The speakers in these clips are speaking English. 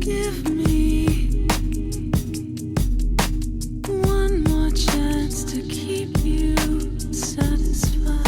Give me one more chance to keep you satisfied.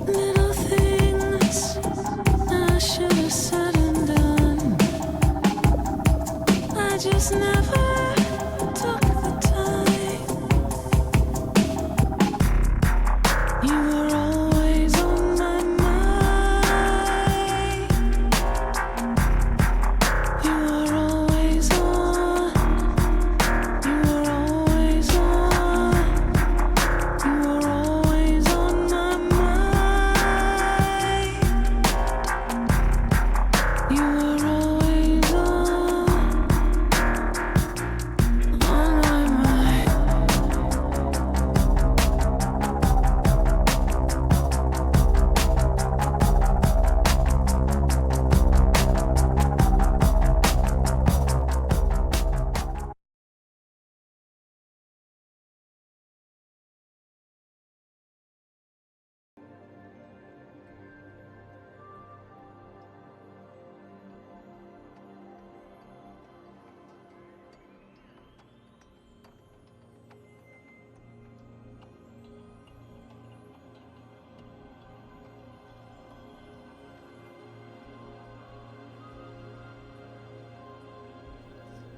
Little things I should have said and done. I just never took the time. You were always on my mind. You were always on. You were always on. You were always on my mind. You were always on my mind.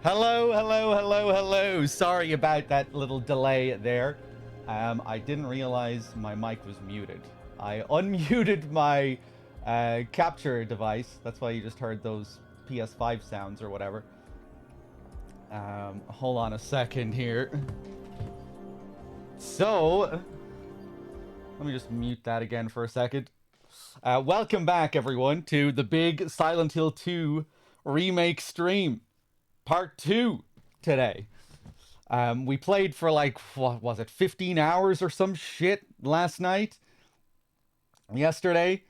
Hello, hello, hello, hello. Sorry about that little delay there. I didn't realize my mic was muted. I unmuted my capture device. That's why you just heard those PS5 sounds or whatever. Hold on a second here. So, let me just mute that again for a second. Welcome back, everyone, to the big Silent Hill 2 remake stream. Part 2 today. We played for like, what was it, 15 hours or some shit last night? Yesterday?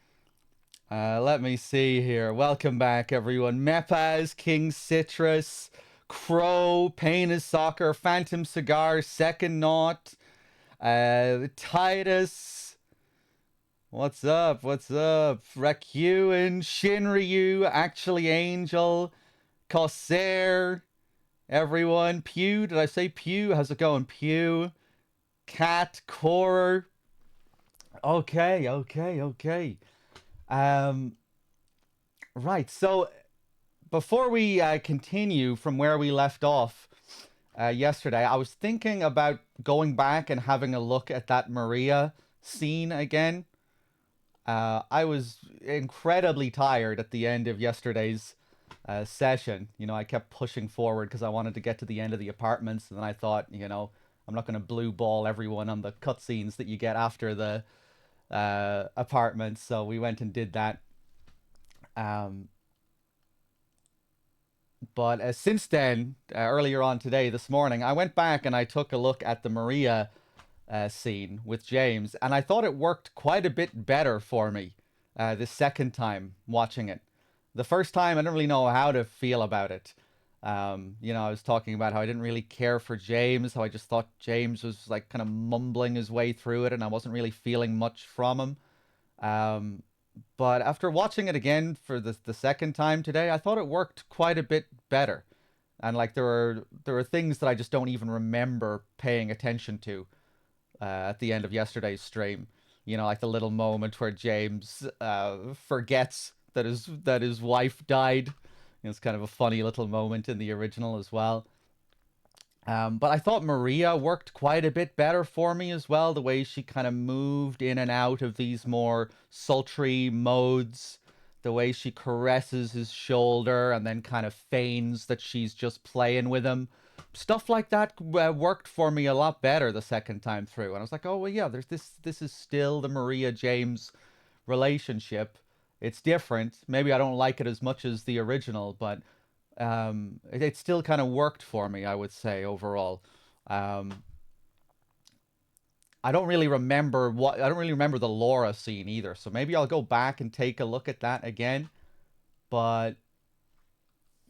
Let me see here. Welcome back, everyone. Mepaz, King Citrus, Crow, Pain is Soccer, Phantom Cigar, Second Knot, Titus. What's up? What's up? Rakyuin, Shinryu, Actually Angel, Corsair, everyone. Pew, did I say Pew? How's it going? Pew, Cat, Core. Okay. Right, so before we continue from where we left off yesterday, I was thinking about going back and having a look at that Maria scene again. I was incredibly tired at the end of yesterday's session. You know, I kept pushing forward because I wanted to get to the end of the apartments, and then I thought, you know, I'm not going to blue ball everyone on the cutscenes that you get after the apartments, so we went and did that. But since then, earlier on today, this morning, I went back and I took a look at the Maria scene with James, and I thought it worked quite a bit better for me the second time watching it. The first time, I didn't really know how to feel about it. You know, I was talking about how I didn't really care for James, how I just thought James was like kind of mumbling his way through it, and I wasn't really feeling much from him. But after watching it again for the second time today, I thought it worked quite a bit better. And like there were things that I just don't even remember paying attention to at the end of yesterday's stream. You know, like the little moment where James forgets that his wife died. It's kind of a funny little moment in the original as well. But I thought Maria worked quite a bit better for me as well. The way she kind of moved in and out of these more sultry modes. The way she caresses his shoulder and then kind of feigns that she's just playing with him. Stuff like that worked for me a lot better the second time through. And I was like, oh, well, yeah, there's this is still the Maria James relationship. It's different. Maybe I don't like it as much as the original, but it still kind of worked for me, I would say, overall. Um, I don't really remember the Laura scene either, so maybe I'll go back and take a look at that again. But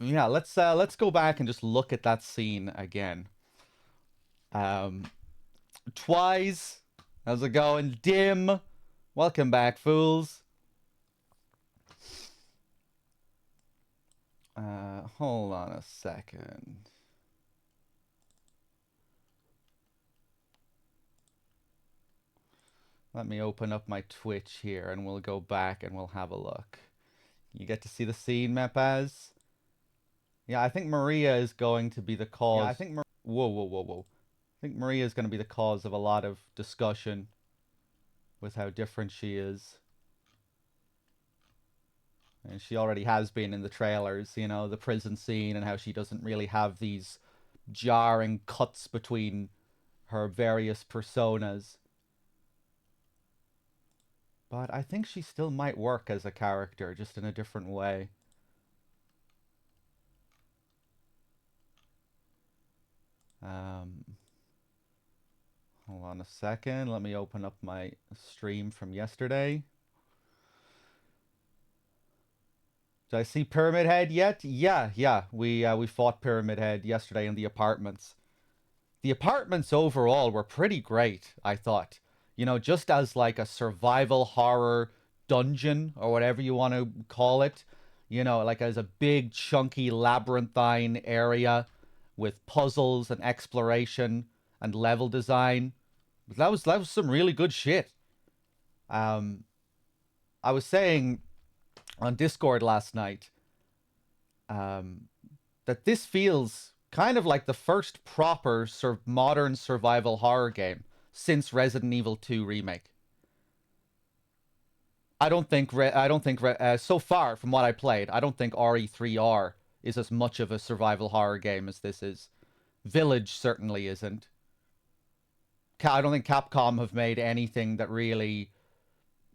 yeah, let's go back and just look at that scene again. Um, Twice, how's it going? Dim, welcome back, fools. Hold on a second. Let me open up my Twitch here and we'll go back and we'll have a look. You get to see the scene, Mepaz? Yeah, I think Maria is going to be the cause. Yeah, I think whoa, whoa, whoa, whoa. I think Maria is going to be the cause of a lot of discussion with how different she is. And she already has been in the trailers, you know, the prison scene and how she doesn't really have these jarring cuts between her various personas. But I think she still might work as a character, just in a different way. Um, Hold on a second. Let me open up my stream from yesterday. Did I see Pyramid Head yet? Yeah, yeah. We fought Pyramid Head yesterday in the apartments. The apartments overall were pretty great, I thought. You know, just as like a survival horror dungeon or whatever you want to call it. You know, like as a big chunky labyrinthine area with puzzles and exploration and level design. That was some really good shit. Um, I was saying on Discord last night um, that this feels kind of like the first proper modern survival horror game since Resident Evil 2 remake. I don't think so far from what I played, I don't think RE3R is as much of a survival horror game as this is. Village certainly isn't. I don't think Capcom have made anything that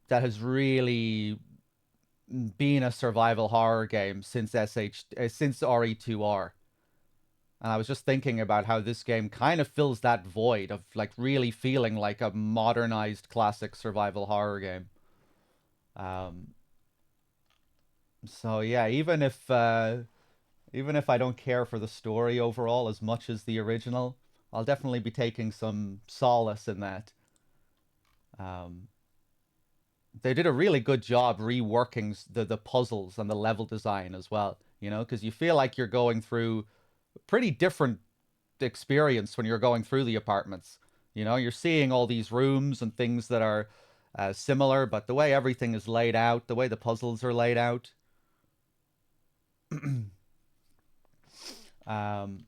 has really been a survival horror game since RE2R. And I was just thinking about how this game kind of fills that void of like really feeling like a modernized classic survival horror game. Um, so yeah, even if I don't care for the story overall as much as the original, I'll definitely be taking some solace in that. Um, they did a really good job reworking the puzzles and the level design as well. You know, because you feel like you're going through a pretty different experience when you're going through the apartments. You know, you're seeing all these rooms and things that are similar, but the way everything is laid out, the way the puzzles are laid out, um,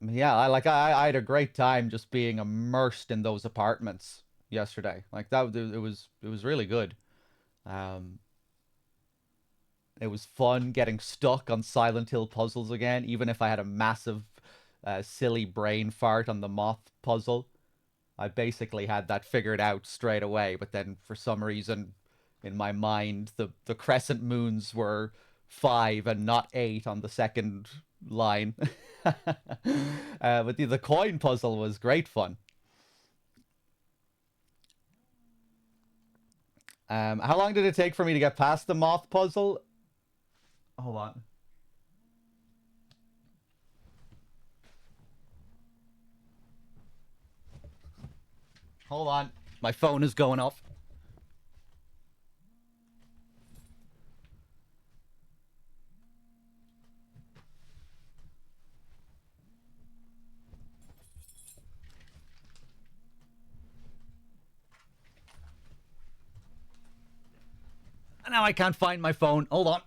yeah, I had a great time just being immersed in those apartments yesterday. Like that, it was really good. Um, it was fun getting stuck on Silent Hill puzzles again, even if I had a massive, silly brain fart on the moth puzzle. I basically had that figured out straight away, but then for some reason in my mind the crescent moons were 5 and not 8 on the second line. But the coin puzzle was great fun. How long did it take for me to get past the moth puzzle? Hold on. Hold on. My phone is going off. Now I can't find my phone. Hold on.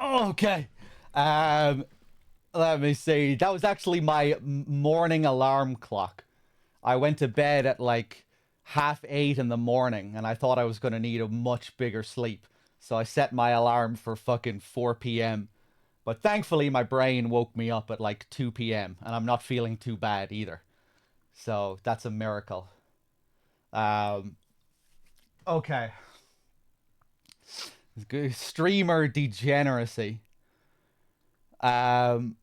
Okay. Um, Let me see. That was actually my morning alarm clock. I went to bed at like 8:30 in the morning, and I thought I was going to need a much bigger sleep. So I set my alarm for fucking 4 p.m. But thankfully, my brain woke me up at like 2 p.m., and I'm not feeling too bad either. So that's a miracle. Um, okay. Streamer degeneracy. Um,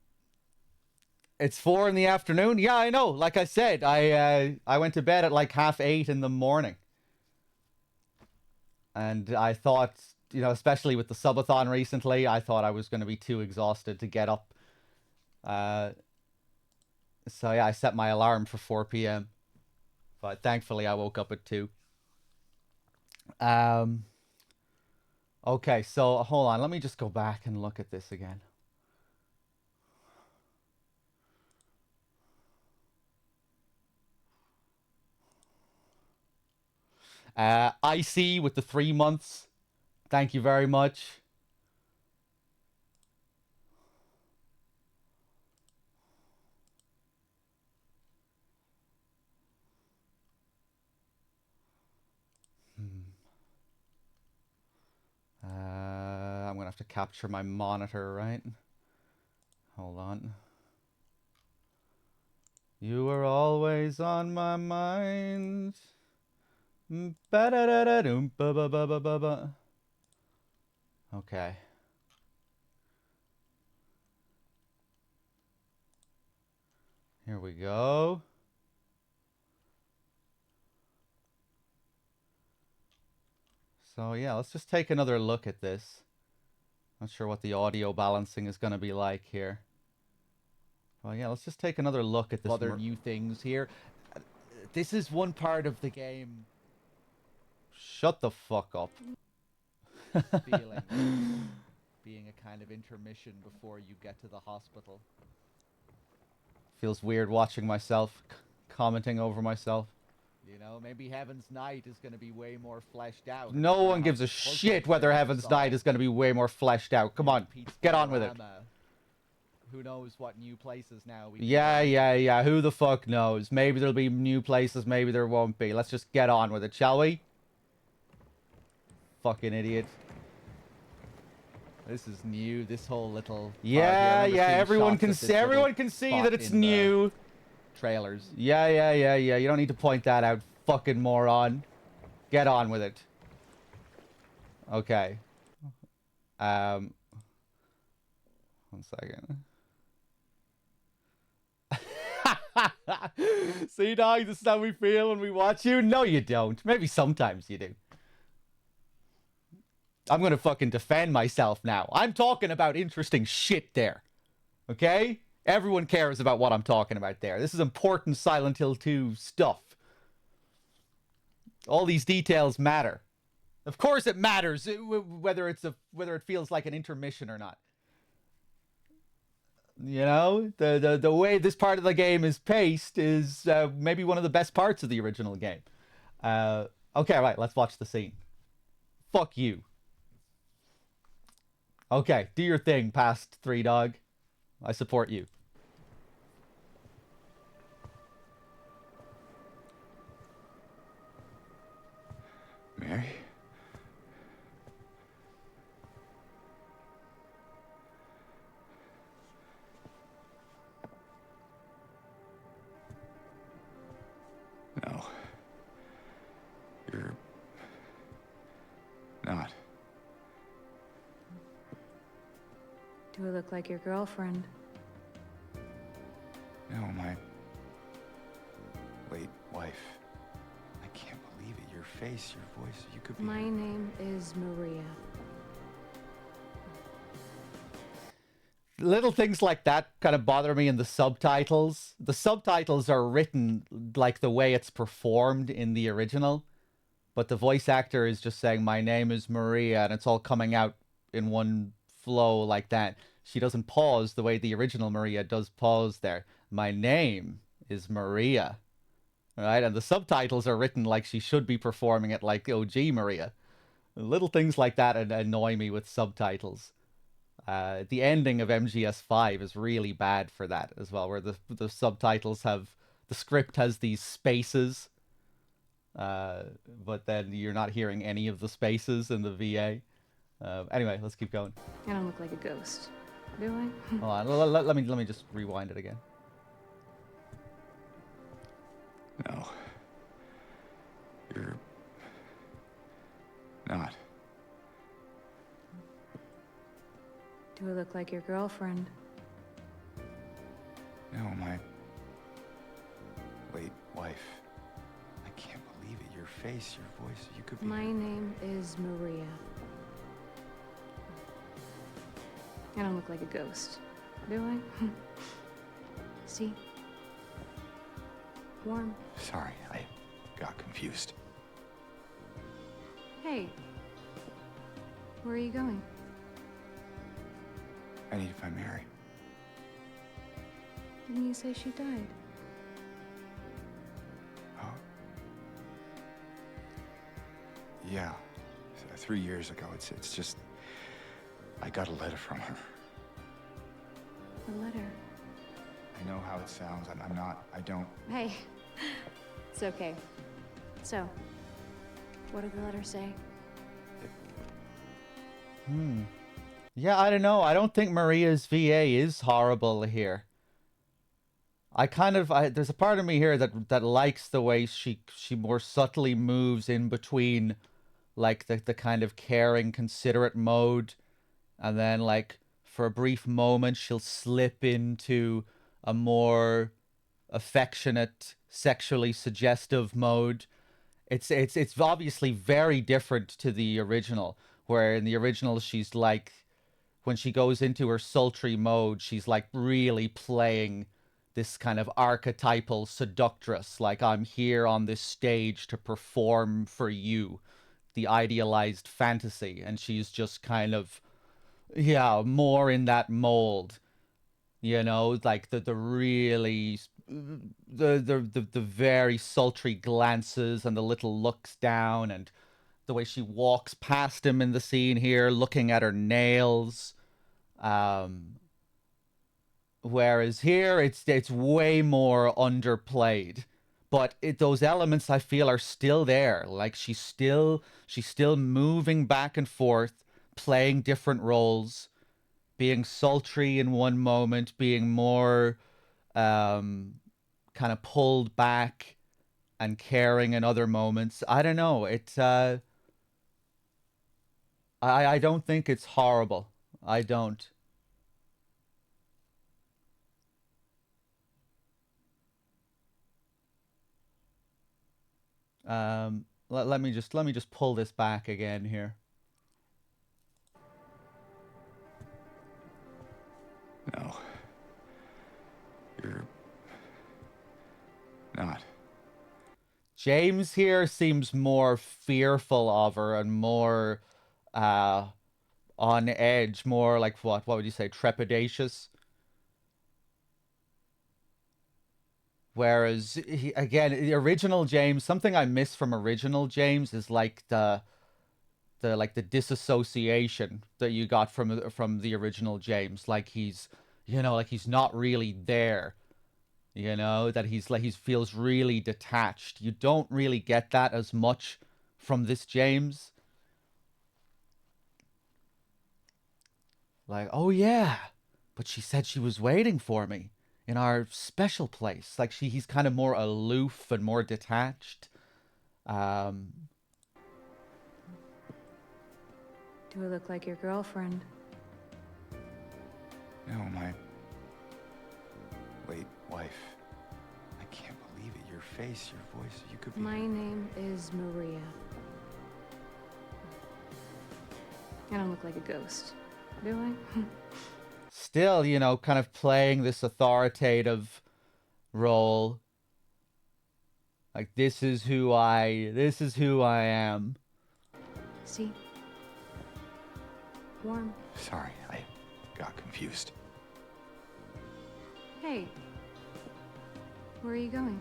it's 4 in the afternoon. Yeah, I know. Like I said, I went to bed at like 8:30 in the morning, and I thought, especially with the subathon recently, I thought I was going to be too exhausted to get up. Uh, so yeah, I set my alarm for 4 p.m. But thankfully, I woke up at 2. Um, okay, so hold on. Let me just go back and look at this again. Icy with the 3 months. Thank you very much. I'm gonna have to capture my monitor, right? Hold on. You were always on my mind. Ba-da-da-da-doom-ba-ba-ba-ba-ba. Okay. Here we go. So yeah, let's just take another look at this. Not sure what the audio balancing is going to be like here. Well, yeah, let's just take another look at this. Other new things here. This is one part of the game. Shut the fuck up. Feeling being a kind of intermission before you get to the hospital. Feels weird watching myself, commenting over myself. Maybe Heaven's Night is going to be way more fleshed out. No one gives a shit whether Heaven's Night is going to be way more fleshed out. Come on, get on with it. Who knows what new places now we Yeah. Who the fuck knows? Maybe there'll be new places, maybe there won't be. Let's just get on with it, shall we? Fucking idiot. This is new, this whole little... Yeah, everyone can see that it's new. Trailers. Yeah. You don't need to point that out, fucking moron. Get on with it. Okay. One second. See, dog, this is how we feel when we watch you? No, you don't. Maybe sometimes you do. I'm gonna fucking defend myself now. I'm talking about interesting shit there. Okay? Everyone cares about what I'm talking about there. This is important Silent Hill 2 stuff. All these details matter. Of course it matters whether it feels like an intermission or not. The way this part of the game is paced is maybe one of the best parts of the original game. Okay, right, let's watch the scene. Fuck you. Okay, do your thing, past Threedogg. I support you. Mary? No. You're not. Do I look like your girlfriend? No, my late wife. I can't believe it. Your face, your voice, you could be... My name is Maria. Little things like that kind of bother me in the subtitles. The subtitles are written like the way it's performed in the original, but the voice actor is just saying, my name is Maria, and it's all coming out in one flow like that. She doesn't pause the way the original Maria does pause there. My name is Maria. Right? And the subtitles are written like she should be performing it like OG Maria. Little things like that annoy me with subtitles. The ending of MGS5 is really bad for that as well, where the subtitles have the script has these spaces, but then you're not hearing any of the spaces in the VA. Anyway, let's keep going. I don't look like a ghost, do I? Hold on, let me just rewind it again. No. You're not. Do I look like your girlfriend? No, my late wife. I can't believe it. Your face, your voice. You could be. My name is Maria. I don't look like a ghost, do I? See? Warm. Sorry, I got confused. Hey. Where are you going? I need to find Mary. Didn't you say she died? Oh. Yeah. 3 years ago. It's just. I got a letter from her. A letter? I know how it sounds. I'm not. I don't. Hey. It's okay. So, what did the letter say? Yeah, I don't know. I don't think Maria's VA is horrible here. There's a part of me here that likes the way she more subtly moves in between, like the kind of caring, considerate mode, and then like for a brief moment she'll slip into a more affectionate, sexually suggestive mode. It's obviously very different to the original, where in the original she's like, when she goes into her sultry mode, she's like really playing this kind of archetypal seductress, like I'm here on this stage to perform for you, the idealized fantasy, and she's just kind of, yeah, more in that mold, you know, like the really the very sultry glances and the little looks down, and the way she walks past him in the scene here, looking at her nails. Whereas here, it's way more underplayed, but those elements I feel are still there. Like she's still moving back and forth, playing different roles, being sultry in one moment, being more kind of pulled back and caring in other moments. I don't know. I don't think it's horrible. I don't. Let me just pull this back again here. No. You're not. James here seems more fearful of her and more on edge, more like what would you say, trepidatious? Whereas again, the original James, something I miss from original James is like the disassociation that you got from the original James. Like he's, you know, like he's not really there. You know, that he's like he feels really detached. You don't really get that as much from this James. Like, oh yeah, but she said she was waiting for me in our special place. Like he's kind of more aloof and more detached. Um, Do I look like your girlfriend? No, my late wife. I can't believe it. Your face, your voice. You could be. My name is Maria. I don't look like a ghost, do I? Still, you know, kind of playing this authoritative role. Like this is who I am. See? Warm. Sorry, I got confused. Hey. Where are you going?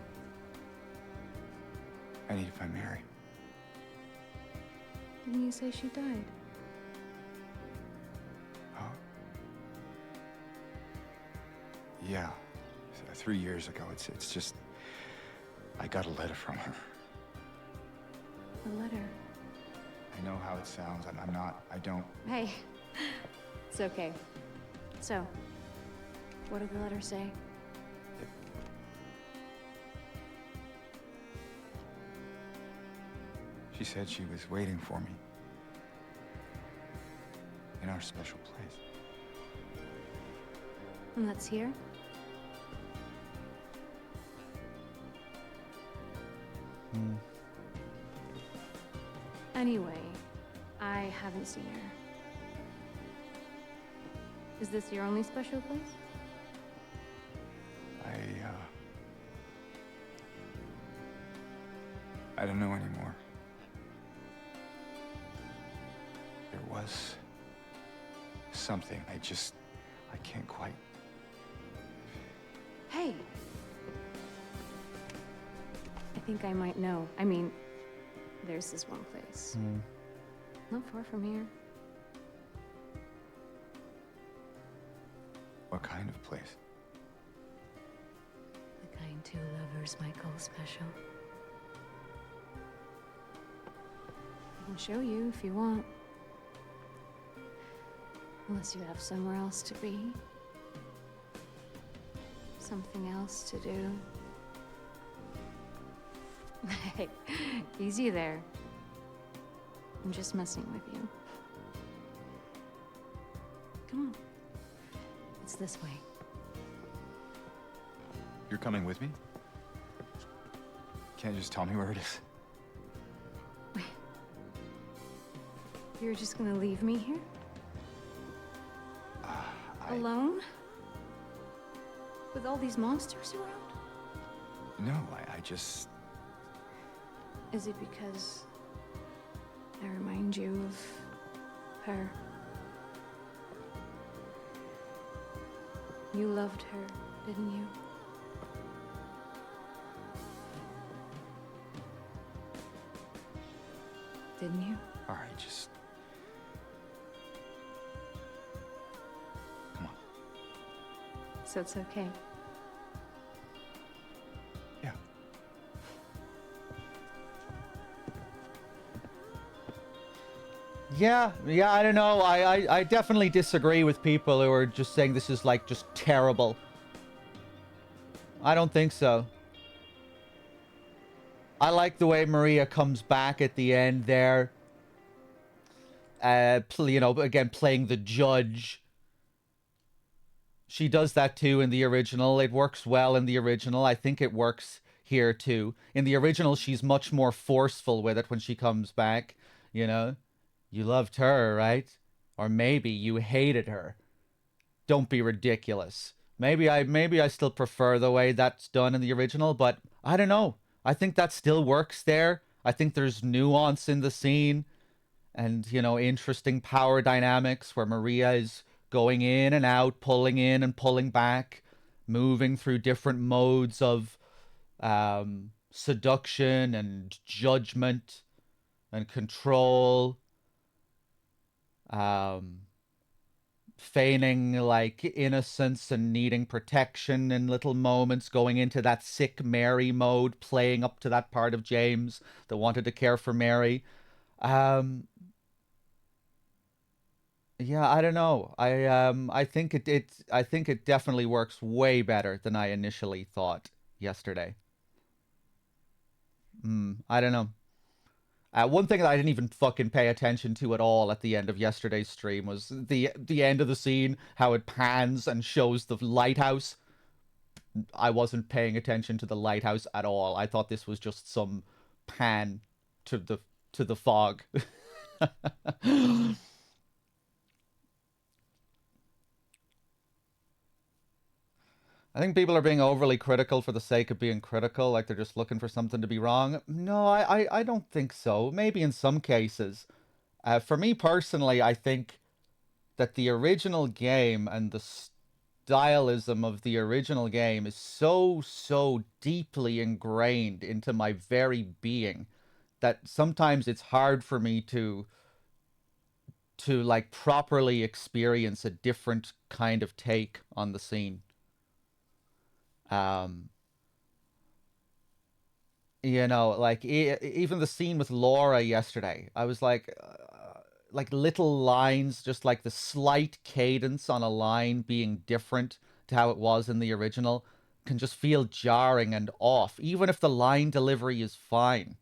I need to find Mary. Didn't you say she died? Oh. Yeah, 3 years ago. It's just, I got a letter from her. A letter. I know how it sounds. I don't. Hey, it's okay. So, what did the letter say? She said she was waiting for me in our special place. And that's here? Anyway, I haven't seen her. Is this your only special place? I don't know anymore. There was something. I can't quite. Hey! I think I might know. I mean, there's this one place. Not far from here. What kind of place? The kind two lovers might call special. I can show you if you want. Unless you have somewhere else to be. Something else to do. Hey, easy there. I'm just messing with you. Come on. It's this way. You're coming with me? Can't you just tell me where it is? You're just gonna leave me here? Alone? With all these monsters around? No, I just... Is it because I remind you of her? You loved her, didn't you? Didn't you? All right, just... Come on. So it's okay. Yeah. Yeah, I don't know. I definitely disagree with people who are just saying this is like just terrible. I don't think so. I like the way Maria comes back at the end there. You know, again, playing the judge. She does that too in the original. It works well in the original. I think it works here too. In the original, she's much more forceful with it when she comes back. You know, you loved her, right? Or maybe you hated her. Don't be ridiculous. Maybe I still prefer the way that's done in the original, but I don't know. I think that still works there. I think there's nuance in the scene and, you know, interesting power dynamics where Maria is going in and out, pulling in and pulling back, moving through different modes of seduction and judgment and control. Feigning like innocence and needing protection in little moments, going into that sick Mary mode, playing up to that part of James that wanted to care for Mary. Yeah, I don't know. I think I think it definitely works way better than I initially thought yesterday. I don't know. One thing that I didn't even fucking pay attention to at all at the end of yesterday's stream was the end of the scene, how it pans and shows the lighthouse. I wasn't paying attention to the lighthouse at all. I thought this was just some pan to the fog. I think people are being overly critical for the sake of being critical, like they're just looking for something to be wrong. No, I don't think so. Maybe in some cases. For me personally, I think that the original game and the stylism of the original game is so deeply ingrained into my very being that sometimes it's hard for me to like properly experience a different kind of take on the scene. Um, you know, like even the scene with Laura yesterday, I was like little lines, just like the slight cadence on a line being different to how it was in the original, can just feel jarring and off, even if the line delivery is fine.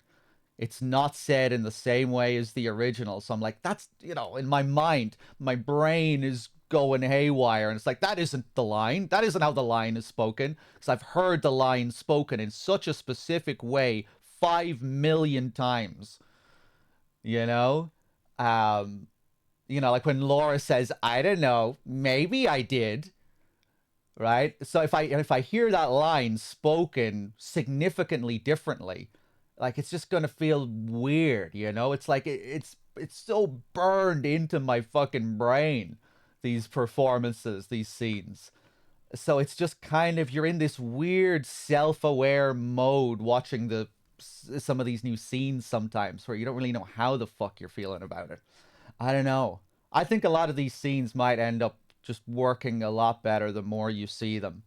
It's not said in the same way as the original. So I'm like, that's, you know, in my mind, my brain is going haywire. And it's like, that isn't the line. That isn't how the line is spoken. Because I've heard the line spoken in such a specific way 5 million times, you know? Um, you know, like when Laura says, I don't know, maybe I did, right? So if I hear that line spoken significantly differently, like it's just gonna feel weird, you know? It's like it's so burned into my fucking brain, these performances, these scenes. So it's just kind of you're in this weird self-aware mode watching some of these new scenes sometimes where you don't really know how the fuck you're feeling about it. I don't know. I think a lot of these scenes might end up just working a lot better the more you see them,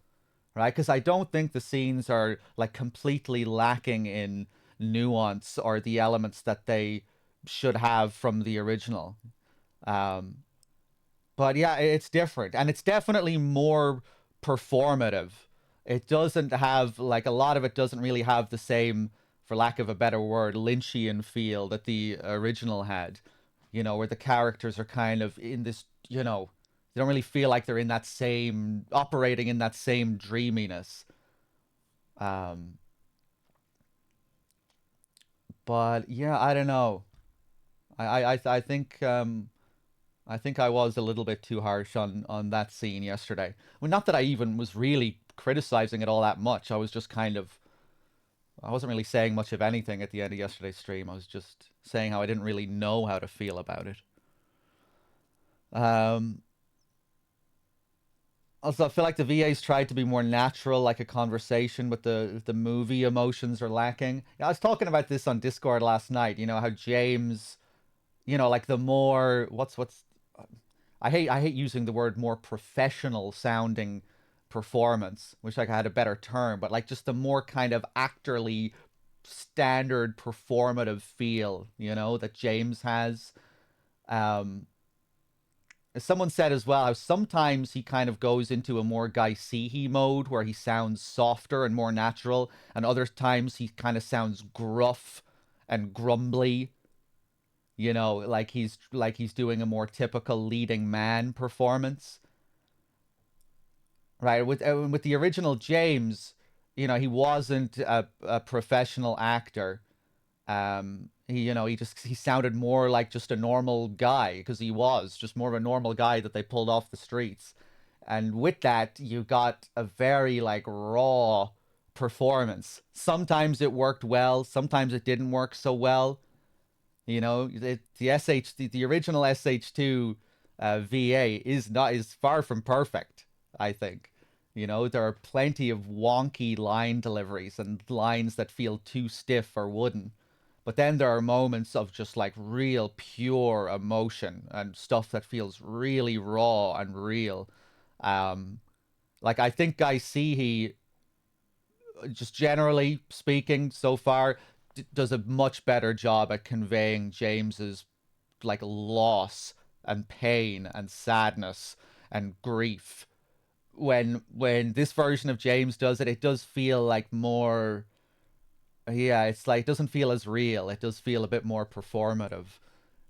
right? Because I don't think the scenes are like completely lacking in nuance or the elements that they should have from the original. Um, but yeah, it's different, and it's definitely more performative. It doesn't have like a lot of it doesn't really have the same, for lack of a better word, Lynchian feel that the original had. You know, where the characters are kind of in this, you know, they don't really feel like they're in that same operating in that same dreaminess. Um, but yeah, I don't know. I think I was a little bit too harsh on that scene yesterday. Well, not that I even was really criticizing it all that much. I was just kind of I wasn't really saying much of anything at the end of yesterday's stream. I was just saying how I didn't really know how to feel about it. Um, Also, I feel like the VAs tried to be more natural, like a conversation, but the movie emotions are lacking. Yeah, I was talking about this on Discord last night. You know how James, you know, like the more what's I hate using the word more professional sounding performance, which like I had a better term, but like just the more kind of actorly standard performative feel, you know, that James has. Um, Someone said as well how sometimes he kind of goes into a more Guy Seehee mode where he sounds softer and more natural, and other times he kind of sounds gruff and grumbly, you know, like he's doing a more typical leading man performance. Right, with the original James, you know, he wasn't a professional actor. He, you know, he sounded more like just a normal guy because he was just more of a normal guy that they pulled off the streets. And with that, you got a very like raw performance. Sometimes it worked well, sometimes it didn't work so well. You know, the original SH2 VA is far from perfect, I think. You know, there are plenty of wonky line deliveries and lines that feel too stiff or wooden. But then there are moments of just like real pure emotion and stuff that feels really raw and real. Um, like I think I see he just generally speaking so far does a much better job at conveying James's like loss and pain and sadness and grief. When this version of James does it, it does feel like more, yeah, it's like it doesn't feel as real. It does feel a bit more performative.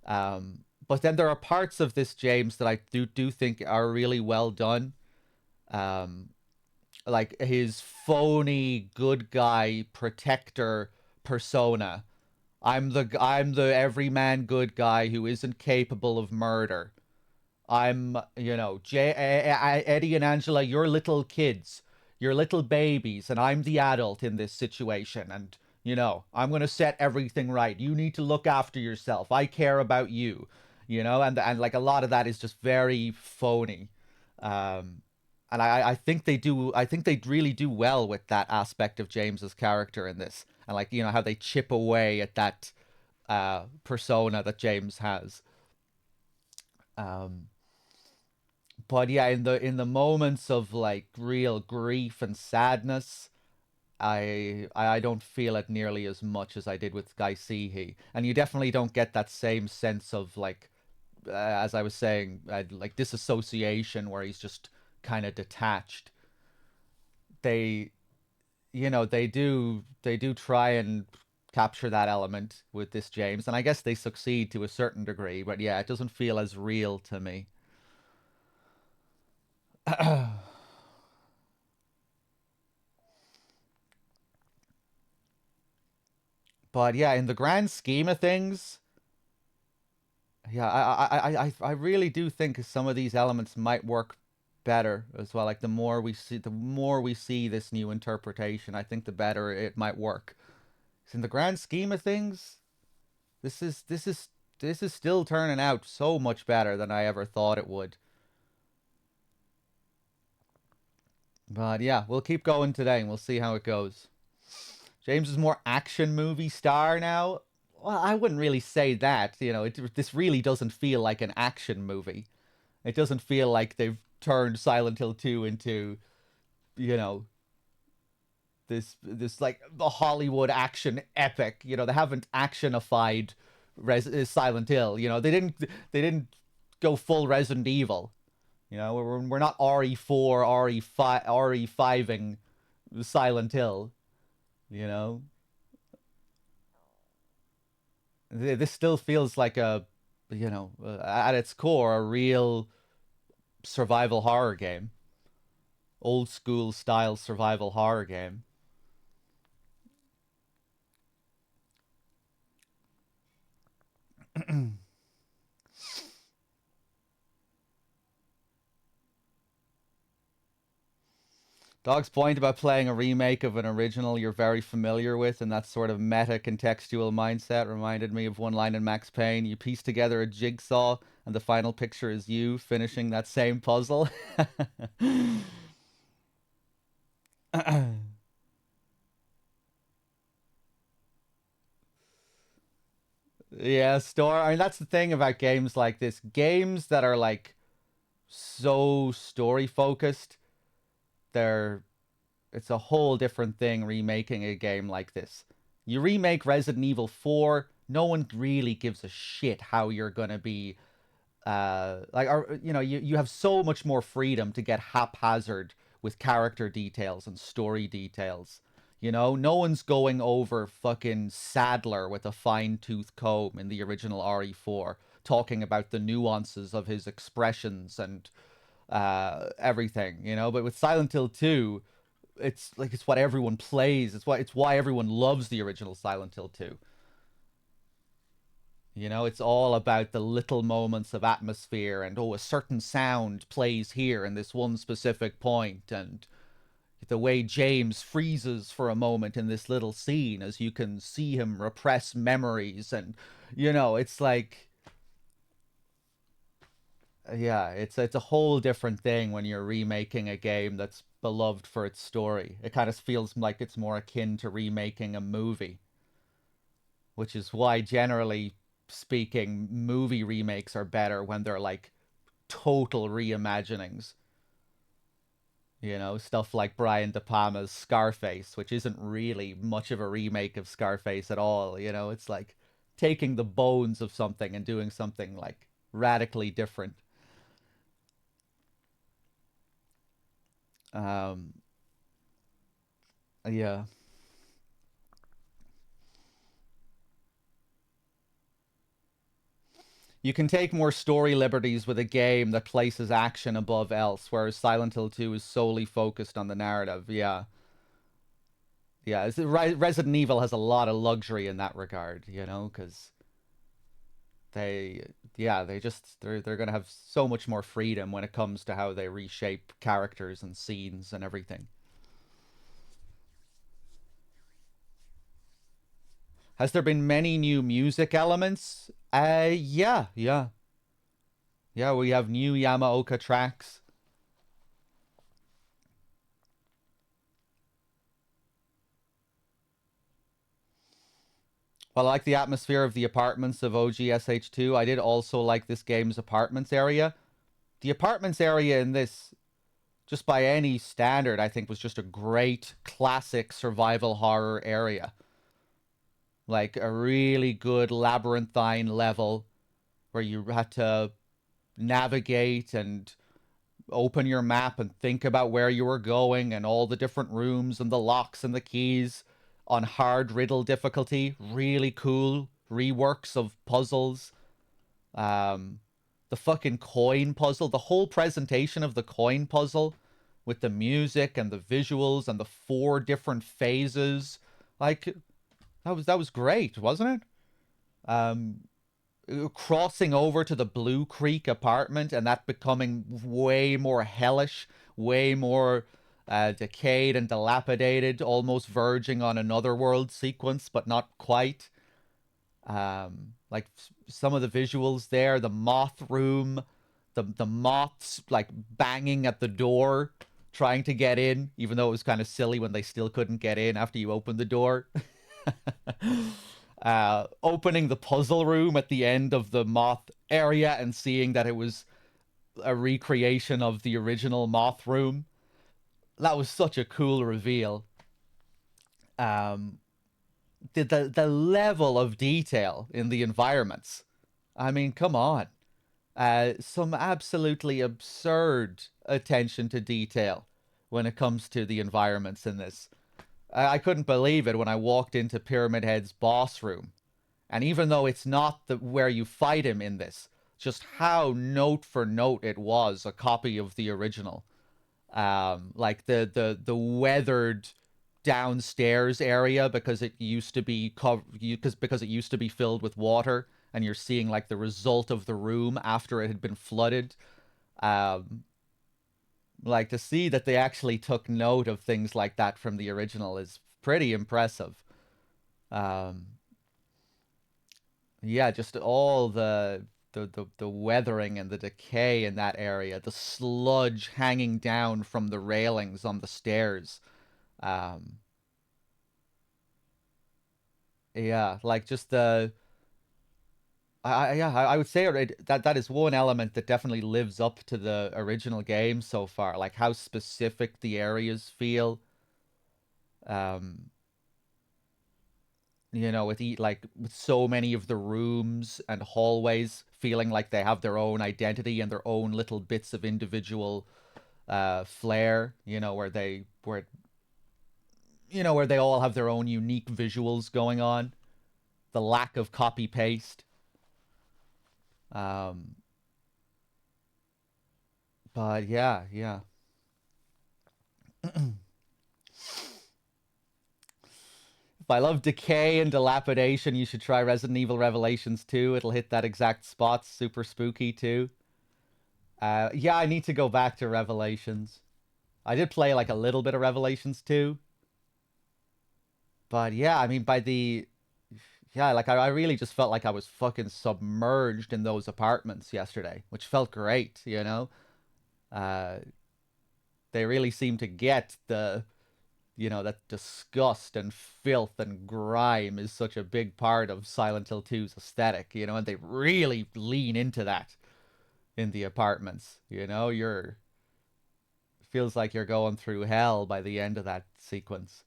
But then there are parts of this James that I do think are really well done. Um, like his phony good guy protector persona. I'm the everyman good guy who isn't capable of murder. I'm, you know, Eddie and Angela, you're little kids, you're little babies, and I'm the adult in this situation. And, you know, I'm going to set everything right. You need to look after yourself. I care about you, you know, and like a lot of that is just very phony. Um, and I think I think they really do well with that aspect of James's character in this. And like, you know, how they chip away at that persona that James has. Um, But yeah, in the moments of like real grief and sadness, I don't feel it nearly as much as I did with Guy Seehee, and you definitely don't get that same sense of like, as I was saying, like disassociation where he's just kind of detached. They, they do try and capture that element with this James, and I guess they succeed to a certain degree. But yeah, it doesn't feel as real to me. But yeah, in the grand scheme of things, yeah, I really do think some of these elements might work better as well. Like the more we see this new interpretation, I think the better it might work. 'Cause in the grand scheme of things, this is this is this is still turning out so much better than I ever thought it would. But yeah, we'll keep going today and we'll see how it goes. James is more action movie star now. Well, I wouldn't really say that. This really doesn't feel like an action movie. It doesn't feel like they've turned Silent Hill 2 into, you know, this like the Hollywood action epic. They haven't actionified Silent Hill. They didn't go full Resident Evil. We're not RE4, RE5, RE5ing Silent Hill. You know, this still feels like at its core, a real survival horror game, old school style survival horror game. Dog's point about playing a remake of an original you're very familiar with and that sort of meta contextual mindset reminded me of one line in Max Payne. You piece together a jigsaw and the final picture is you finishing that same puzzle. Yeah, store. I mean, that's the thing about games like this. Games that are like so story focused, they're it's a whole different thing remaking a game like this. You remake Resident Evil 4, no one really gives a shit how you're gonna be like or you have so much more freedom to get haphazard with character details and story details. No one's going over fucking Sadler with a fine-tooth comb in the original RE4, talking about the nuances of his expressions and everything. But with Silent Hill 2, it's what everyone plays. It's why everyone loves the original Silent Hill 2. It's all about the little moments of atmosphere and a certain sound plays here in this one specific point and the way James freezes for a moment in this little scene as you can see him repress memories and it's like yeah, it's a whole different thing when you're remaking a game that's beloved for its story. It kind of feels like it's more akin to remaking a movie, which is why generally speaking, movie remakes are better when they're like total reimaginings. Stuff like Brian De Palma's Scarface, which isn't really much of a remake of Scarface at all. It's like taking the bones of something and doing something like radically different. Um, yeah. You can take more story liberties with a game that places action above else, whereas Silent Hill 2 is solely focused on the narrative. Yeah. Yeah, Resident Evil has a lot of luxury in that regard, because they're gonna have so much more freedom when it comes to how they reshape characters and scenes and everything. Has there been many new music elements? Yeah, yeah. Yeah, we have new Yamaoka tracks. Well, I like the atmosphere of the apartments of OGSH2. I did also like this game's apartments area. the apartments area in this, just by any standard, I think was just a great classic survival horror area. Like a really good labyrinthine level where you had to navigate and open your map and think about where you were going and all the different rooms and the locks and the keys on hard riddle difficulty. Really cool reworks of puzzles. The fucking coin puzzle, the whole presentation of the coin puzzle with the music and the visuals and the 4 different phases. Like that was great, wasn't it? Crossing over to the Blue Creek apartment and that becoming way more hellish, way more decayed and dilapidated, almost verging on another world sequence, but not quite. Like some of the visuals there, the moth room, the moths like banging at the door, trying to get in, even though it was kind of silly when they still couldn't get in after you opened the door. Opening the puzzle room at the end of the moth area and seeing that it was a recreation of the original moth room. That was such a cool reveal. The level of detail in the environments. I mean, come on. Some absolutely absurd attention to detail when it comes to the environments in this. I couldn't believe it when I walked into Pyramid Head's boss room. And even though it's not where you fight him in this, just how note for note it was a copy of the original. Like the weathered downstairs area because it used to be because it used to be filled with water, and you're seeing like the result of the room after it had been flooded. Like to see that they actually took note of things like that from the original is pretty impressive. Yeah, just all the weathering and the decay in that area, the sludge hanging down from the railings on the stairs. Um, yeah, like just I would say that is one element that definitely lives up to the original game so far, like how specific the areas feel. Um, with so many of the rooms and hallways feeling like they have their own identity and their own little bits of individual flair, where they all have their own unique visuals going on. The lack of copy paste. Um, but yeah, yeah. If I love decay and dilapidation, you should try Resident Evil Revelations 2. It'll hit that exact spot. Super spooky too. Yeah, I need to go back to Revelations. I did play like a little bit of Revelations 2. But yeah, I mean, like I really just felt like I was fucking submerged in those apartments yesterday, which felt great, you know? Uh, they really seem to get that disgust and filth and grime is such a big part of Silent Hill 2's aesthetic, and they really lean into that in the apartments, feels like you're going through hell by the end of that sequence.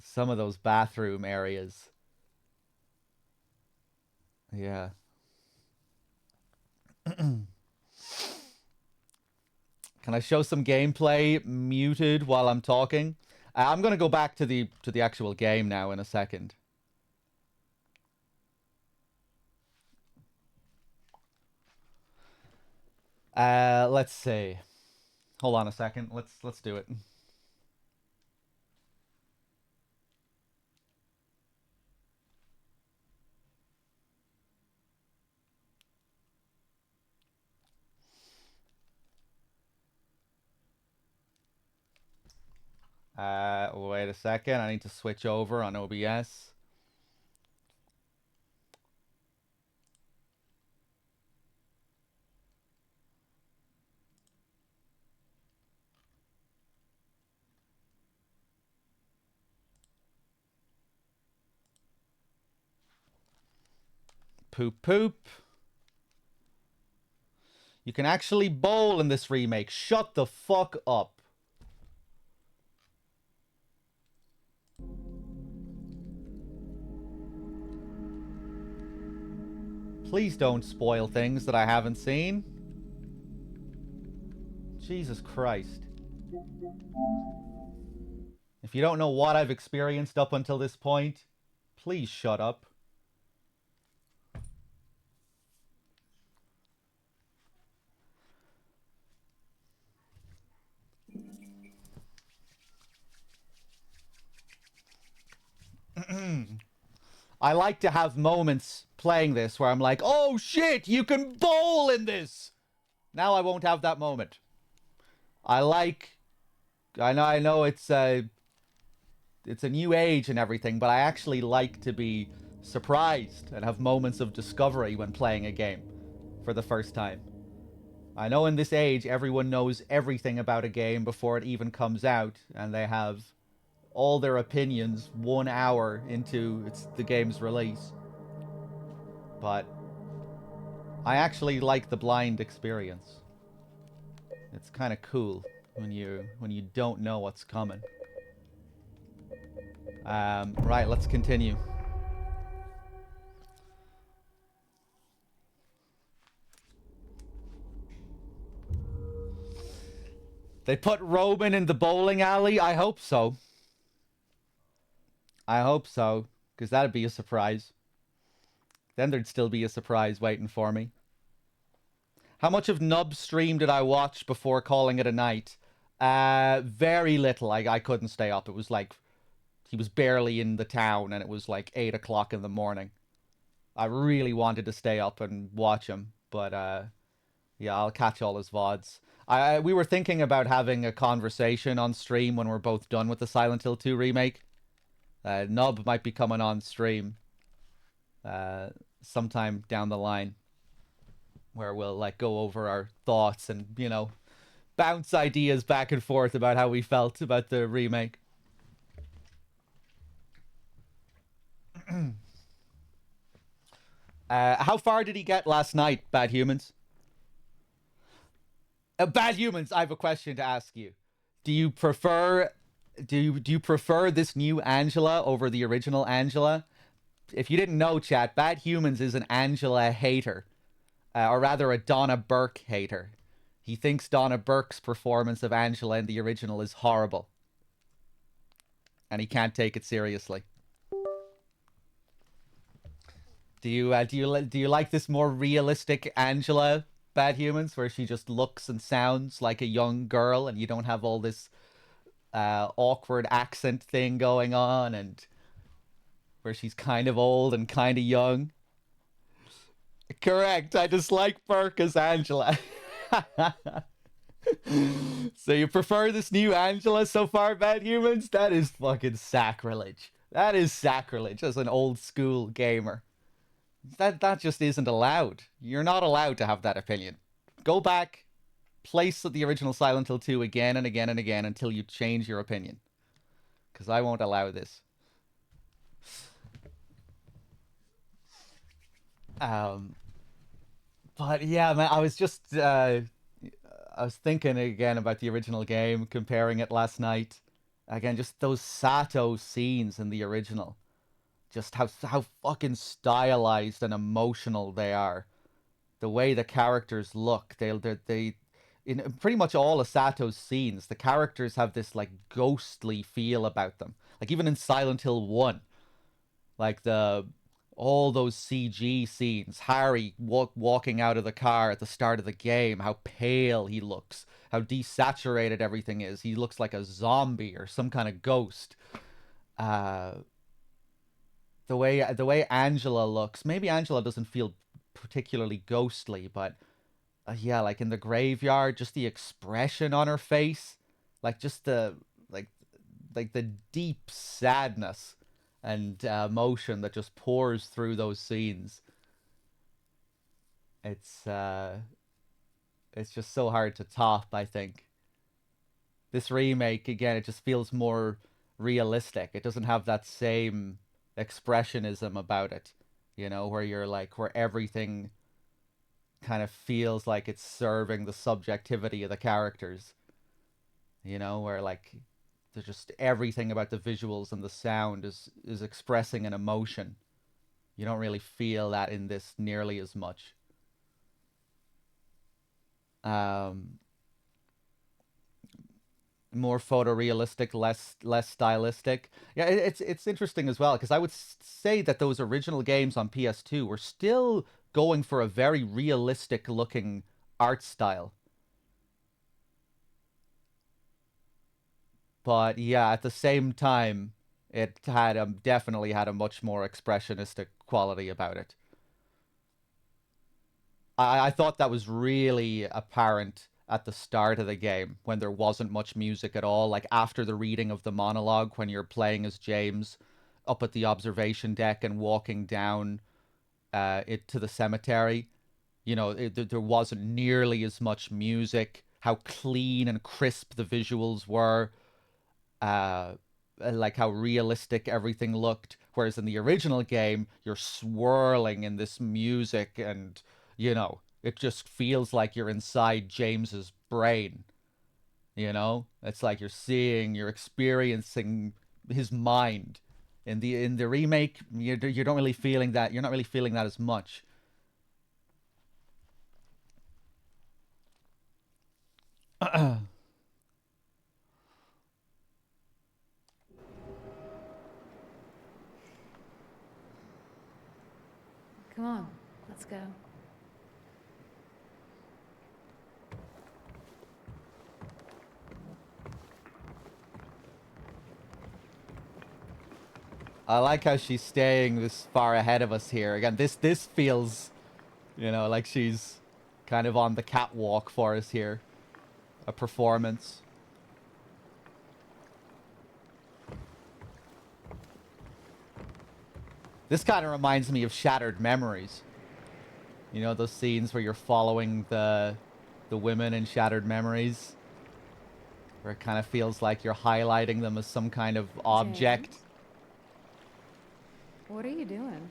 Some of those bathroom areas. Yeah. Can I show some gameplay muted while I'm talking? I'm gonna go back to the actual game now in a second. Let's see. Hold on a second. Let's do it. Wait a second. I need to switch over on OBS. Poop poop. You can actually bowl in this remake. Shut the fuck up. Please don't spoil things that I haven't seen. Jesus Christ. If you don't know what I've experienced up until this point, please shut up. I like to have moments playing this where I'm like, oh shit, you can bowl in this. Now I won't have that moment. I know it's a new age and everything, but I actually like to be surprised and have moments of discovery when playing a game for the first time. I know in this age everyone knows everything about a game before it even comes out, and they have all their opinions 1 hour into the game's release. But I actually like the blind experience. It's kind of cool when you don't know what's coming. Right, let's continue. They put Roman in the bowling alley? I hope so. I hope so, because that'd be a surprise. Then there'd still be a surprise waiting for me. How much of Nub's stream did I watch before calling it a night? Very little. I couldn't stay up. It was like he was barely in the town and it was like 8 o'clock in the morning. I really wanted to stay up and watch him, but yeah, I'll catch all his VODs. We were thinking about having a conversation on stream when we're both done with the Silent Hill 2 remake. Nub might be coming on stream sometime down the line, where we'll like go over our thoughts and, you know, bounce ideas back and forth about how we felt about the remake. How far did he get last night, Bad Humans? Bad Humans, I have a question to ask you. Do you prefer this new Angela over the original Angela? If you didn't know, chat, Bad Humans is an Angela hater. Or rather a Donna Burke hater. He thinks Donna Burke's performance of Angela in the original is horrible. And he can't take it seriously. Do you like this more realistic Angela, Bad Humans, where she just looks and sounds like a young girl and you don't have all this awkward accent thing going on, and where she's kind of old and kind of young? Correct. I dislike Burke as Angela. So you prefer this new Angela so far, Bad Humans? That is fucking sacrilege. That is sacrilege as an old school gamer. That just isn't allowed. You're not allowed to have that opinion. Go back, play the original Silent Hill 2 again and again and again until you change your opinion. Because I won't allow this. But yeah, man, I was just I was thinking again about the original game, comparing it last night. Again, just those Sato scenes in the original. Just how fucking stylized and emotional they are. The way the characters look, they in pretty much all of Sato's scenes, the characters have this like ghostly feel about them. Like even in Silent Hill 1, like all those CG scenes, Harry walking out of the car at the start of the game, how pale he looks, how desaturated everything is. He looks like a zombie or some kind of ghost. The way Angela looks, maybe Angela doesn't feel particularly ghostly, but yeah, like in the graveyard, just the expression on her face, like just the like the deep sadness and emotion that just pours through those scenes. It's just so hard to top, I think. This remake, again, it just feels more realistic. It doesn't have that same expressionism about it, you know, where you're like, where everything kind of feels like it's serving the subjectivity of the characters. You know, where like there's just everything about the visuals and the sound is expressing an emotion. You don't really feel that in this nearly as much. Um, More photorealistic, less stylistic. Yeah, it's interesting as well because I would say that those original games on PS2 were still going for a very realistic looking art style. But yeah, at the same time, it had definitely had a much more expressionistic quality about it. I thought that was really apparent at the start of the game when there wasn't much music at all. Like after the reading of the monologue, when you're playing as James up at the observation deck and walking down it to the cemetery, you know, there wasn't nearly as much music. How clean and crisp the visuals were, uh, like how realistic everything looked. Whereas in the original game, you're swirling in this music, and you know, it just feels like you're inside James's brain. You know, it's like you're experiencing his mind. In the remake, you don't really feeling that. You're not really feeling that as much. Come on, let's go. I like how she's staying this far ahead of us here. Again, this feels, you know, like she's kind of on the catwalk for us here. A performance. This kind of reminds me of Shattered Memories. You know, those scenes where you're following the women in Shattered Memories, where it kind of feels like you're highlighting them as some kind of object. James? What are you doing?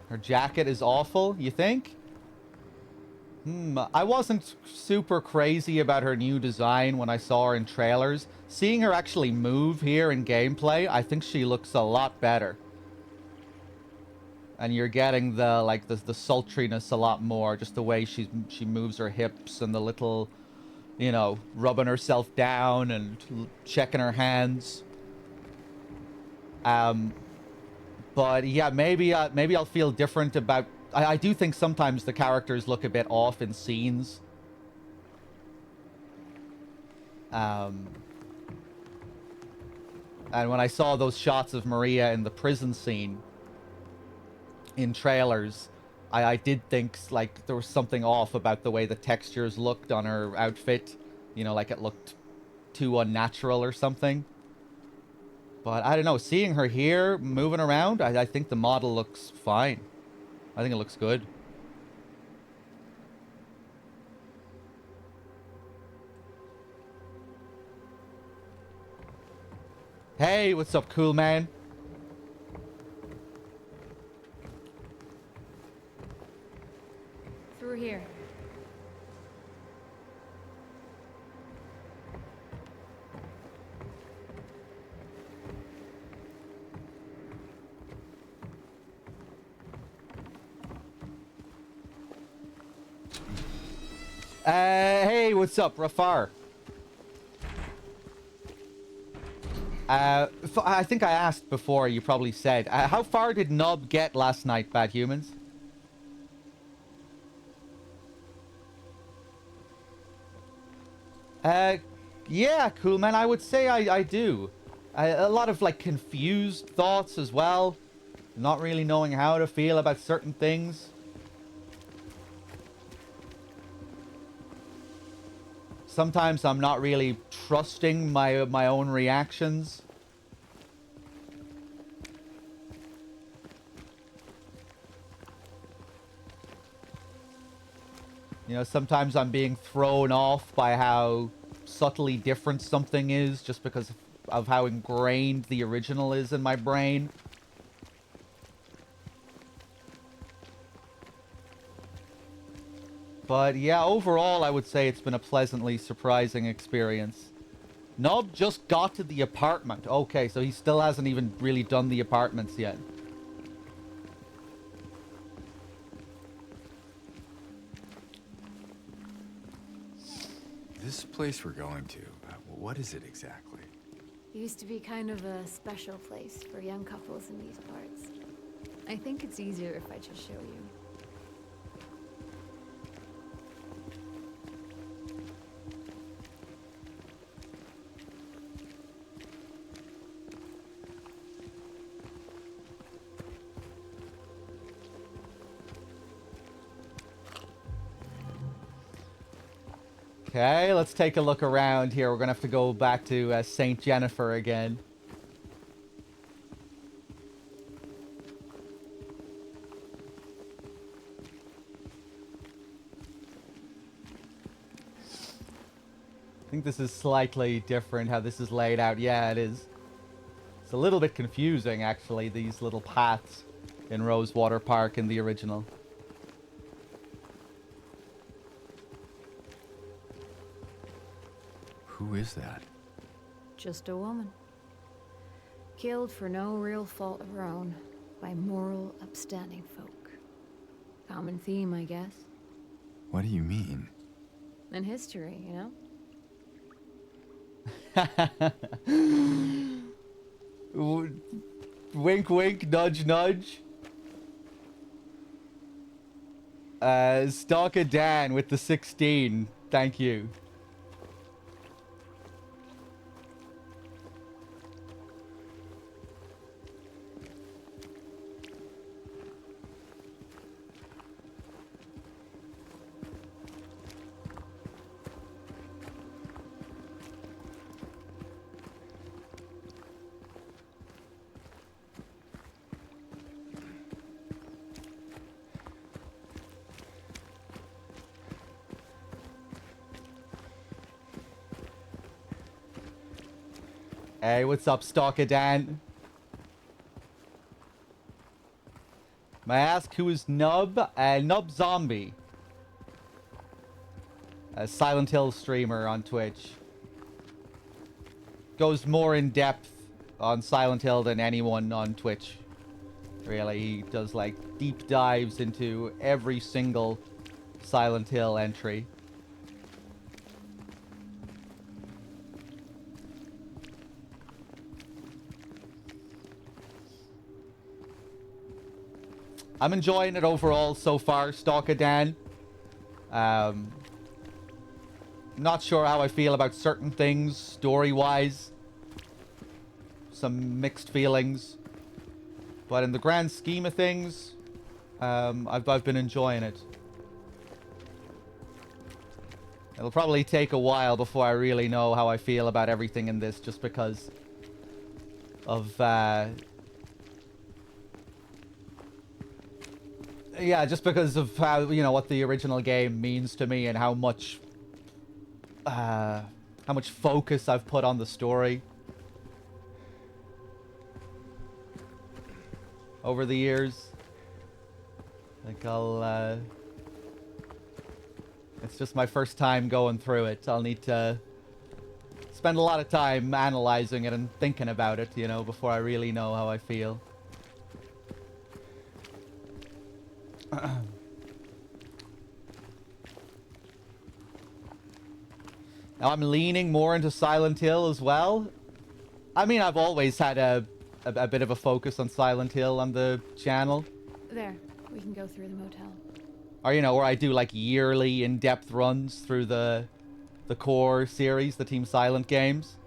Her jacket is awful, you think? I wasn't super crazy about her new design when I saw her in trailers. Seeing her actually move here in gameplay, I think she looks a lot better. And you're getting the like the sultriness a lot more, just the way she moves her hips and the little, you know, rubbing herself down and checking her hands. But yeah, maybe I'll feel different about. I do think sometimes the characters look a bit off in scenes. And when I saw those shots of Maria in the prison scene in trailers, I did think like there was something off about the way the textures looked on her outfit. You know, like it looked too unnatural or something. But I don't know, seeing her here moving around, I think the model looks fine. I think it looks good. Hey, what's up, cool man? Through here. Hey, what's up, Rafar? I think I asked before, you probably said. How far did Nub get last night, Bad Humans? Yeah, cool, man. I would say I do. A lot of, like, confused thoughts as well. Not really knowing how to feel about certain things. Sometimes I'm not really trusting my own reactions. You know, sometimes I'm being thrown off by how subtly different something is just because of how ingrained the original is in my brain. But yeah, overall, I would say it's been a pleasantly surprising experience. Nob just got to the apartment. Okay, so he still hasn't even really done the apartments yet. This place we're going to, what is it exactly? It used to be kind of a special place for young couples in these parts. I think it's easier if I just show you. Okay, let's take a look around here. We're gonna have to go back to St. Jennifer again. I think this is slightly different how this is laid out. Yeah, it is. It's a little bit confusing, actually, these little paths in Rosewater Park in the original. Who is that? Just a woman. Killed for no real fault of her own by moral, upstanding folk. Common theme, I guess. What do you mean? In history, you know? Wink, wink, nudge, nudge. Stalker Dan with the 16. Thank you. Hey, what's up, Stalker Dan? May I ask who is Nub? Nub Zombie. A Silent Hill streamer on Twitch. Goes more in depth on Silent Hill than anyone on Twitch. Really, he does like deep dives into every single Silent Hill entry. I'm enjoying it overall so far, Stalker Dan. Not sure how I feel about certain things, story-wise. Some mixed feelings. But in the grand scheme of things, I've been enjoying it. It'll probably take a while before I really know how I feel about everything in this, just because of, yeah, just because of how, you know, what the original game means to me and how much focus I've put on the story over the years. Like, it's just my first time going through it. I'll need to spend a lot of time analyzing it and thinking about it, you know, before I really know how I feel. Now I'm leaning more into Silent Hill as well. I mean, I've always had a bit of a focus on Silent Hill on the channel. There, we can go through the motel. Or, you know, where I do like yearly in-depth runs through the core series, the Team Silent games.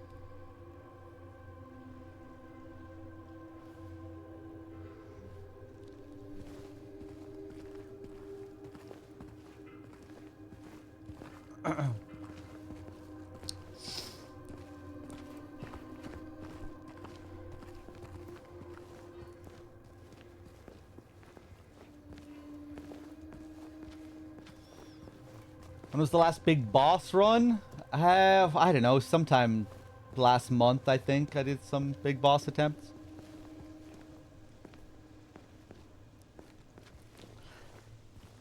When was the last big boss run? I don't know, sometime last month, I think I did some big boss attempts.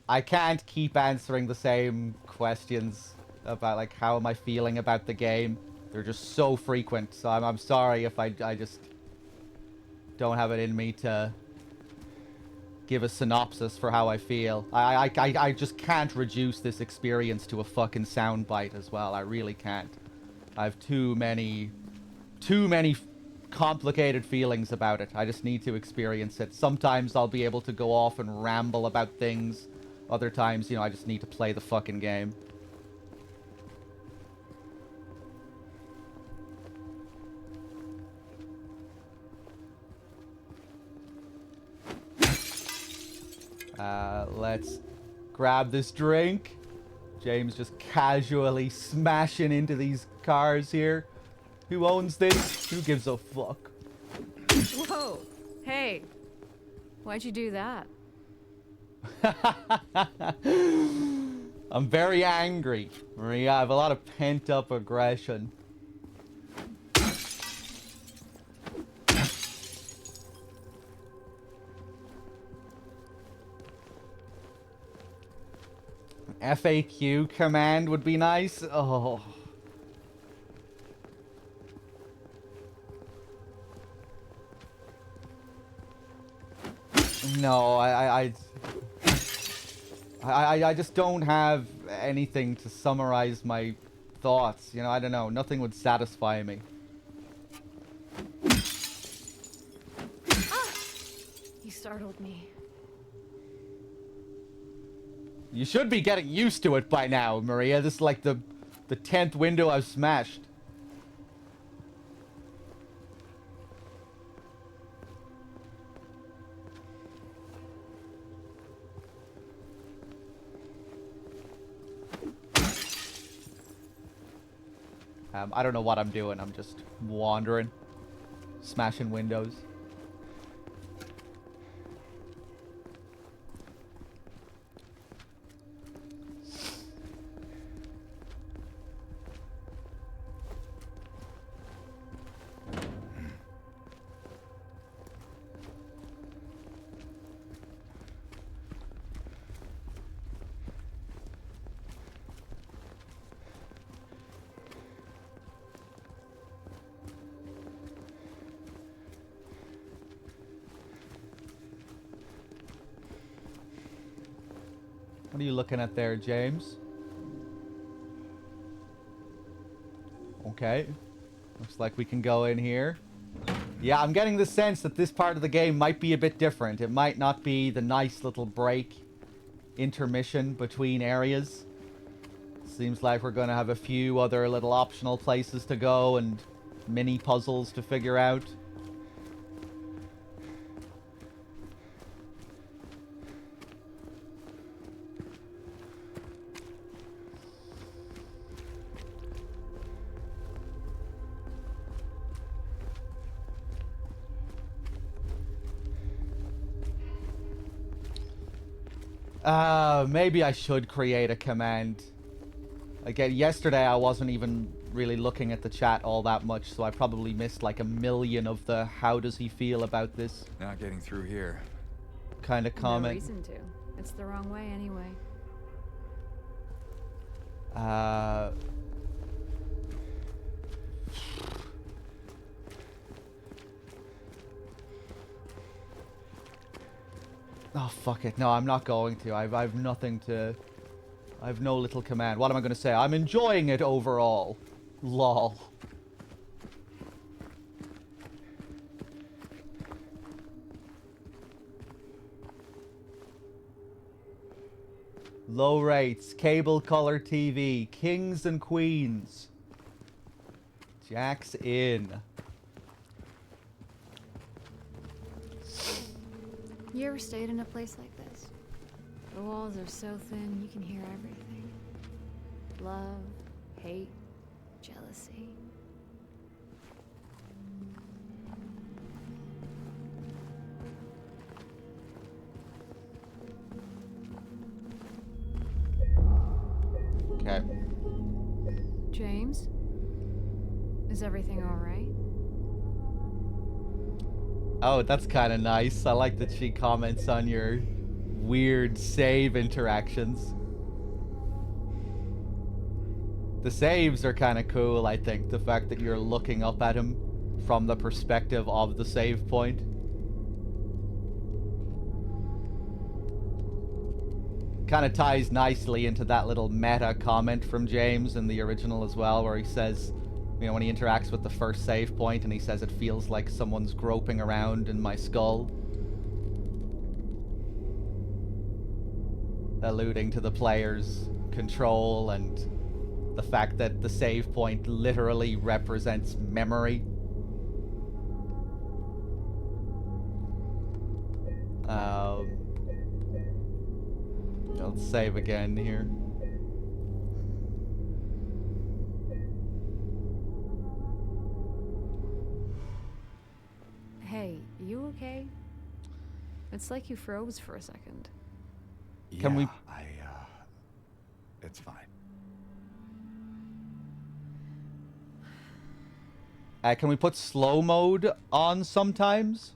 I can't keep answering the same questions about, like, how am I feeling about the game. They're just so frequent, so I'm sorry if I just don't have it in me to give a synopsis for how I feel. I just can't reduce this experience to a fucking soundbite as well. I really can't. I have too many complicated feelings about it. I just need to experience it. Sometimes I'll be able to go off and ramble about things. Other times, you know, I just need to play the fucking game. Let's grab this drink. James just casually smashing into these cars here. Who owns this? Who gives a fuck? Whoa. Hey. Why'd you do that? I'm very angry, Maria. I have a lot of pent-up aggression. FAQ command would be nice. Oh. No, I just don't have anything to summarize my thoughts. You know, I don't know. Nothing would satisfy me. Ah! You startled me. You should be getting used to it by now, Maria. This is like the 10th window I've smashed. I don't know what I'm doing. I'm just wandering, smashing windows. What are you looking at there, James? Okay. Looks like we can go in here. Yeah, I'm getting the sense that this part of the game might be a bit different. It might not be the nice little break intermission between areas. Seems like we're going to have a few other little optional places to go and mini puzzles to figure out. Maybe I should create a command. Again, yesterday I wasn't even really looking at the chat all that much, so I probably missed like a million of the how does he feel about this Not getting through here. kind of comment. No reason to. It's the wrong way anyway. Oh, fuck it. No, I'm not going to. I've nothing to... I have no little command. What am I going to say? I'm enjoying it overall. Lol. Low rates, cable color TV, kings and queens. Jack's in. You ever stayed in a place like this? The walls are so thin, you can hear everything. Love, hate, jealousy. Okay. James? Is everything alright? Oh, that's kind of nice. I like that she comments on your weird save interactions. The saves are kind of cool, I think. The fact that you're looking up at him from the perspective of the save point. Kind of ties nicely into that little meta comment from James in the original as well, where he says, you know, when he interacts with the first save point and he says it feels like someone's groping around in my skull. Alluding to the player's control and the fact that the save point literally represents memory. Let's save again here. Hey, you okay? It's like you froze for a second. Can we- It's fine. Can we put slow mode on sometimes?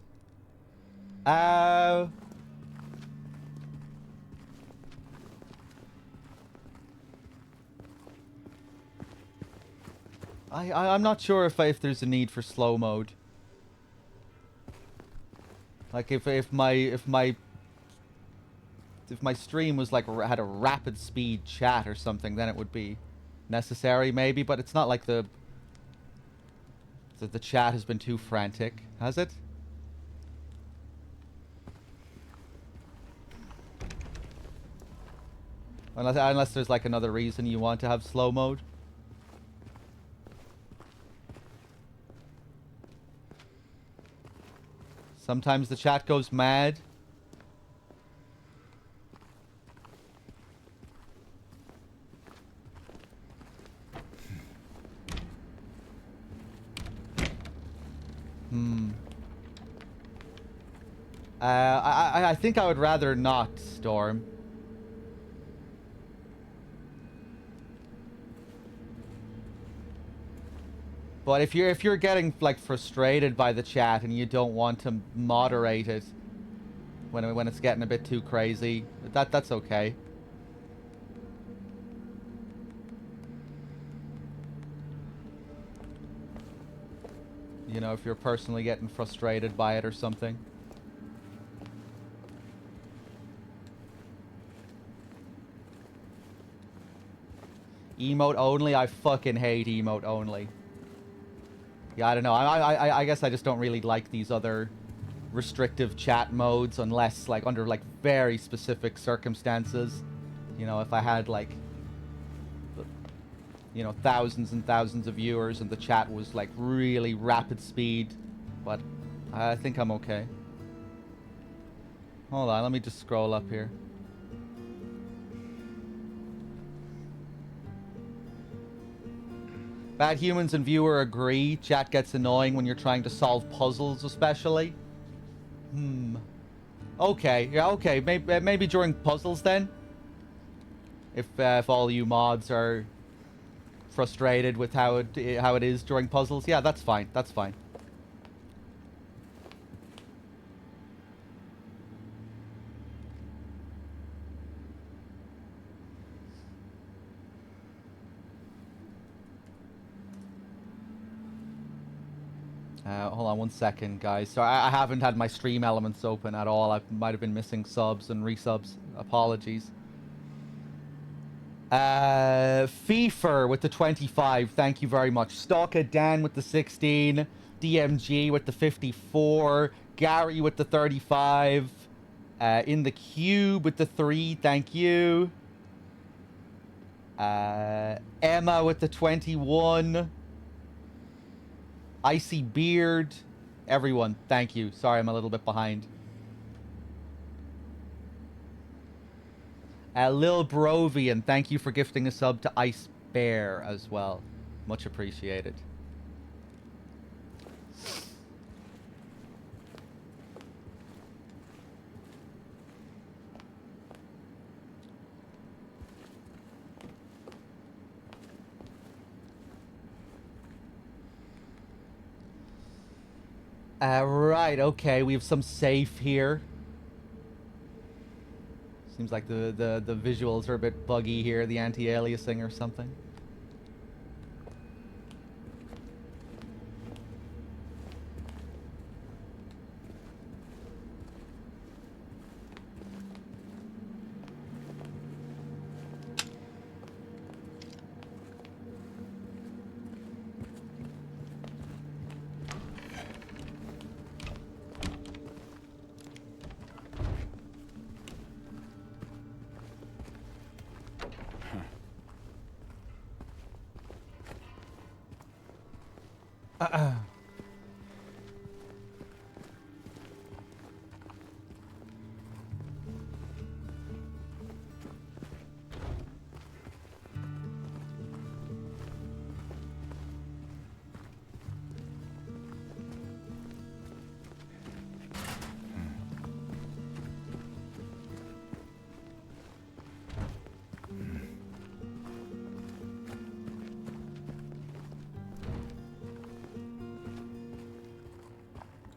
I'm not sure if there's a need for slow mode. Like if my stream was like had a rapid speed chat or something, then it would be necessary maybe. But it's not like the chat has been too frantic, has it? Unless there's like another reason you want to have slow mode. Sometimes the chat goes mad. I think I would rather not, Storm. But if you're getting like frustrated by the chat and you don't want to moderate it when it's getting a bit too crazy, that's okay. You know, if you're personally getting frustrated by it or something. Emote only? I fucking hate emote only. Yeah, I don't know. I guess I just don't really like these other restrictive chat modes unless, like, under, like, very specific circumstances. You know, if I had, like, you know, thousands and thousands of viewers and the chat was, like, really rapid speed. But I think I'm okay. Hold on, let me just scroll up here. Bad Humans and Viewer agree. Chat gets annoying when you're trying to solve puzzles, especially. Okay, yeah, okay. Maybe during puzzles then. If all you mods are frustrated with how it is during puzzles, yeah, that's fine. That's fine. Hold on one second, guys. So I haven't had my stream elements open at all. I might have been missing subs and resubs. Apologies. FIFA with the 25. Thank you very much. Stalker Dan with the 16. DMG with the 54. Gary with the 35. In the Cube with the 3. Thank you. Emma with the 21. Icy Beard. Everyone, thank you. Sorry, I'm a little bit behind. Lil Brovian, thank you for gifting a sub to Ice Bear as well. Much appreciated. Right, okay, we have some safe here. Seems like the visuals are a bit buggy here, the anti-aliasing or something.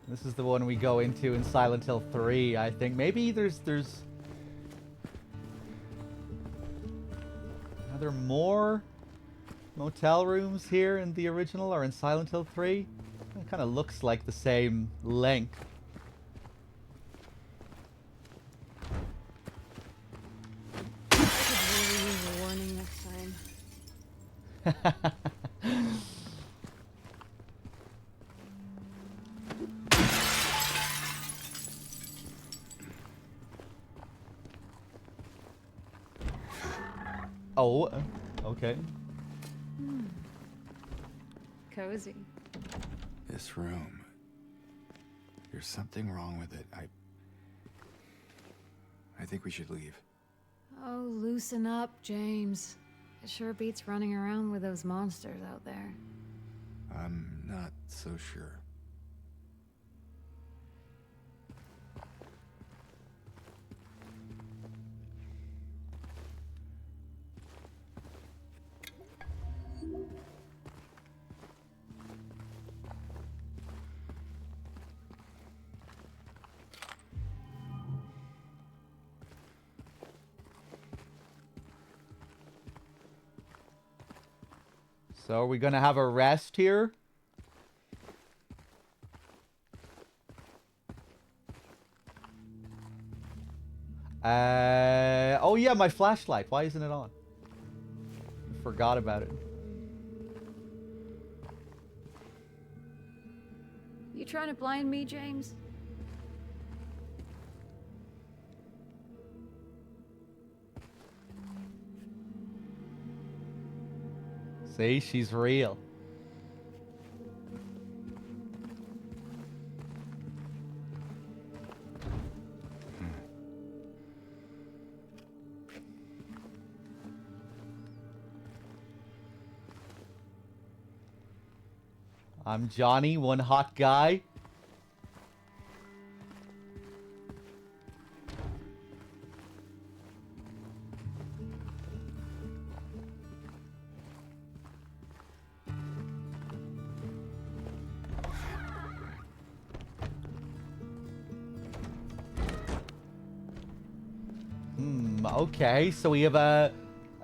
This is the one we go into in Silent Hill 3, I think. Maybe there's... Are there more motel rooms here in the original or in Silent Hill 3? It kind of looks like the same length. I could really use a warning next time. Oh, okay. Cozy. This room. There's something wrong with it. I think we should leave. Oh, loosen up, James. It sure beats running around with those monsters out there. I'm not so sure. So are we gonna have a rest here? Oh yeah, my flashlight. Why isn't it on? I forgot about it. You trying to blind me, James? See, she's real. I'm Johnny, one hot guy. Okay, so we have a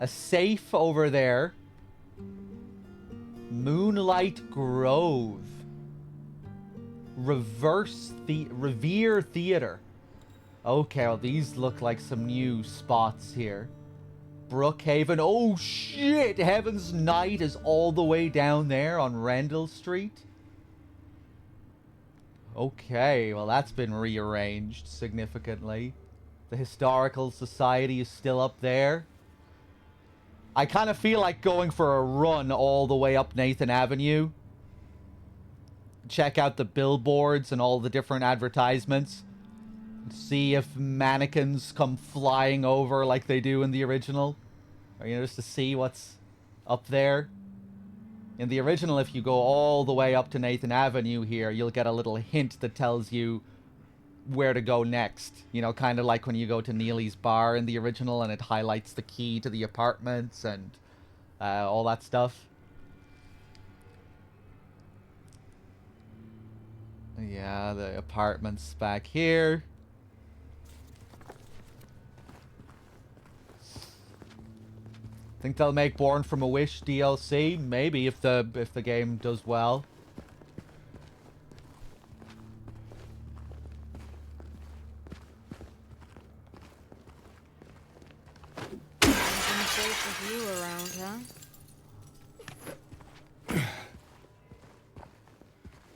safe over there. Moonlight Grove. Revere Theater. Okay, well these look like some new spots here. Brookhaven. Oh shit! Heaven's Night is all the way down there on Rendell Street. Okay, well that's been rearranged significantly. The Historical Society is still up there. I kind of feel like going for a run all the way up Nathan Avenue. Check out the billboards and all the different advertisements. See if mannequins come flying over like they do in the original. Or, you know, just to see what's up there. In the original, if you go all the way up to Nathan Avenue here, you'll get a little hint that tells you where to go next. You know, kind of like when you go to Neely's bar in the original and it highlights the key to the apartments and all that stuff. Yeah, the apartment's back here. Think they'll make Born from a Wish DLC? Maybe if the game does well. Nothing safe with you around, huh?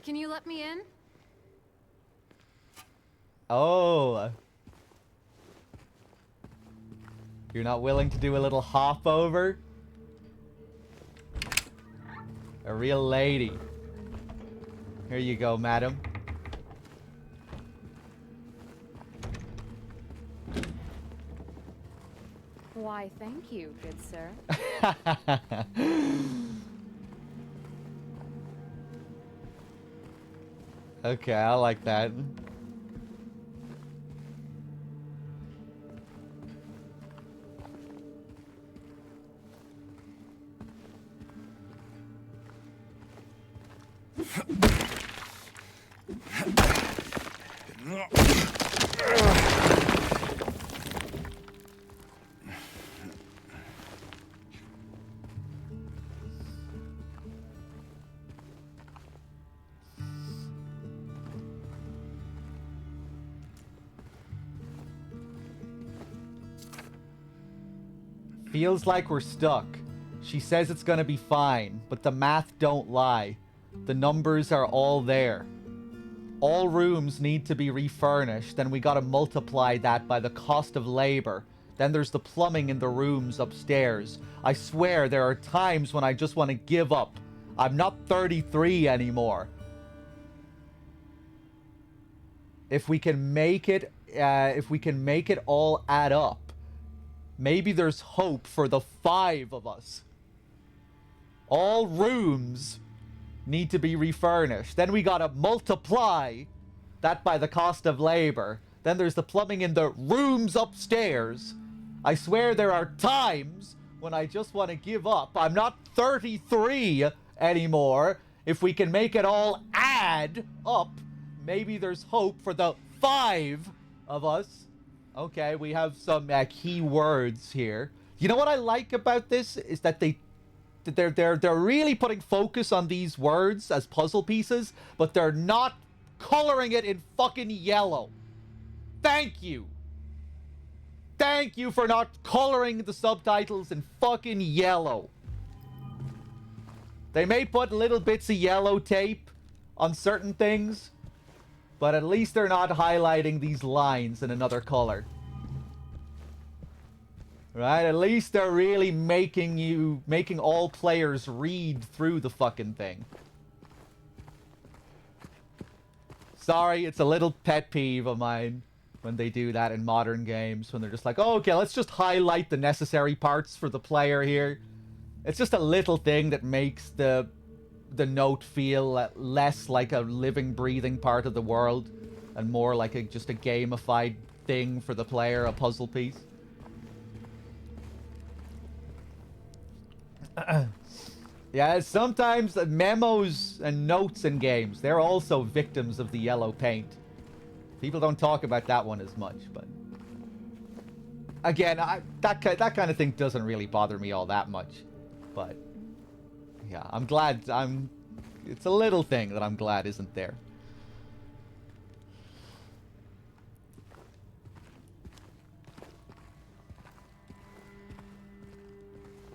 Can you let me in? Oh. You're not willing to do a little hop over? A real lady. Here you go, madam. Why, thank you, good sir. Okay, I like that. Feels like we're stuck. She says it's gonna be fine, but the math don't lie. The numbers are all there. All rooms need to be refurnished, then we gotta multiply that by the cost of labor. Then there's the plumbing in the rooms upstairs. I swear there are times when I just want to give up. I'm not 33 anymore. If we can make it all add up, maybe there's hope for the 5 of us. All rooms need to be refurnished. Then we gotta multiply that by the cost of labor. Then there's the plumbing in the rooms upstairs. I swear there are times when I just want to give up. I'm not 33 anymore. If we can make it all add up, maybe there's hope for the 5 of us. Okay, we have some key words here. You know what I like about this is that they're really putting focus on these words as puzzle pieces, but they're not coloring it in fucking yellow. Thank you. Thank you for not coloring the subtitles in fucking yellow. They may put little bits of yellow tape on certain things, but at least they're not highlighting these lines in another color. Right? At least they're really making all players read through the fucking thing. Sorry, it's a little pet peeve of mine when they do that in modern games, when they're just like, oh, okay, let's just highlight the necessary parts for the player here. It's just a little thing that makes the note feel less like a living, breathing part of the world and more like just a gamified thing for the player, a puzzle piece. Yeah, sometimes memos and notes in games, they're also victims of the yellow paint. People don't talk about that one as much, but again, that kind of thing doesn't really bother me all that much. But yeah, I'm glad. It's a little thing that I'm glad isn't there.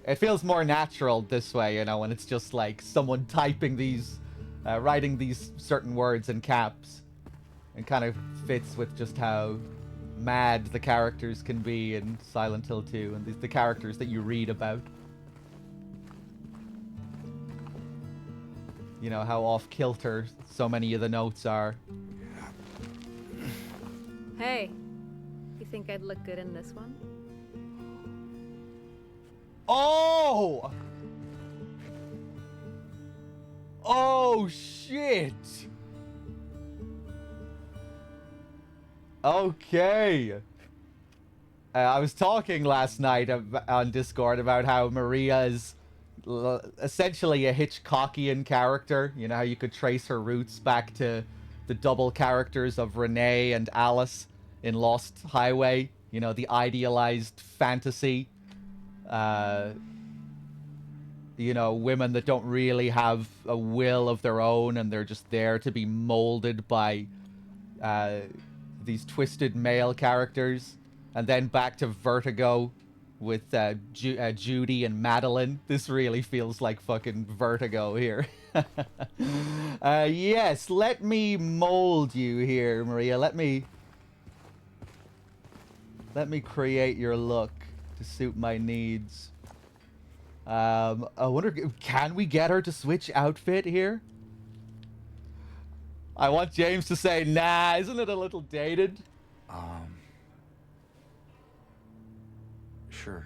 It feels more natural this way, you know, when it's just like someone typing these, writing these certain words in caps. It kind of fits with just how mad the characters can be in Silent Hill 2 and the characters that you read about. You know, how off-kilter so many of the notes are. Hey, you think I'd look good in this one? Oh! Oh, shit! Okay. I was talking last night on Discord about how Maria is essentially a Hitchcockian character. You know, how you could trace her roots back to the double characters of Renee and Alice in Lost Highway. You know, the idealized fantasy. You know, women that don't really have a will of their own and they're just there to be molded by these twisted male characters. And then back to Vertigo with Judy and Madeline. This really feels like fucking Vertigo here. Yes, let me mold you here, Maria. Let me create your look to suit my needs. I wonder, can we get her to switch outfit here? I want James to say, nah, isn't it a little dated? Sure.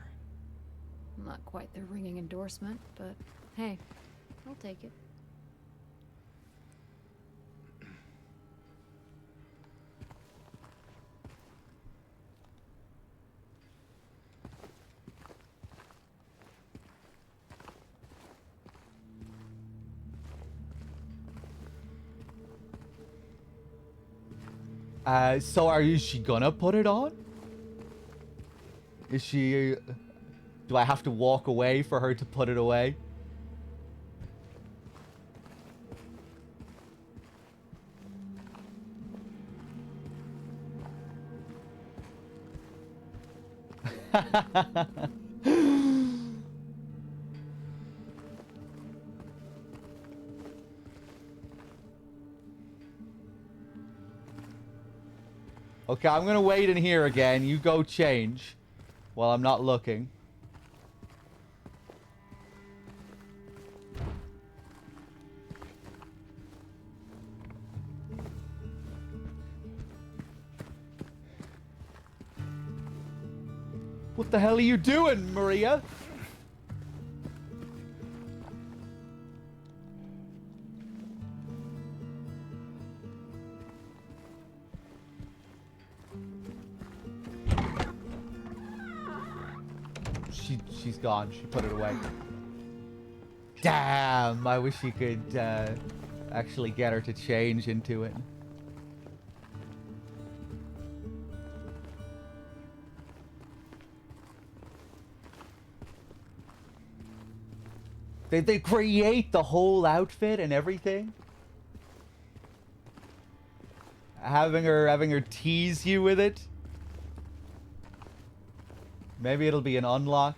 Not quite the ringing endorsement, but hey, I'll take it. So is she gonna put it on? Is she... do I have to walk away for her to put it away? Okay, I'm gonna wait in here again. You go change while I'm not looking. What the hell are you doing, Maria? She's gone. She put it away. Damn, I wish you could actually get her to change into it. They create the whole outfit and everything. Having her tease you with it. Maybe it'll be an unlock.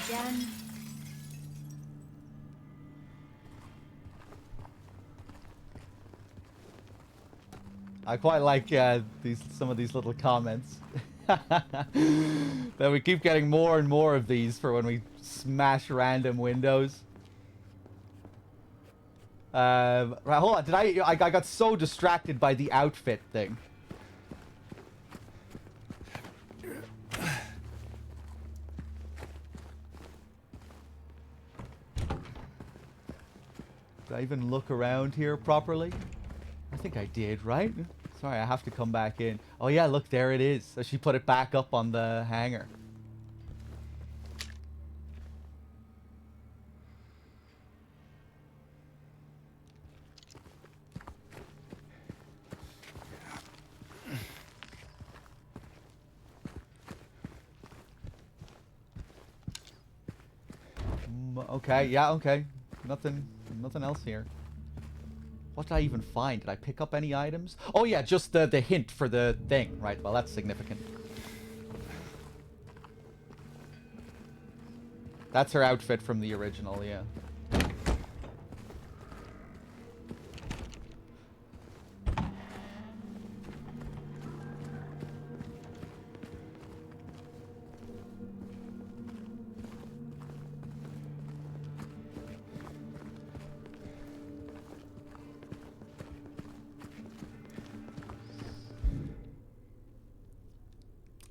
Again. I quite like some of these little comments. That we keep getting more and more of these for when we smash random windows. Right, hold on. I got so distracted by the outfit thing. Did I even look around here properly? I think I did, right? Sorry, I have to come back in. Oh yeah, look, there it is. So she put it back up on the hanger. Okay, yeah, okay. Nothing else here. What did I even find? Did I pick up any items? Oh yeah, just the hint for the thing, right? Well, that's significant. That's her outfit from the original, yeah.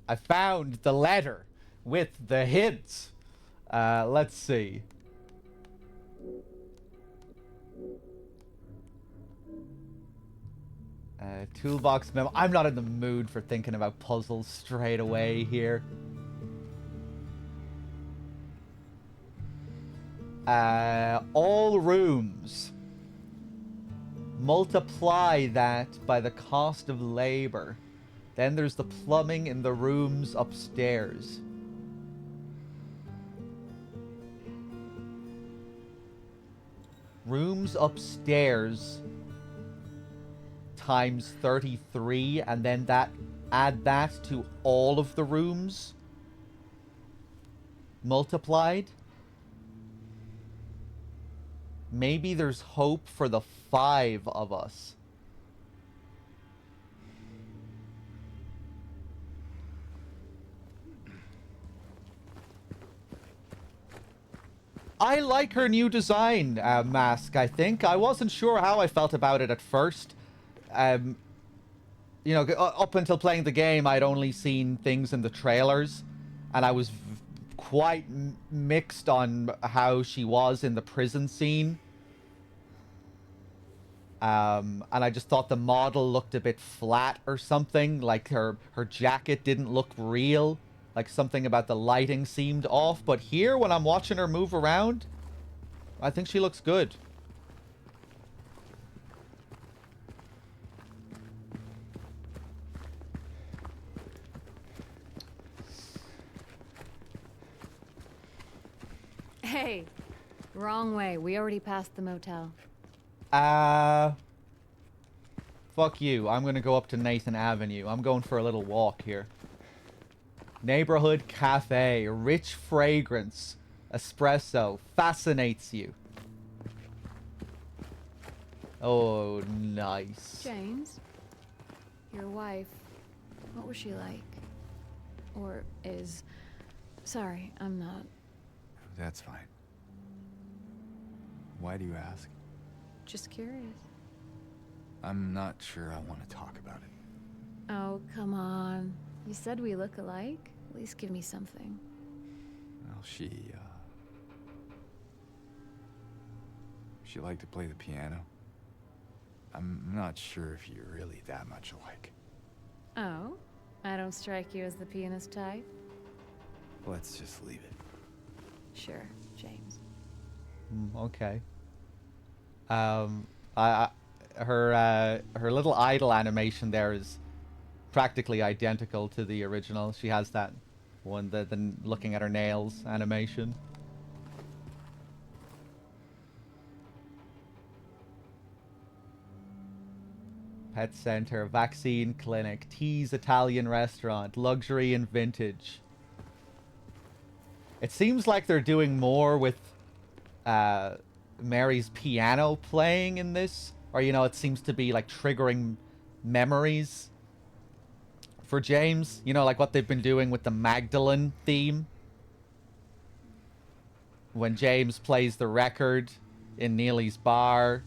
I found the letter with the hints. Let's see. Toolbox memo. I'm not in the mood for thinking about puzzles straight away here. All rooms Multiply that by the cost of labor. Then there's the plumbing in the rooms upstairs. Rooms upstairs times 33, and then add that to all of the rooms multiplied. Maybe there's hope for the 5 of us. I like her new design mask, I think. I wasn't sure how I felt about it at first. You know, up until playing the game, I'd only seen things in the trailers, and I was quite mixed on how she was in the prison scene. And I just thought the model looked a bit flat or something, like her jacket didn't look real, like something about the lighting seemed off. But here, when I'm watching her move around, I think she looks good. Hey, wrong way. We already passed the motel. Fuck you. I'm gonna go up to Nathan Avenue. I'm going for a little walk here. Neighborhood cafe. Rich fragrance. Espresso. Fascinates you. Oh, nice. James, your wife, what was she like? Or is... Sorry, I'm not... That's fine. Why do you ask? Just curious. I'm not sure I want to talk about it. Oh, come on. You said we look alike? At least give me something. Well, she liked to play the piano. I'm not sure if you're really that much alike. Oh? I don't strike you as the pianist type? Let's just leave it. Sure, James. Okay. Her little idol animation there is practically identical to the original. She has that one, the looking at her nails animation. Pet center, vaccine clinic, teas Italian restaurant, luxury and vintage. It seems like they're doing more with Mary's piano playing in this. Or, you know, it seems to be like triggering memories for James. You know, like what they've been doing with the Magdalene theme. When James plays the record in Neely's bar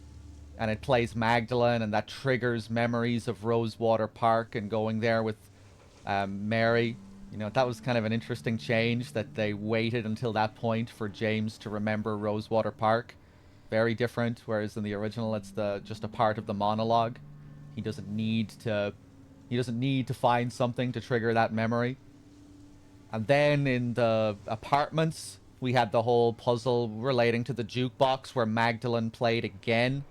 and it plays Magdalene, and that triggers memories of Rosewater Park and going there with Mary. You know, that was kind of an interesting change, that they waited until that point for James to remember Rosewater Park. Very different, whereas in the original it's just a part of the monologue. He doesn't need to find something to trigger that memory. And then in the apartments, we had the whole puzzle relating to the jukebox where Magdalene played again.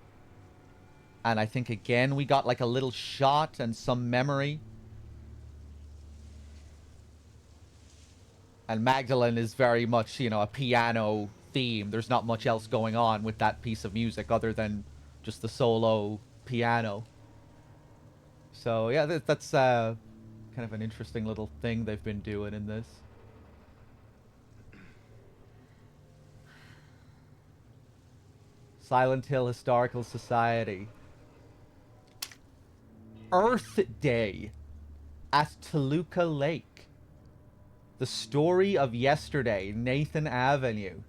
And I think again we got like a little shot and some memory. And Magdalene is very much, you know, a piano theme. There's not much else going on with that piece of music other than just the solo piano. So yeah, that's kind of an interesting little thing they've been doing in this. Silent Hill Historical Society. Earth Day at Toluca Lake. The story of yesterday, Nathan Avenue.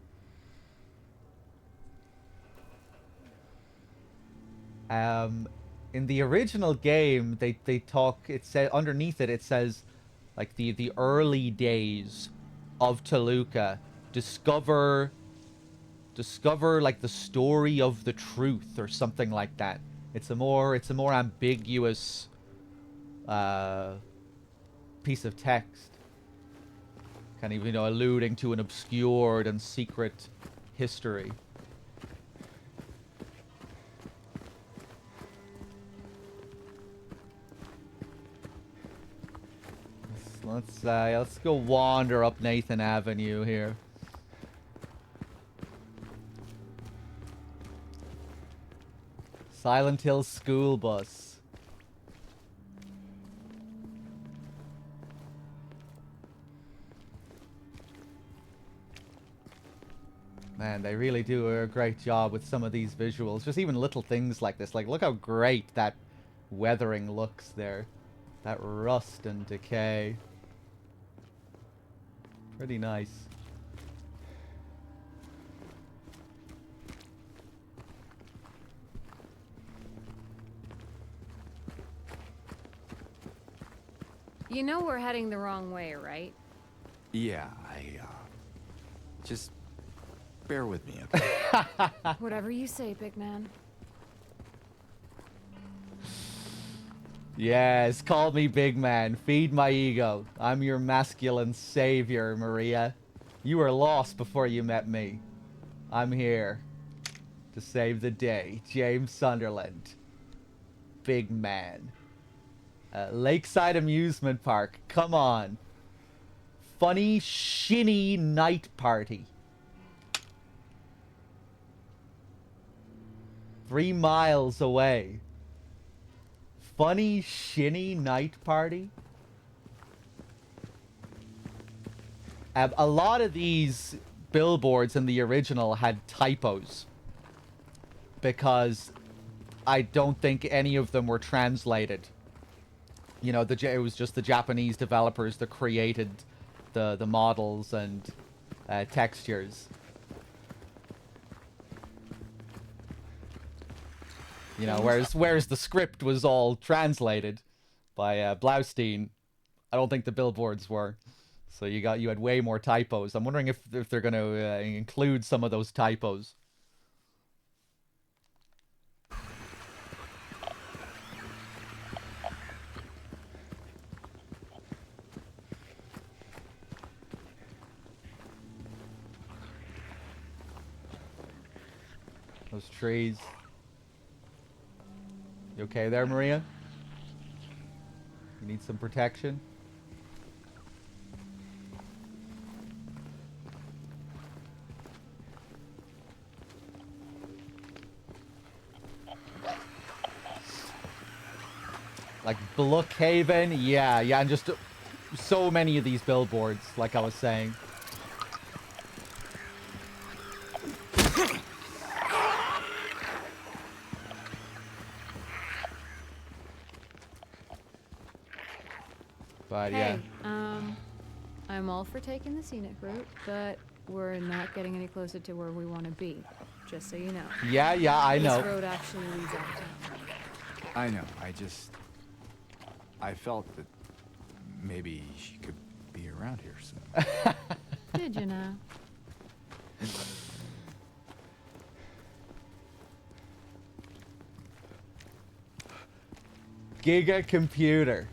In the original game, they talk. It says underneath it. It says, like the early days of Toluca. Discover like the story of the truth or something like that. It's a more ambiguous piece of text. Kind of, you know, alluding to an obscured and secret history. Let's go wander up Nathan Avenue here. Silent Hill school bus. Man, they really do a great job with some of these visuals. Just even little things like this. Like, look how great that weathering looks there. That rust and decay. Pretty nice. You know we're heading the wrong way, right? Yeah, just bear with me, okay? Whatever you say, big man. Yes, call me big man. Feed my ego. I'm your masculine savior, Maria. You were lost before you met me. I'm here to save the day. James Sunderland. Big man. Lakeside Amusement Park. Come on. Funny, shinny night party. 3 miles away. Funny, shinny night party. A lot of these billboards in the original had typos. Because I don't think any of them were translated. You know, it was just the Japanese developers that created the models and textures. You know, whereas the script was all translated by Blaustein, I don't think the billboards were. So you had way more typos. I'm wondering if they're going to include some of those typos. Those trees. You okay there, Maria? You need some protection? Like Brookhaven? Yeah, and just so many of these billboards, like I was saying. But Hey, yeah. I'm all for taking the scenic route, but we're not getting any closer to where we want to be. Just so you know. Yeah, I know. This road actually leads out of town. I know, I felt that maybe she could be around here soon. Did you now? Giga Computer.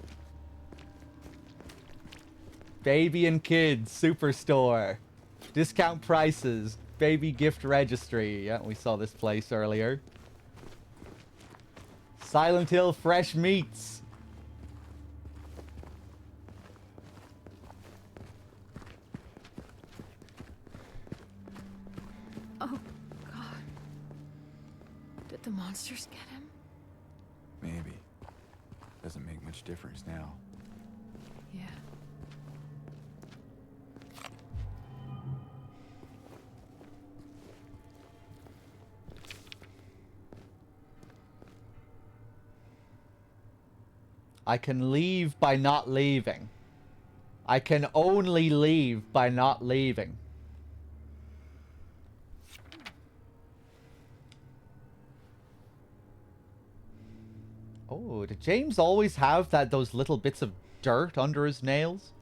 Baby and Kids Superstore. Discount prices. Baby gift registry. Yeah, we saw this place earlier. Silent Hill Fresh Meats. Oh, God. Did the monsters get him? Maybe. Doesn't make much difference now. Yeah. I can leave by not leaving. I can only leave by not leaving. Oh, did James always have those little bits of dirt under his nails?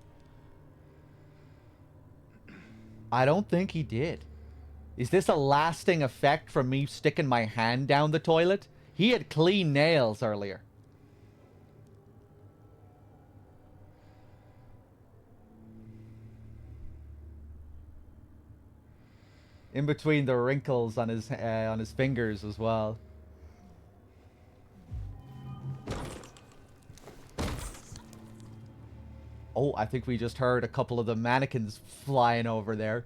I don't think he did. Is this a lasting effect from me sticking my hand down the toilet? He had clean nails earlier. In between the wrinkles on his fingers as well. Oh, I think we just heard a couple of the mannequins flying over there.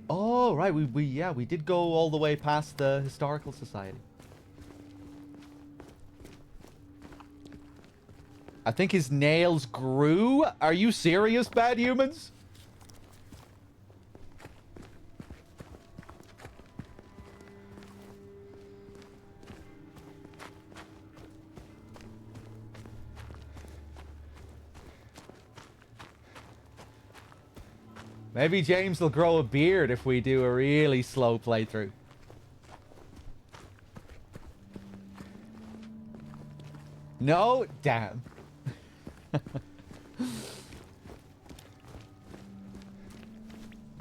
Oh, right. We did go all the way past the Historical Society. I think his nails grew. Are you serious, bad humans? Maybe James will grow a beard if we do a really slow playthrough. No? Damn.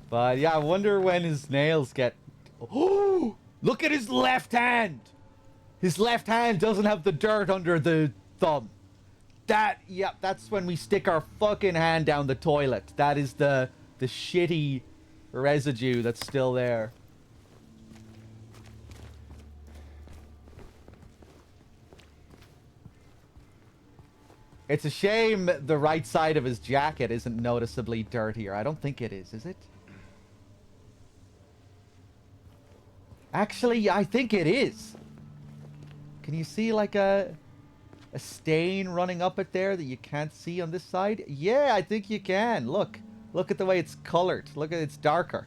But yeah, I wonder when his nails get... Oh! Look at his left hand! His left hand doesn't have the dirt under the thumb. Yep, that's when we stick our fucking hand down the toilet. That is the shitty residue that's still there. It's a shame the right side of his jacket isn't noticeably dirtier. I don't think it is it? Actually, I think it is. Can you see like a stain running up it there that you can't see on this side? Yeah, I think you can. Look. Look at the way it's colored. Look at it's darker.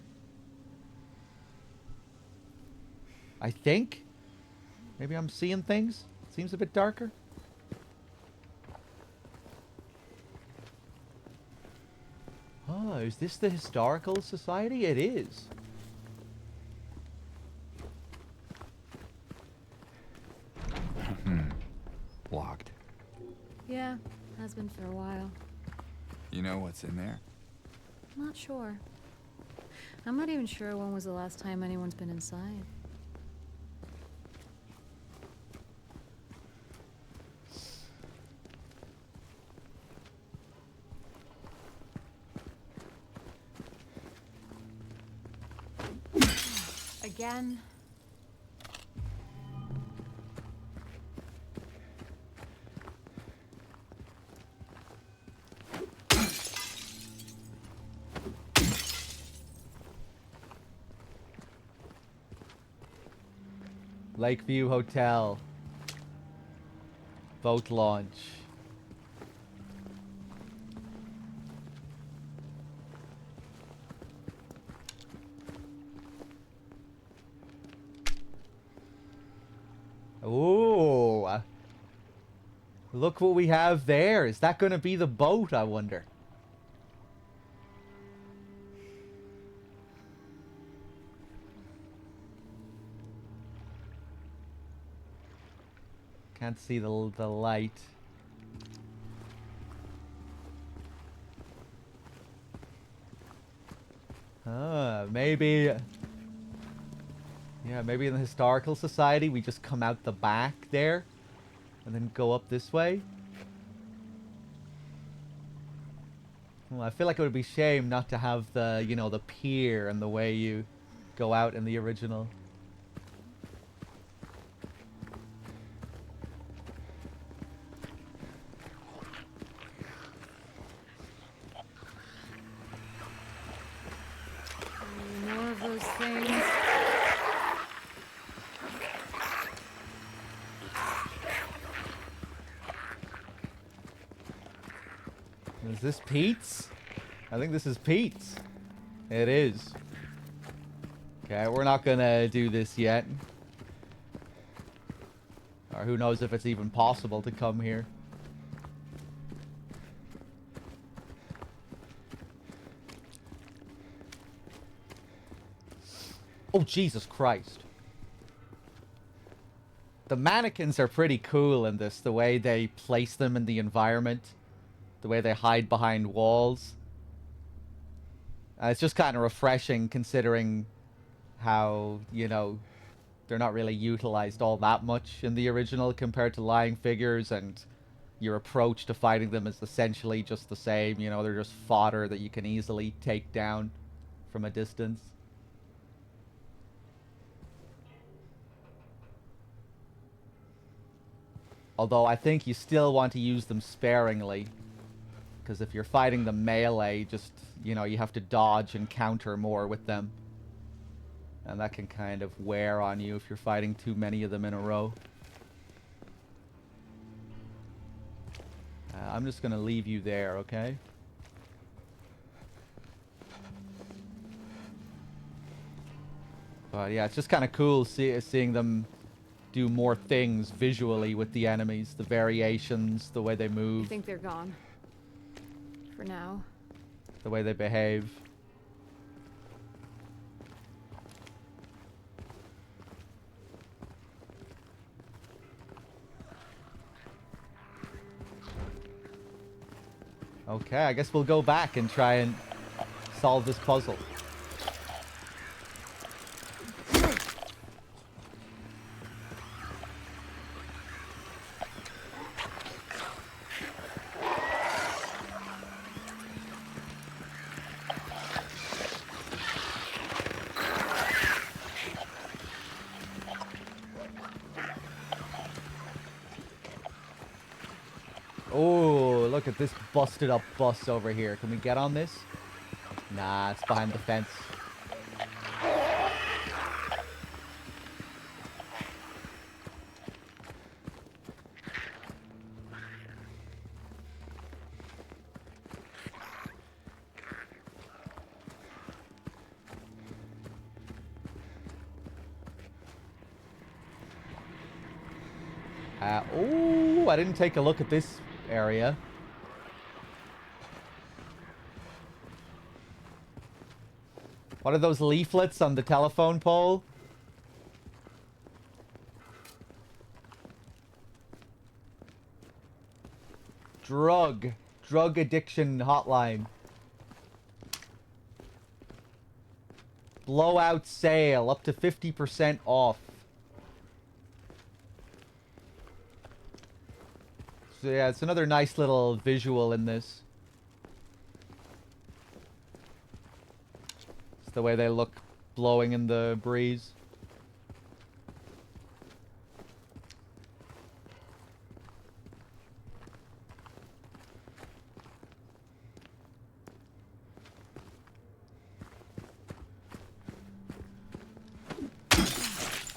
I think. Maybe I'm seeing things. Seems a bit darker. Oh, is this the Historical Society? It is. Locked. Yeah, has been for a while. You know what's in there? Not sure. I'm not even sure when was the last time anyone's been inside. Again. Lakeview Hotel. Boat launch. Ooh. Look what we have there. Is that going to be the boat, I wonder? Can't see the light. Maybe... Yeah, maybe in the Historical Society we just come out the back there and then go up this way. Well, I feel like it would be a shame not to have the, you know, the pier and the way you go out in the original. More of those things. Is this Pete's? I think this is Pete's. It is. Okay, we're not gonna do this yet. Or who knows if it's even possible to come here. Oh, Jesus Christ. The mannequins are pretty cool in this, the way they place them in the environment. The way they hide behind walls. It's just kind of refreshing considering how, you know, they're not really utilized all that much in the original compared to lying figures, and your approach to fighting them is essentially just the same. You know, they're just fodder that you can easily take down from a distance. Although I think you still want to use them sparingly. Because if you're fighting the melee, just, you know, you have to dodge and counter more with them. And that can kind of wear on you if you're fighting too many of them in a row. I'm just going to leave you there, okay? But yeah, it's just kind of cool seeing them do more things visually with the enemies. The variations, the way they I move, think they're gone. For now. the way they behave. Okay, I guess we'll go back and try and solve this puzzle. Oh, look at this busted up bus over here. Can we get on this? Nah, it's behind the fence. Oh, I didn't take a look at this area. What are those leaflets on the telephone pole? Drug addiction hotline. Blowout sale, up to 50% off. So yeah, it's another nice little visual in this. It's the way they look blowing in the breeze.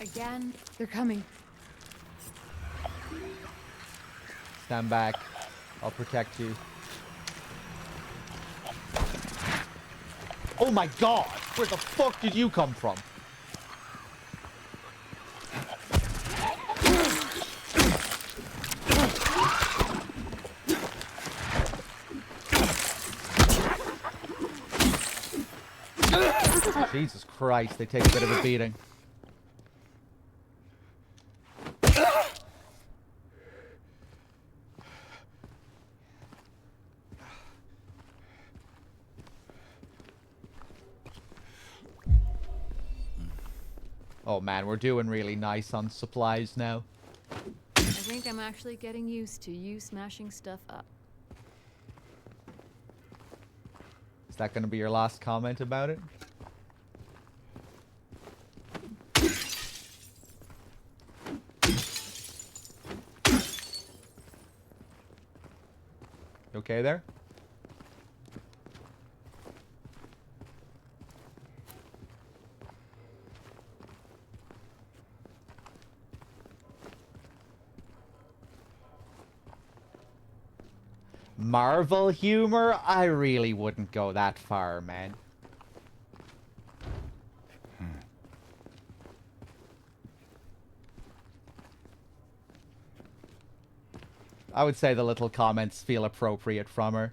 Again, they're coming. Stand back. I'll protect you. Oh my god! Where the fuck did you come from? Jesus Christ, they take a bit of a beating. Oh man, we're doing really nice on supplies now. I think I'm actually getting used to you smashing stuff up. Is that going to be your last comment about it? You okay there? Marvel humor? I really wouldn't go that far, man. I would say the little comments feel appropriate from her.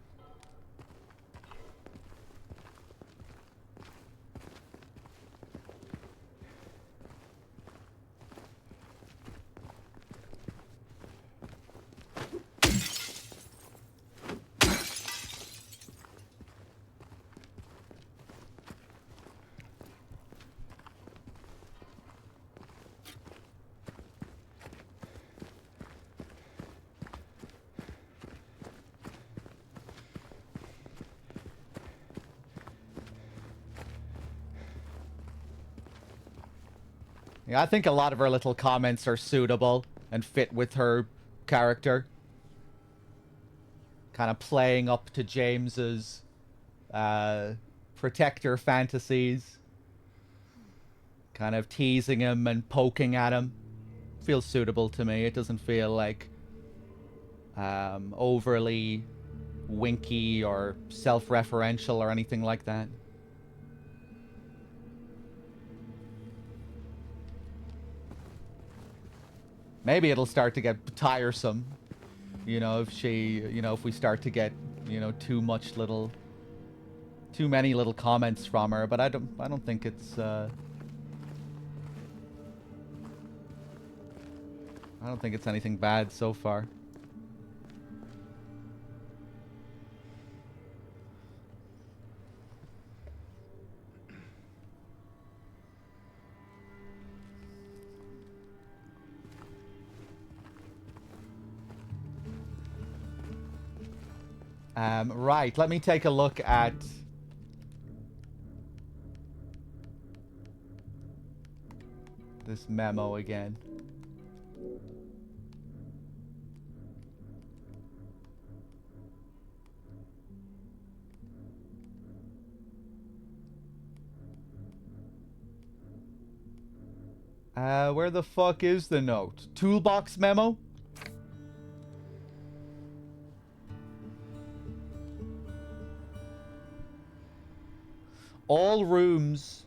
Yeah, I think a lot of her little comments are suitable and fit with her character. Kind of playing up to James's protector fantasies. Kind of teasing him and poking at him. Feels suitable to me. It doesn't feel like overly winky or self-referential or anything like that. Maybe it'll start to get tiresome, you know, if we start to get, you know, too many little comments from her, but I don't think it's I don't think it's anything bad so far. Right, let me take a look at this memo again. Where the fuck is the note? Toolbox memo? All rooms.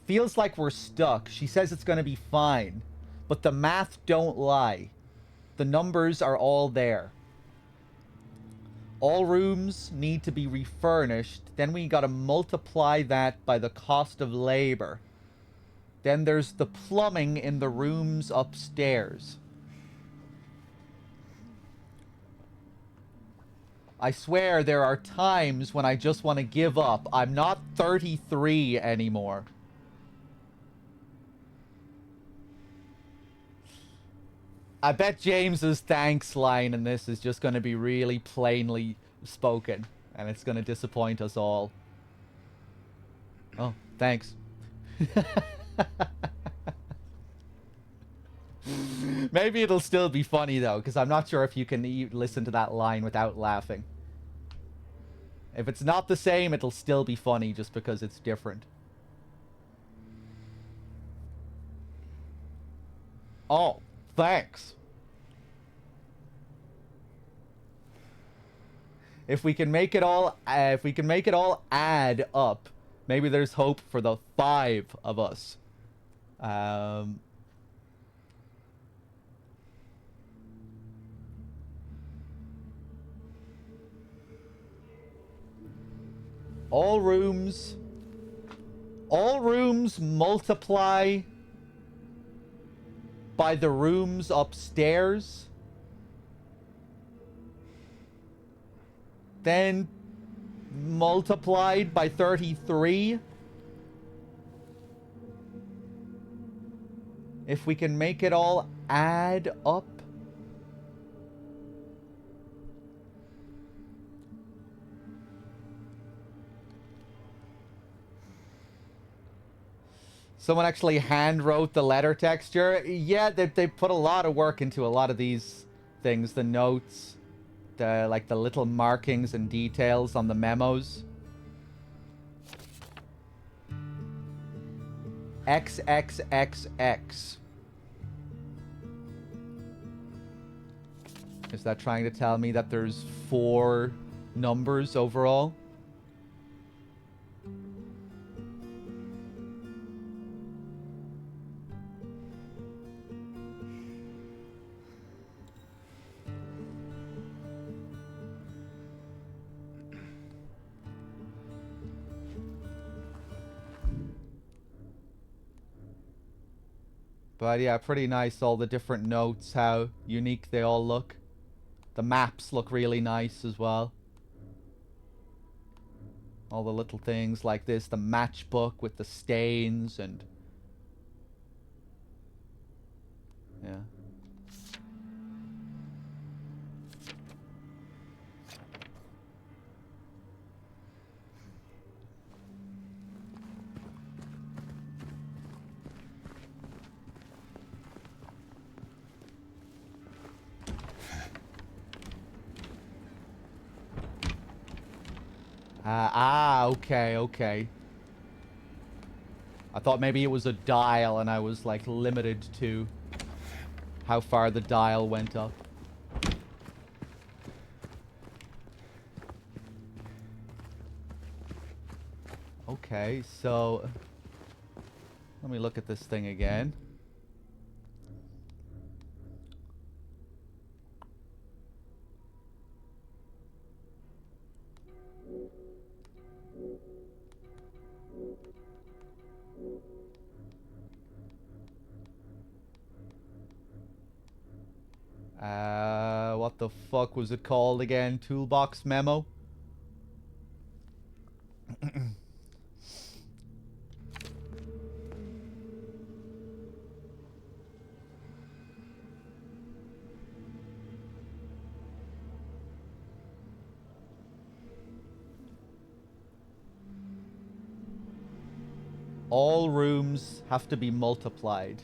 Feels like we're stuck. She says it's gonna be fine. But the math don't lie. The numbers are all there. All rooms need to be refurnished. Then we gotta multiply that by the cost of labor. Then there's the plumbing in the rooms upstairs. I swear there are times when I just want to give up. I'm not 33 anymore. I bet James's thanks line in this is just going to be really plainly spoken. And it's going to disappoint us all. Oh, thanks. Maybe it'll still be funny though, because I'm not sure if you can listen to that line without laughing. If it's not the same, it'll still be funny just because it's different. Oh, thanks. If we can make it all add up, maybe there's hope for the 5 of us. All rooms multiply by the rooms upstairs. Then multiplied by 33. If we can make it all add up. Someone actually hand wrote the letter texture. Yeah, they put a lot of work into a lot of these things. The notes, the little markings and details on the memos. XXXX. Is that trying to tell me that there's 4 numbers overall? But yeah, pretty nice, all the different notes, how unique they all look. The maps look really nice as well. All the little things like this, the matchbook with the stains and... yeah. Okay, okay. I thought maybe it was a dial and I was like limited to how far the dial went up. Okay, so let me look at this thing again. What the fuck was it called again? Toolbox memo? All rooms have to be multiplied.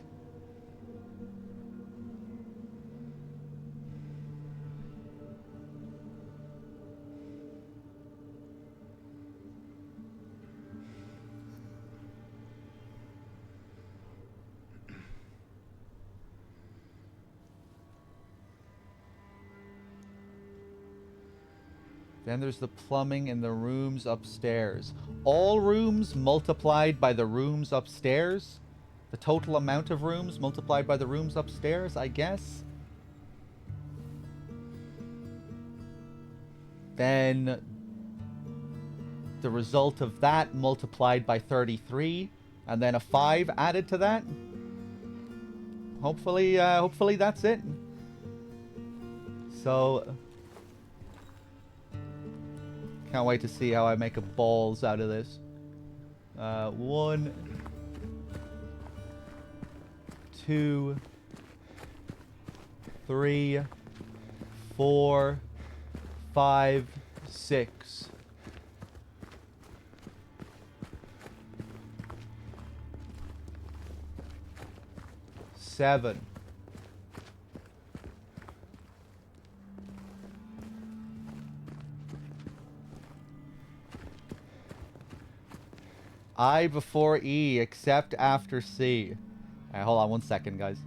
Then there's the plumbing in the rooms upstairs. All rooms multiplied by the rooms upstairs? The total amount of rooms multiplied by the rooms upstairs, I guess? Then the result of that multiplied by 33, and then a 5 added to that. Hopefully that's it. So can't wait to see how I make a balls out of this. 1, 2, 3, 4, 5, 6. Seven. I before E, except after C. Alright, hold on 1 second, guys.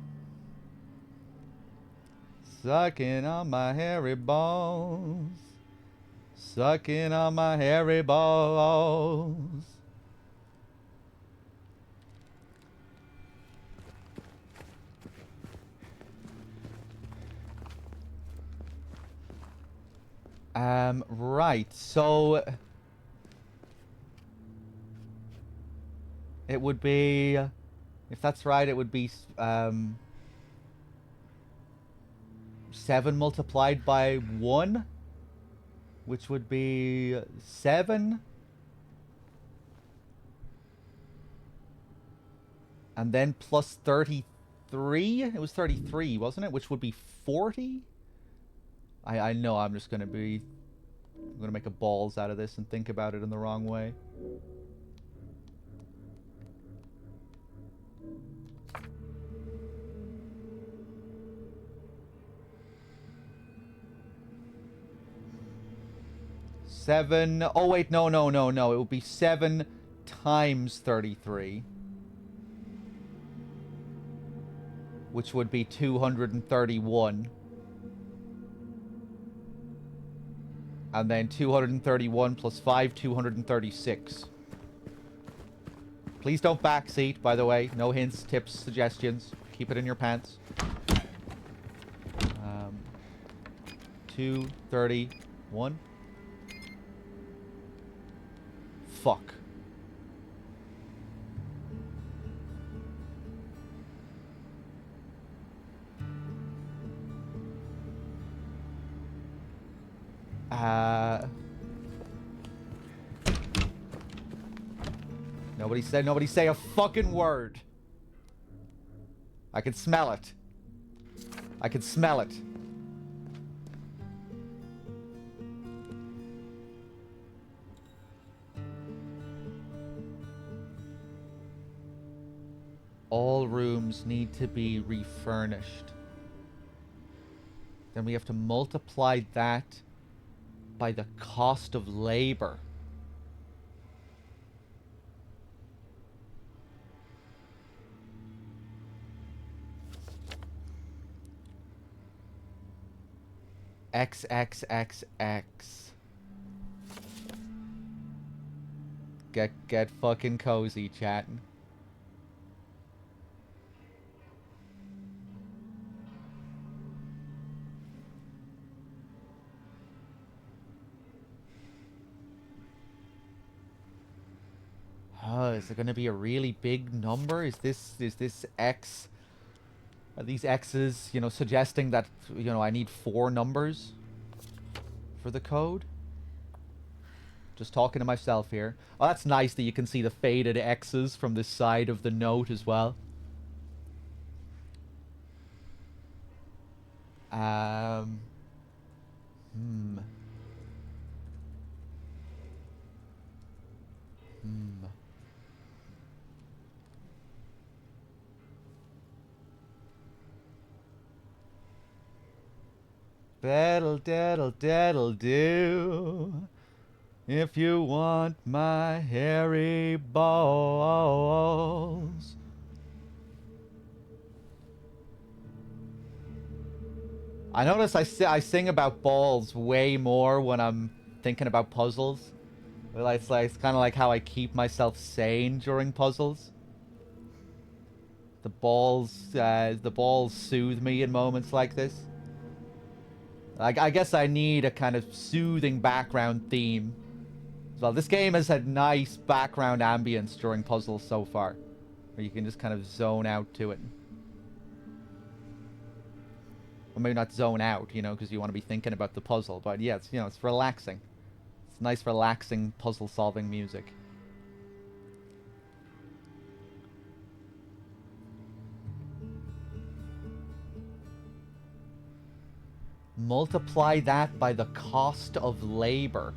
Sucking on my hairy balls. Sucking on my hairy balls. Right, so it would be, if that's right, it would be 7 multiplied by 1, which would be 7. And then plus 33. It was 33, wasn't it? Which would be 40. I know I'm just gonna make a balls out of this and think about it in the wrong way. Seven. Oh wait, no. It would be 7 times 33, which would be 231. And then 231 plus 5, 236. Please don't backseat, by the way. No hints, tips, suggestions. Keep it in your pants. 231. Fuck. Nobody say a fucking word. I can smell it. I can smell it. All rooms need to be refurnished. Then we have to multiply that by the cost of labor. XXXX. Get fucking cozy, chat. Is it gonna be a really big number? Is this X? Are these X's, you know, suggesting that, you know, I need 4 numbers for the code? Just talking to myself here. Oh, that's nice that you can see the faded X's from this side of the note as well. Hmm. Daddle do. If you want my hairy balls. I notice I sing about balls way more when I'm thinking about puzzles. It's kind of like how I keep myself sane during puzzles. The balls soothe me in moments like this. I guess I need a kind of soothing background theme. Well, this game has had nice background ambience during puzzles so far, where you can just kind of zone out to it. Well, maybe not zone out, you know, because you want to be thinking about the puzzle. But yeah, it's, you know, it's relaxing. It's nice, relaxing puzzle-solving music. Multiply that by the cost of labor.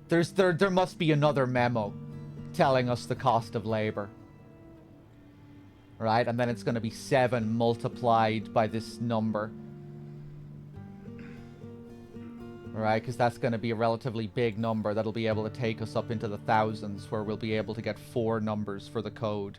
There must be another memo telling us the cost of labor. Right? And then it's going to be 7 multiplied by this number. Right? Because that's going to be a relatively big number that'll be able to take us up into the thousands, where we'll be able to get 4 numbers for the code.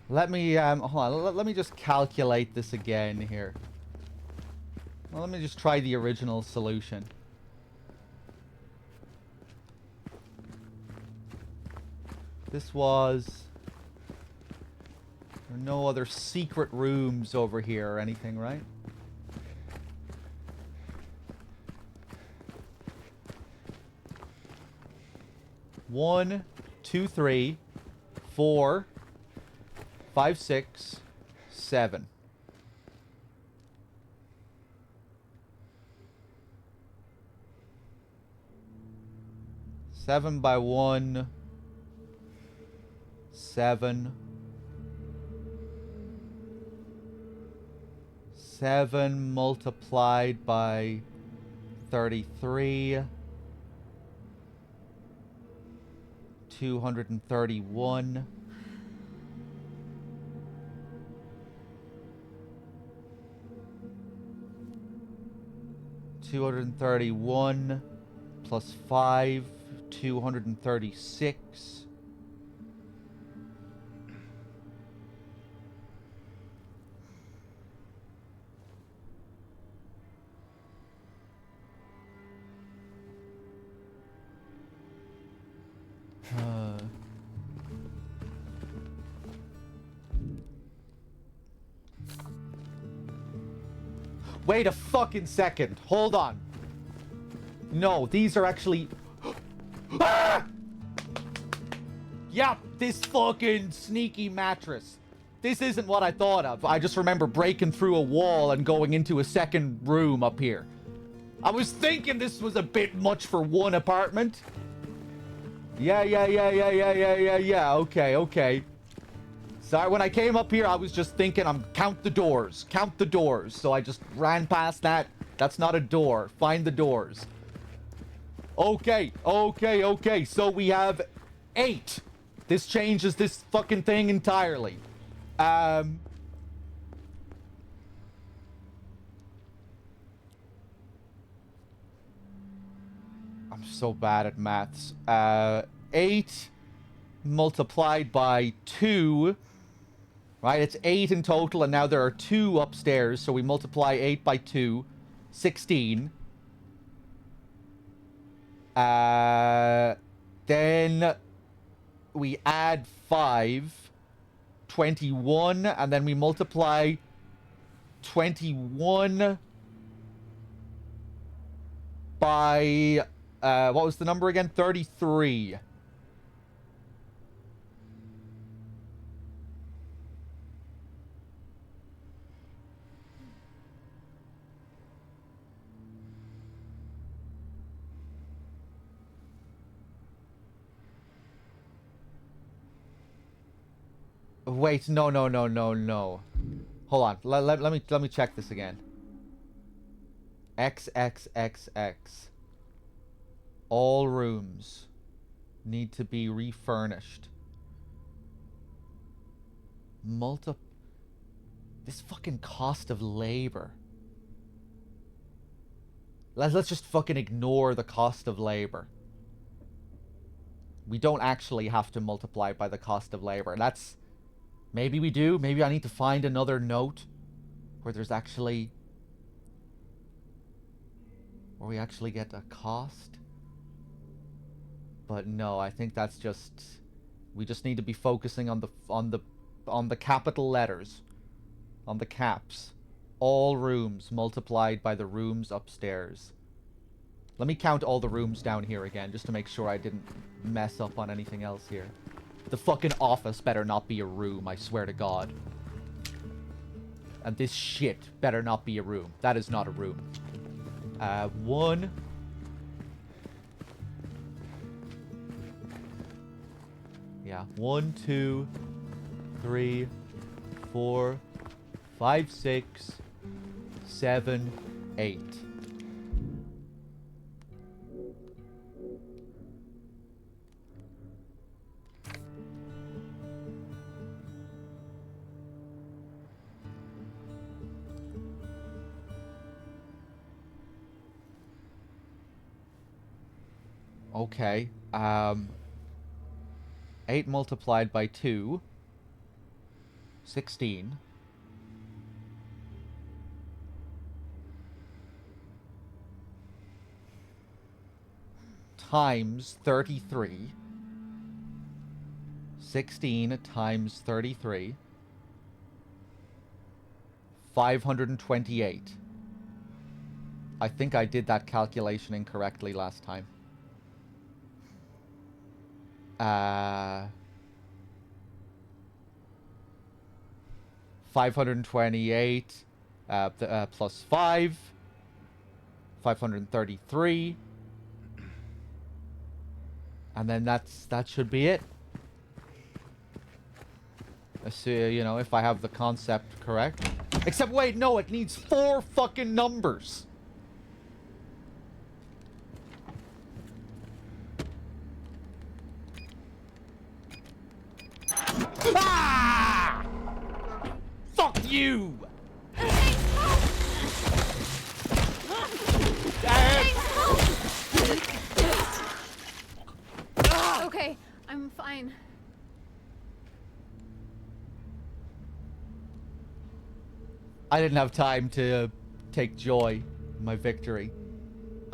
Let me, hold on, let me just calculate this again here. Well, let me just try the original solution. This was... There are no other secret rooms over here or anything, right? One, 2, 3, 4... 5, 6, 7. Seven by 1. 7. 7 multiplied by 33. 231. 231 plus 5, 236. Wait a fucking second. Hold on. No, these are actually... Ah! Yep, this fucking sneaky mattress. This isn't what I thought of. I just remember breaking through a wall and going into a second room up here. I was thinking this was a bit much for one apartment. Yeah. Okay. Sorry, when I came up here, I was just thinking, count the doors. Count the doors. So I just ran past that. That's not a door. Find the doors. Okay. So we have 8. This changes this fucking thing entirely. I'm so bad at maths. 8 multiplied by 2. Right, it's 8 in total, and now there are 2 upstairs, so we multiply 8 by 2. 16. Then we add 5. 21, and then we multiply 21 by, what was the number again? 33. Wait, no. Hold on. Let me check this again. XXXX. All rooms need to be refurnished. This fucking cost of labor. Let's just fucking ignore the cost of labor. We don't actually have to multiply by the cost of labor. That's... Maybe we do. Maybe I need to find another note where there's actually... where we actually get a cost. But no, I think that's just... we just need to be focusing on the capital letters. On the caps. All rooms multiplied by the rooms upstairs. Let me count all the rooms down here again, just to make sure I didn't mess up on anything else here. The fucking office better not be a room, I swear to God. And this shit better not be a room. That is not a room. 1. Yeah, 1, 2, 3, 4, 5, 6, 7, 8. Okay, 8 multiplied by 2, 16. Times 33. 16 times 33. 528. I think I did that calculation incorrectly last time. 528 plus 5. 533. And then that should be it. Let's see, you know, if I have the concept correct. Except, wait, no, it needs 4 fucking numbers. Ah! Fuck you! Okay, I'm fine. I didn't have time to take joy in my victory.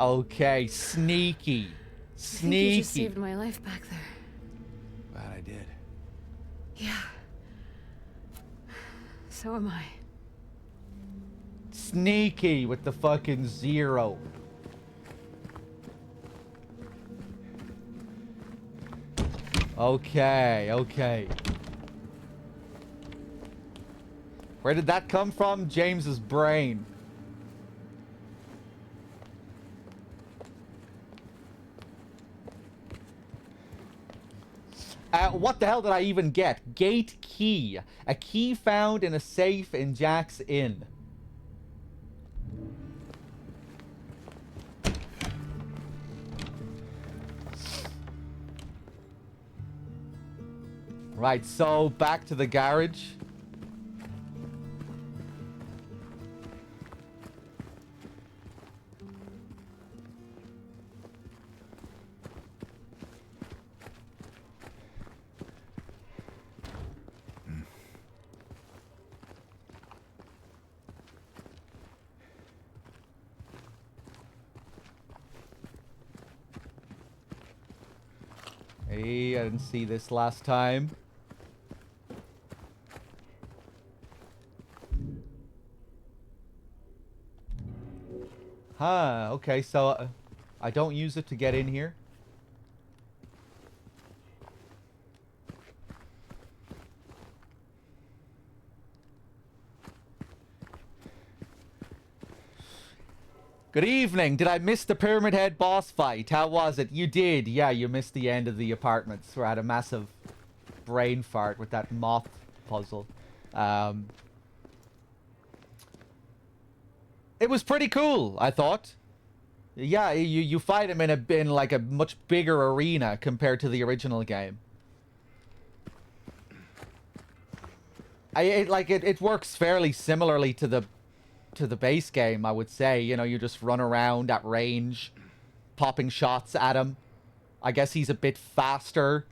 Okay, sneaky. I think you just saved my life back there. Glad I did. Yeah. So am I. Sneaky with the fucking 0. Okay, okay. Where did that come from? James's brain. What the hell did I even get? Gate key. A key found in a safe in Jack's Inn. Right, so back to the garage. Hey, I didn't see this last time. Huh, okay, so I don't use it to get in here. Good evening. Did I miss the Pyramid Head boss fight? How was it? You did. Yeah, you missed the end of the apartments where I had a massive brain fart with that moth puzzle. It was pretty cool, I thought. Yeah, you fight him in like a much bigger arena compared to the original game. It works fairly similarly to the base game, I would say. You know, you just run around at range, popping shots at him. I guess he's a bit faster.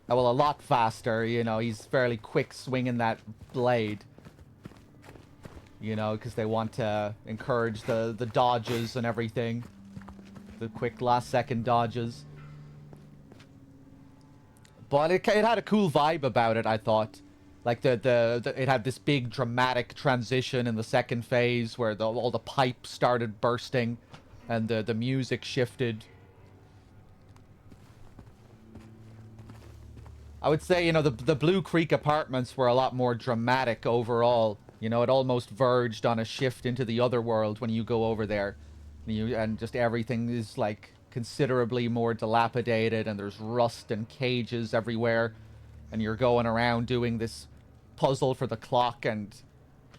Well, a lot faster, you know. He's fairly quick swinging that blade. You know, because they want to encourage the dodges and everything. The quick last-second dodges. But it had a cool vibe about it, I thought. Like, it had this big dramatic transition in the second phase where all the pipes started bursting and the music shifted. I would say, you know, the Blue Creek apartments were a lot more dramatic overall. You know, it almost verged on a shift into the other world when you go over there. And just everything is, like, considerably more dilapidated, and there's rust and cages everywhere. And you're going around doing this puzzle for the clock, and,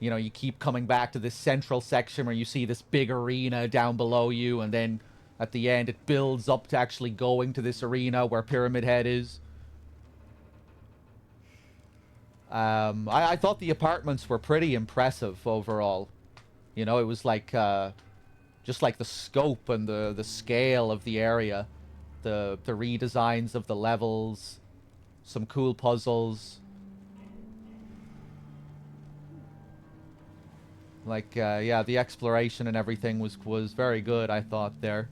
you know, you keep coming back to this central section where you see this big arena down below you, and then at the end it builds up to actually going to this arena where Pyramid Head is. I thought the apartments were pretty impressive overall. You know, it was like, just like the scope and the scale of the area. The redesigns of the levels. Some cool puzzles. Like, yeah, the exploration and everything was very good, I thought, there.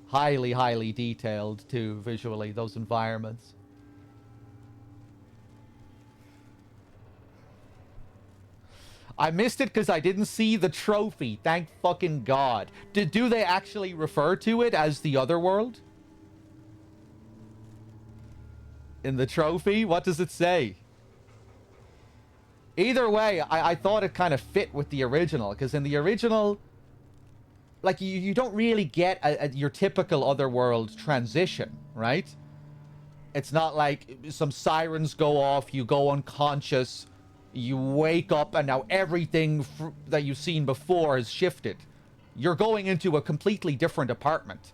Highly, highly detailed, too, visually, those environments. I missed it because I didn't see the trophy. Thank fucking God. Do they actually refer to it as the other world? In the trophy? What does it say? Either way, I thought it kind of fit with the original. Because in the original, like, you don't really get your typical otherworld transition, right? It's not like some sirens go off, you go unconscious, you wake up, and now everything that you've seen before has shifted. You're going into a completely different apartment.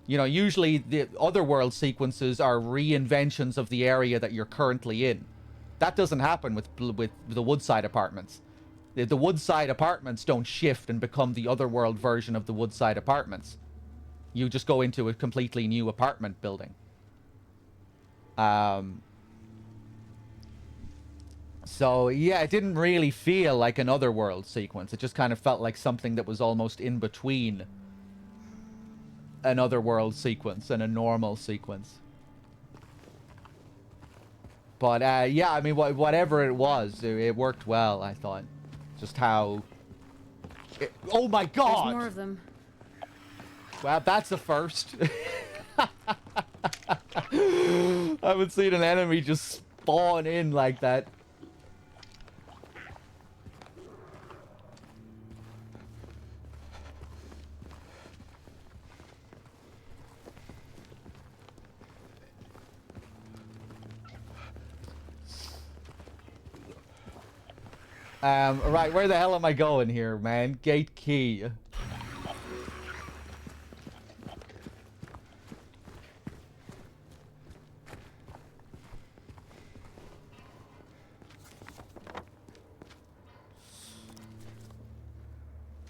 You know, usually the otherworld sequences are reinventions of the area that you're currently in. That doesn't happen with the Woodside apartments. The Woodside apartments don't shift and become the otherworld version of the Woodside apartments. You just go into a completely new apartment building. So, yeah, it didn't really feel like an otherworld sequence. It just kind of felt like something that was almost in between an otherworld sequence and a normal sequence. But, yeah, I mean, whatever it was, it worked well, I thought. Just how... oh my God! There's more of them. Well, that's a first. I haven't seen an enemy just spawn in like that. Right, where the hell am I going here, man? Gate key.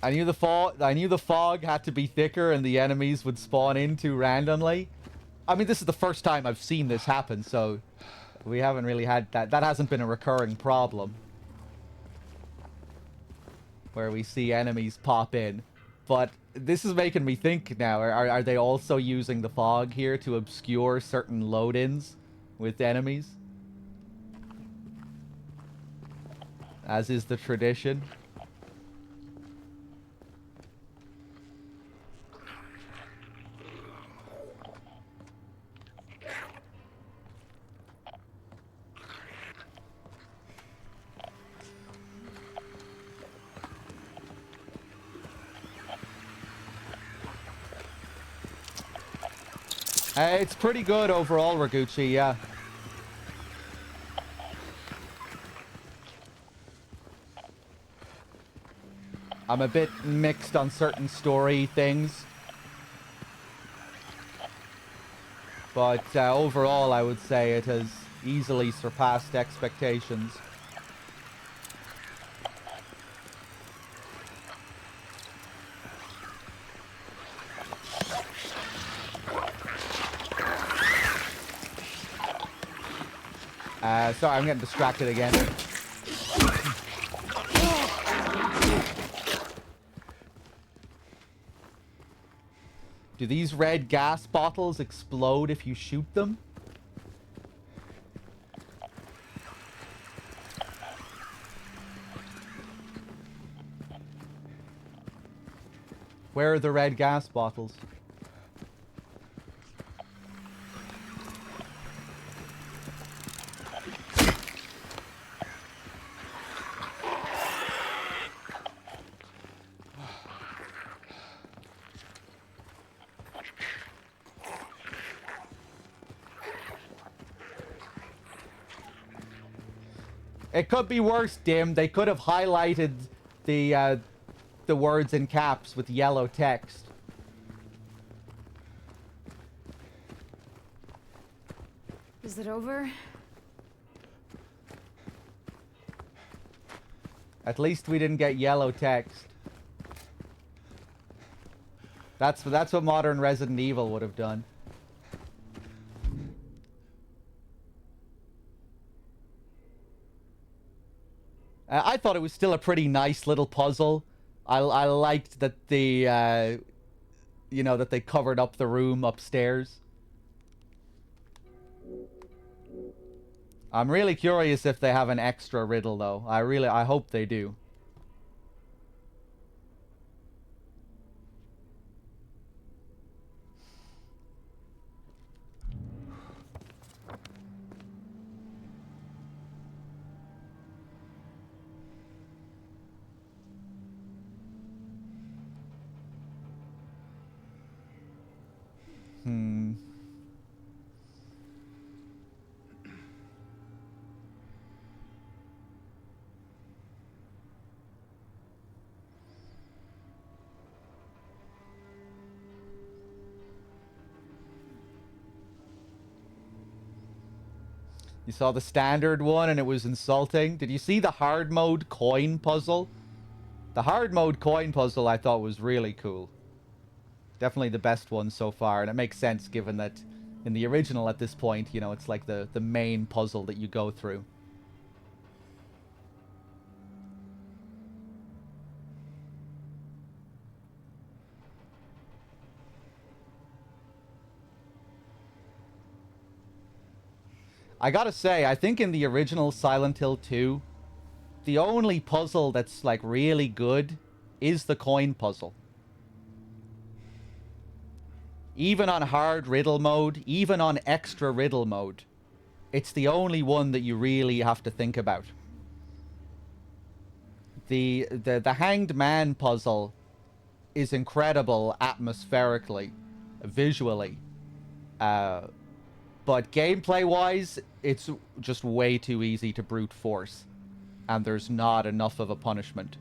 I knew the fog had to be thicker and the enemies would spawn in too randomly. I mean, this is the first time I've seen this happen, so we haven't really had that. That hasn't been a recurring problem. Where we see enemies pop in. But this is making me think now, are they also using the fog here to obscure certain load-ins with enemies? As is the tradition. It's pretty good overall, Raguchi, yeah. I'm a bit mixed on certain story things. But overall, I would say it has easily surpassed expectations. Sorry, I'm getting distracted again. Do these red gas bottles explode if you shoot them? Where are the red gas bottles? It could be worse, Dim. They could have highlighted the words in caps with yellow text. Is it over? At least we didn't get yellow text. That's what modern Resident Evil would have done. I thought it was still a pretty nice little puzzle. I liked that the, you know, that they covered up the room upstairs. I'm really curious if they have an extra riddle, though. I hope they do. You saw the standard one and it was insulting. Did you see the hard mode coin puzzle? The hard mode coin puzzle I thought was really cool. Definitely the best one so far, and it makes sense given that in the original at this point, you know, it's like the main puzzle that you go through. I gotta say, I think in the original Silent Hill 2, the only puzzle that's like really good is the coin puzzle. Even on hard riddle mode, even on extra riddle mode, it's the only one that you really have to think about. The Hanged Man puzzle is incredible atmospherically, visually. But gameplay-wise, it's just way too easy to brute force. And there's not enough of a punishment.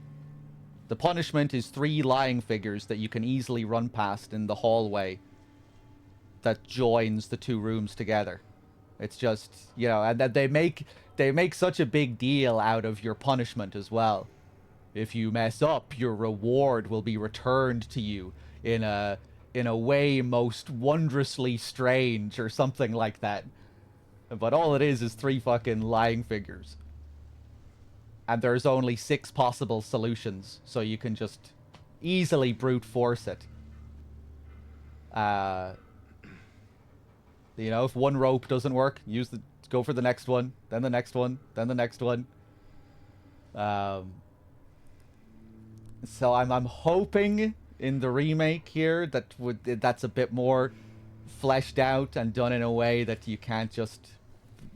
The punishment is 3 lying figures that you can easily run past in the hallway that joins the 2 rooms together. It's just, you know, and that they make such a big deal out of your punishment as well. If you mess up, your reward will be returned to you in a way most wondrously strange or something like that. But all it is 3 fucking lying figures. And there's only 6 possible solutions, so you can just easily brute force it. You know, if one rope doesn't work, go for the next one, then the next one, then the next one. So I'm hoping in the remake here that's a bit more fleshed out and done in a way that you can't just,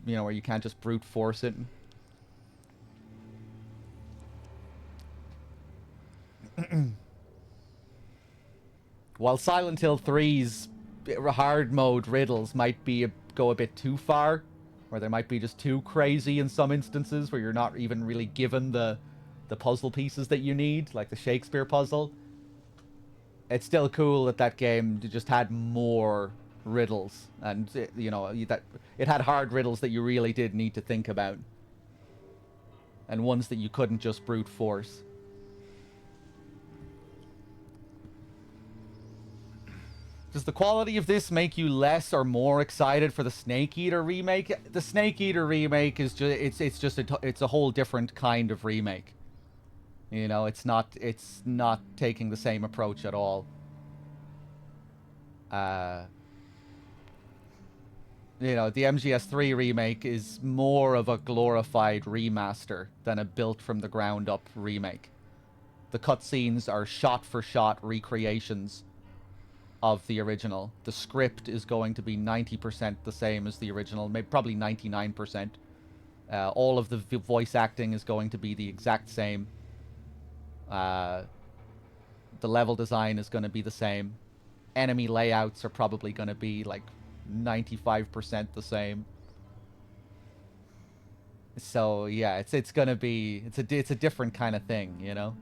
you know, where you can't just brute force it. While Silent Hill 3's hard mode riddles might go a bit too far, or they might be just too crazy in some instances where you're not even really given the puzzle pieces that you need, like the Shakespeare puzzle. It's still cool that game just had more riddles, and you know, that it had hard riddles that you really did need to think about, and ones that you couldn't just brute force. Does the quality of this make you less or more excited for the Snake Eater remake? The Snake Eater remake is just it's a whole different kind of remake. You know, it's not taking the same approach at all. You know, the MGS3 remake is more of a glorified remaster than a built from the ground up remake. The cutscenes are shot for shot recreations of the original. The script is going to be 90% the same as the original, maybe probably 99%. All of the voice acting is going to be the exact same. The level design is going to be the same. Enemy layouts are probably going to be like 95% the same. So yeah, it's going to be it's a different kind of thing, you know.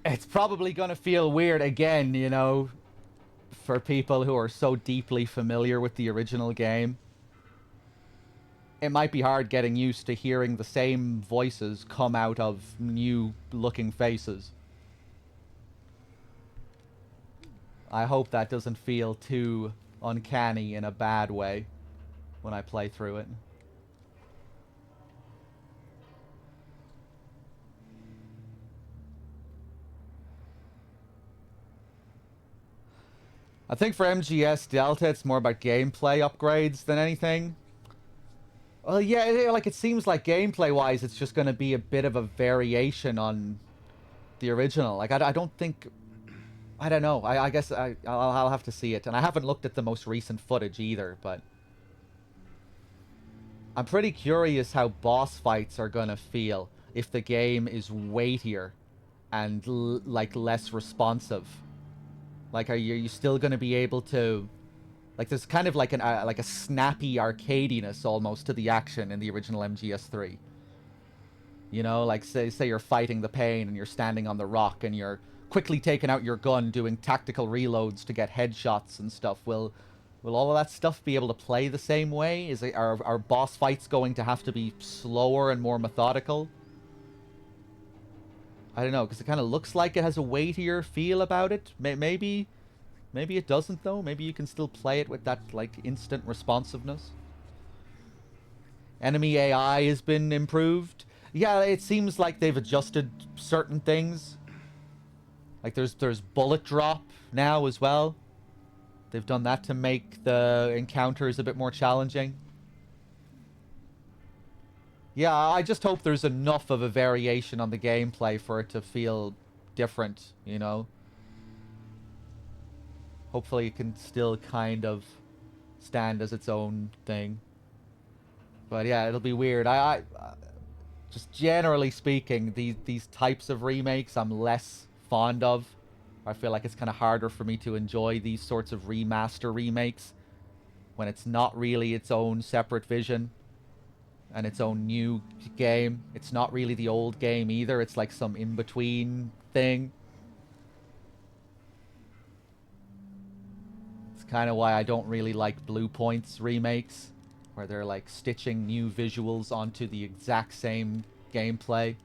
It's probably going to feel weird again, you know, for people who are so deeply familiar with the original game. It might be hard getting used to hearing the same voices come out of new looking faces. I hope that doesn't feel too uncanny in a bad way when I play through it. I think for MGS Delta, it's more about gameplay upgrades than anything. Well, yeah, like it seems like gameplay-wise, it's just going to be a bit of a variation on the original. Like, I don't think... I don't know. I guess I'll have to see it. And I haven't looked at the most recent footage either, but... I'm pretty curious how boss fights are going to feel if the game is weightier and, like, less responsive. Like, are you still going to be able to... Like, there's kind of like a snappy arcadiness almost to the action in the original MGS3. You know, like, say you're fighting the pain and you're standing on the rock and you're quickly taking out your gun, doing tactical reloads to get headshots and stuff. Will all of that stuff be able to play the same way? Are boss fights going to have to be slower and more methodical? I don't know, because it kind of looks like it has a weightier feel about it. Maybe it doesn't, though. Maybe you can still play it with that, like, instant responsiveness. Enemy AI has been improved. Yeah, it seems like they've adjusted certain things. Like, there's bullet drop now as well. They've done that to make the encounters a bit more challenging. Yeah, I just hope there's enough of a variation on the gameplay for it to feel different, you know? Hopefully it can still kind of stand as its own thing. But yeah, it'll be weird. I just generally speaking, these types of remakes I'm less fond of. I feel like it's kind of harder for me to enjoy these sorts of remaster remakes when it's not really its own separate vision and its own new game. It's not really the old game either. It's like some in-between thing. It's kind of why I don't really like Blue Point's remakes, where they're like stitching new visuals onto the exact same gameplay.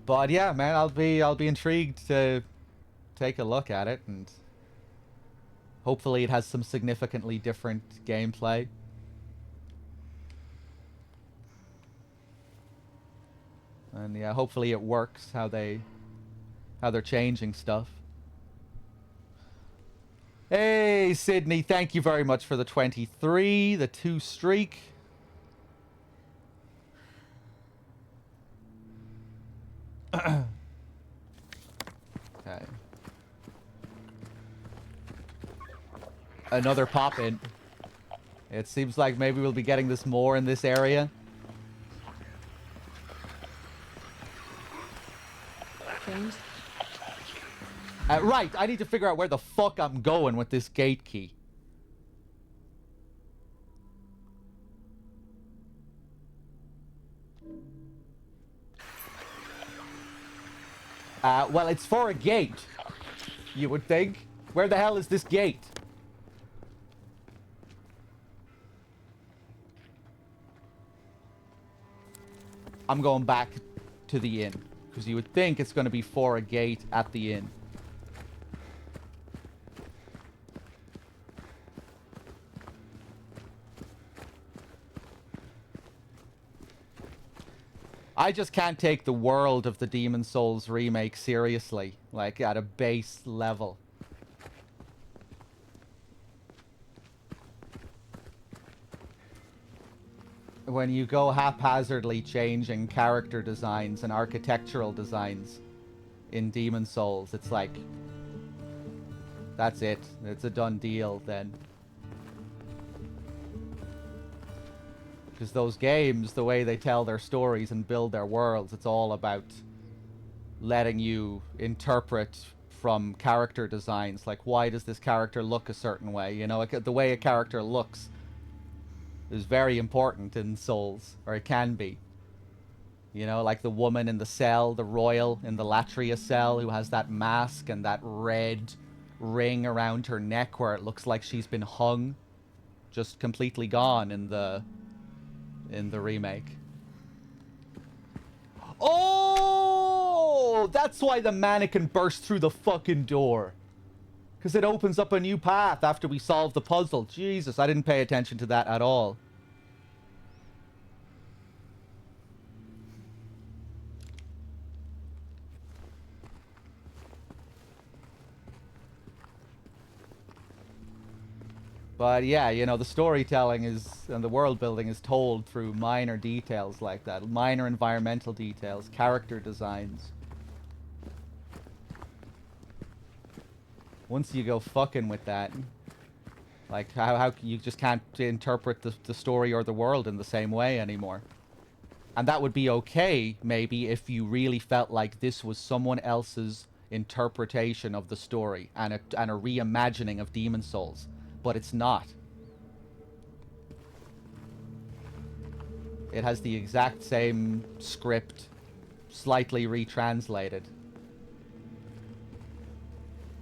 But yeah, man, I'll be intrigued to take a look at it, and hopefully it has some significantly different gameplay. And yeah, hopefully it works how they're changing stuff. Hey, Sydney, thank you very much for the 23, the 2 streak. Okay. Another pop-in. It seems like maybe we'll be getting this more in this area. James? Right, I need to figure out where the fuck I'm going with this gate key. Well, it's for a gate, you would think. Where the hell is this gate? I'm going back to the inn, because you would think it's going to be for a gate at the inn. I just can't take the world of the Demon's Souls remake seriously, like at a base level. When you go haphazardly changing character designs and architectural designs in Demon's Souls, it's like, that's it. It's a done deal then. Because those games, the way they tell their stories and build their worlds, it's all about letting you interpret from character designs. Like, why does this character look a certain way? You know, the way a character looks is very important in Souls, or it can be. You know, like the woman in the cell, the royal in the Latria cell, who has that mask and that red ring around her neck where it looks like she's been hung. Just completely gone in the remake. Oh! That's why the mannequin burst through the fucking door. Because it opens up a new path after we solve the puzzle. Jesus, I didn't pay attention to that at all. But yeah, you know, the storytelling is, and the world building is told through minor details like that. Minor environmental details, character designs. Once you go fucking with that, like how you just can't interpret the story or the world in the same way anymore. And that would be okay, maybe, if you really felt like this was someone else's interpretation of the story and a reimagining of Demon's Souls. But it's not. It has the exact same script, slightly retranslated.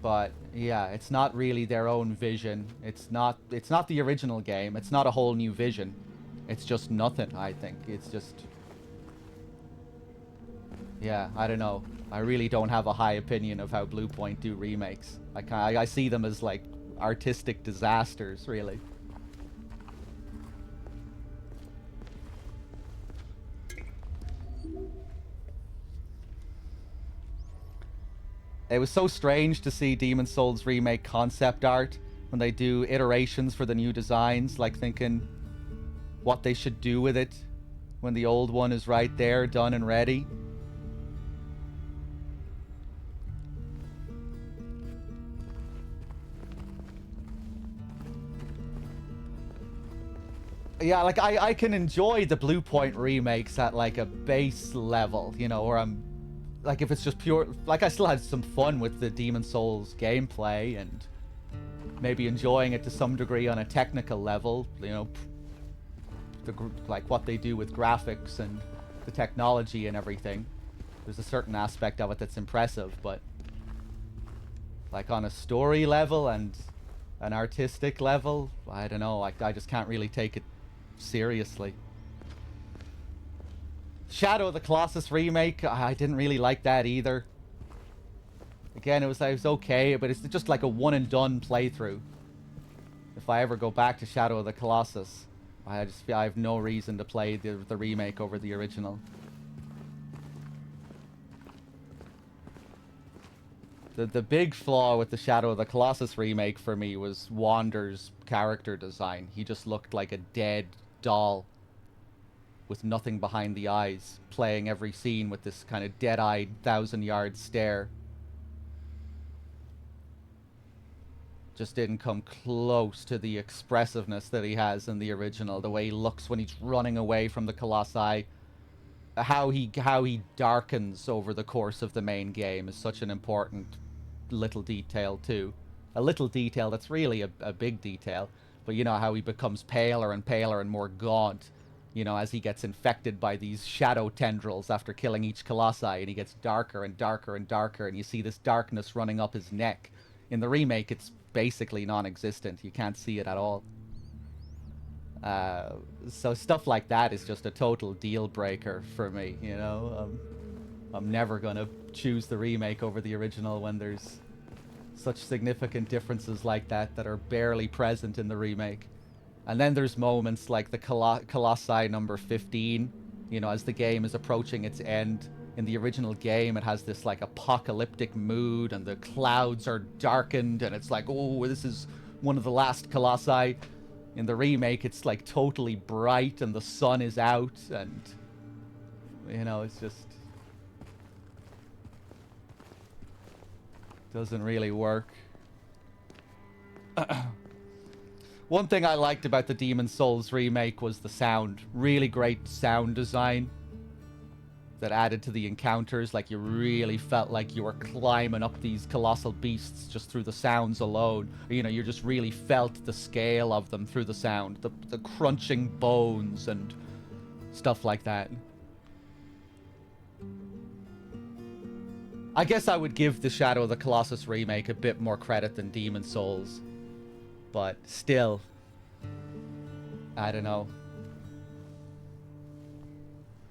But yeah, it's not really their own vision. It's not the original game. It's not a whole new vision. It's just nothing, I think. It's just, yeah, I don't know. I really don't have a high opinion of how Blue Point do remakes. I see them as like artistic disasters, really. It was so strange to see Demon's Souls Remake concept art when they do iterations for the new designs, like thinking what they should do with it when the old one is right there, done and ready. Yeah, like I can enjoy the Blue Point remakes at like a base level, you know, where I'm like, if it's just pure, like I still had some fun with the Demon's Souls gameplay and maybe enjoying it to some degree on a technical level, you know, like what they do with graphics and the technology and everything. There's a certain aspect of it that's impressive, but like on a story level and an artistic level, I don't know, I just can't really take it seriously. Shadow of the Colossus remake, I didn't really like that either. Again, it was okay, but it's just like a one and done playthrough. If I ever go back to Shadow of the Colossus, I have no reason to play the remake over the original. The big flaw with the Shadow of the Colossus remake for me was Wander's character design. He just looked like a dead doll with nothing behind the eyes, playing every scene with this kind of dead-eyed, 1,000-yard stare. Just didn't come close to the expressiveness that he has in the original. The way he looks when he's running away from the Colossi. How he darkens over the course of the main game is such an important little detail too. A little detail that's really a big detail. But you know how he becomes paler and paler and more gaunt, you know, as he gets infected by these shadow tendrils after killing each Colossi, and he gets darker and darker and darker, and you see this darkness running up his neck. In the remake, it's basically non-existent. You can't see it at all. So stuff like that is just a total deal breaker for me, you know. I'm never gonna choose the remake over the original when there's such significant differences like that that are barely present in the remake. And then there's moments like the Colossi number 15, you know, as the game is approaching its end. In the original game, it has this like apocalyptic mood and the clouds are darkened and it's like, oh, this is one of the last Colossi. In the remake, it's like totally bright and the sun is out and, you know, it's just doesn't really work. One thing I liked about the Demon's Souls remake was the sound. Really great sound design that added to the encounters. Like, you really felt like you were climbing up these colossal beasts just through the sounds alone. You know, you just really felt the scale of them through the sound. The crunching bones and stuff like that. I guess I would give the Shadow of the Colossus remake a bit more credit than Demon's Souls. But still, I don't know.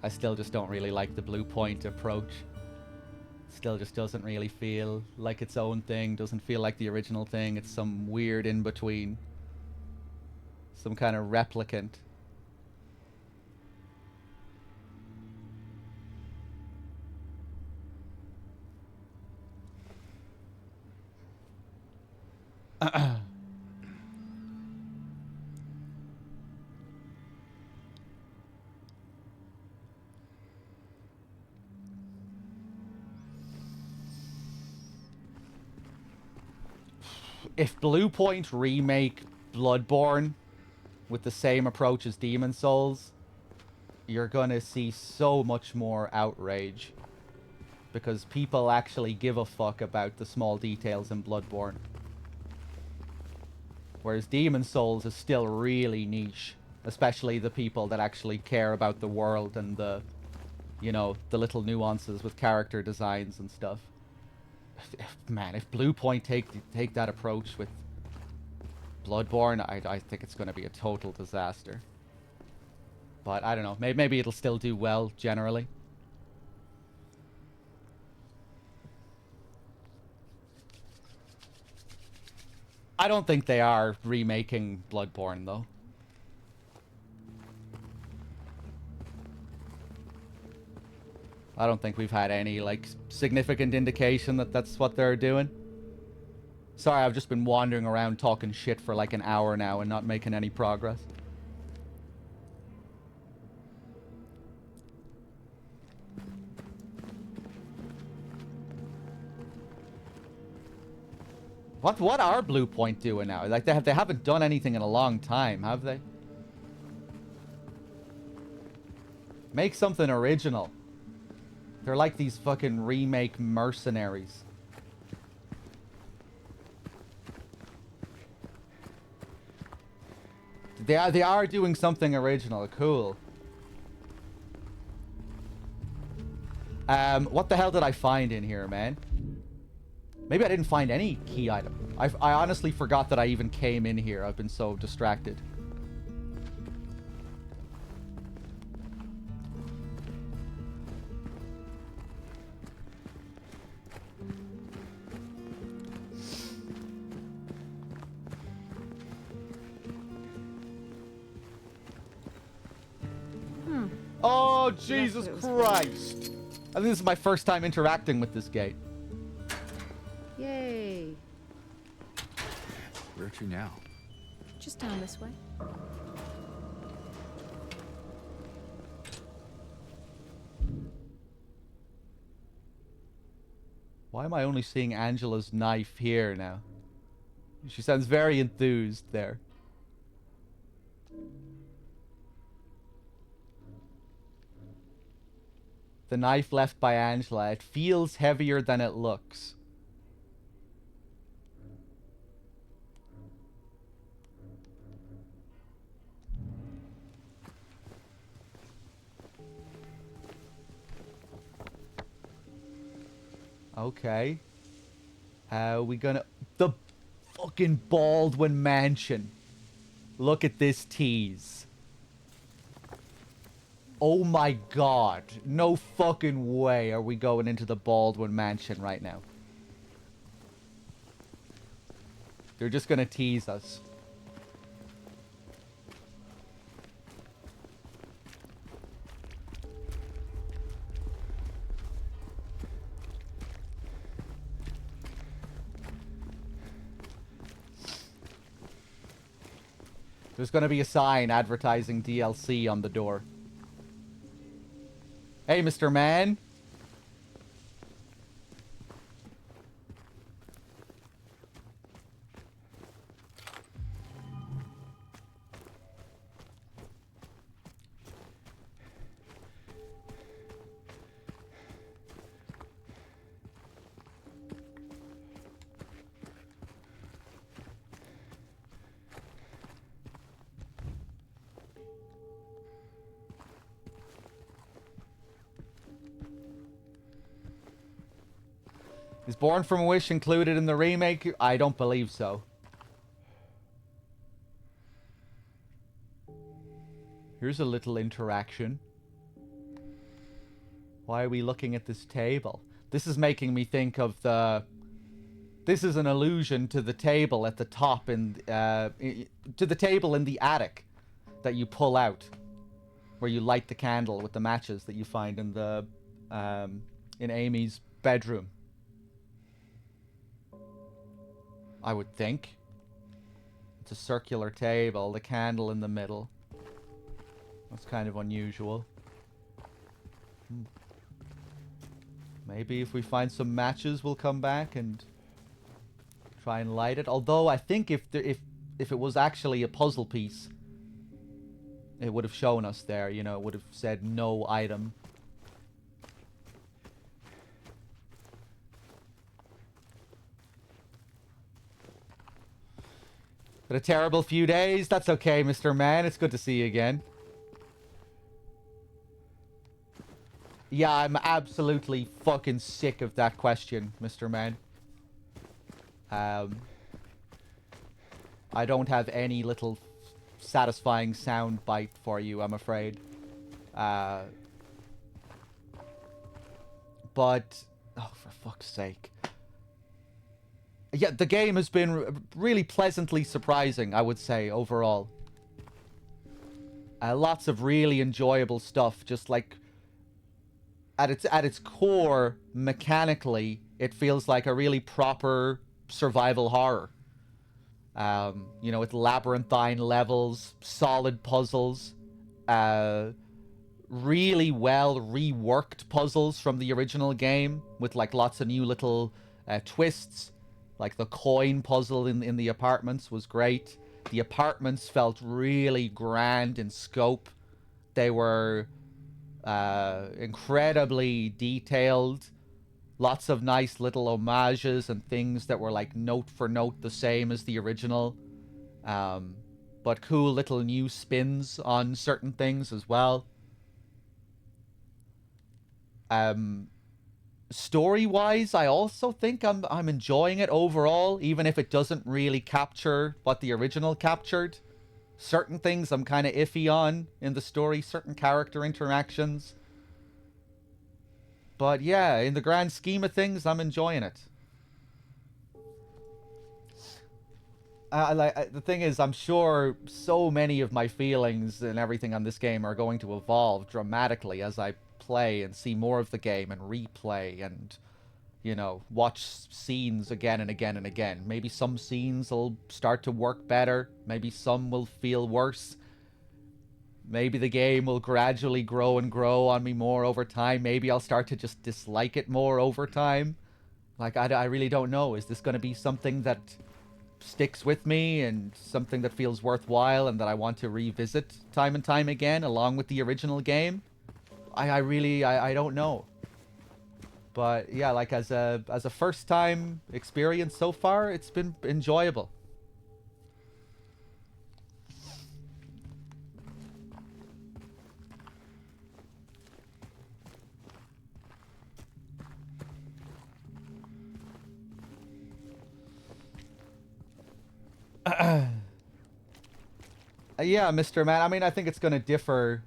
I still just don't really like the Blue Point approach. Still just doesn't really feel like its own thing. Doesn't feel like the original thing. It's some weird in-between. Some kind of replicant. If Blue Point remake Bloodborne with the same approach as Demon's Souls, you're gonna see so much more outrage. Because people actually give a fuck about the small details in Bloodborne. Whereas Demon's Souls is still really niche. Especially the people that actually care about the world and the, you know, the little nuances with character designs and stuff. Man, if Blue Point take that approach with Bloodborne, I think it's going to be a total disaster. But I don't know. Maybe it'll still do well generally. I don't think they are remaking Bloodborne though. I don't think we've had any, like, significant indication that that's what they're doing. Sorry, I've just been wandering around talking shit for like an hour now and not making any progress. What are Blue Point doing now? Like, they haven't done anything in a long time, have they? Make something original. They're like these fucking remake mercenaries. They are doing something original. Cool. What the hell did I find in here, man? Maybe I didn't find any key item. I honestly forgot that I even came in here. I've been so distracted. Oh, Jesus Christ. I think this is my first time interacting with this gate. Yay. Where to now? Just down this way. Why am I only seeing Angela's knife here now? She sounds very enthused there. The knife left by Angela. It feels heavier than it looks. Okay. We gonna... The fucking Baldwin Mansion. Look at this tease. Oh my god. No fucking way are we going into the Baldwin Mansion right now. They're just gonna tease us. There's gonna be a sign advertising DLC on the door. Hey, Mr. Man. Is Born from a Wish included in the remake? I don't believe so. Here's a little interaction. Why are we looking at this table? This is making me think of the... This is an allusion to the table at the top in... to the table in the attic that you pull out. Where you light the candle with the matches that you find in the... in Amy's bedroom. I would think. It's a circular table, the candle in the middle. That's kind of unusual. Maybe if we find some matches, we'll come back and try and light it. Although I think if it was actually a puzzle piece, it would have shown us there. You know, it would have said no item. But a terrible few days. That's okay, Mr. Man. It's good to see you again. Yeah, I'm absolutely fucking sick of that question, Mr. Man. I don't have any little satisfying sound bite for you, I'm afraid. But... Oh, for fuck's sake. Yeah, the game has been really pleasantly surprising, I would say, overall. Lots of really enjoyable stuff, just like at its core, mechanically, it feels like a really proper survival horror. You know, with labyrinthine levels, solid puzzles, uh, really well reworked puzzles from the original game with like lots of new little twists. Like the coin puzzle in the apartments was great. The apartments felt really grand in scope. They were incredibly detailed. Lots of nice little homages and things that were like note for note the same as the original. Um, but cool little new spins on certain things as well. Um, Story-wise, I also think I'm enjoying it overall, even if it doesn't really capture what the original captured. Certain things I'm kind of iffy on in the story, certain character interactions. But yeah, in the grand scheme of things, I'm enjoying it. The thing is, I'm sure so many of my feelings and everything on this game are going to evolve dramatically as I play and see more of the game and replay and, you know, watch scenes again and again and again. Maybe some scenes will start to work better. Maybe some will feel worse. Maybe the game will gradually grow and grow on me more over time. Maybe I'll start to just dislike it more over time. Like, I really don't know. Is this going to be something that sticks with me and something that feels worthwhile and that I want to revisit time and time again along with the original game? I really don't know. But yeah, like as a first time experience so far, it's been enjoyable. Yeah, Mr. Man. I mean, I think it's going to differ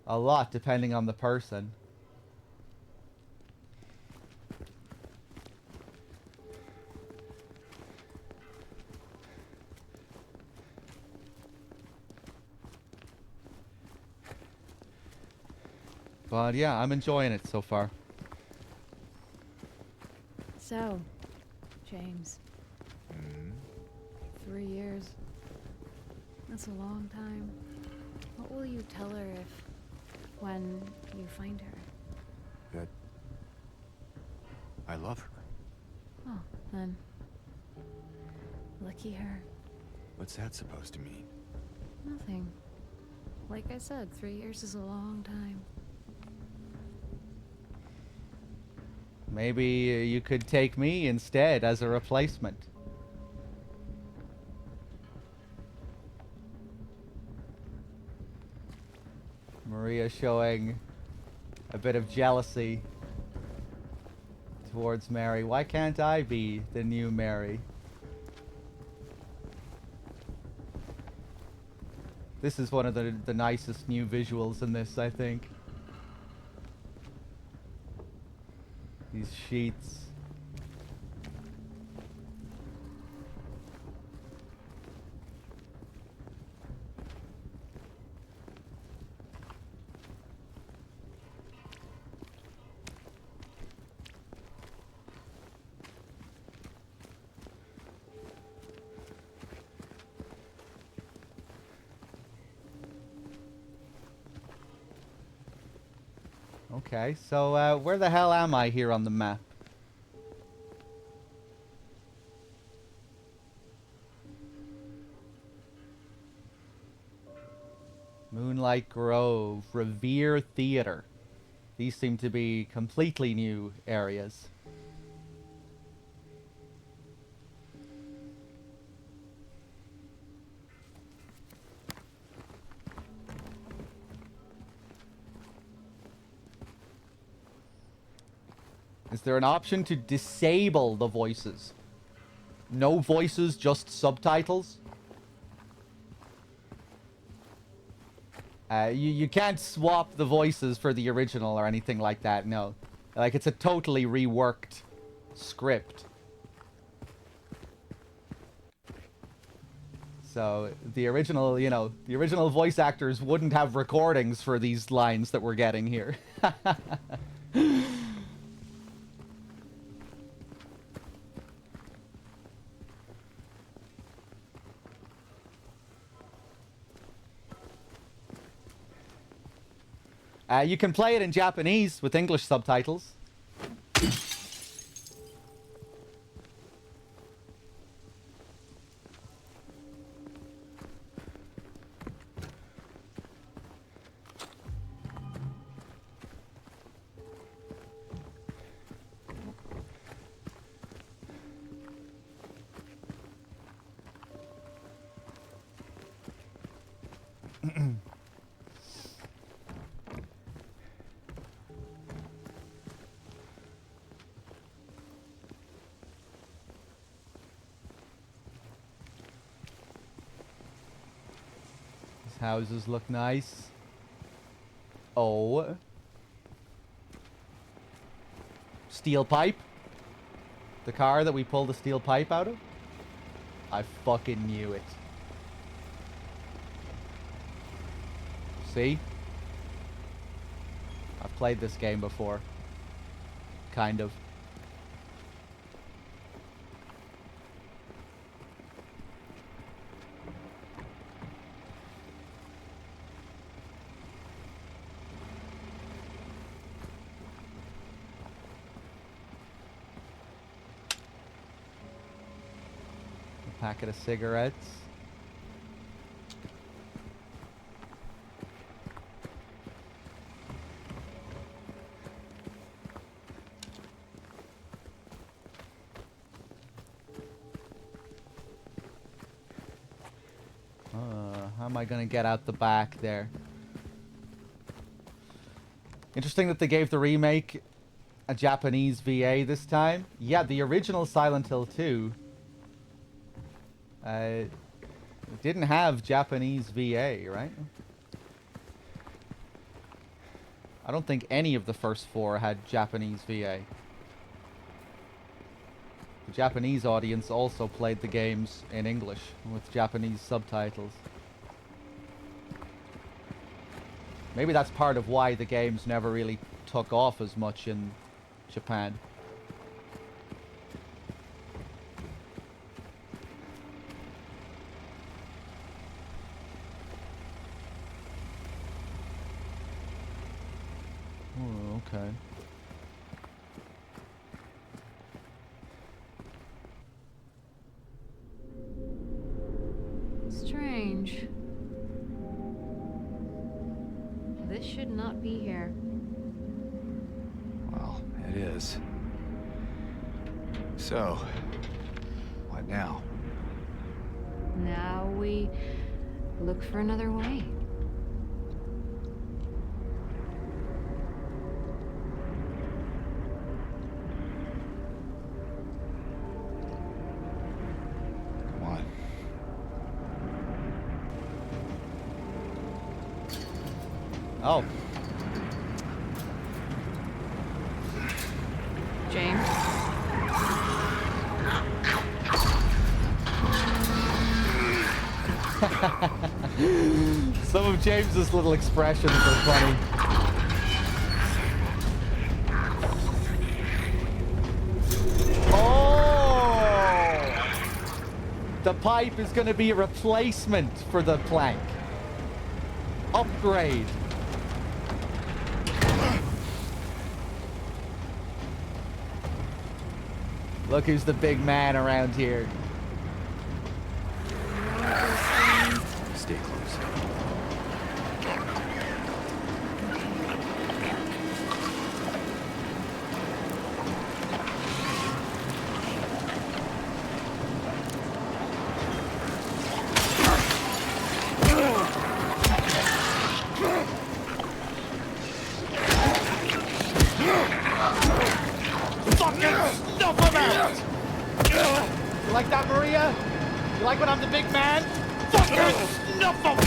a lot depending on the person. But yeah, I'm enjoying it so far. So, James. 3 years. That's a long time. What will you tell her when you find her? That I love her. Oh, then. Lucky her. What's that supposed to mean? Nothing. Like I said, 3 years is a long time. Maybe you could take me instead as a replacement. Maria showing a bit of jealousy towards Mary. Why can't I be the new Mary? This is one of the nicest new visuals in this, I think. These sheets. Okay, so where the hell am I here on the map? Moonlight Grove, Revere Theater. These seem to be completely new areas. Is there an option to disable the voices? No voices, just subtitles? You can't swap the voices for the original or anything like that, no. Like, it's a totally reworked script. So the original, you know, the original voice actors wouldn't have recordings for these lines that we're getting here. You can play it in Japanese with English subtitles. Houses look nice. Oh. Steel pipe. The car that we pulled the steel pipe out of. I fucking knew it. See? I've played this game before. Kind of. Packet of cigarettes. How am I gonna get out the back there? Interesting that they gave the remake a Japanese VA this time. Yeah, the original Silent Hill 2 didn't have Japanese VA, right? I don't think any of the first 4 had Japanese VA. The Japanese audience also played the games in English with Japanese subtitles. Maybe that's part of why the games never really took off as much in Japan. Oh, okay. Strange. This should not be here. Well, it is. So, what now? Now we look for another way. Come on. Oh. James? Some of James's little expressions are funny. Oh! The pipe is going to be a replacement for the plank. Upgrade. Look who's the big man around here. Stay close. You like that, Maria? You like when I'm the big man? Fucking snuff 'em!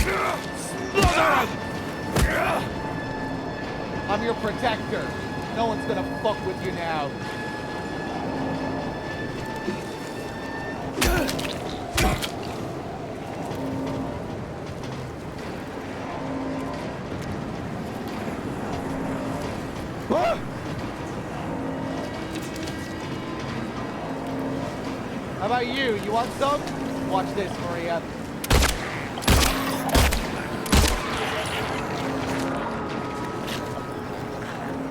Smother 'em! I'm your protector. No one's gonna fuck with you now. about you? You want some? Watch this, Maria.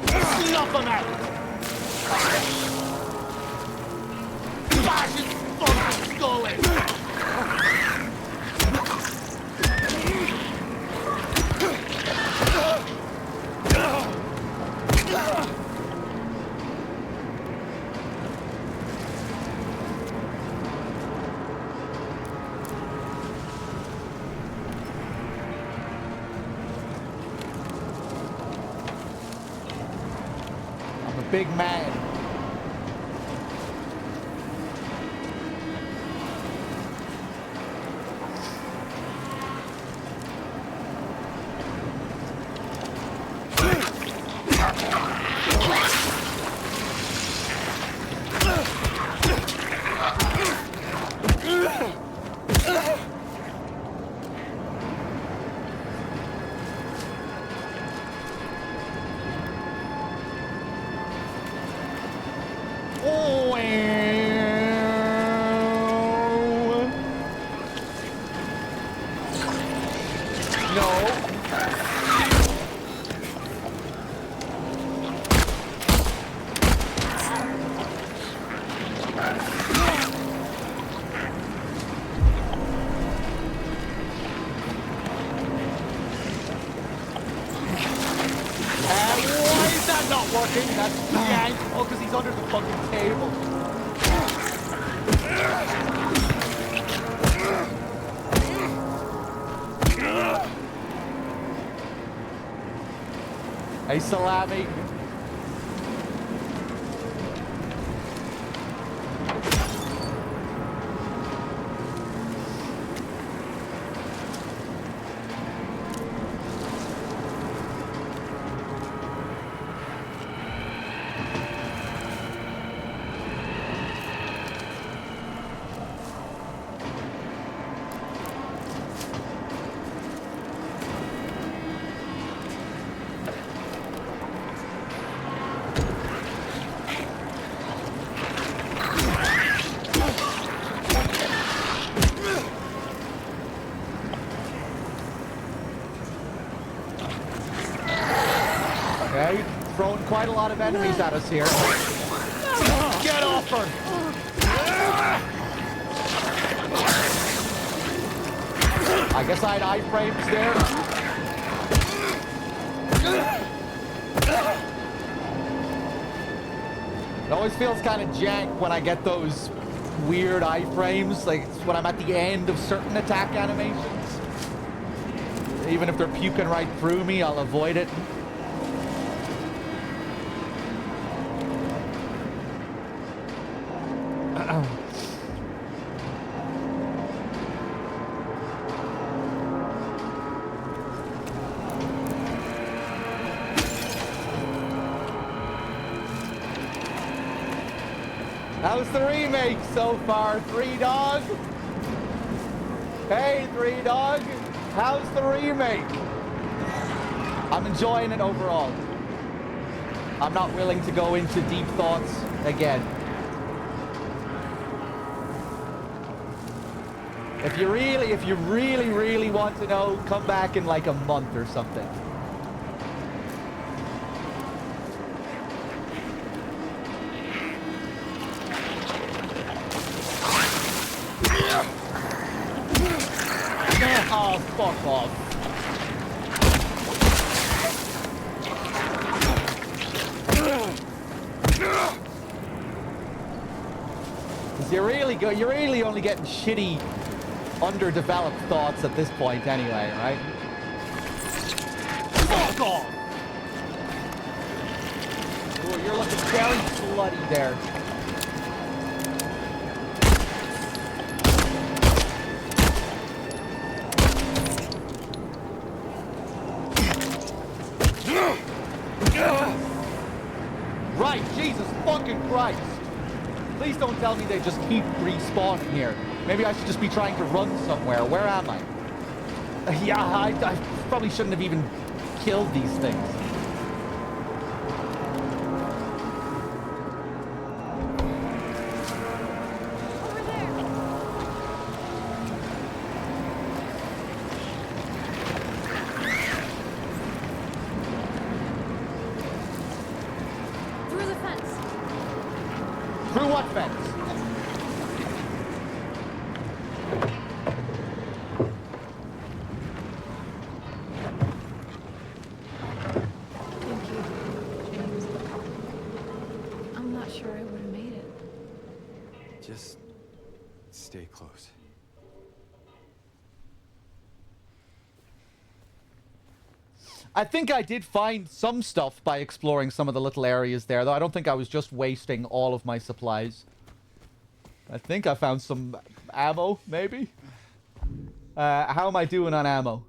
Snuff him out! Bash his fucking skull in! Big man. That's yank. Oh, because he's under the fucking table. Hey, Salami. Okay, throwing quite a lot of enemies at us here. Get off her! I guess I had iframes there. It always feels kind of jank when I get those weird iframes, like when I'm at the end of certain attack animations. Even if they're puking right through me, I'll avoid it. How's the remake so far, Threedogg? Hey, Threedogg, how's the remake? I'm enjoying it overall. I'm not willing to go into deep thoughts again. If you really want to know, come back in like a month or something. Oh, fuck off. You're really only getting shitty, underdeveloped thoughts at this point anyway, right? Fuck off! Ooh, you're looking very bloody there. Right, Jesus fucking Christ. Please don't tell me they just keep respawning here. Maybe I should just be trying to run somewhere. Where am I? Yeah, I probably shouldn't have even killed these things. Over there. defense. Thank you, James. I'm not sure I would have made it. Just stay close. I think I did find some stuff by exploring some of the little areas there, though I don't think I was just wasting all of my supplies. I think I found some ammo, maybe? How am I doing on ammo?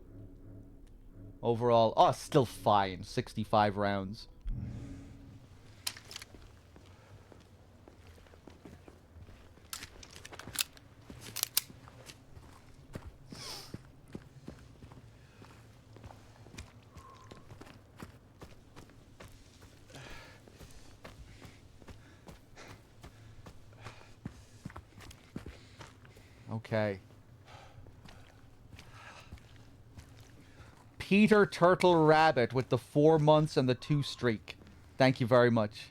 Overall, oh, still fine. 65 rounds. Okay. Peter Turtle Rabbit with the 4 months and the 2 streak. Thank you very much.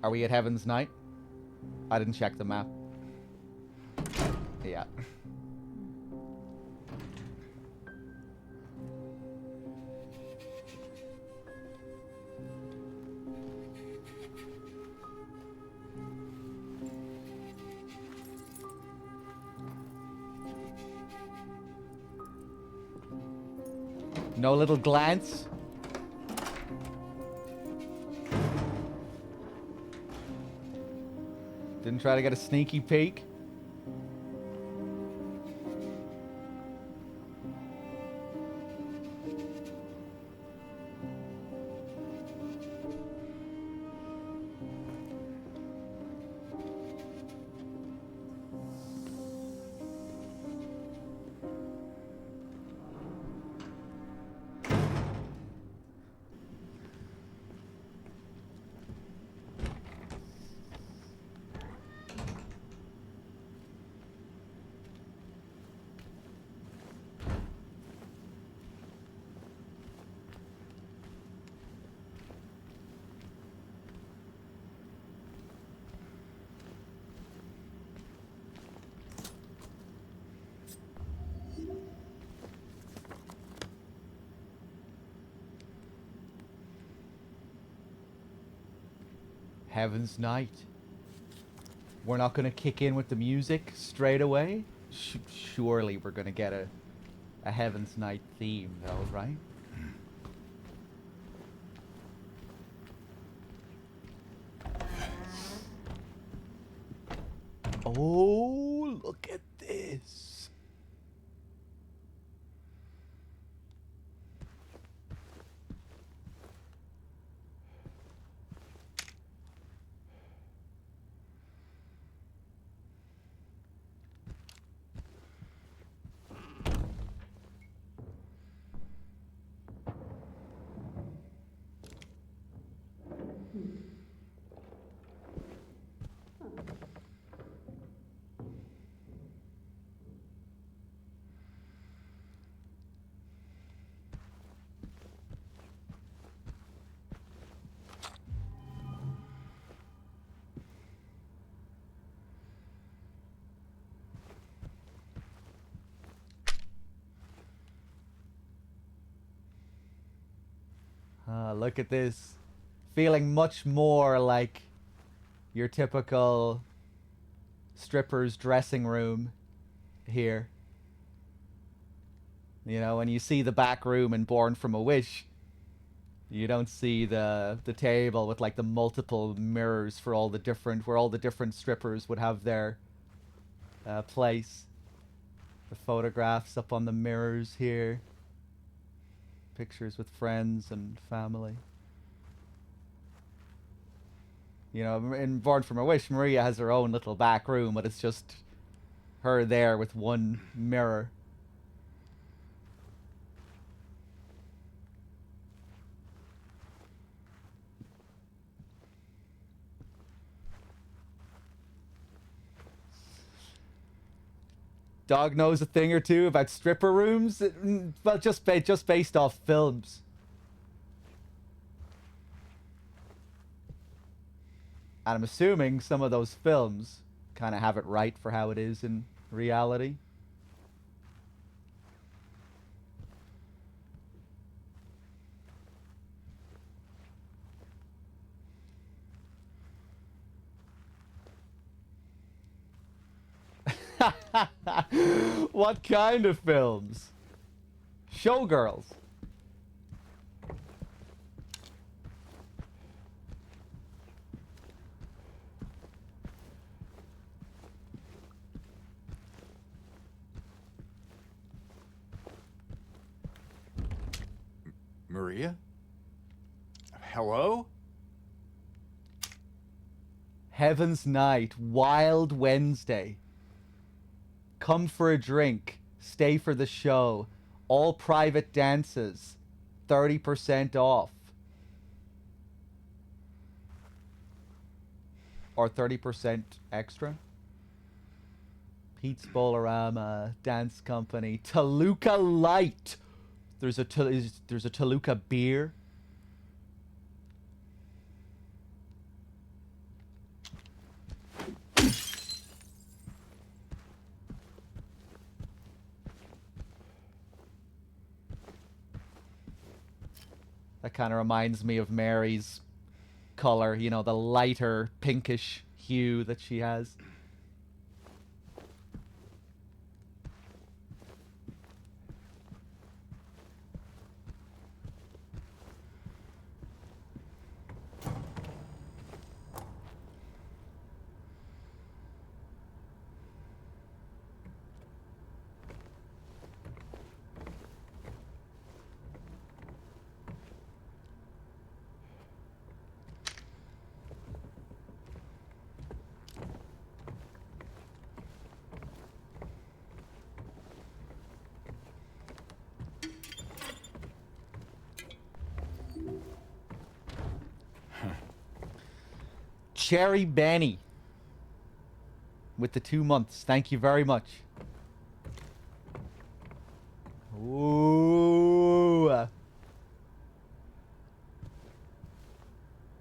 Are we at Heaven's Night? I didn't check the map. Yeah. No little glance? Didn't try to get a sneaky peek? Heaven's Night. We're not going to kick in with the music straight away? Surely we're going to get a Heaven's Night theme, though, right? Oh, look at this. Look at this. Feeling much more like your typical stripper's dressing room here. You know, when you see the back room in Born from a Wish, you don't see the table with like the multiple mirrors for all the different, where all the different strippers would have their place. The photographs up on the mirrors here. Pictures with friends and family. You know, in Born From a Wish, Maria has her own little back room, but it's just her there with one mirror. Dog knows a thing or two about stripper rooms. Well, just based off films. And I'm assuming some of those films kind of have it right for how it is in reality. What kind of films? Showgirls. Maria? Hello? Heaven's Night, Wild Wednesday. Come for a drink, stay for the show. All private dances, 30% off. Or 30% extra. Pete's Bolorama, Dance Company, Toluca Light. There's a Toluca beer. That kind of reminds me of Mary's color, you know, the lighter pinkish hue that she has. Cherry Benny with the 2 months. Thank you very much. Ooh.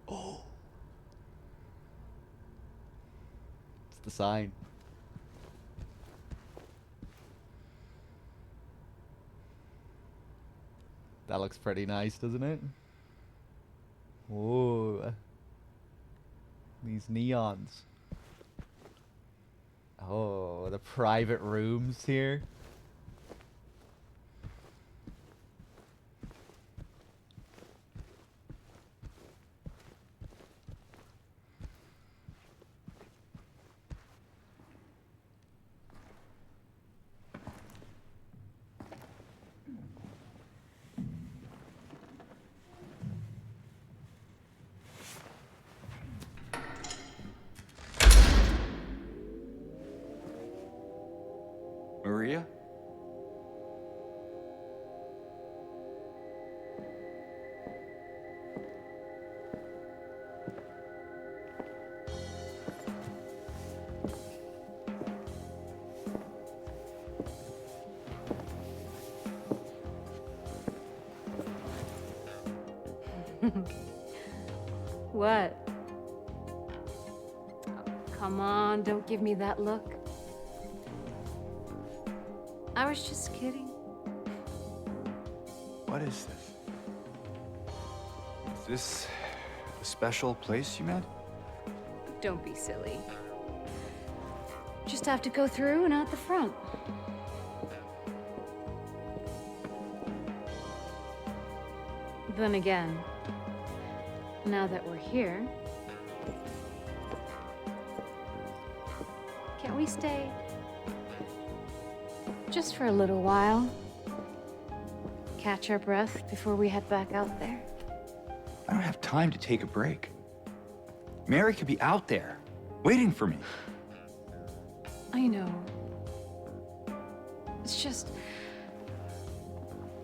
Oh. It's the sign. That looks pretty nice, doesn't it? Ooh. These neons. Oh, the private rooms here. Maria? What? Oh, come on, don't give me that look. I was just kidding. What is this? Is this a special place you met? Don't be silly. Just have to go through and out the front. Then again, now that we're here, can't we stay just for a little while? Catch our breath before we head back out there? I don't have time to take a break. Mary could be out there, waiting for me. I know. It's just...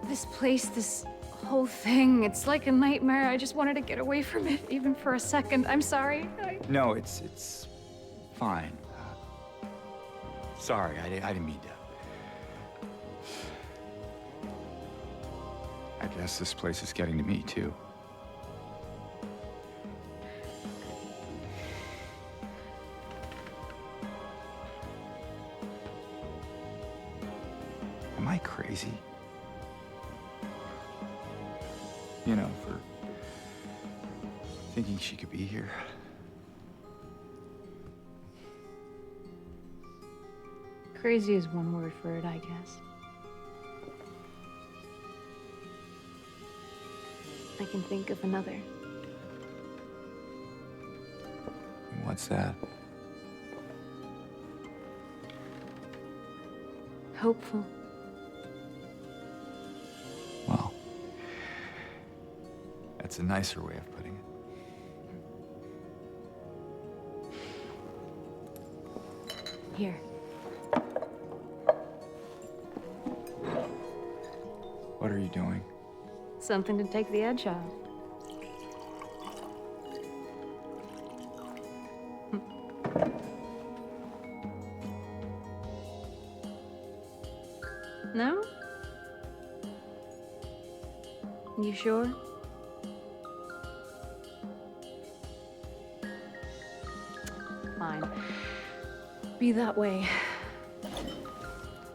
this place, this whole thing, it's like a nightmare. I just wanted to get away from it, even for a second. I'm sorry. No, it's fine. Sorry, I didn't mean to. I guess this place is getting to me, too. Am I crazy? You know, for thinking she could be here. Crazy is one word for it, I guess. I can think of another. What's that? Hopeful. Well, that's a nicer way of putting it. Here. What are you doing? Something to take the edge off. No? You sure? Fine. Be that way.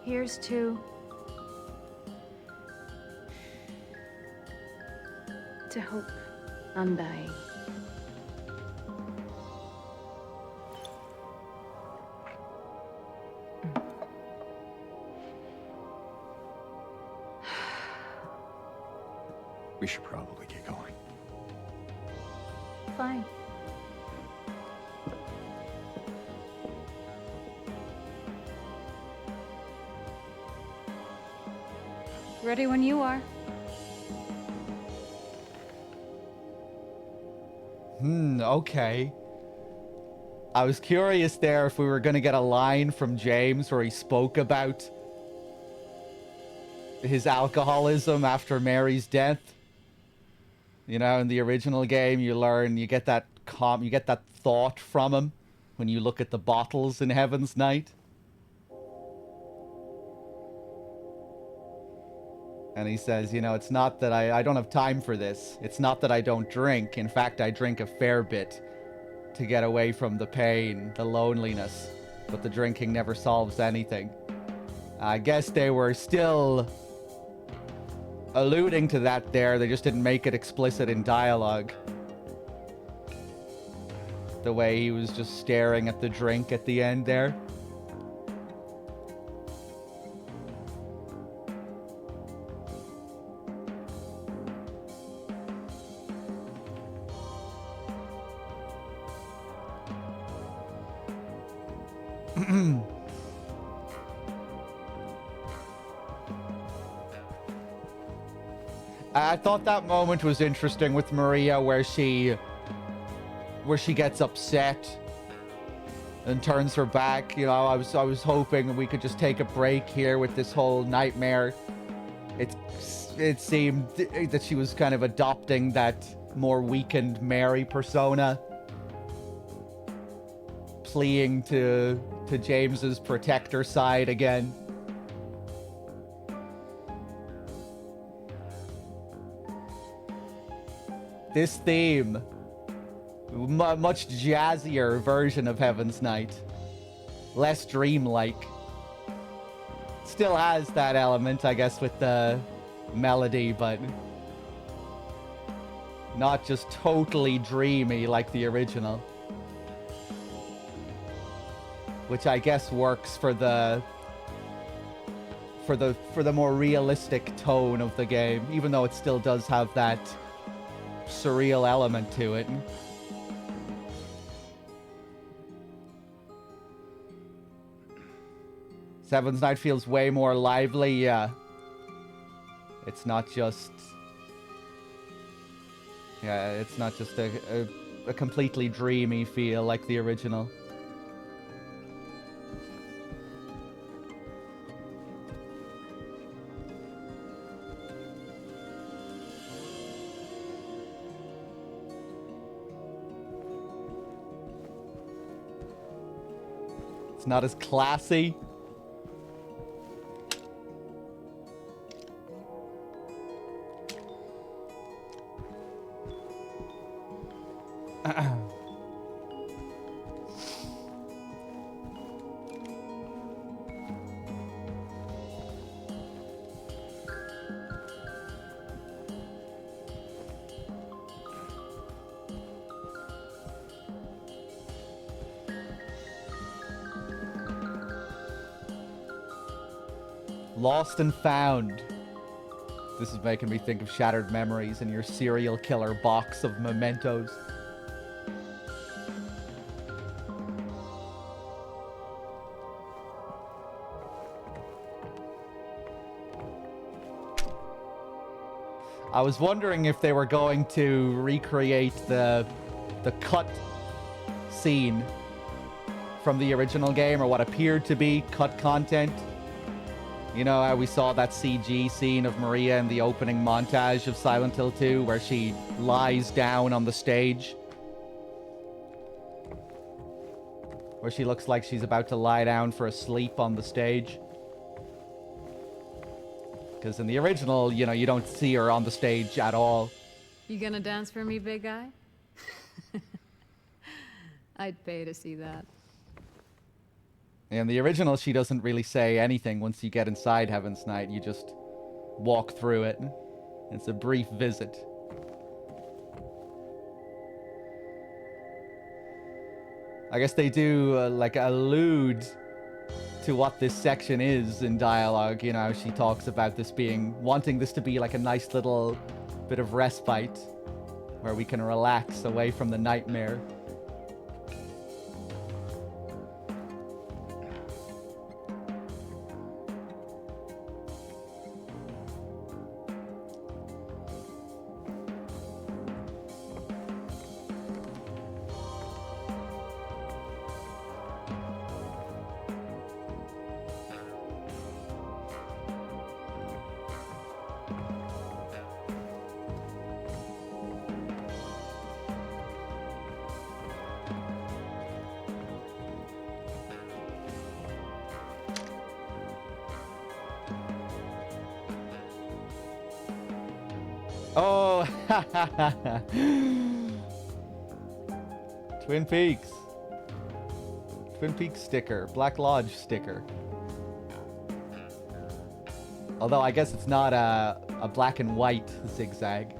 Here's to... hope undying. We should probably get going. Fine. Ready when you are. Okay. I was curious there if we were going to get a line from James where he spoke about his alcoholism after Mary's death. You know, in the original game, you get that thought from him when you look at the bottles in Heaven's Night. And he says, you know, it's not that I don't have time for this. It's not that I don't drink. In fact, I drink a fair bit to get away from the pain, the loneliness. But the drinking never solves anything. I guess they were still alluding to that there. They just didn't make it explicit in dialogue. The way he was just staring at the drink at the end there. I thought that moment was interesting with Maria where she gets upset and turns her back. You know, I was hoping we could just take a break here with this whole nightmare. It seemed that she was kind of adopting that more weakened Mary persona, fleeing to James's protector side again. This theme, much jazzier version of Heaven's Night, less dreamlike. Still has that element, I guess, with the melody, but not just totally dreamy like the original. Which I guess works for the more realistic tone of the game, even though it still does have that surreal element to it. Heaven's Night feels way more lively, yeah. It's not just a a completely dreamy feel like the original. It's not as classy. Lost and found. This is making me think of Shattered Memories and your serial killer box of mementos. I was wondering if they were going to recreate the cut scene from the original game, or what appeared to be cut content. You know how we saw that CG scene of Maria in the opening montage of Silent Hill 2, where she lies down on the stage? Where she looks like she's about to lie down for a sleep on the stage. Because in the original, you know, you don't see her on the stage at all. You gonna dance for me, big guy? I'd pay to see that. In the original, she doesn't really say anything once you get inside Heaven's Night. You just walk through it. It's a brief visit. I guess they do, like, allude to what this section is in dialogue. You know, she talks about this being, wanting this to be like a nice little bit of respite where we can relax away from the nightmare. Oh, Twin Peaks. Twin Peaks sticker. Black Lodge sticker. Although I guess it's not a black and white zigzag.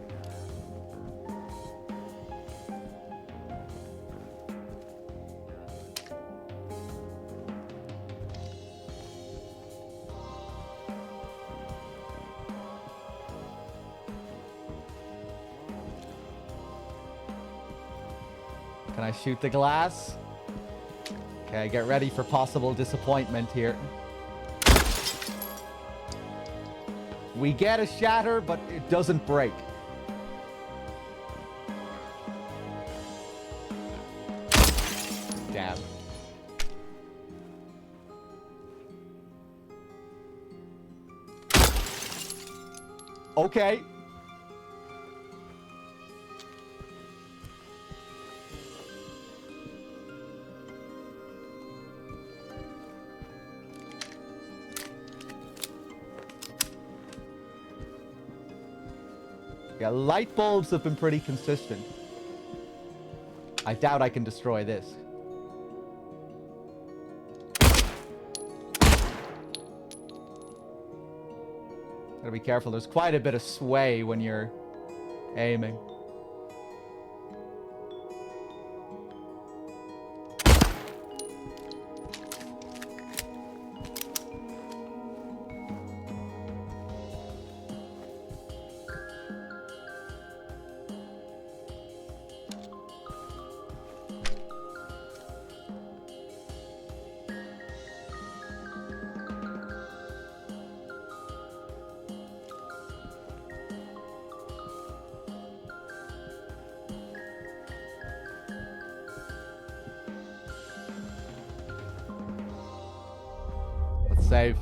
Can I shoot the glass? Okay, get ready for possible disappointment here. We get a shatter, but it doesn't break. Damn. Okay. Yeah, light bulbs have been pretty consistent. I doubt I can destroy this. Gotta be careful, there's quite a bit of sway when you're aiming. save.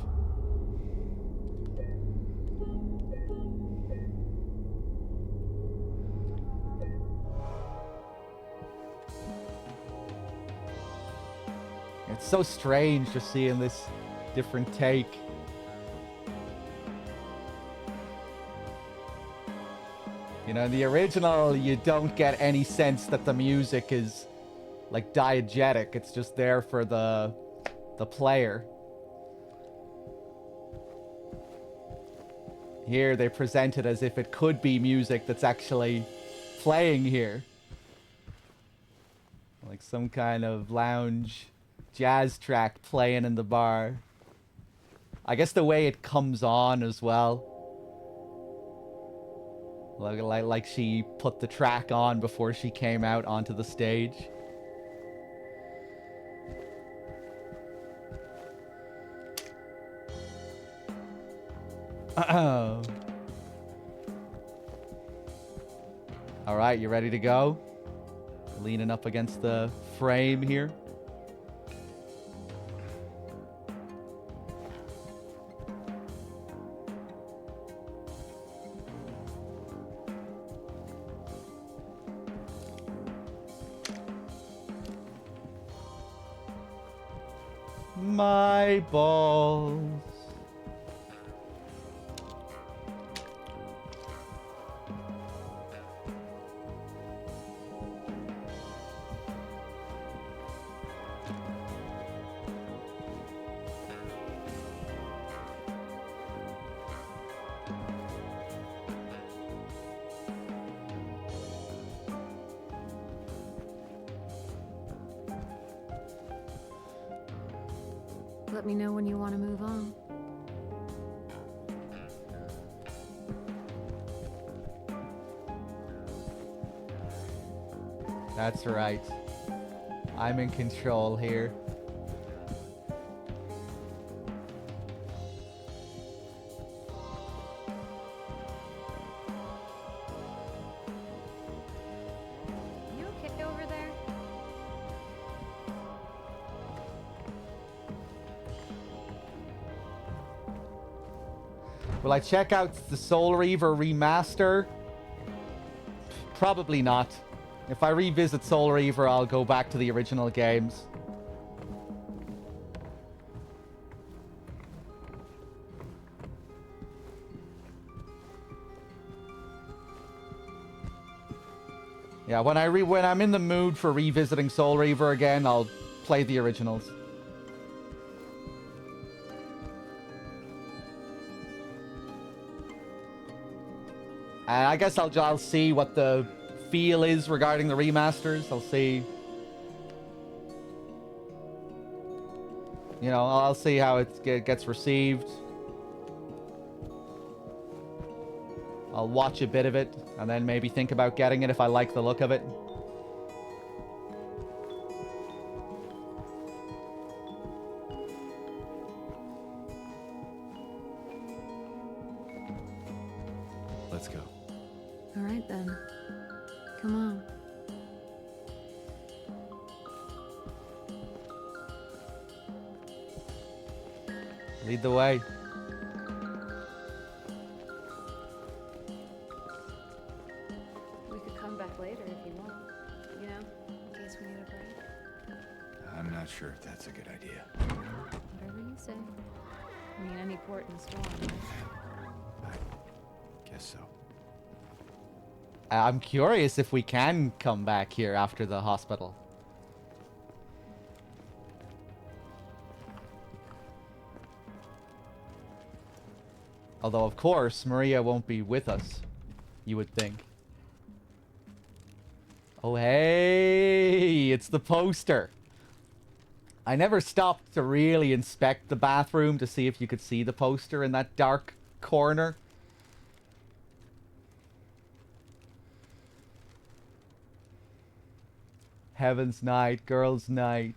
It's so strange just seeing this different take. You know, in the original, you don't get any sense that the music is, like, diegetic. It's just there for the player. Here, they present it as if it could be music that's actually playing here. Like some kind of lounge jazz track playing in the bar. I guess the way it comes on as well. Like she put the track on before she came out onto the stage. All right, you ready to go? Leaning up against the frame here. My balls. Let me know when you want to move on. That's right. I'm in control here. You okay over there? Will I check out the Soul Reaver remaster? Probably not. If I revisit Soul Reaver, I'll go back to the original games. Yeah, when I'm in the mood for revisiting Soul Reaver again, I'll play the originals. And I guess I'll see what the feel is regarding the remasters. I'll see. You know, I'll see how it gets received. I'll watch a bit of it and then maybe think about getting it if I like the look of it. Let's go. All right then. Come on. Lead the way. We could come back later if you want. You know, in case we need a break. I'm not sure if that's a good idea. Whatever you say. I mean, any port in the storm, right? I guess so. I'm curious if we can come back here after the hospital. Although, of course, Maria won't be with us, you would think. Oh, hey, it's the poster. I never stopped to really inspect the bathroom to see if you could see the poster in that dark corner. Heaven's Night, Girls' Night.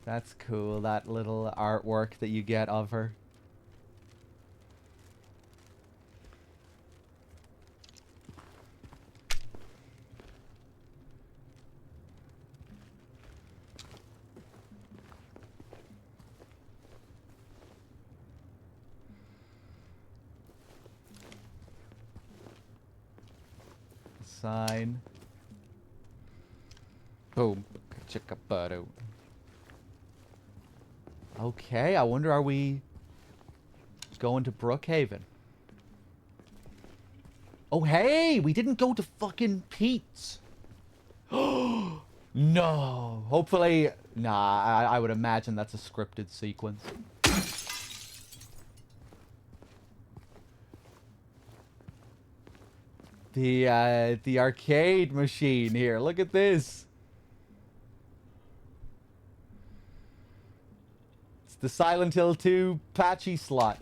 That's cool, that little artwork that you get of her. sign. Boom. Chickabutter. Okay, I wonder, are we going to Brookhaven? Oh, hey! We didn't go to fucking Pete's. No. Hopefully... Nah, I would imagine that's a scripted sequence. The arcade machine here. Look at this. It's the Silent Hill 2 patchy slot.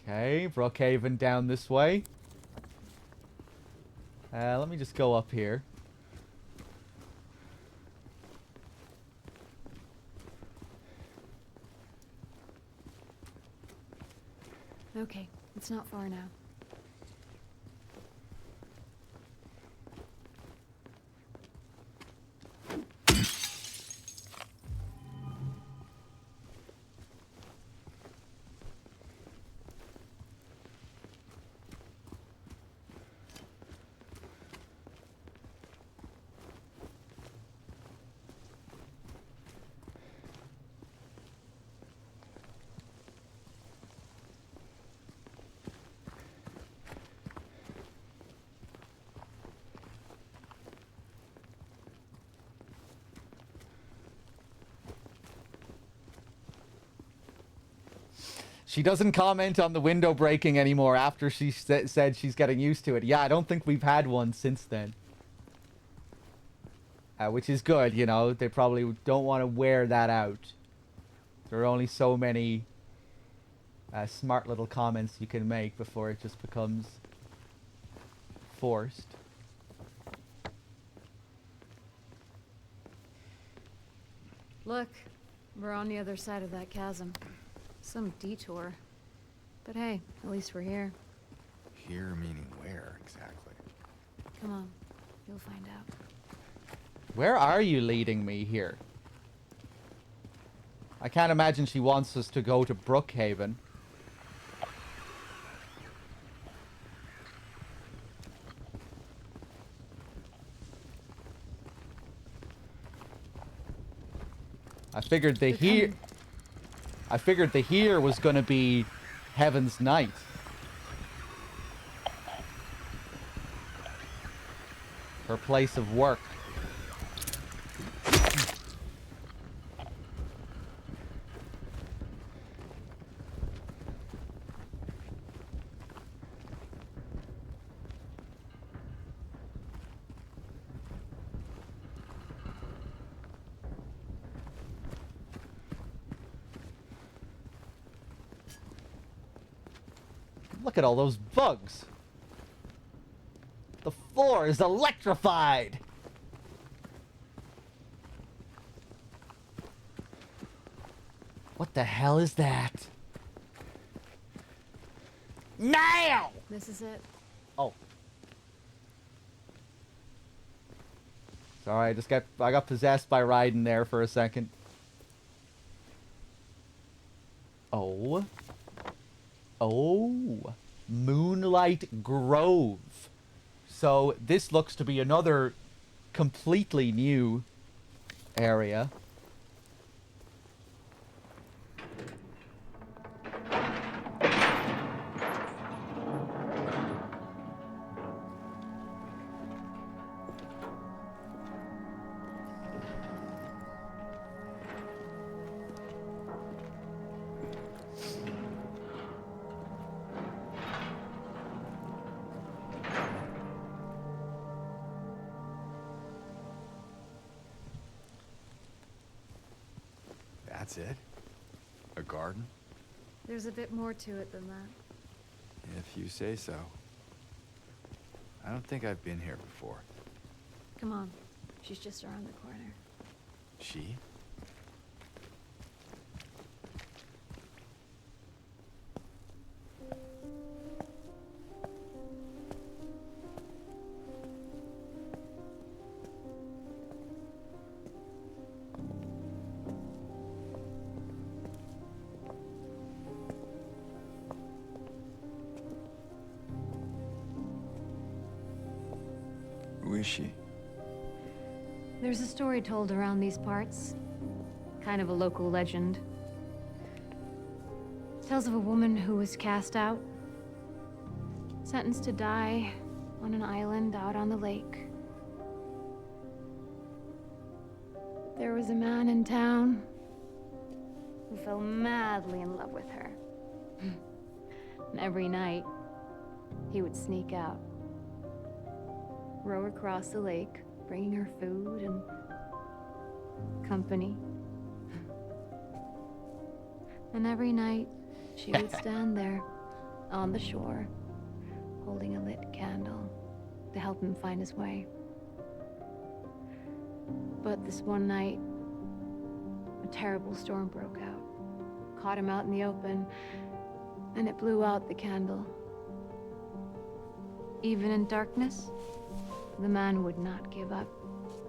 Okay, Brookhaven down this way. Let me just go up here. Okay, it's not far now. She doesn't comment on the window breaking anymore after she said she's getting used to it. Yeah, I don't think we've had one since then. Which is good, you know. They probably don't want to wear that out. There are only so many smart little comments you can make before it just becomes forced. Look, we're on the other side of that chasm. Some detour. But hey, at least we're here. Here meaning where exactly? Come on, you'll find out. Where are you leading me here? I can't imagine she wants us to go to Brookhaven. I figured the here was gonna be Heaven's Night. Her place of work. Look at all those bugs. The floor is electrified. What the hell is that? Now! This is it. Oh. Sorry, I got possessed by Raiden there for a second. Oh. Oh. Moonlight Grove. So this looks to be another completely new area. That's it? A garden? There's a bit more to it than that. If you say so. I don't think I've been here before. Come on, she's just around the corner. She? Who is she? There's a story told around these parts. Kind of a local legend. It tells of a woman who was cast out. Sentenced to die on an island out on the lake. There was a man in town who fell madly in love with her. And every night, he would sneak out, row across the lake, bringing her food and company. And every night, she would stand there on the shore, holding a lit candle to help him find his way. But this one night, a terrible storm broke out, caught him out in the open, and it blew out the candle. Even in darkness, the man would not give up.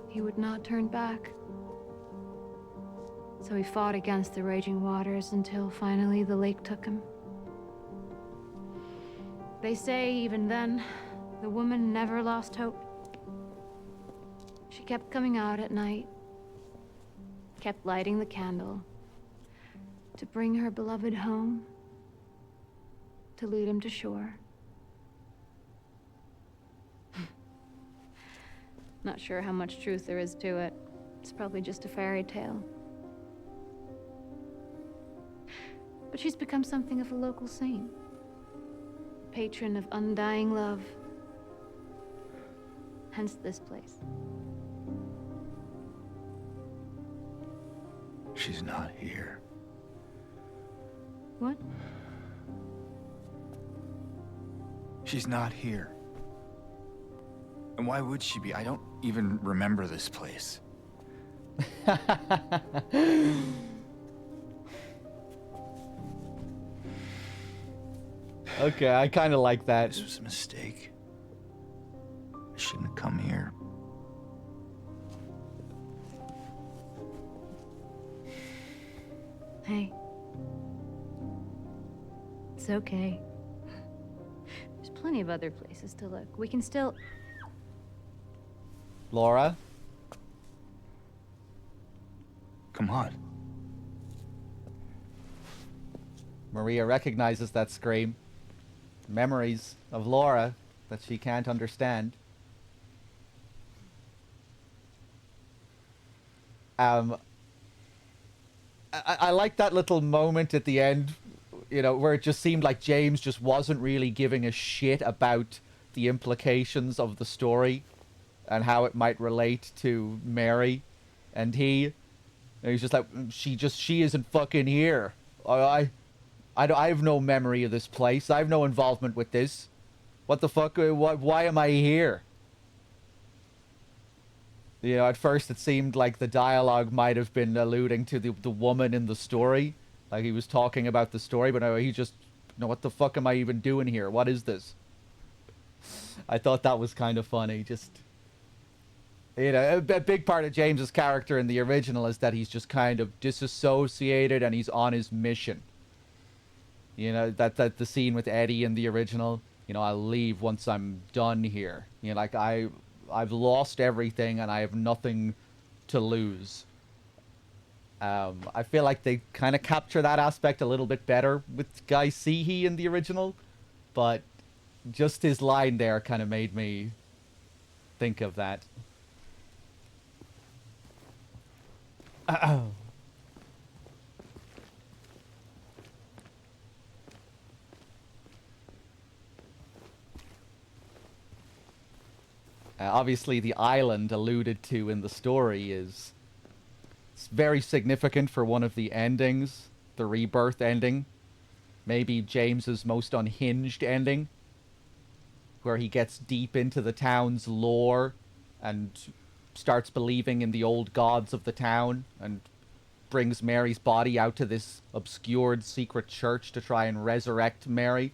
He would not turn back. So he fought against the raging waters until finally the lake took him. They say even then, the woman never lost hope. She kept coming out at night, kept lighting the candle to bring her beloved home, to lead him to shore. Not sure how much truth there is to it. It's probably just a fairy tale. But she's become something of a local saint, patron of undying love. Hence this place. She's not here. What? She's not here. And why would she be? I don't even remember this place. Okay, I kind of like that. This was a mistake. I shouldn't have come here. Hey. It's okay. There's plenty of other places to look. We can still... Laura? Come on. Maria recognizes that scream. Memories of Laura that she can't understand. I like that little moment at the end, you know, where it just seemed like James just wasn't really giving a shit about the implications of the story and how it might relate to Mary and he's just like, she isn't fucking here. I have no memory of this place. I have no involvement with this. What the fuck? Why am I here? You know, at first it seemed like the dialogue might have been alluding to the woman in the story. Like he was talking about the story, but no, he just, what the fuck am I even doing here? What is this? I thought that was kind of funny. Just, you know, a big part of James's character in the original is that he's just kind of disassociated and he's on his mission. You know, that the scene with Eddie in the original, you know, I'll leave once I'm done here. You know, like I've lost everything and I have nothing to lose. I feel like they kind of capture that aspect a little bit better with Guy Seehee in the original, but just his line there kind of made me think of that. Obviously, the island alluded to in the story it's very significant for one of the endings, the rebirth ending. Maybe James's most unhinged ending, where he gets deep into the town's lore and starts believing in the old gods of the town and brings Mary's body out to this obscured secret church to try and resurrect Mary.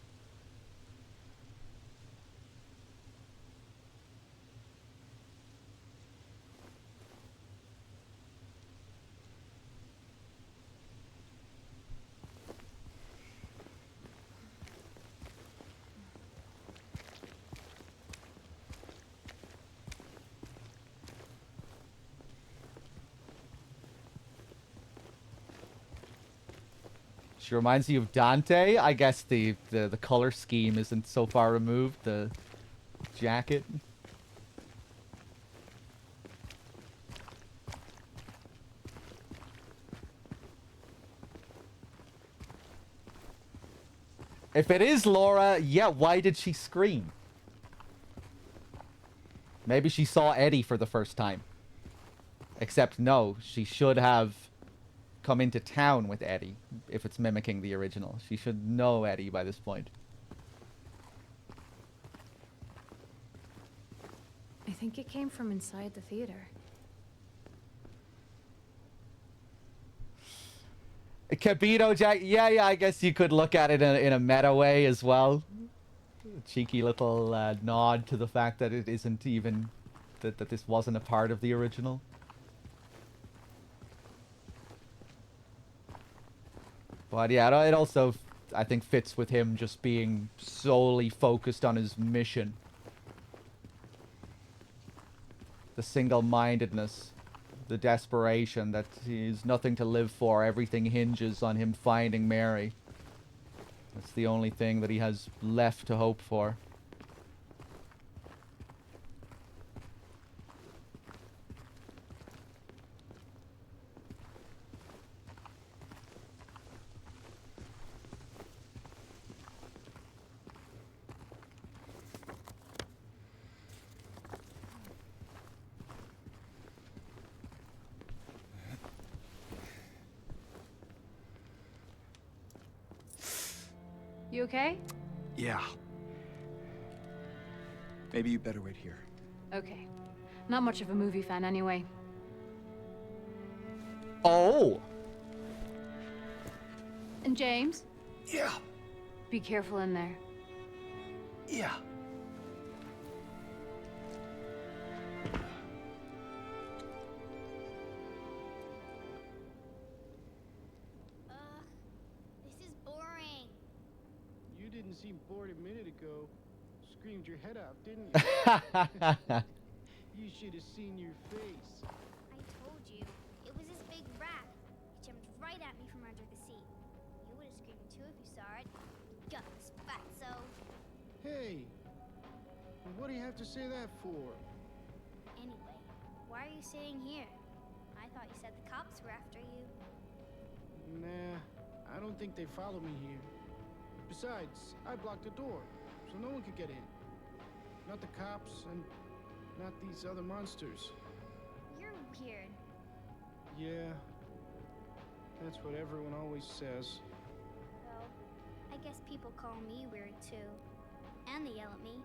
She reminds you of Dante. I guess the color scheme isn't so far removed. The jacket. If it is Laura, yeah, why did she scream? Maybe she saw Eddie for the first time. Except no, she should have come into town with Eddie, if it's mimicking the original. She should know Eddie by this point. I think it came from inside the theater. Kabito Jack, yeah, I guess you could look at it in a meta way as well. A cheeky little nod to the fact that it isn't even, that this wasn't a part of the original. But yeah, it also, I think, fits with him just being solely focused on his mission. The single-mindedness, the desperation that he's nothing to live for. Everything hinges on him finding Mary. That's the only thing that he has left to hope for. You okay? Yeah. Maybe you better wait here. Okay. Not much of a movie fan anyway. Oh! And James? Yeah. Be careful in there. Yeah. This is boring. You didn't seem bored a minute ago. Screamed your head off, didn't you? You should have seen your face. I told you. It was this big rat. It jumped right at me from under the seat. You would have screamed too if you saw it. Guts, fatso. Hey, what do you have to say that for? Anyway, why are you sitting here? I thought you said the cops were after you. Nah, I don't think they follow me here. Besides, I blocked the door, so no one could get in. Not the cops, and not these other monsters. You're weird. Yeah, that's what everyone always says. Well, I guess people call me weird too. And they yell at me.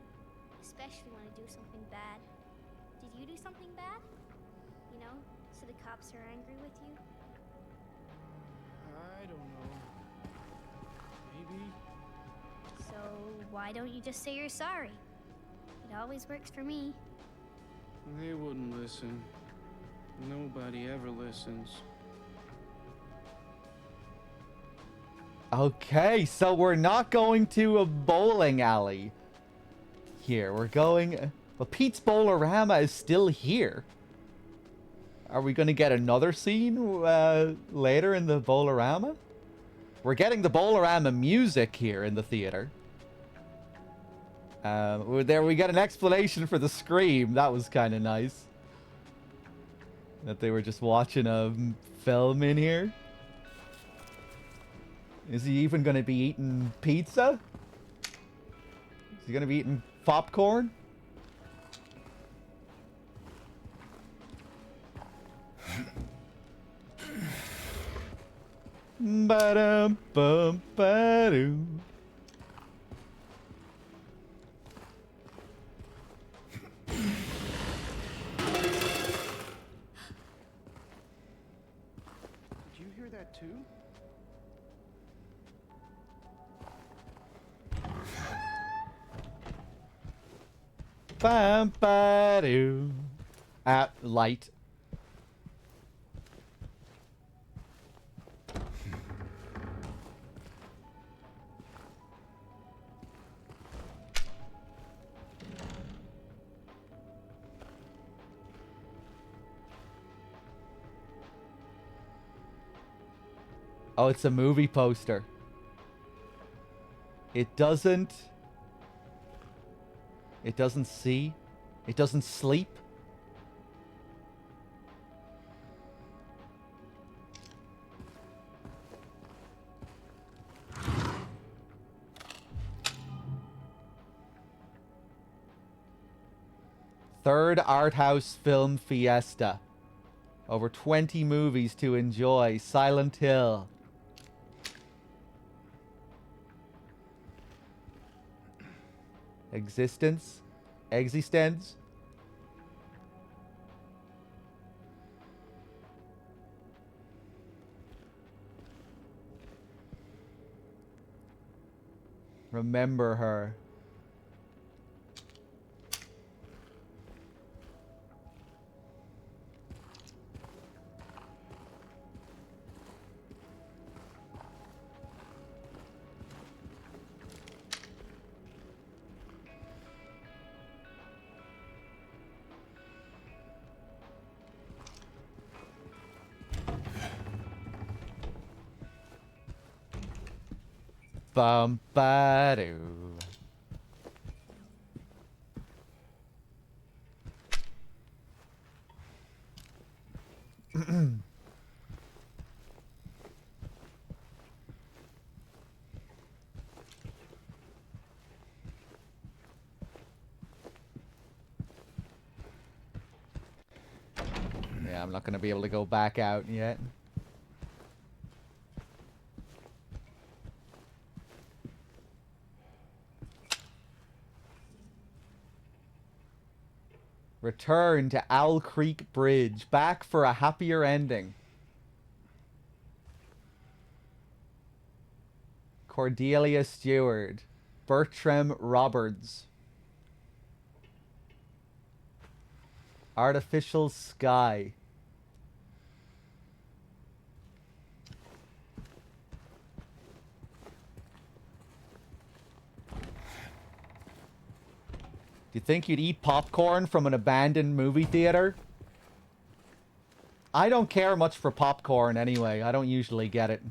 Especially when I do something bad. Did you do something bad? You know, so the cops are angry with you? I don't know. Maybe. So why don't you just say you're sorry? It always works for me. They wouldn't listen. Nobody ever listens. Okay, so we're not going to a bowling alley here. We're going... Well, Pete's Bowlerama is still here. Are we going to get another scene later in the Bowlerama? We're getting the Bowlerama music here in the theater. There we got an explanation for the scream. That was kind of nice. That they were just watching a film in here. Is he even going to be eating pizza? Is he going to be eating popcorn? Ba-dum, bum, ba-doo. Did you hear that too? Bam, ba-doo. Light. Oh, it's a movie poster. It doesn't see. It doesn't sleep. Third Art House Film Fiesta. Over 20 movies to enjoy. Silent Hill. Existence. Remember her. Bum ba doo. Yeah, I'm not going to be able to go back out yet. Return to Owl Creek Bridge. Back for a happier ending. Cordelia Stewart. Bertram Roberts. Artificial Sky. Do you think you'd eat popcorn from an abandoned movie theater? I don't care much for popcorn anyway. I don't usually get it.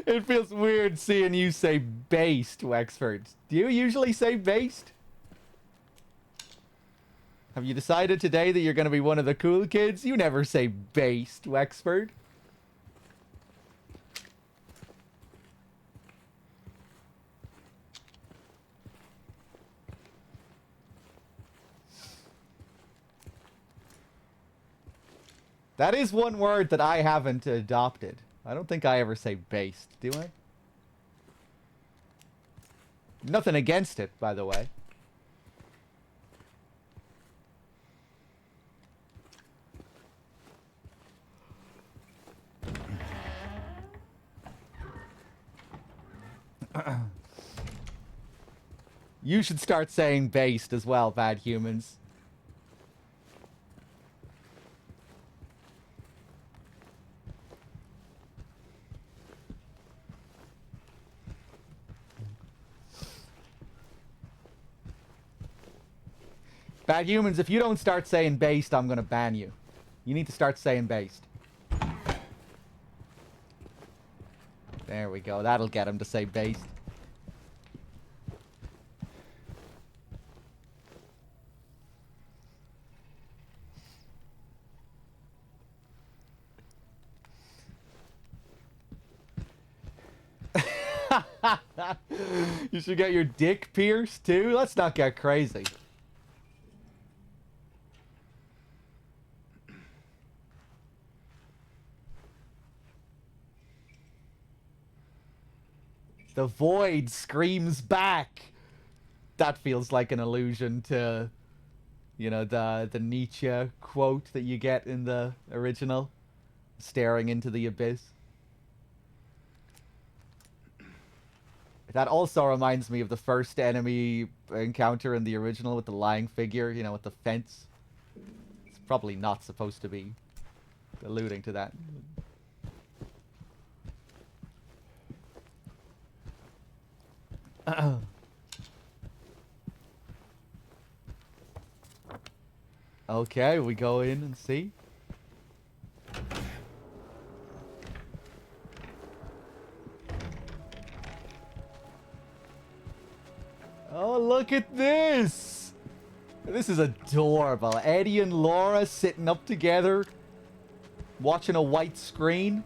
It feels weird seeing you say based, Wexford. Do you usually say based? Have you decided today that you're going to be one of the cool kids? You never say based, Wexford. That is one word that I haven't adopted. I don't think I ever say based, do I? Nothing against it, by the way. You should start saying based as well, bad humans. Bad humans, if you don't start saying based, I'm gonna ban you. You need to start saying based. There we go. That'll get him to say based. You should get your dick pierced too? Let's not get crazy. The void screams back. That feels like an allusion to, you know, the Nietzsche quote that you get in the original, staring into the abyss. That also reminds me of the first enemy encounter in the original with the lying figure, you know, with the fence. probably not supposed to be alluding to that. Okay, we go in and see. Oh, look at this! This is adorable. Eddie and Laura sitting up together, watching a white screen.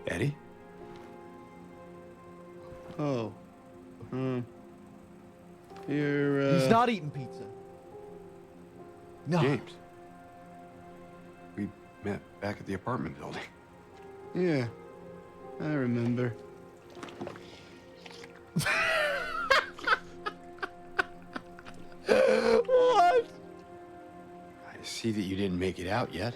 Eddie? Oh. You're, He's not eating pizza. No. James. We met back at the apartment building. Yeah, I remember. What? I see that you didn't make it out yet.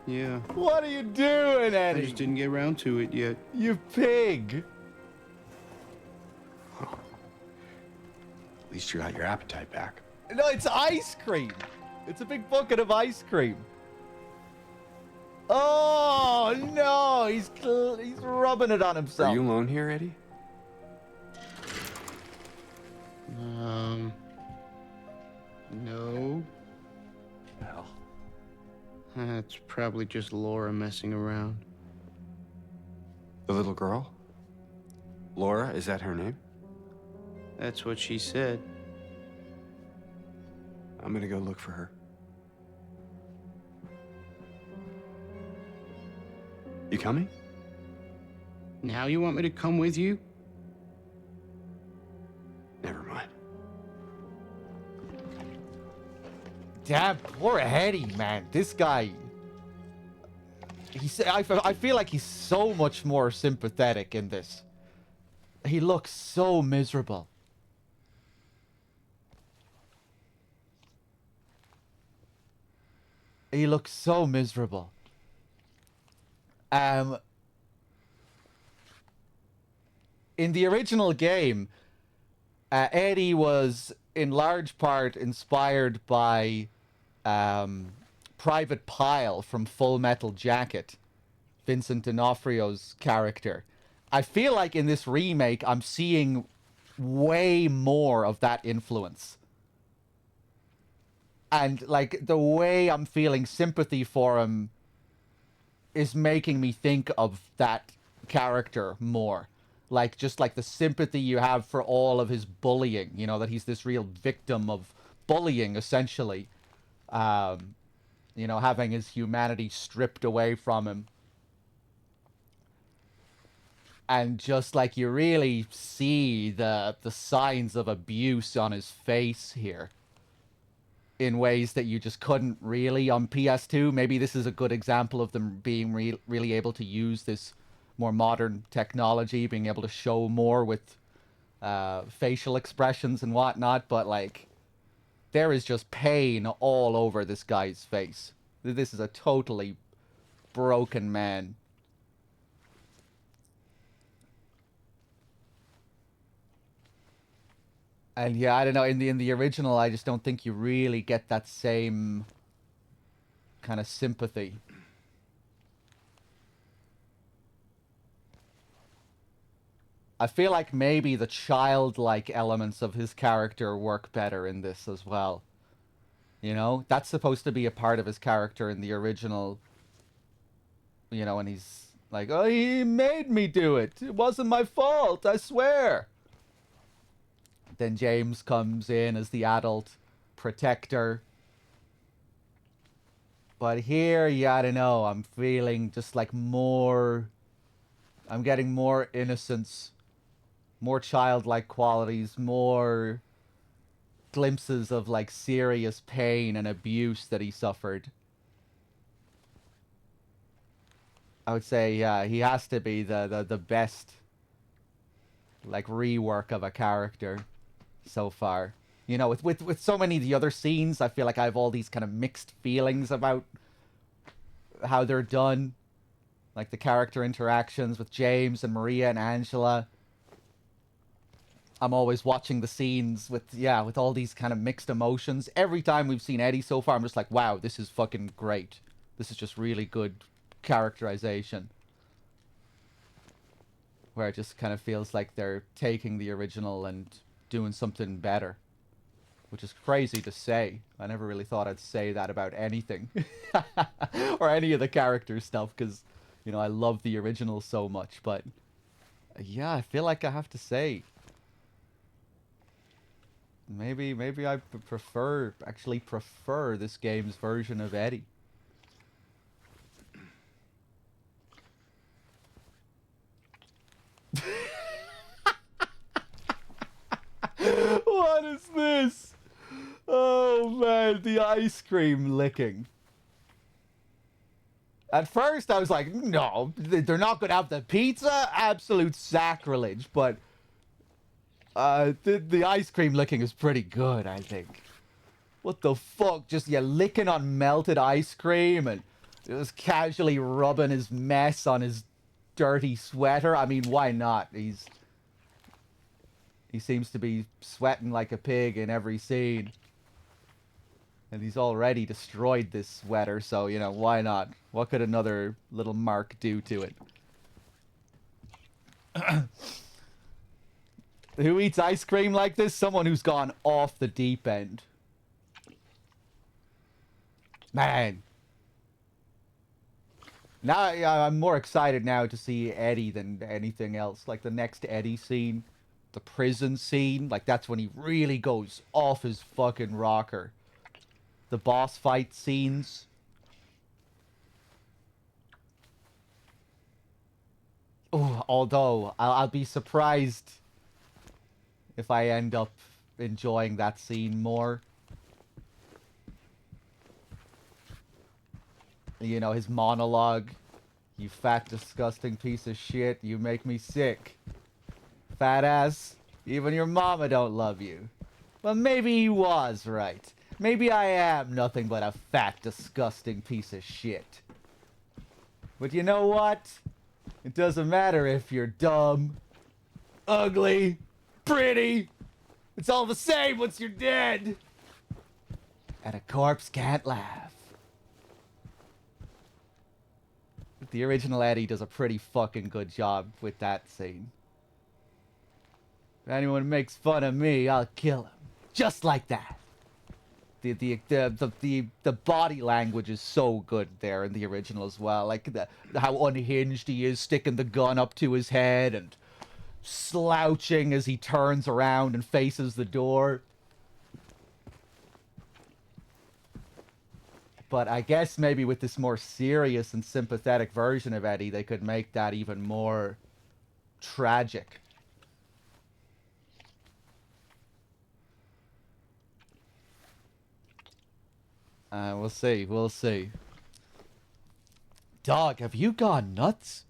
Yeah, What are you doing, I Eddie? just didn't get around to it yet. You pig. At least you got your appetite back. No, it's ice cream. It's a big bucket of ice cream. Oh no, he's rubbing it on himself. Are you alone here, Eddie? No. Hell. That's probably just Laura messing around. The little girl? Laura, is that her name? That's what she said. I'm gonna go look for her. You coming? Now you want me to come with you? Never mind. Damn, poor Eddie, man. This guy. I feel like he's so much more sympathetic in this. He looks so miserable. He looks so miserable. In the original game, Eddie was in large part inspired by Private Pyle from Full Metal Jacket, Vincent D'Onofrio's character. I feel like in this remake, I'm seeing way more of that influence. And, like, the way I'm feeling sympathy for him is making me think of that character more. Like, just like the sympathy you have for all of his bullying, you know, that he's this real victim of bullying, essentially. You know, having his humanity stripped away from him. And just like you really see the signs of abuse on his face here. In ways that you just couldn't really on PS2. Maybe this is a good example of them being really able to use this more modern technology, being able to show more with facial expressions and whatnot. But, like, there is just pain all over this guy's face. This is a totally broken man. And yeah, I don't know, in the original, I just don't think you really get that same kind of sympathy. I feel like maybe the childlike elements of his character work better in this as well. You know, that's supposed to be a part of his character in the original. You know, and he's like, oh, he made me do it. It wasn't my fault, I swear. Then James comes in as the adult protector. But here, yeah, I don't know. I'm feeling just like more... I'm getting more innocence. More childlike qualities. More glimpses of like serious pain and abuse that he suffered. I would say, yeah, he has to be the best like rework of a character so far. You know, with so many of the other scenes, I feel like I have all these kind of mixed feelings about how they're done. Like the character interactions with James and Maria and Angela. I'm always watching the scenes with all these kind of mixed emotions. Every time we've seen Eddie so far, I'm just like, wow, this is fucking great. This is just really good characterization. Where it just kind of feels like they're taking the original and doing something better. Which is crazy to say. I never really thought I'd say that about anything. Or any of the character stuff, because, you know, I love the original so much. But, yeah, I feel like I have to say, maybe I actually prefer this game's version of Eddie. What is this? Oh man, the ice cream licking. At first I was like, no, they're not gonna have the pizza? Absolute sacrilege. But the ice cream licking is pretty good, I think. What the fuck? Just licking on melted ice cream and just casually rubbing his mess on his dirty sweater. I mean, why not? He seems to be sweating like a pig in every scene. And he's already destroyed this sweater, so, you know, why not? What could another little mark do to it? Who eats ice cream like this? Someone who's gone off the deep end. Man. Now, I'm more excited now to see Eddie than anything else. Like, the next Eddie scene, the prison scene, like, that's when he really goes off his fucking rocker. The boss fight scenes. Oh, although, I'll be surprised if I end up enjoying that scene more. You know, his monologue. You fat, disgusting piece of shit. You make me sick. Fat ass. Even your mama don't love you. Well, maybe he was right. Maybe I am nothing but a fat, disgusting piece of shit. But you know what? It doesn't matter if you're dumb, ugly, pretty. It's all the same once you're dead. And a corpse can't laugh. The original Eddie does a pretty fucking good job with that scene. If anyone makes fun of me, I'll kill him. Just like that. The body language is so good there in the original as well. Like how unhinged he is, sticking the gun up to his head and slouching as he turns around and faces the door. But I guess maybe with this more serious and sympathetic version of Eddie, they could make that even more tragic. We'll see. We'll see. Dog, have you gone nuts?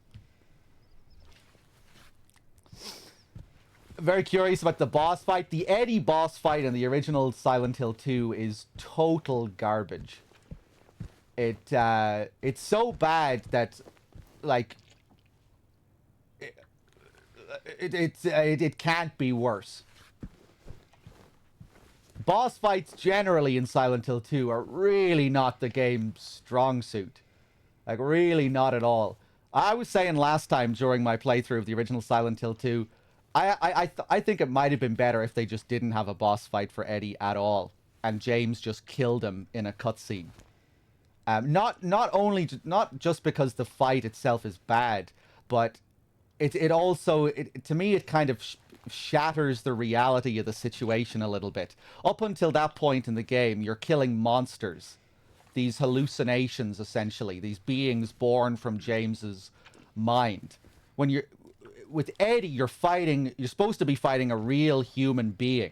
Very curious about the boss fight. The Eddie boss fight in the original Silent Hill 2 is total garbage. It's so bad that, like, it can't be worse. Boss fights generally in Silent Hill 2 are really not the game's strong suit. Like, really not at all. I was saying last time during my playthrough of the original Silent Hill 2, I think it might have been better if they just didn't have a boss fight for Eddie at all, and James just killed him in a cutscene. Not just because the fight itself is bad, but it also to me it kind of shatters the reality of the situation a little bit. Up until that point in the game, you're killing monsters, these hallucinations essentially, these beings born from James's mind. When you're with Eddie, you're supposed to be fighting a real human being.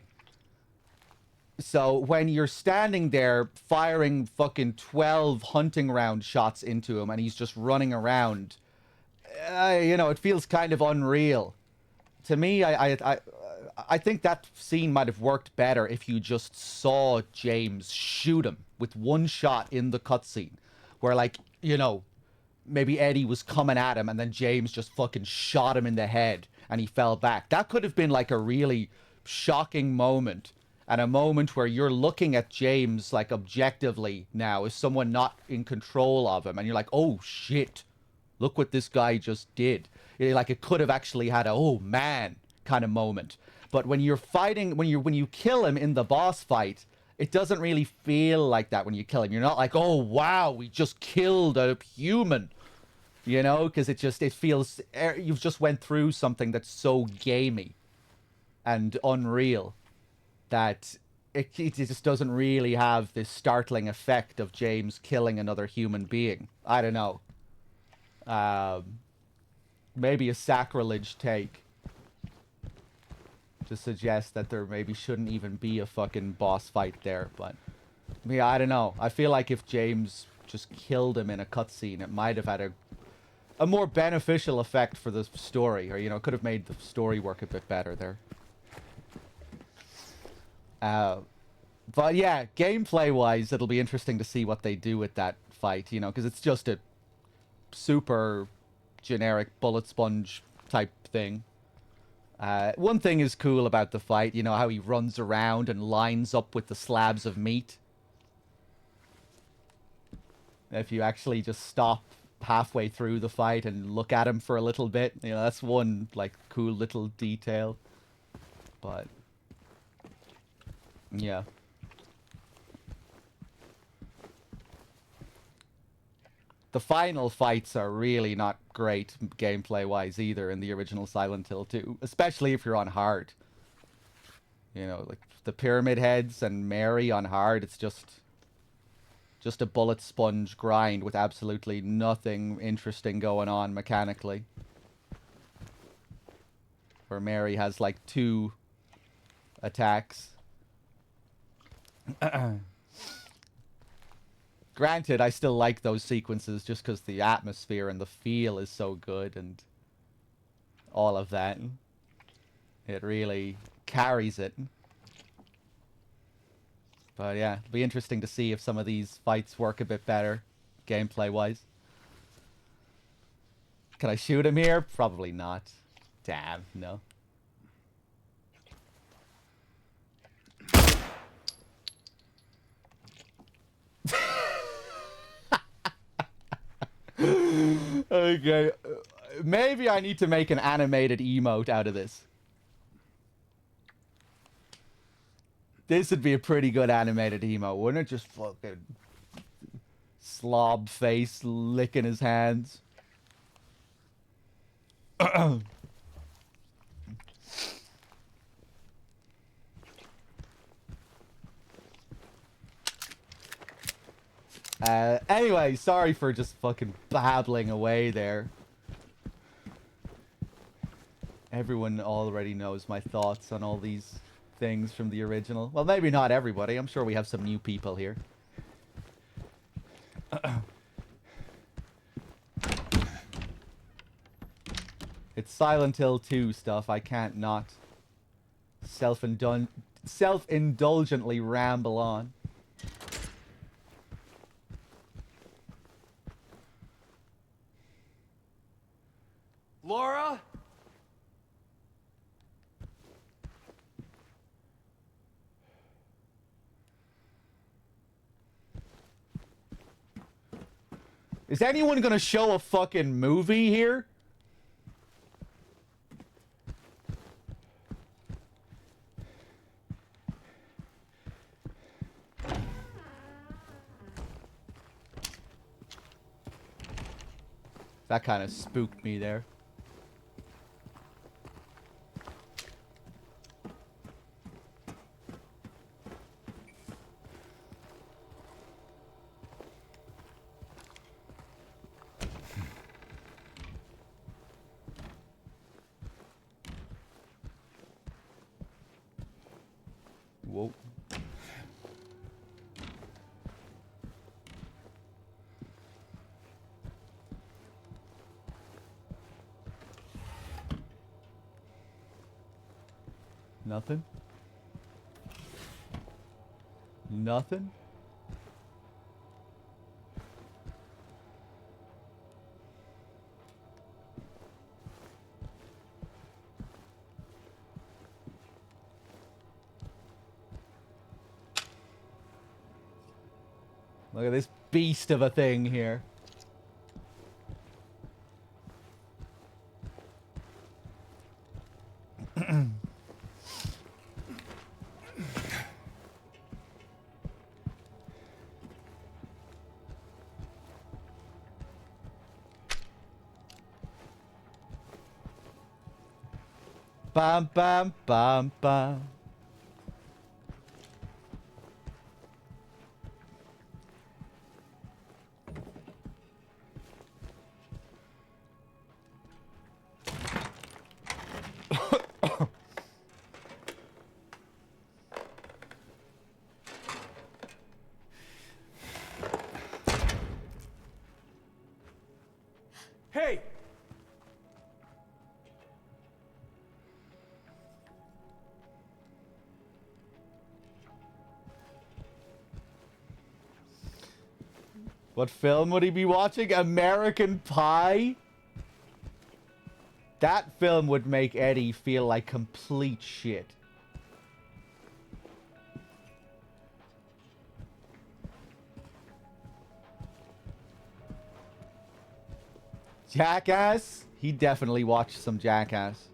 So when you're standing there firing fucking 12 hunting round shots into him and he's just running around, you know, it feels kind of unreal. To me, I think that scene might have worked better if you just saw James shoot him with one shot in the cutscene, where, like, you know, maybe Eddie was coming at him and then James just fucking shot him in the head and he fell back. That could have been like a really shocking moment, and a moment where you're looking at James like objectively now as someone not in control of him, and you're like, oh shit, look what this guy just did. Like, it could have actually had a oh man kind of moment. But when you're fighting, when you kill him in the boss fight, it doesn't really feel like that when you kill him. You're not like, oh wow, we just killed a human, you know, because it feels, you've just went through something that's so gamey and unreal that it just doesn't really have this startling effect of James killing another human being. I don't know. Maybe a sacrilege take to suggest that there maybe shouldn't even be a fucking boss fight there, but yeah, I don't know. I feel like if James just killed him in a cutscene, it might have had a more beneficial effect for the story, or, you know, could have made the story work a bit better there. But yeah, gameplay-wise, it'll be interesting to see what they do with that fight, you know, because it's just a super generic bullet sponge type thing. One thing is cool about the fight, you know, how he runs around and lines up with the slabs of meat. If you actually just stop halfway through the fight and look at him for a little bit, you know, that's one, like, cool little detail. But yeah. The final fights are really not great gameplay-wise either in the original Silent Hill 2, especially if you're on hard. You know, like the Pyramid Heads and Mary on hard, it's just a bullet sponge grind with absolutely nothing interesting going on mechanically. Where Mary has like 2 attacks. Granted, I still like those sequences just because the atmosphere and the feel is so good and all of that. It really carries it. But yeah, it'll be interesting to see if some of these fights work a bit better, gameplay-wise. Can I shoot him here? Probably not. Damn, no. Okay. Maybe I need to make an animated emote out of this. This would be a pretty good animated emote, wouldn't it? Just fucking slob face licking his hands. Anyway, sorry for just fucking babbling away there. Everyone already knows my thoughts on all these things from the original. Well, maybe not everybody. I'm sure we have some new people here. It's Silent Hill 2 stuff. I can't not self-indulgently ramble on. Laura? Is anyone gonna show a fucking movie here? That kind of spooked me there. Whoa. Nothing. Nothing. Look at this beast of a thing here. Bam, bam, bam, bam. Hey! What film would he be watching? American Pie? That film would make Eddie feel like complete shit. Jackass? He definitely watched some Jackass.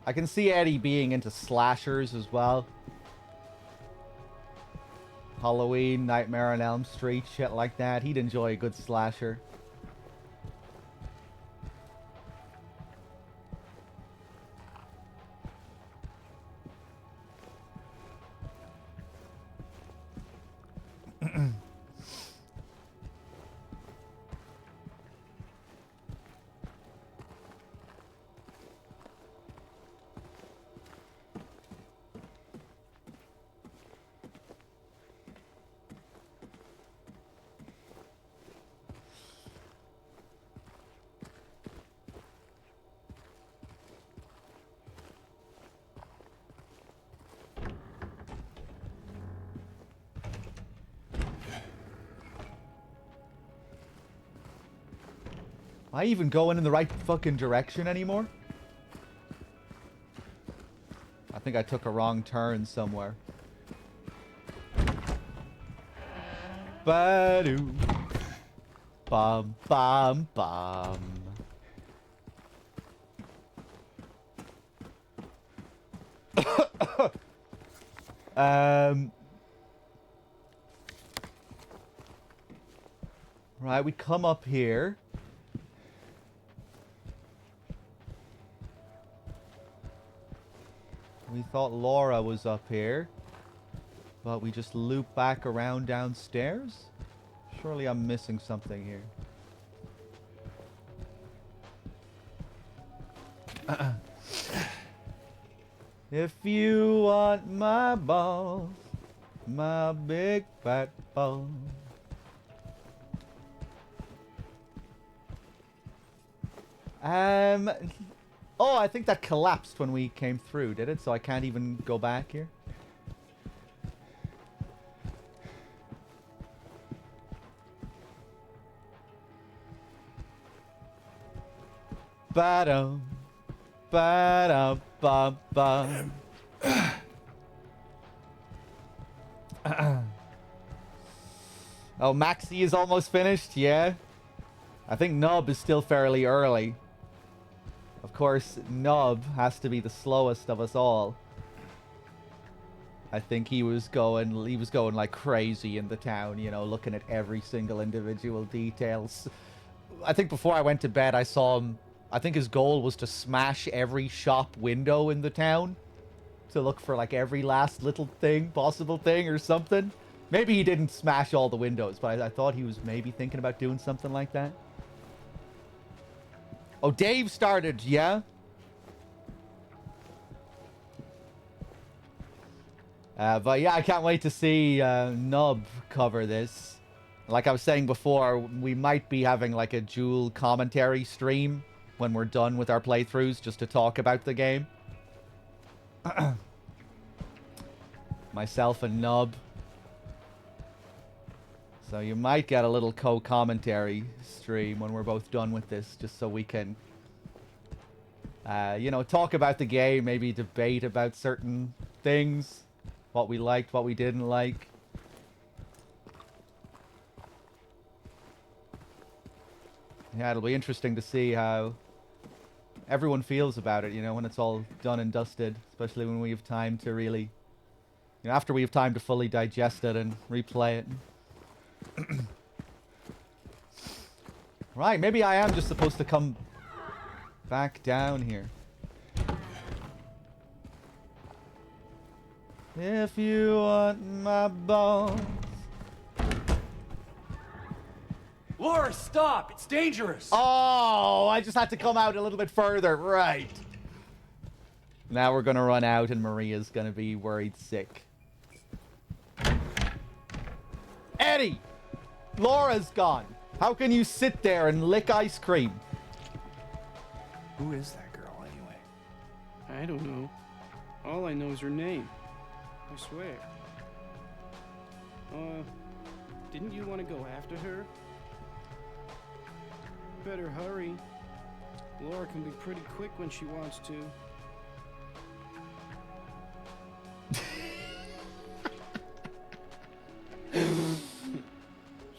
I can see Eddie being into slashers as well. Halloween, Nightmare on Elm Street, shit like that. He'd enjoy a good slasher. Am I even going in the right fucking direction anymore? I think I took a wrong turn somewhere. Ba-doo. Bum, bum, bum. Right, we come up here. We thought Laura was up here, but we just loop back around downstairs? Surely I'm missing something here. If you want my balls, my big fat balls. Oh, I think that collapsed when we came through, did it? So I can't even go back here? Ba-dum. Ba-dum, ba-bum. Oh, Maxie is almost finished, yeah? I think Nub is still fairly early. Of course, Nub has to be the slowest of us all. I think he was going like crazy in the town, you know, looking at every single individual details. I think before I went to bed, I saw him. I think his goal was to smash every shop window in the town to look for like every last little thing, possible thing or something. Maybe he didn't smash all the windows, but I thought he was maybe thinking about doing something like that. Oh, Dave started, yeah? But yeah, I can't wait to see Nub cover this. Like I was saying before, we might be having like a dual commentary stream when we're done with our playthroughs just to talk about the game. Myself and Nub. So you might get a little co-commentary stream when we're both done with this, just so we can, you know, talk about the game, maybe debate about certain things. What we liked, what we didn't like. Yeah, it'll be interesting to see how everyone feels about it, you know, when it's all done and dusted. Especially when we have time to really, you know, after we have time to fully digest it and replay it. Right, maybe I am just supposed to come back down here. If you want my bones. Laura, stop! It's dangerous! Oh, I just had to come out a little bit further. Right. Now we're going to run out and Maria's going to be worried sick. Eddie! Laura's gone. How can you sit there and lick ice cream? Who is that girl anyway? I don't know. All I know is her name. I swear. Didn't you want to go after her? Better hurry. Laura can be pretty quick when she wants to.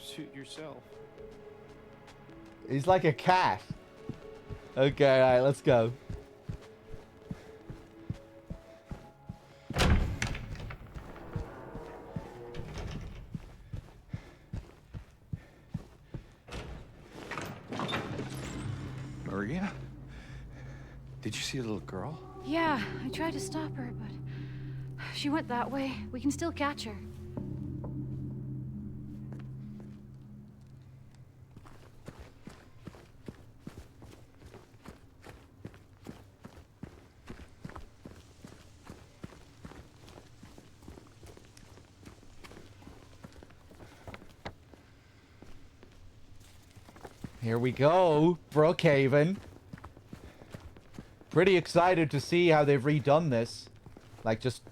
Suit yourself. He's like a cat. Okay, alright, let's go. Maria? Did you see a little girl? Yeah, I tried to stop her, but she went that way. We can still catch her. Here we go, Brookhaven. Pretty excited to see how they've redone this. Like, just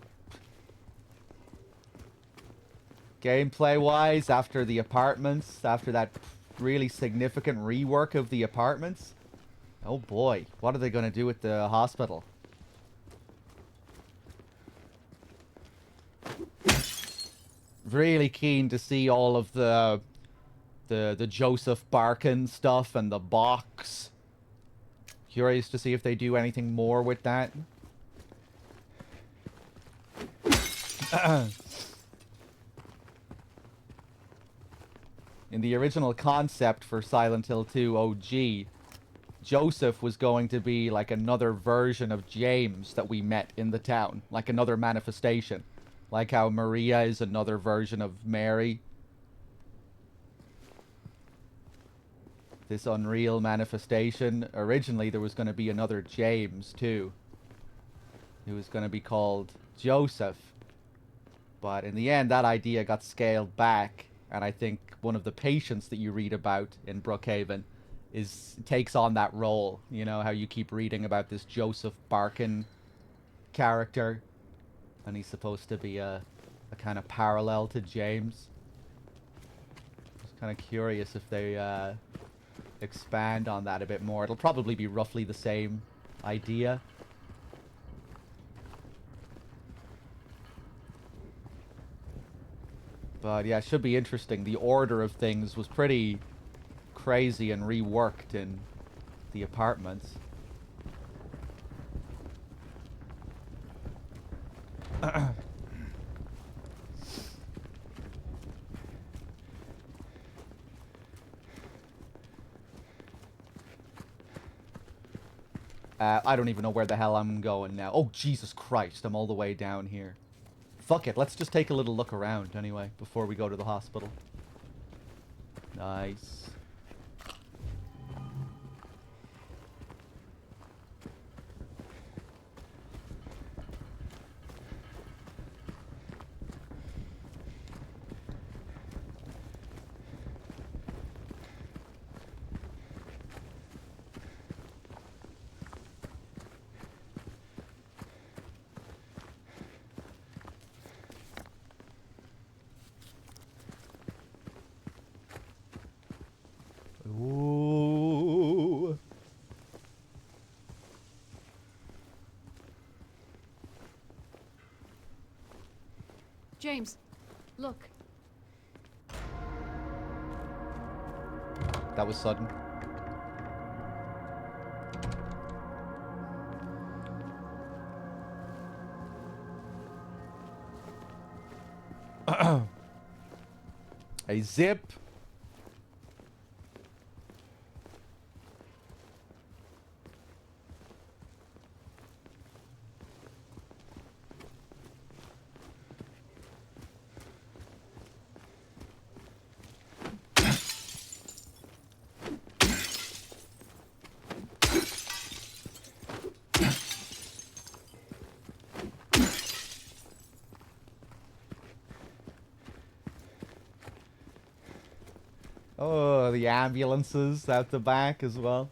gameplay-wise, after the apartments, after that really significant rework of the apartments. Oh boy, what are they going to do with the hospital? Really keen to see all of the Joseph Barkin stuff and the box. Curious to see if they do anything more with that. In the original concept for Silent Hill 2 OG, Joseph was going to be like another version of James that we met in the town. Like another manifestation. Like how Maria is another version of Mary. This unreal manifestation. Originally, there was going to be another James, too. Who was going to be called Joseph. But in the end, that idea got scaled back. And I think one of the patients that you read about in Brookhaven takes on that role. You know, how you keep reading about this Joseph Barkin character. And he's supposed to be a kind of parallel to James. Just kind of curious if they expand on that a bit more. It'll probably be roughly the same idea. But yeah, it should be interesting. The order of things was pretty crazy and reworked in the apartments. I don't even know where the hell I'm going now. Oh, Jesus Christ, I'm all the way down here. Fuck it, let's just take a little look around anyway, before we go to the hospital. Nice. Ooh. James, look. That was sudden. A zip. Oh, the ambulances at the back as well.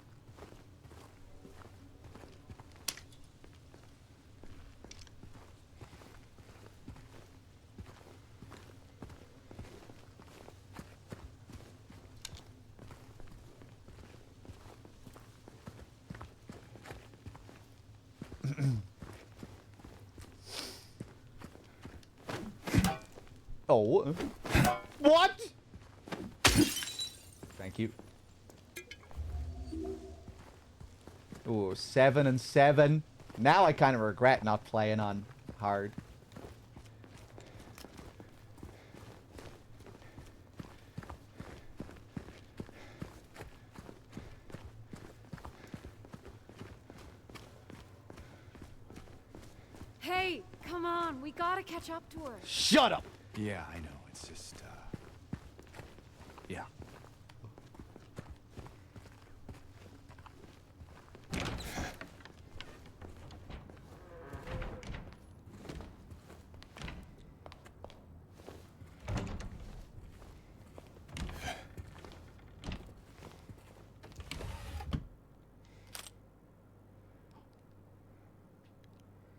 Oh. What? Thank you. Ooh, 7 and 7. Now I kind of regret not playing on hard. Hey, come on, we gotta catch up to her. Shut up! Yeah, I know. It's just, yeah.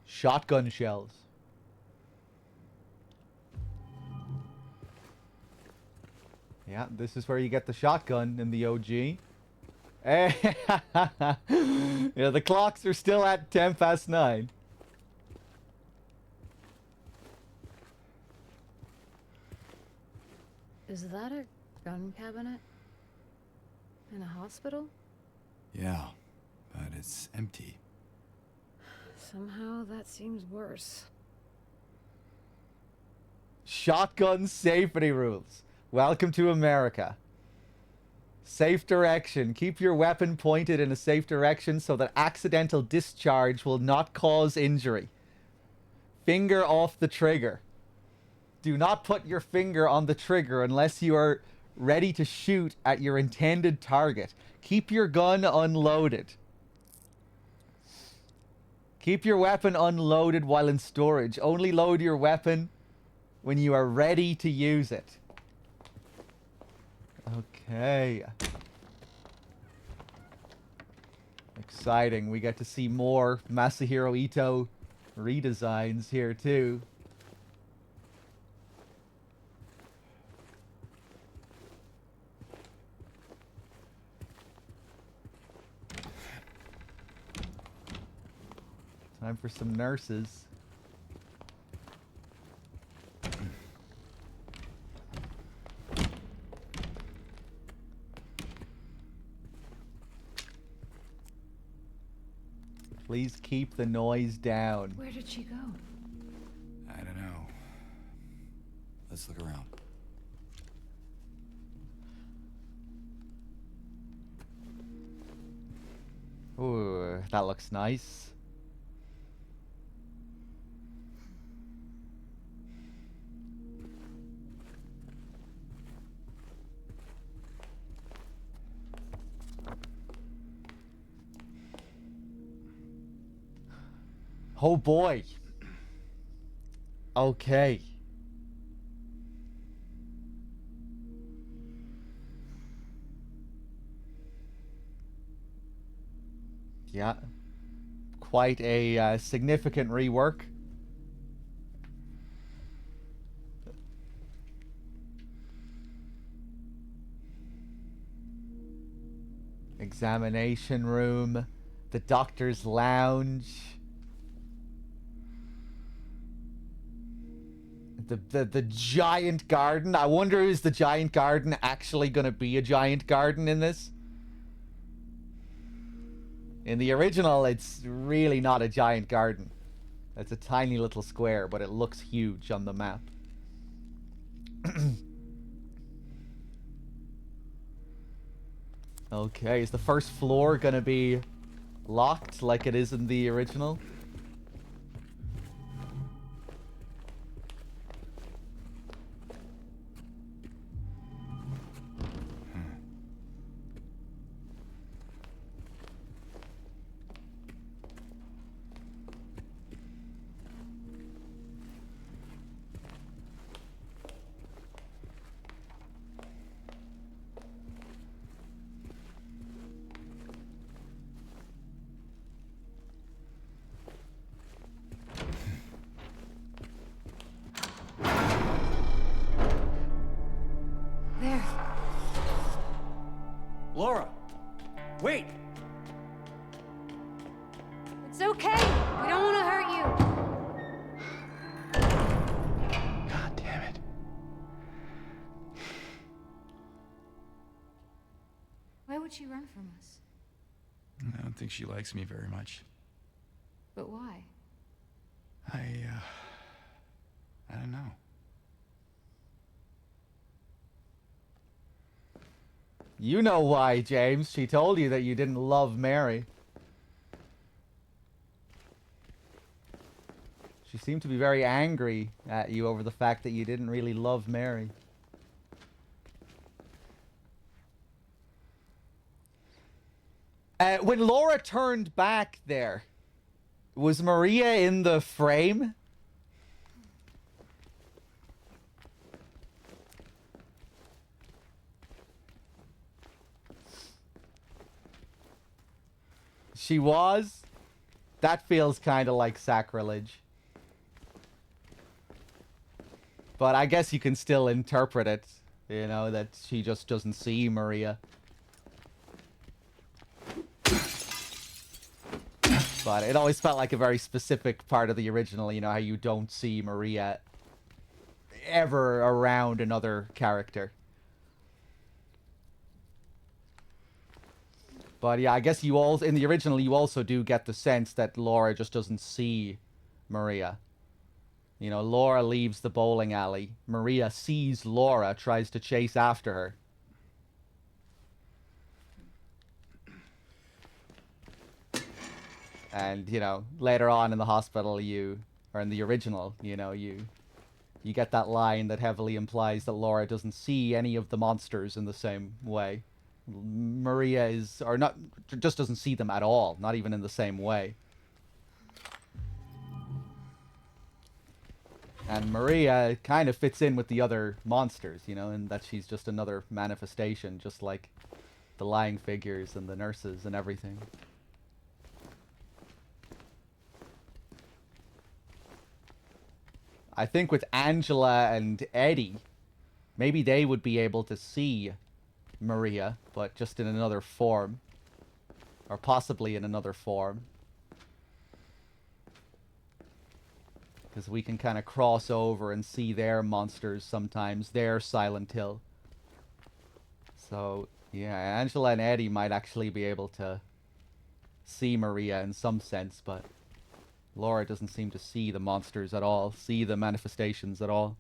Shotgun shells. Yeah, this is where you get the shotgun in the OG. Yeah, the clocks are still at 9:10. Is that a gun cabinet? In a hospital? Yeah, but it's empty. Somehow that seems worse. Shotgun safety rules. Welcome to America. Safe direction. Keep your weapon pointed in a safe direction so that accidental discharge will not cause injury. Finger off the trigger. Do not put your finger on the trigger unless you are ready to shoot at your intended target. Keep your gun unloaded. Keep your weapon unloaded while in storage. Only load your weapon when you are ready to use it. Okay. Exciting. We get to see more Masahiro Ito redesigns here too. Time for some nurses. Please keep the noise down. Where did she go? Let's look around. Ooh, that looks nice. Oh boy. Okay. Yeah. Quite a significant rework. Examination room. The doctor's lounge. The giant garden. I wonder, is the giant garden actually going to be a giant garden in this? In the original, it's really not a giant garden. It's a tiny little square, but it looks huge on the map. Okay, is the first floor going to be locked like it is in the original? There. Laura! Wait! It's okay. We don't want to hurt you. God damn it. Why would she run from us? I don't think she likes me very much. But why? I don't know. You know why, James. She told you that you didn't love Mary. She seemed to be very angry at you over the fact that you didn't really love Mary. When Laura turned back there, was Maria in the frame? She was? That feels kind of like sacrilege. But I guess you can still interpret it, you know, that she just doesn't see Maria. But it always felt like a very specific part of the original, you know, how you don't see Maria ever around another character. But yeah, I guess you all in the original you also do get the sense that Laura just doesn't see Maria. You know, Laura leaves the bowling alley. Maria sees Laura, tries to chase after her. And, you know, later on in the hospital or in the original, you know, you get that line that heavily implies that Laura doesn't see any of the monsters in the same way. Maria just doesn't see them at all, not even in the same way. And Maria kind of fits in with the other monsters, you know, in that she's just another manifestation, just like the lying figures and the nurses and everything. I think with Angela and Eddie, maybe they would be able to see Maria, but just in another form. Or possibly in another form. Because we can kind of cross over and see their monsters sometimes, their Silent Hill. So, yeah, Angela and Eddie might actually be able to see Maria in some sense, but Laura doesn't seem to see the monsters at all, see the manifestations at all.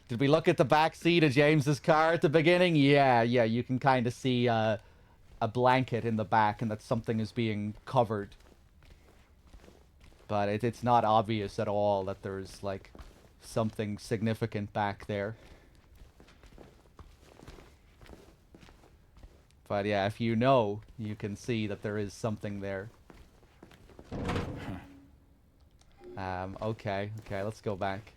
Did we look at the back seat of James's car at the beginning? Yeah, you can kind of see a blanket in the back and that something is being covered. But it's not obvious at all that there's, like, something significant back there. But yeah, if you know, you can see that there is something there. Okay, let's go back.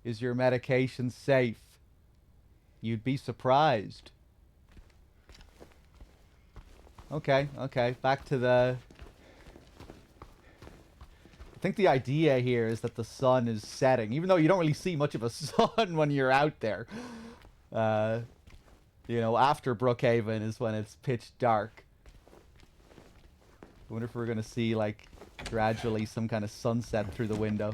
Is your medication safe? You'd be surprised. Okay, back to the... I think the idea here is that the sun is setting, even though you don't really see much of a sun when you're out there. You know, after Brookhaven is when it's pitch dark. I wonder if we're gonna see, like, gradually some kind of sunset through the window.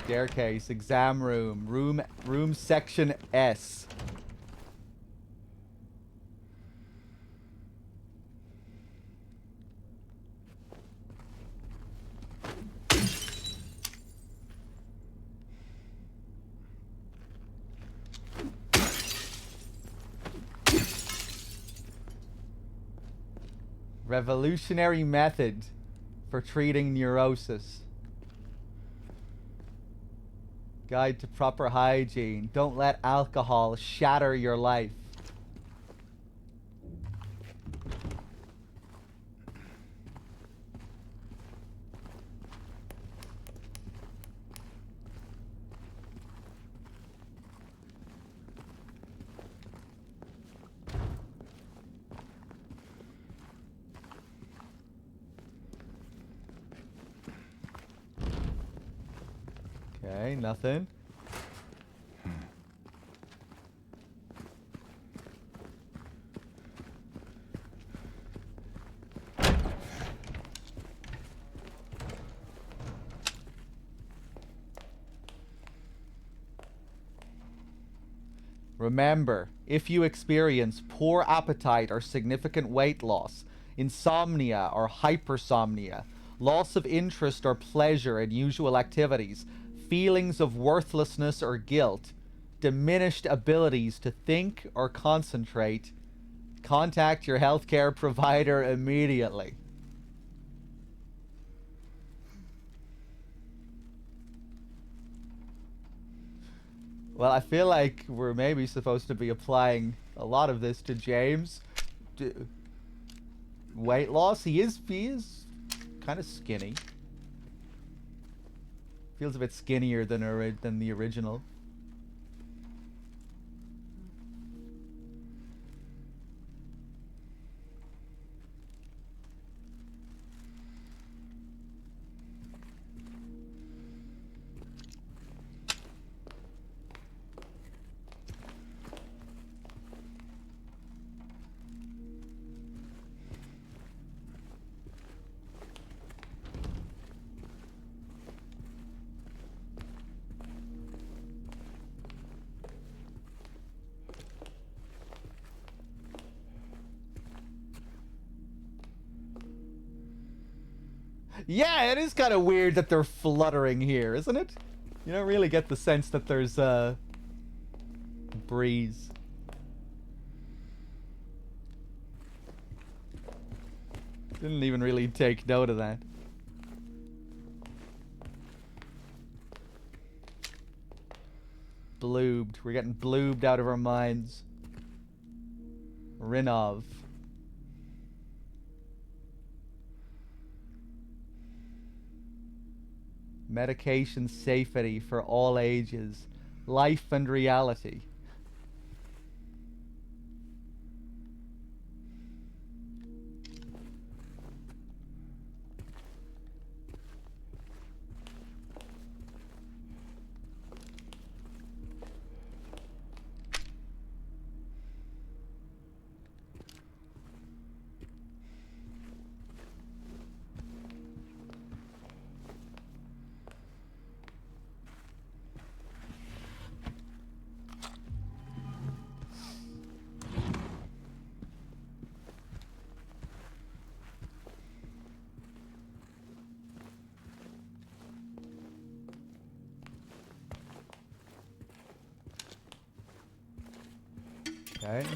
Staircase, exam room section S. Revolutionary method for treating neurosis. Guide to proper hygiene. Don't let alcohol shatter your life. Okay, nothing. Remember, if you experience poor appetite or significant weight loss, insomnia or hypersomnia, loss of interest or pleasure in usual activities, feelings of worthlessness or guilt, diminished abilities to think or concentrate, contact your healthcare provider immediately. Well, I feel like we're maybe supposed to be applying a lot of this to James. Weight loss? He is kind of skinny. Feels a bit skinnier than the original. Yeah, it is kind of weird that they're fluttering here, isn't it? You don't really get the sense that there's a breeze. Didn't even really take note of that. Bloobed. We're getting bloobed out of our minds. Rinov. Medication safety for all ages. Life and reality. Okay.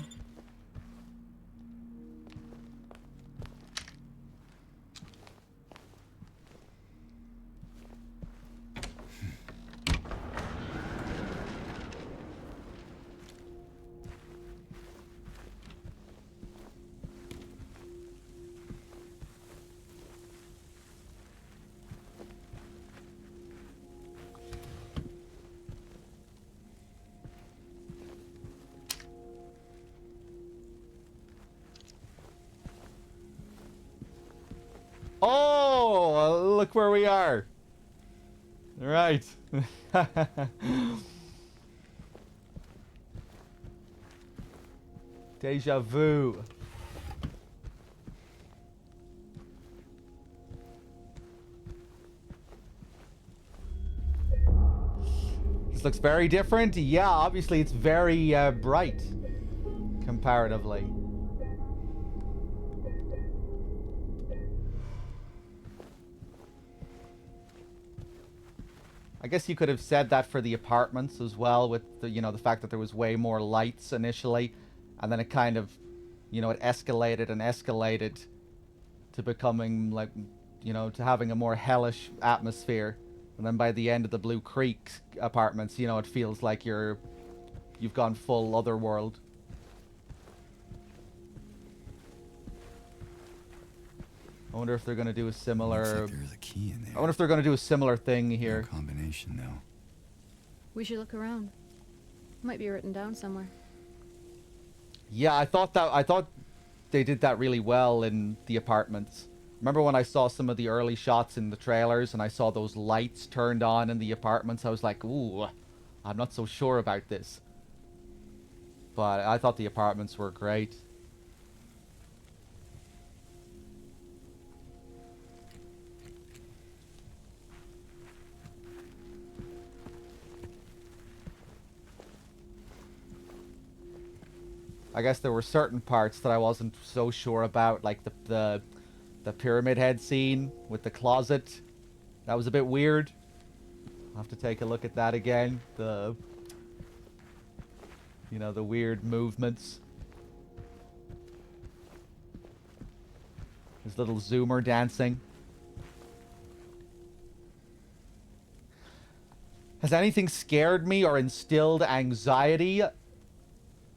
Oh, look where we are. Right. Deja vu. This looks very different. Yeah, obviously it's very bright comparatively. I guess you could have said that for the apartments as well, with the, the fact that there was way more lights initially, and then it kind of, it escalated and escalated to becoming like, to having a more hellish atmosphere. And then by the end of the Blue Creek apartments, it feels like you've gone full otherworld. I wonder if they're going to do a similar... Looks like there's a key in there. I wonder if they're going to do a similar thing here. No combination, though. We should look around. Might be written down somewhere. Yeah, I thought they did that really well in the apartments. Remember when I saw some of the early shots in the trailers and I saw those lights turned on in the apartments? I was like, ooh, I'm not so sure about this. But I thought the apartments were great. I guess there were certain parts that I wasn't so sure about, like the Pyramid Head scene with the closet. That was a bit weird. I'll have to take a look at that again. The weird movements. His little zoomer dancing. Has anything scared me or instilled anxiety?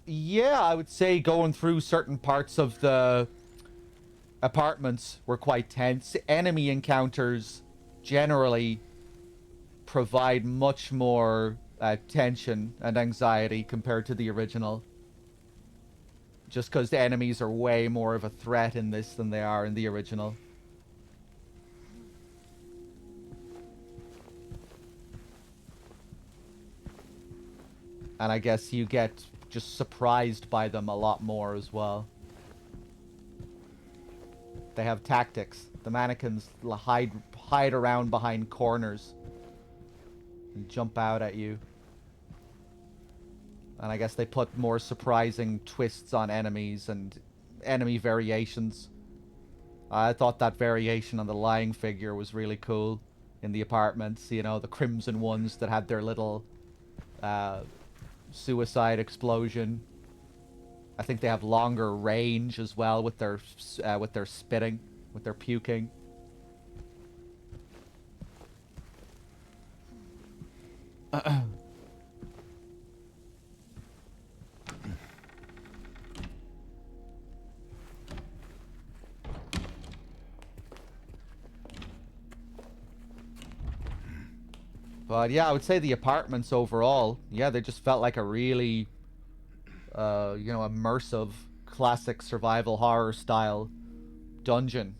Yeah, I would say going through certain parts of the apartments were quite tense. Enemy encounters generally provide much more tension and anxiety compared to the original. Just because the enemies are way more of a threat in this than they are in the original. And I guess you get just surprised by them a lot more as well. They have tactics. The mannequins hide around behind corners and jump out at you. And I guess they put more surprising twists on enemies and enemy variations. I thought that variation on the lying figure was really cool in the apartments. The crimson ones that had their little suicide explosion. I think they have longer range as well with their spitting, with their puking. But yeah, I would say the apartments overall, yeah, they just felt like a really, immersive, classic survival horror style dungeon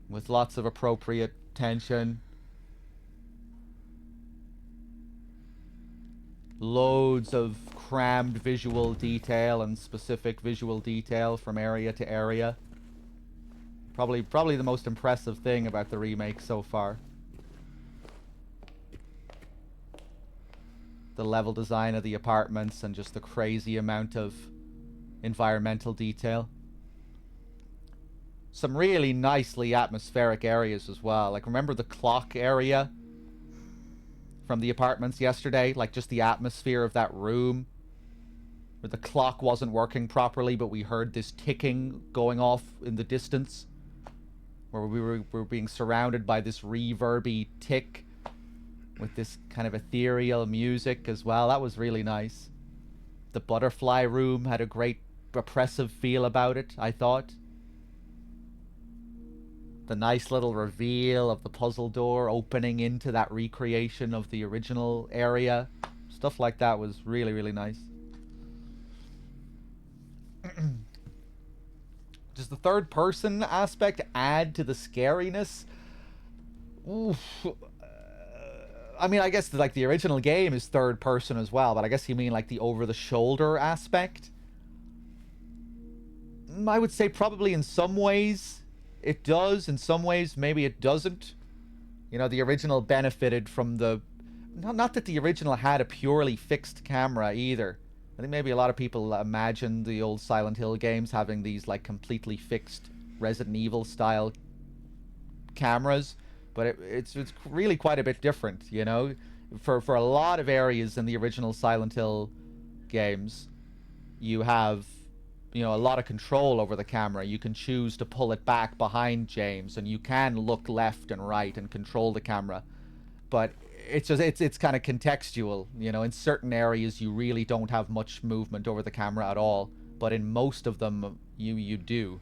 with lots of appropriate tension. Loads of crammed visual detail and specific visual detail from area to area. Probably the most impressive thing about the remake so far. The level design of the apartments and just the crazy amount of environmental detail. Some really nicely atmospheric areas as well. Like, remember the clock area from the apartments yesterday? Like, just the atmosphere of that room where the clock wasn't working properly, but we heard this ticking going off in the distance, where we were being surrounded by this reverby tick with this kind of ethereal music as well. That was really nice. The butterfly room had a great oppressive feel about it, I thought. The nice little reveal of the puzzle door opening into that recreation of the original area. Stuff like that was really, really nice. Does the third person aspect add to the scariness? Oof. I mean, I guess like the original game is third person as well, but I guess you mean like the over the shoulder aspect? I would say probably in some ways it does, in some ways maybe it doesn't. You know, the original benefited from the... Not that the original had a purely fixed camera either. I think maybe a lot of people imagine the old Silent Hill games having these like completely fixed Resident Evil style cameras, but it's really quite a bit different, you know. For a lot of areas in the original Silent Hill games, you have, you know, a lot of control over the camera. You can choose to pull it back behind James, and you can look left and right and control the camera. But it's just it's kind of contextual, you know. In certain areas you really don't have much movement over the camera at all, but in most of them you do.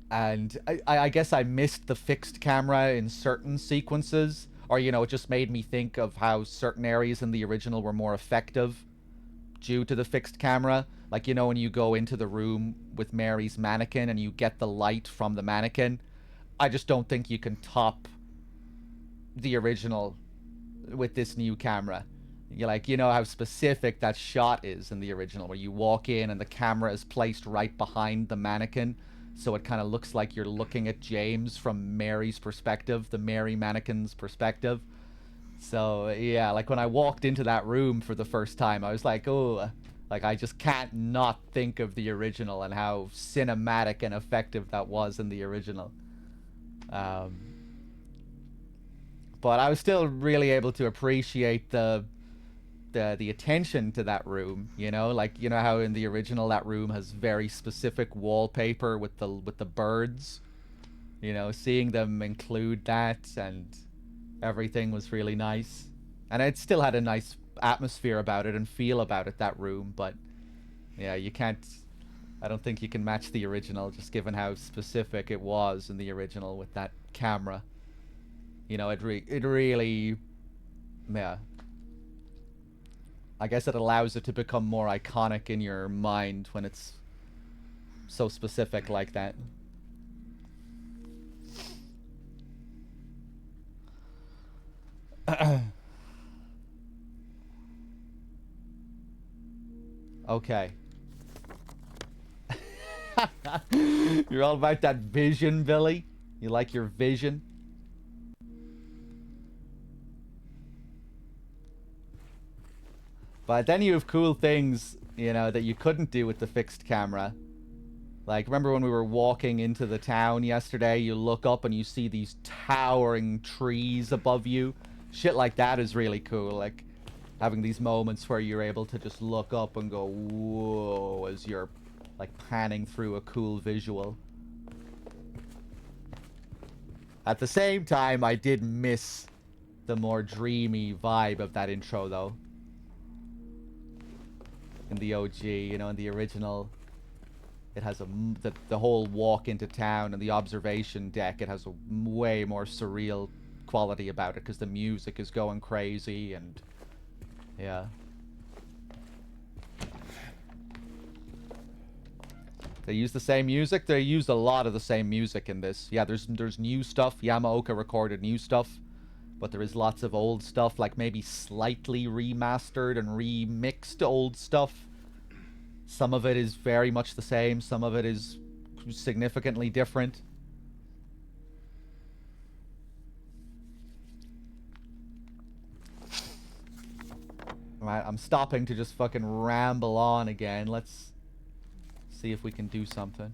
And I guess I missed the fixed camera in certain sequences, or, you know, it just made me think of how certain areas in the original were more effective due to the fixed camera. Like, you know, when you go into the room with Mary's mannequin and you get the light from the mannequin, I just don't think you can top the original with this new camera. You like, you know how specific that shot is in the original, where you walk in and the camera is placed right behind the mannequin, so it kind of looks like you're looking at James from Mary's perspective, the Mary mannequin's perspective. So yeah, like when I walked into that room for the first time, I was like, oh, like I just can't not think of the original and how cinematic and effective that was in the original. But I was still really able to appreciate the attention to that room, you know, like, you know how in the original that room has very specific wallpaper with the birds, you know, seeing them include that and everything was really nice. And it still had a nice atmosphere about it and feel about it, that room, but yeah, I don't think you can match the original, just given how specific it was in the original with that camera. You know, it really, yeah. I guess it allows it to become more iconic in your mind when it's so specific like that. Okay. You're all about that vision, Billy? You like your vision? But then you have cool things, you know, that you couldn't do with the fixed camera. Like, remember when we were walking into the town yesterday, you look up and you see these towering trees above you? Shit like that is really cool. Like, having these moments where you're able to just look up and go, whoa, as you're, like, panning through a cool visual. At the same time, I did miss the more dreamy vibe of that intro, though. In the OG, you know, in the original, it has the whole walk into town and the observation deck, it has a way more surreal quality about it because the music is going crazy and yeah. They use the same music. They used a lot of the same music in this. Yeah, there's new stuff. Yamaoka recorded new stuff, but there is lots of old stuff, like maybe slightly remastered and remixed old stuff. Some of it is very much the same. Some of it is significantly different. Alright, I'm stopping to just fucking ramble on again. Let's see if we can do something.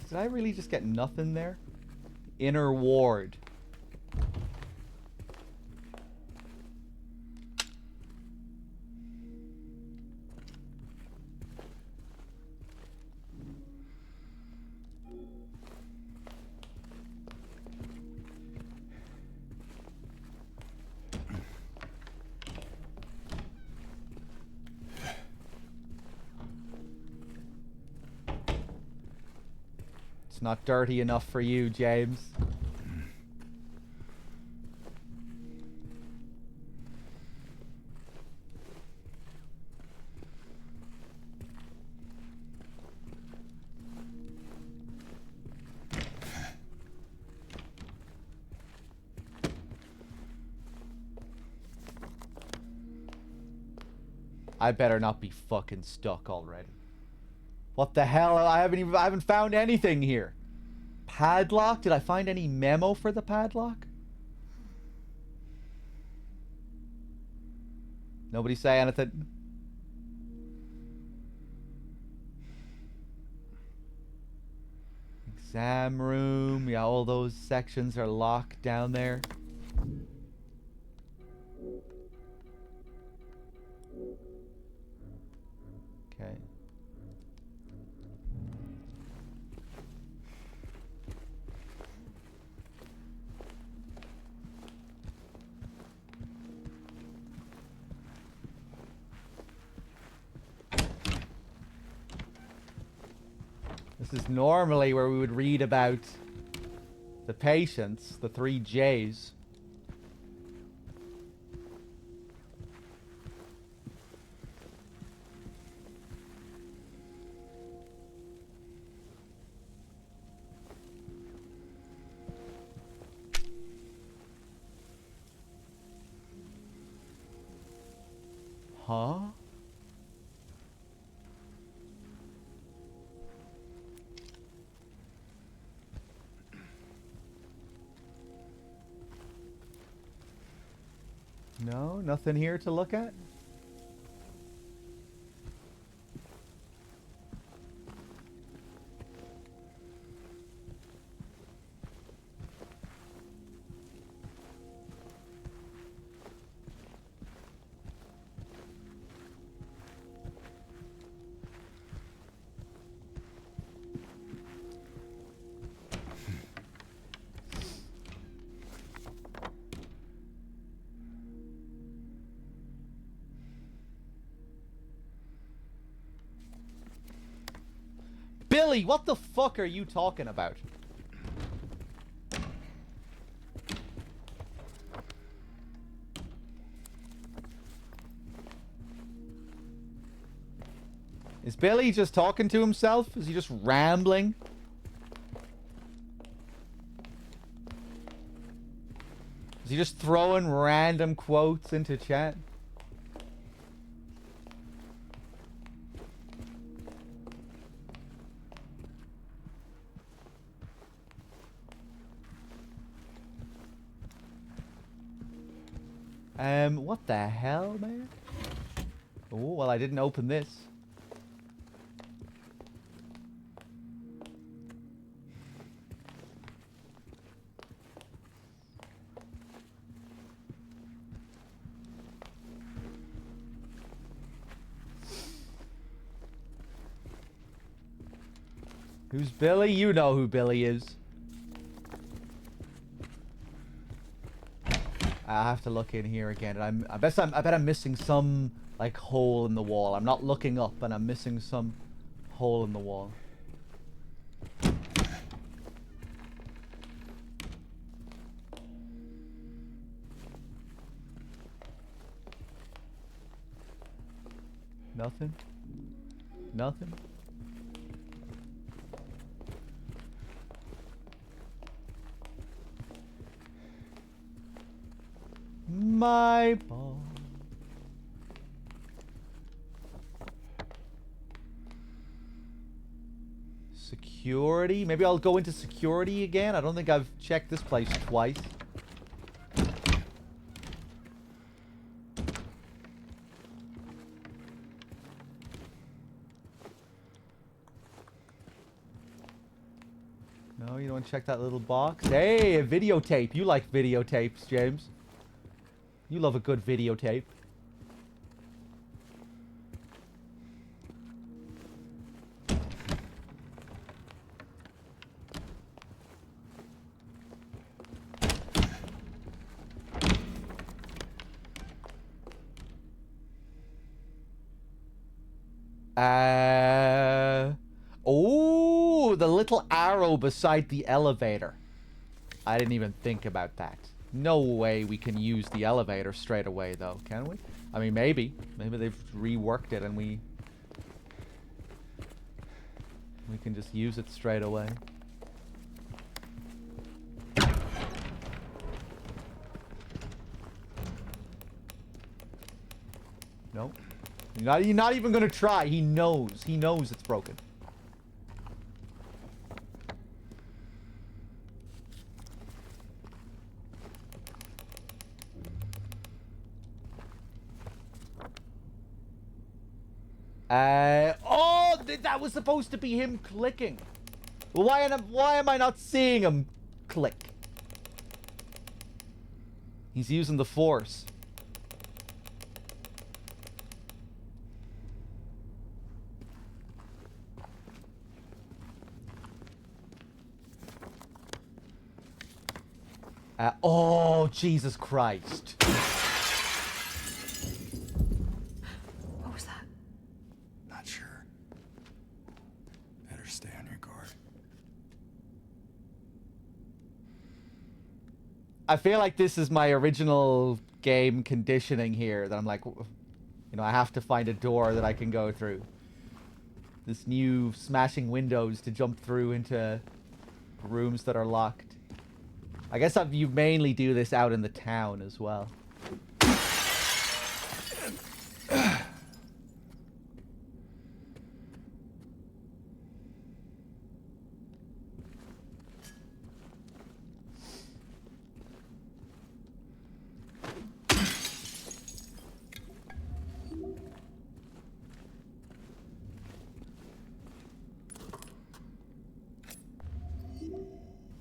Did I really just get nothing there? Inner ward. It's not dirty enough for you, James. I better not be fucking stuck already. What the hell? I haven't found anything here. Padlock? Did I find any memo for the padlock? Nobody say anything. Exam room. Yeah, all those sections are locked down there. Okay. This is normally where we would read about the patients, the 3 J's. Huh? No, nothing here to look at? Billy, what the fuck are you talking about? Is Billy just talking to himself? Is he just rambling? Is he just throwing random quotes into chat? What the hell, man? Oh, well, I didn't open this. Who's Billy? You know who Billy is. I have to look in here again. I bet I'm missing some like hole in the wall. I'm not looking up, and I'm missing some hole in the wall. Nothing. Nothing. My ball. Security? Maybe I'll go into security again? I don't think I've checked this place twice. No, you don't want to check that little box? Hey, a videotape. You like videotapes, James. You love a good videotape. Oh, the little arrow beside the elevator. I didn't even think about that. No way we can use the elevator straight away, though, can we? I mean, maybe. Maybe they've reworked it and we can just use it straight away. Nope. You're not even gonna try. He knows. He knows it's broken. Oh, that was supposed to be him clicking. Why am I not seeing him click? He's using the force. Oh, Jesus Christ. What was that? Not sure. Better stay on your guard. I feel like this is my original game conditioning here, that I'm like, you know, I have to find a door that I can go through. This new smashing windows to jump through into rooms that are locked. I guess you mainly do this out in the town as well.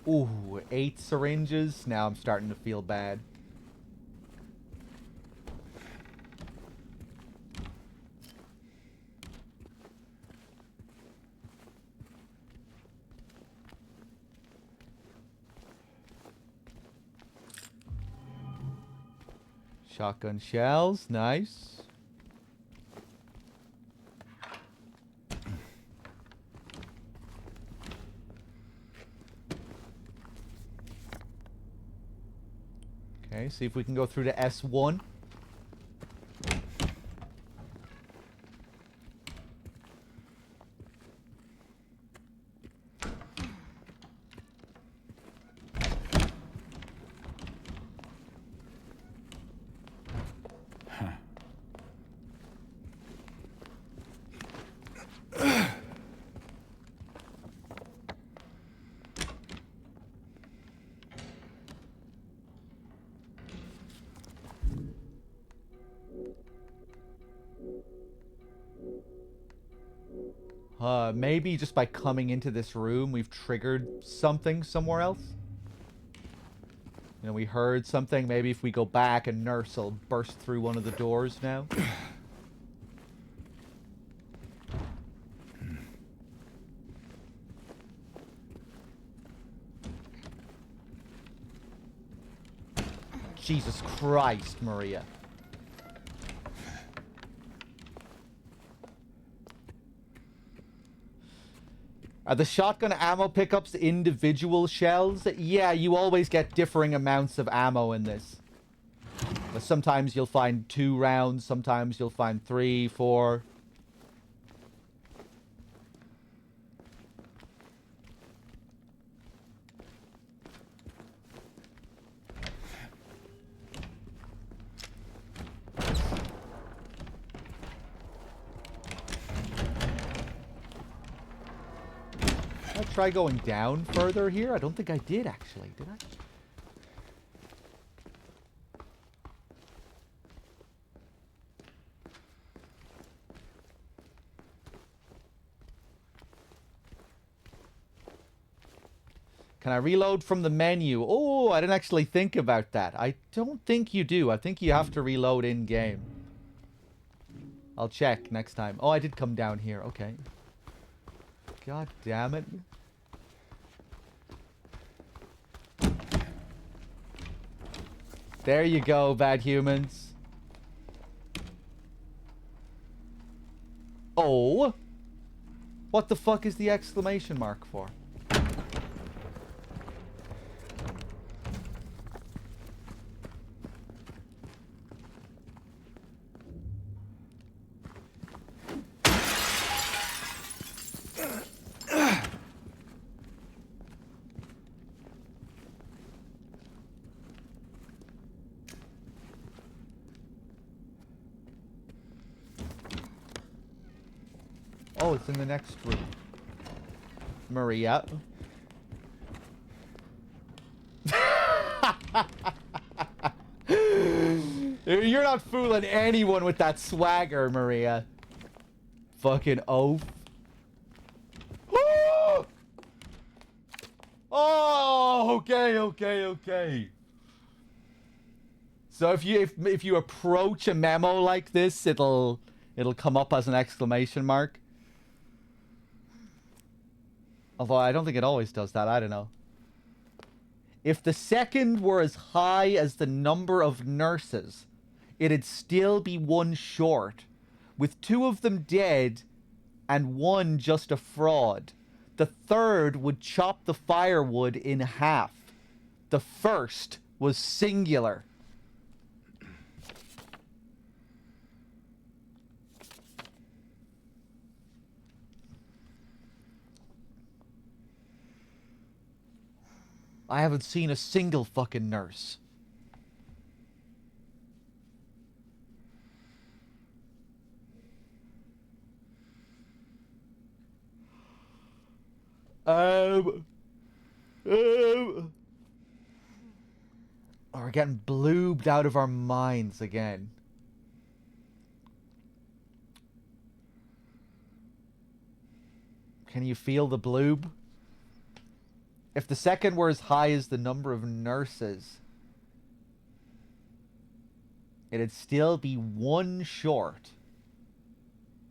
Ooh, 8 syringes. Now I'm starting to feel bad. Shotgun shells, nice. Okay, see if we can go through to S1. Maybe just by coming into this room, we've triggered something somewhere else. You know, we heard something. Maybe if we go back, a nurse will burst through one of the doors now. Jesus Christ, Maria. Are the shotgun ammo pickups individual shells? Yeah, you always get differing amounts of ammo in this. But sometimes you'll find 2 rounds, sometimes you'll find 3, 4. I'll try going down further here. I don't think I did, actually. Did I? Can I reload from the menu? Oh, I didn't actually think about that. I don't think you do. I think you have to reload in-game. I'll check next time. Oh, I did come down here. Okay. God damn it. There you go, bad humans. Oh. What the fuck is the exclamation mark for? Oh, it's in the next room. Maria. You're not fooling anyone with that swagger, Maria. Fucking oaf. Oh, okay. So if you approach a memo like this, it'll come up as an exclamation mark. Although I don't think it always does that. I don't know. If the second were as high as the number of nurses, it'd still be one short, with 2 of them dead and 1 just a fraud. The third would chop the firewood in half. The first was singular. I haven't seen a single fucking nurse. We're getting bloobed out of our minds again. Can you feel the bloob? If the second were as high as the number of nurses, it'd still be 1 short,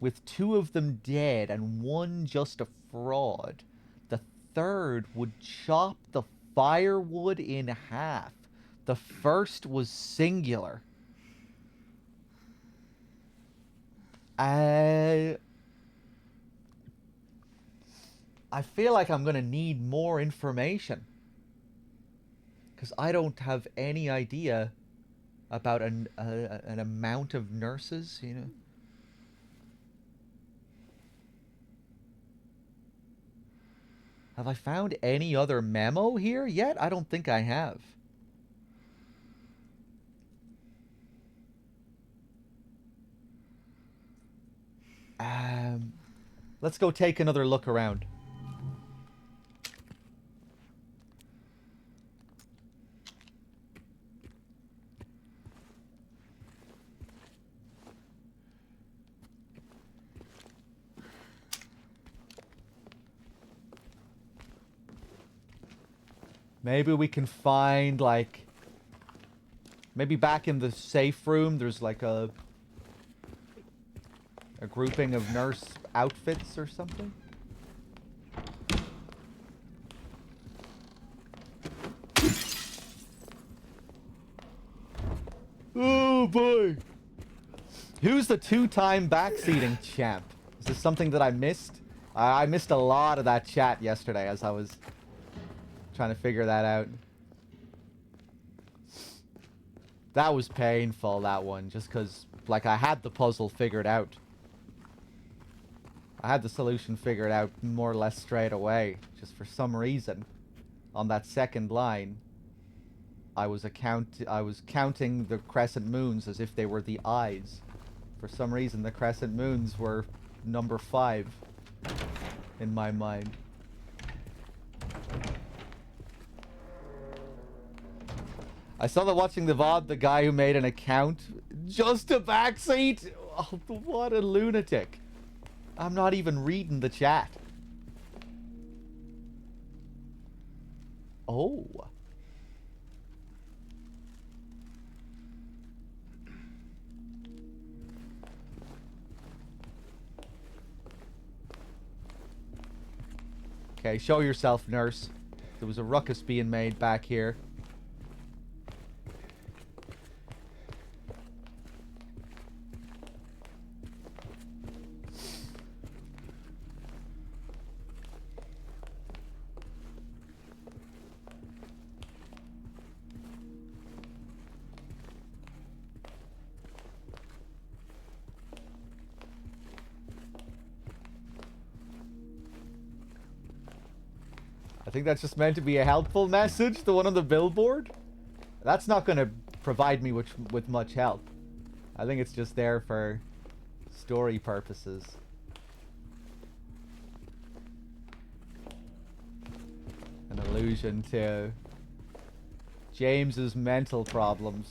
with 2 of them dead and 1 just a fraud. The third would chop the firewood in half. The first was singular. I feel like I'm going to need more information. Because I don't have any idea about an amount of nurses, you know. Have I found any other memo here yet? I don't think I have. Let's go take another look around. Maybe we can find, like... Maybe back in the safe room, there's like a grouping of nurse outfits or something? Oh boy! Who's the 2-time backseating champ? Is this something that I missed? I missed a lot of that chat yesterday as I was trying to figure that out. That was painful, that one, just because, like, I had the puzzle figured out. I had the solution figured out more or less straight away. Just for some reason, on that second line, I was counting the crescent moons as if they were the eyes. For some reason, the crescent moons were number 5 in my mind. I saw that watching the VOD, the guy who made an account just a backseat. Oh, what a lunatic. I'm not even reading the chat. Oh. Okay, show yourself, nurse. There was a ruckus being made back here. I think that's just meant to be a helpful message, the one on the billboard. That's not going to provide me with much help. I think it's just there for story purposes. An allusion to James's mental problems.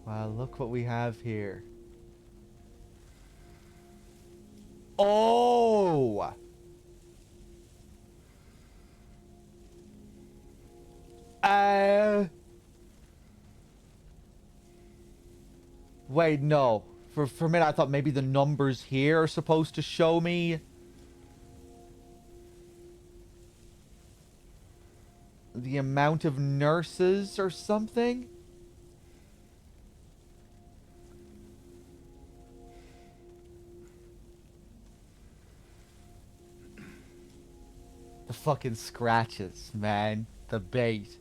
Well, look what we have here. Oh! Wait, no. For a minute, I thought maybe the numbers here are supposed to show me the amount of nurses or something. The fucking scratches, man. The bait.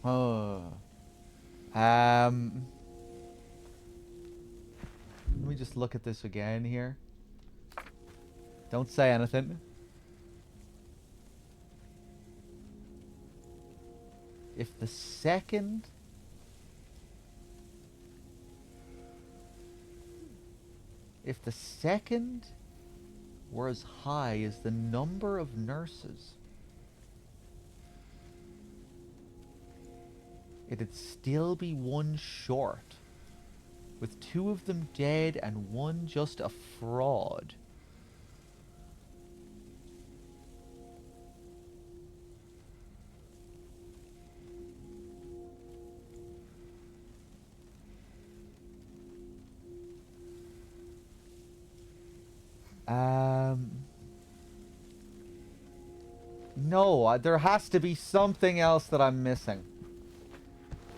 Oh. Let me just look at this again here. Don't say anything. If the second were as high as the number of nurses, it'd still be one short, with 2 of them dead and 1 just a fraud. No, there has to be something else that I'm missing.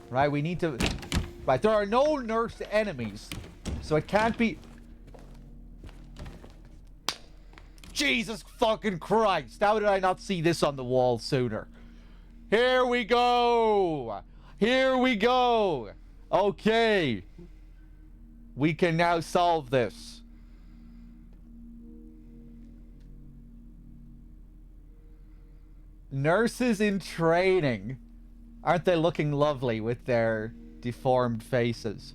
Right, we need to... Right, there are no nurse enemies, so it can't be... Jesus fucking Christ! How did I not see this on the wall sooner? Here we go! Here we go! Okay. We can now solve this. Nurses in training. Aren't they looking lovely with their deformed faces?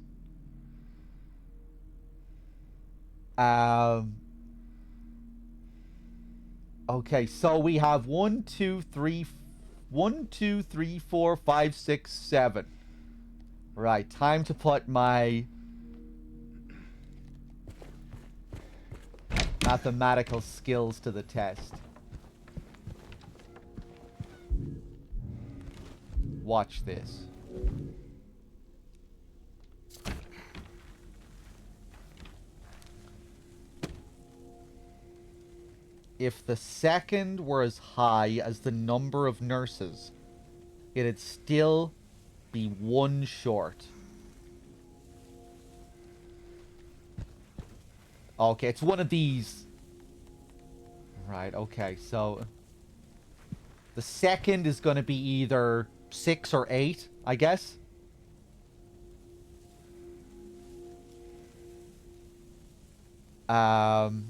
Okay, so we have 1, 2, 3, 4, 5, 6, 7. Right, time to put my mathematical skills to the test. Watch this. If the second were as high as the number of nurses, it'd still be 1 short. Okay, it's one of these. Right, okay, so... The second is going to be either 6 or 8, I guess. Um...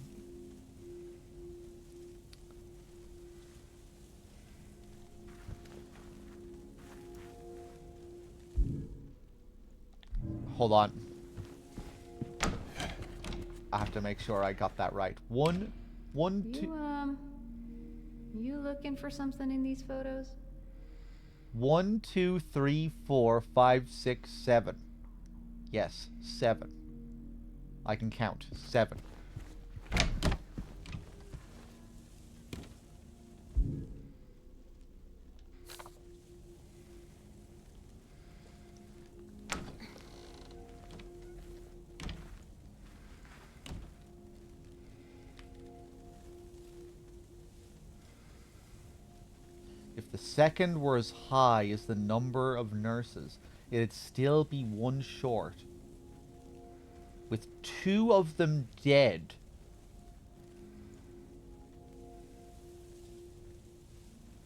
Hold on. I have to make sure I got that right. One, two... You looking for something in these photos? 1, 2, 3, 4, 5, 6, 7. Yes, 7. I can count. 7. If the second were as high as the number of nurses, it'd still be one short. With 2 of them dead.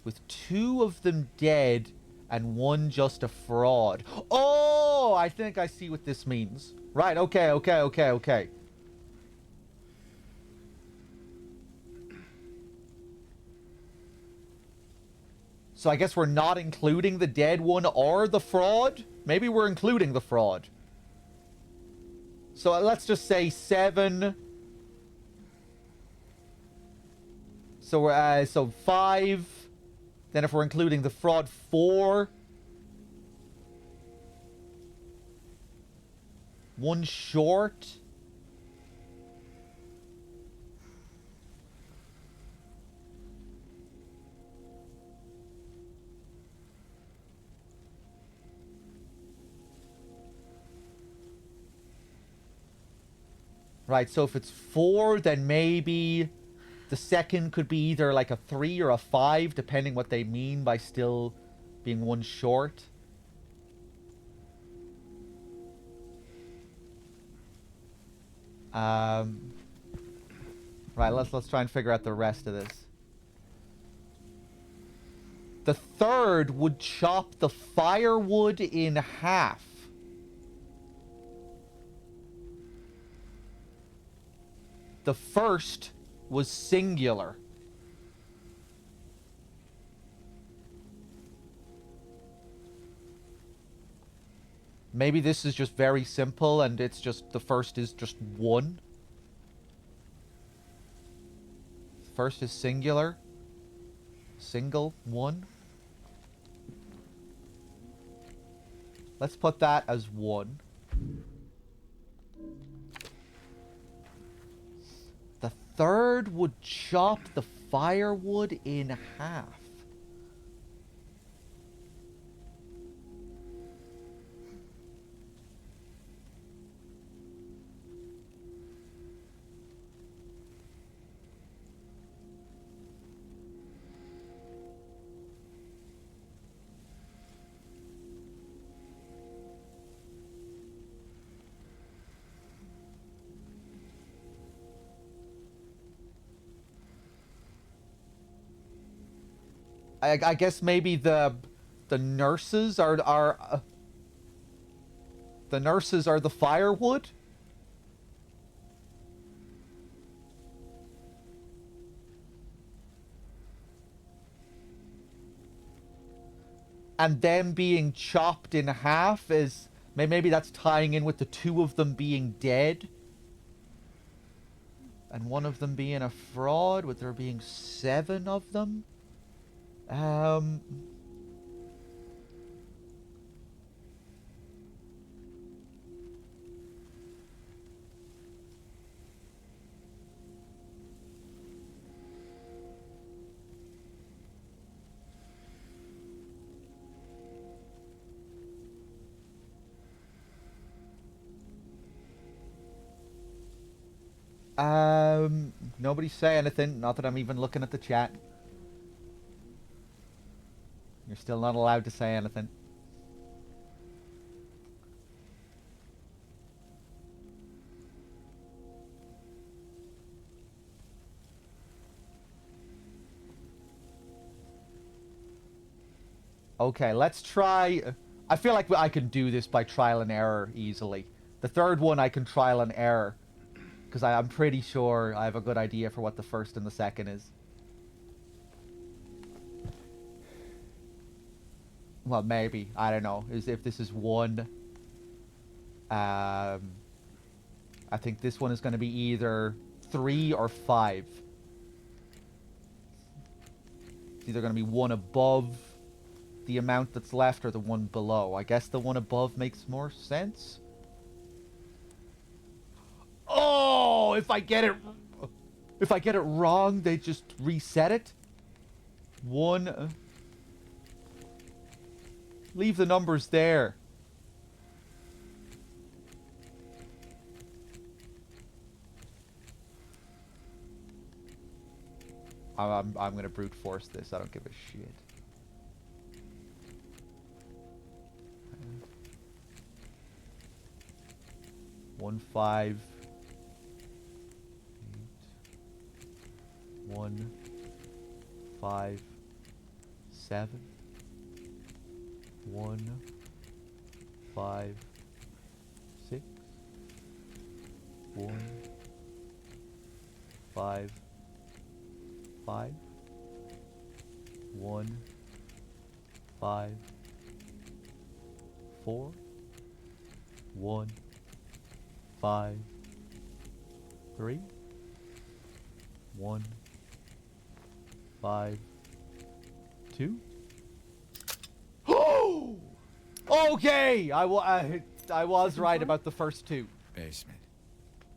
With 2 of them dead and 1 just a fraud. Oh, I think I see what this means. Right, okay. So I guess we're not including the dead one or the fraud? Maybe we're including the fraud. So let's just say 7. So we're so 5. Then if we're including the fraud, 4. 1 short. Right, so if it's 4, then maybe the second could be either like a 3 or a 5, depending what they mean by still being 1 short. Right, let's try and figure out the rest of this. The third would chop the firewood in half. The first was singular. Maybe this is just very simple and it's just the first is just 1. First is singular. Single 1. Let's put that as 1. The third would chop the firewood in half. I guess maybe the nurses are the nurses are the firewood. And them being chopped in half is maybe that's tying in with the 2 of them being dead. And 1 of them being a fraud, with there being 7 of them. Nobody say anything. Not that I'm even looking at the chat. You're still not allowed to say anything. Okay, let's try... I feel like I can do this by trial and error easily. The third one I can trial and error. because I'm pretty sure I have a good idea for what the first and the second is. Well, maybe. I don't know. Is if this is one. I think this one is going to be either 3 or 5. It's either going to be one above the amount that's left or the one below. I guess the one above makes more sense. Oh, if I get it wrong, they just reset it. One. Leave the numbers there. I'm gonna brute force this. I don't give a shit. One 5. 8. 1 5 7. 1 5 6. 1 5 5. 1 5 4. 1 5 3. 1 5 2. Oh! Okay! I was right about the first 2. Basement.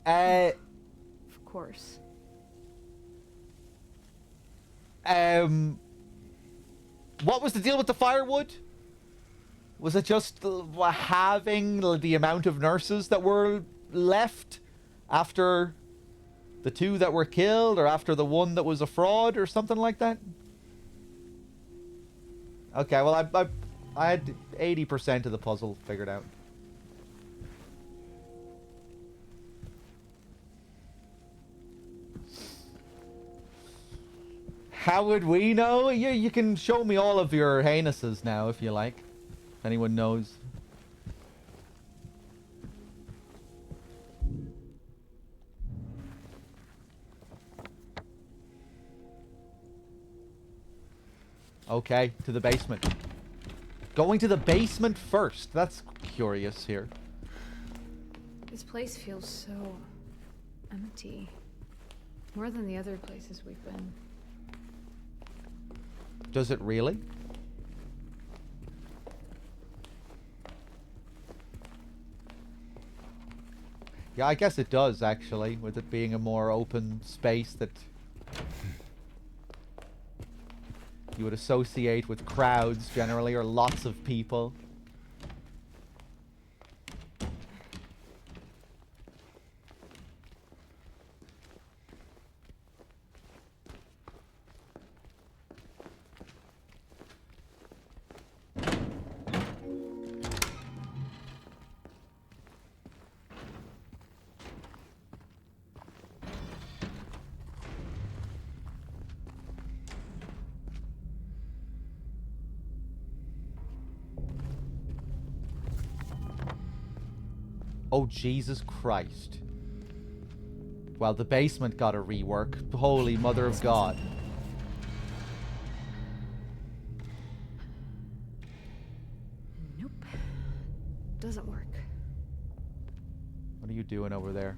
Of course. What was the deal with the firewood? Was it just having the amount of nurses that were left after the 2 that were killed, or after the 1 that was a fraud, or something like that? Okay, well, I had 80% of the puzzle figured out. How would we know? You can show me all of your heinouses now, if you like. If anyone knows. Okay, to the basement. Going to the basement first. That's curious here. This place feels so empty. More than the other places we've been. Does it really? Yeah, I guess it does, actually, with it being a more open space that you would associate with crowds generally, or lots of people. Oh, Jesus Christ. Well, the basement got a rework. Holy Mother of God. Nope. Doesn't work. What are you doing over there?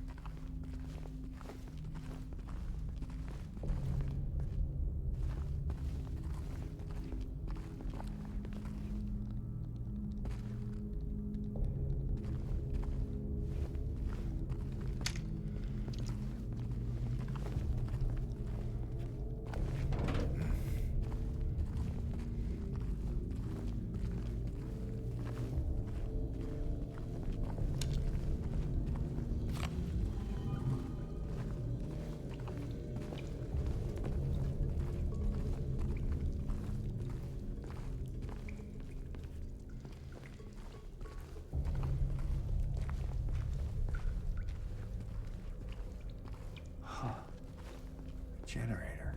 Generator.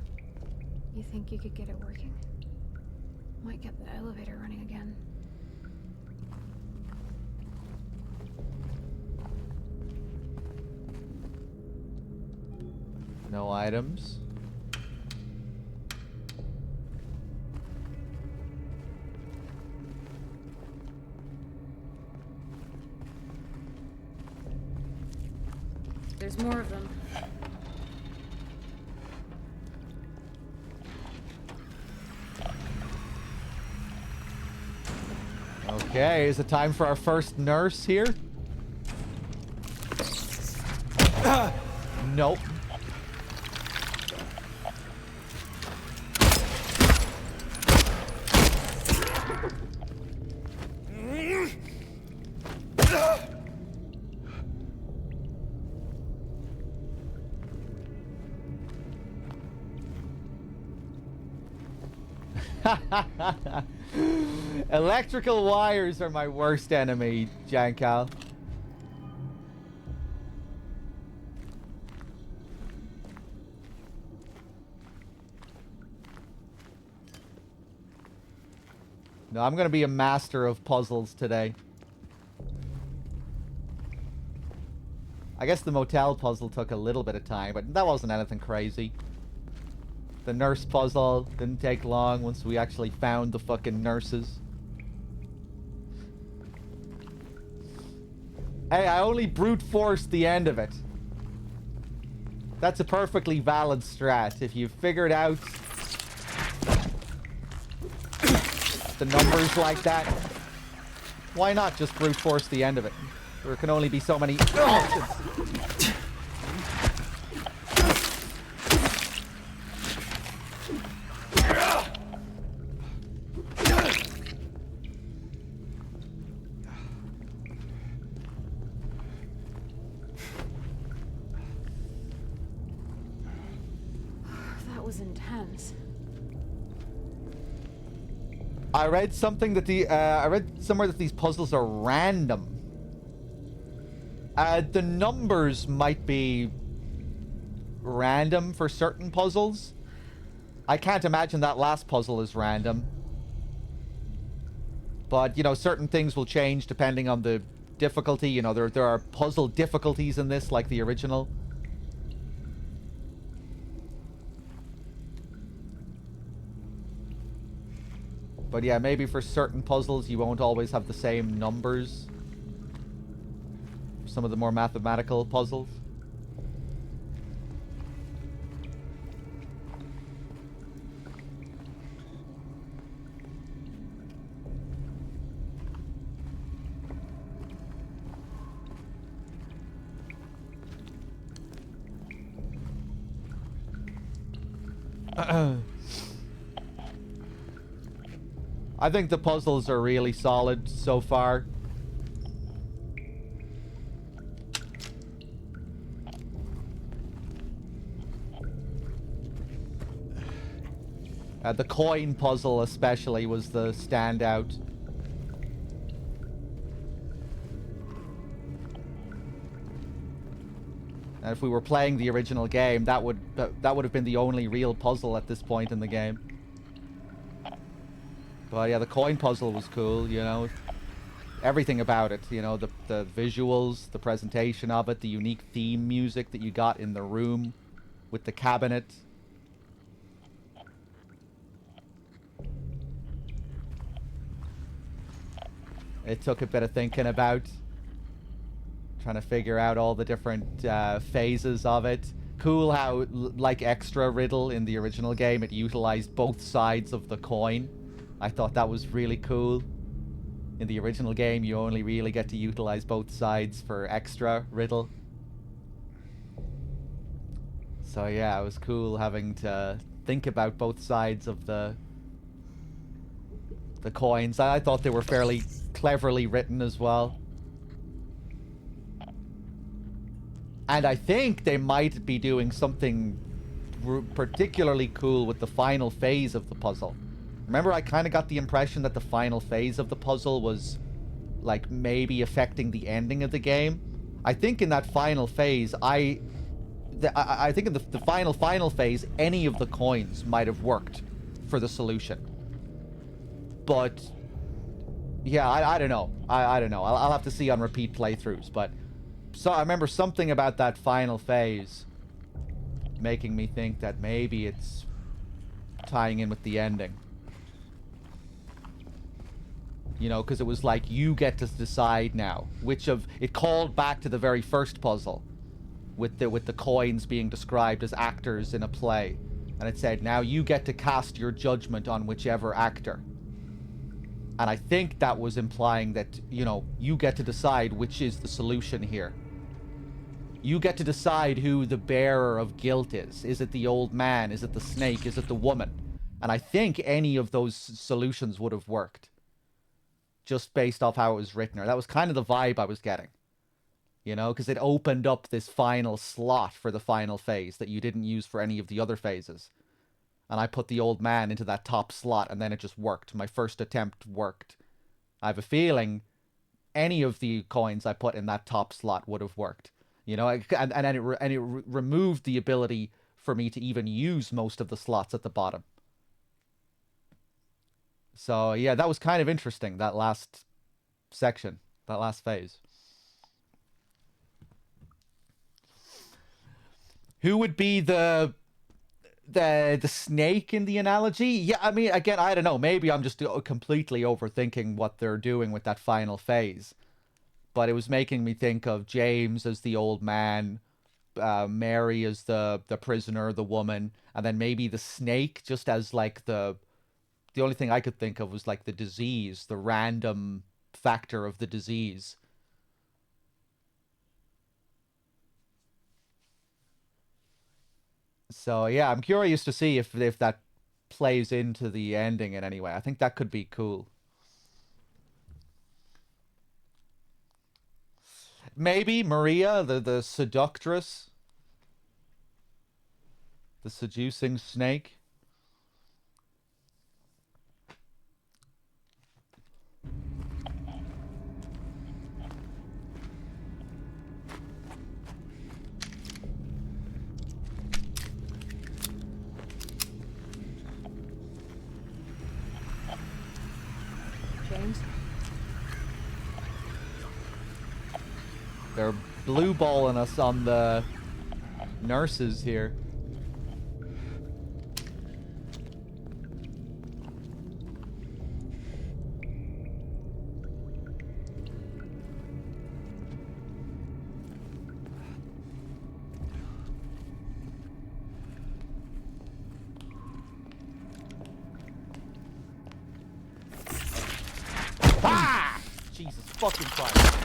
You think you could get it working? Might get the elevator running again. No items. There's more of them. Okay, is it time for our first nurse here? Nope. Electrical wires are my worst enemy, Jankal. No, I'm gonna be a master of puzzles today. I guess the motel puzzle took a little bit of time, but that wasn't anything crazy. The nurse puzzle didn't take long once we actually found the fucking nurses. Hey, I only brute forced the end of it. That's a perfectly valid strat. If you figured out the numbers like that, why not just brute force the end of it? There can only be so many options. That was intense. I read something that I read somewhere that these puzzles are random. The numbers might be random for certain puzzles. I can't imagine that last puzzle is random. But, you know, certain things will change depending on the difficulty. You know, there are puzzle difficulties in this, like the original. But yeah, maybe for certain puzzles you won't always have the same numbers. Some of the more mathematical puzzles. I think the puzzles are really solid so far. The coin puzzle especially was the standout. And if we were playing the original game, that would have been the only real puzzle at this point in the game. But yeah, the coin puzzle was cool, you know. Everything about it, you know, the visuals, the presentation of it, the unique theme music that you got in the room with the cabinet. It took a bit of thinking about. Trying to figure out all the different phases of it. Cool how, like Extra Riddle in the original game, it utilized both sides of the coin. I thought that was really cool. In the original game, you only really get to utilize both sides for Extra Riddle. So yeah, it was cool having to think about both sides of the coins. I thought they were fairly cleverly written as well. And I think they might be doing something particularly cool with the final phase of the puzzle. Remember, I kind of got the impression that the final phase of the puzzle was, like, maybe affecting the ending of the game. I think in that final phase, I think in the final phase, any of the coins might have worked for the solution. But, yeah, I don't know. I don't know. I'll have to see on repeat playthroughs, but... So I remember something about that final phase making me think that maybe it's tying in with the ending. You know, because it was like, you get to decide now which of... It called back to the very first puzzle with the coins being described as actors in a play. And it said, now you get to cast your judgment on whichever actor. And I think that was implying that, you know, you get to decide which is the solution here. You get to decide who the bearer of guilt is. Is it the old man? Is it the snake? Is it the woman? And I think any of those solutions would have worked. Just based off how it was written. Or that was kind of the vibe I was getting. You know, because it opened up this final slot for the final phase that you didn't use for any of the other phases. And I put the old man into that top slot, and then it just worked. My first attempt worked. I have a feeling any of the coins I put in that top slot would have worked. You know, and then it removed the ability for me to even use most of the slots at the bottom. So, yeah, that was kind of interesting, that last section, that last phase. Who would be the snake in the analogy? Yeah, I mean, again, I don't know. Maybe I'm just completely overthinking what they're doing with that final phase. But it was making me think of James as the old man, Mary as the prisoner, the woman, and then maybe the snake just as like the only thing I could think of was like the disease, the random factor of the disease. So yeah, I'm curious to see if that plays into the ending in any way. I think that could be cool. Maybe Maria, the seductress, the seducing snake. James? They're blue balling us on the nurses here. Ah! Jesus fucking Christ.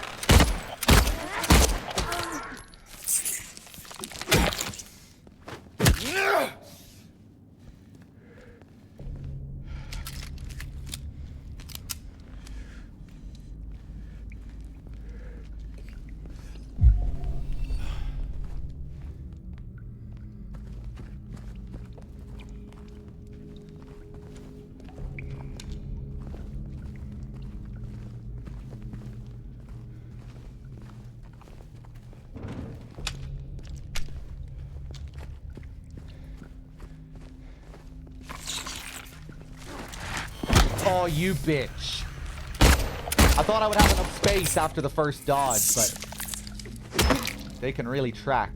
Oh, you bitch. I thought I would have enough space after the first dodge, but they can really track.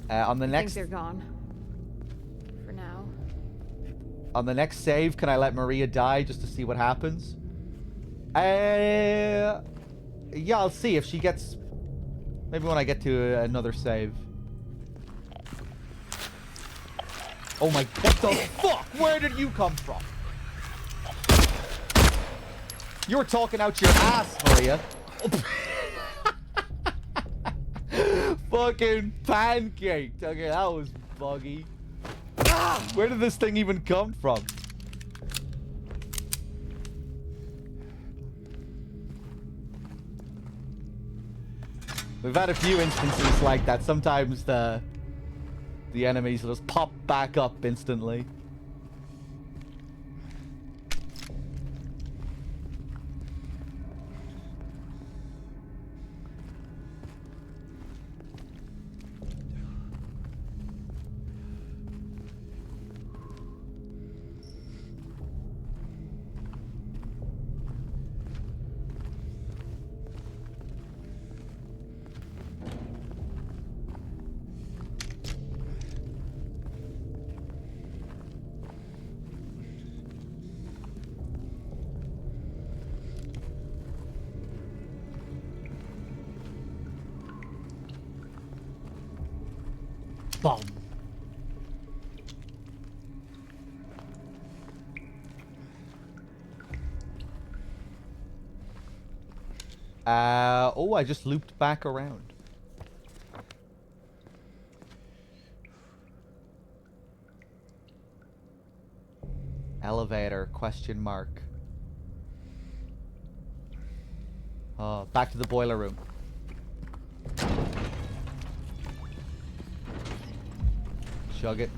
On the I next... think they're gone. For now. On the next save, can I let Maria die just to see what happens? Yeah, I'll see if she gets... Maybe when I get to another save. Oh my... What the fuck? Where did you come from? You were talking out your ass, Maria. Fucking pancaked. Okay, that was buggy. Where did this thing even come from? We've had a few instances like that. Sometimes the enemies will just pop back up instantly. Boom. Oh, I just looped back around. Elevator, question mark. Oh, back to the boiler room. Chug it.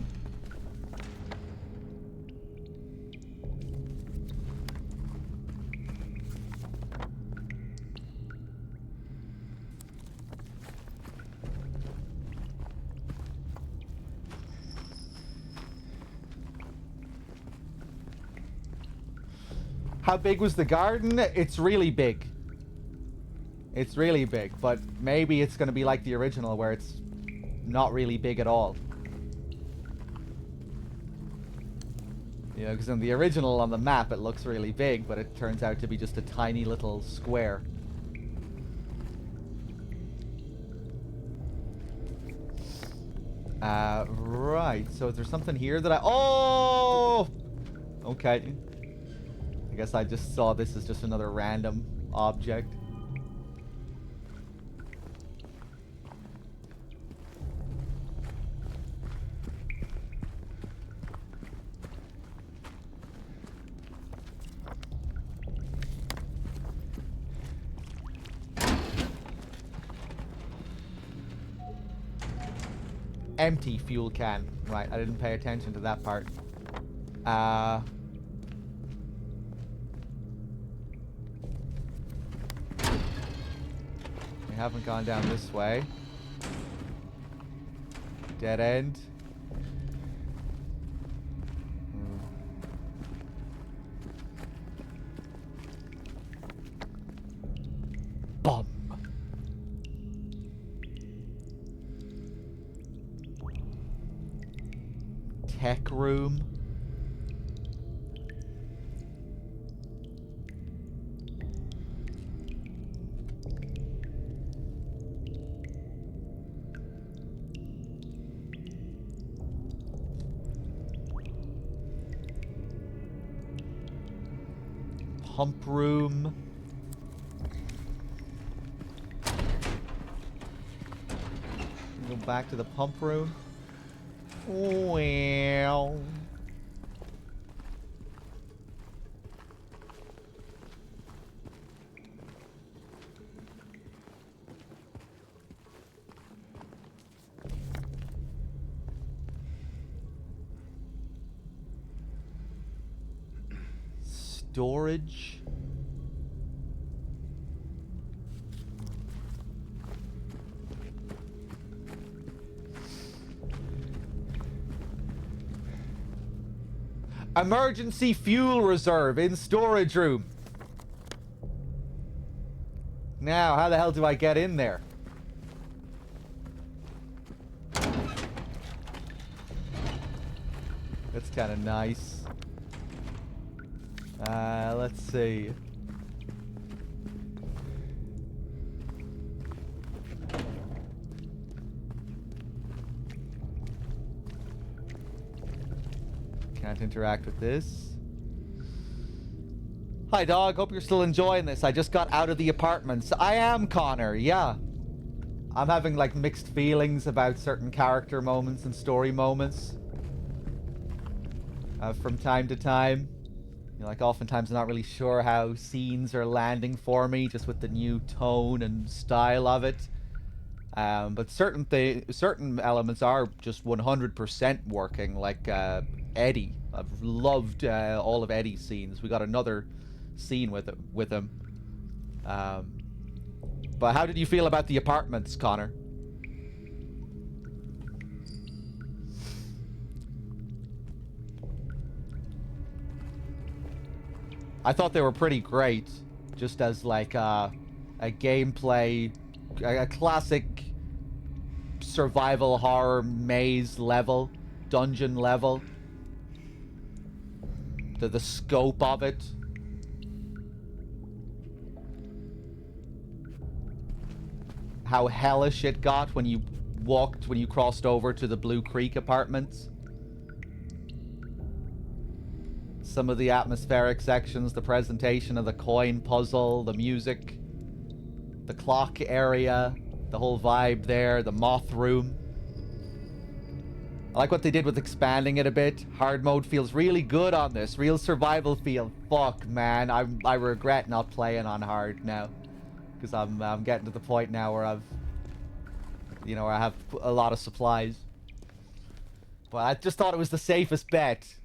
How big was the garden? It's really big. It's really big, but maybe it's going to be like the original where it's not really big at all. You know, because in the original on the map it looks really big, but it turns out to be just a tiny little square. Right, so is there something here that I... Oh! Okay. I guess I just saw this as just another random object. Empty fuel can. Right, I didn't pay attention to that part. We haven't gone down this way. Dead end. Bomb. Tech room. Pump room. Go back to the pump room. Well. Storage. Emergency fuel reserve in storage room. Now, how the hell do I get in there? That's kind of nice. Let's see. Can't interact with this. Hi, dog. Hope you're still enjoying this. I just got out of the apartments. I am, Connor. Yeah. I'm having, like, mixed feelings about certain character moments and story moments. From time to time. You know, like, oftentimes I'm not really sure how scenes are landing for me, just with the new tone and style of it. But certain elements are just 100% working, like Eddie. I've loved all of Eddie's scenes. We got another scene with him. But how did you feel about the apartments, Connor? I thought they were pretty great, just as like a gameplay, a classic survival horror maze level, dungeon level. The scope of it. How hellish it got when you walked, when you crossed over to the Blue Creek apartments. Some of the atmospheric sections, the presentation of the coin puzzle, the music, the clock area, the whole vibe there, the moth room. I like what they did with expanding it a bit. Hard mode feels really good on this. Real survival feel. Fuck, man. I regret not playing on hard now. Because I'm getting to the point now where where I have a lot of supplies. But I just thought it was the safest bet.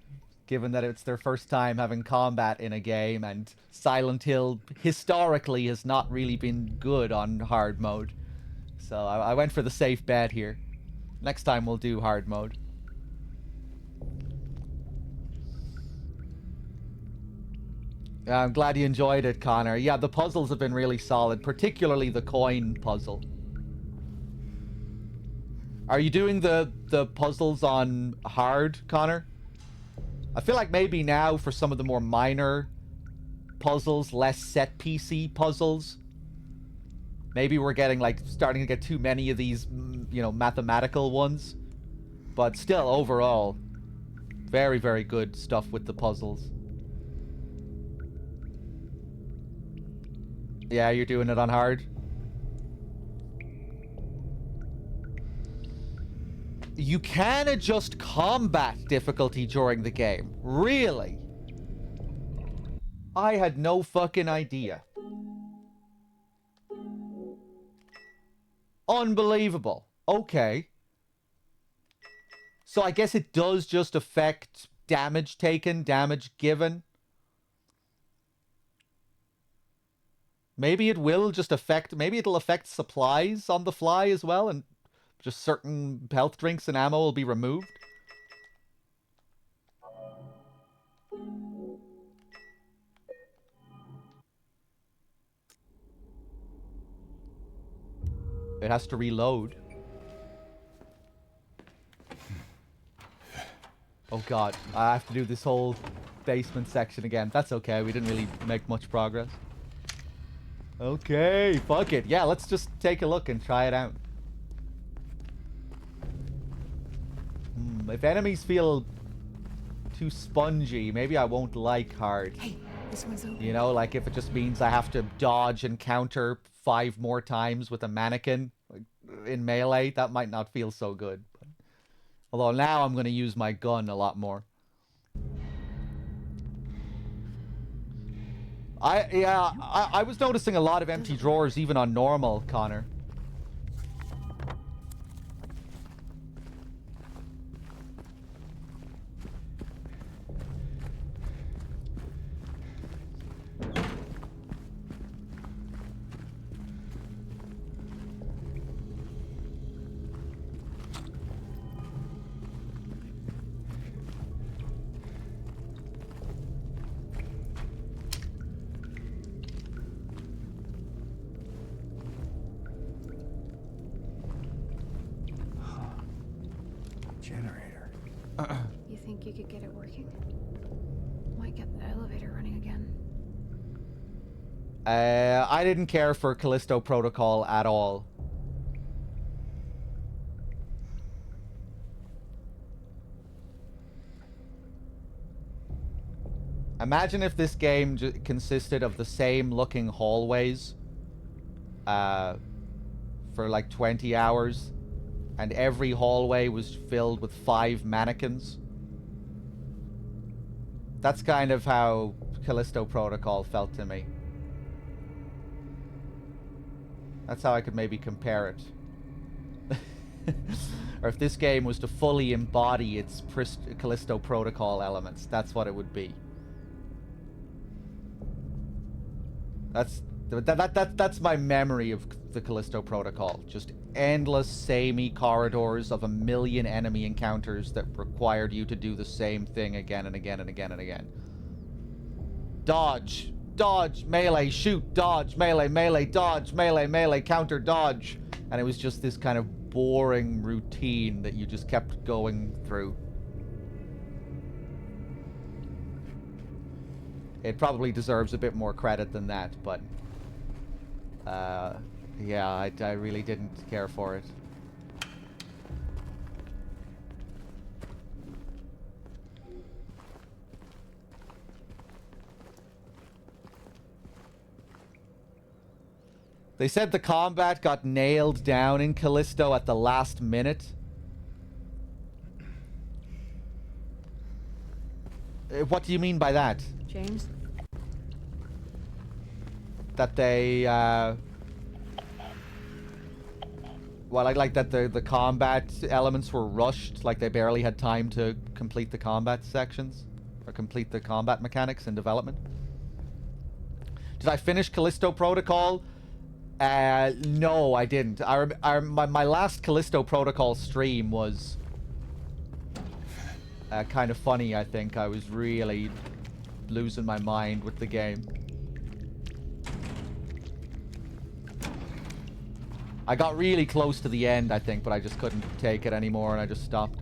Given that it's their first time having combat in a game. And Silent Hill, historically, has not really been good on hard mode. So I went for the safe bet here. Next time we'll do hard mode. I'm glad you enjoyed it, Connor. Yeah, the puzzles have been really solid, particularly the coin puzzle. Are you doing the puzzles on hard, Connor? I feel like maybe now for some of the more minor puzzles, less set PC puzzles, maybe we're getting starting to get too many of these, mathematical ones. But still, overall, very, very good stuff with the puzzles. Yeah, you're doing it on hard? You can adjust combat difficulty during the game. Really? I had no fucking idea. Unbelievable. Okay. So I guess it does just affect damage taken, damage given. Maybe it will just affect... Maybe it'll affect supplies on the fly as well, and just certain health drinks and ammo will be removed. It has to reload. Oh god, I have to do this whole basement section again. That's okay, we didn't really make much progress. Okay, fuck it. Yeah, let's just take a look and try it out. If enemies feel too spongy, maybe I won't like hard. Hey, this one's open. You know, like if it just means I have to dodge and counter 5 more times with a mannequin in melee, that might not feel so good. Although now I'm going to use my gun a lot more. I was noticing a lot of empty drawers even on normal, Connor. Generator. You think you could get it working? Might get the elevator running again. I didn't care for Callisto Protocol at all. Imagine if this game consisted of the same looking hallways for like 20 hours and every hallway was filled with 5 mannequins. That's kind of how Callisto Protocol felt to me. That's how I could maybe compare it. Or if this game was to fully embody its Callisto Protocol elements, that's what it would be. That's my memory of the Callisto Protocol. Just endless, samey corridors of a million enemy encounters that required you to do the same thing again and again and again and again. Dodge, dodge, melee, shoot, dodge, melee, melee, dodge, melee, melee, counter, dodge. And it was just this kind of boring routine that you just kept going through. It probably deserves a bit more credit than that, but yeah, I really didn't care for it. They said the combat got nailed down in Callisto at the last minute. What do you mean by that? James? That they, well, like that the combat elements were rushed, like they barely had time to complete the combat sections, or complete the combat mechanics in development. Did I finish Callisto Protocol? No, I didn't. My last Callisto Protocol stream was kind of funny, I think. I was really losing my mind with the game. I got really close to the end, I think, but I just couldn't take it anymore, and I just stopped.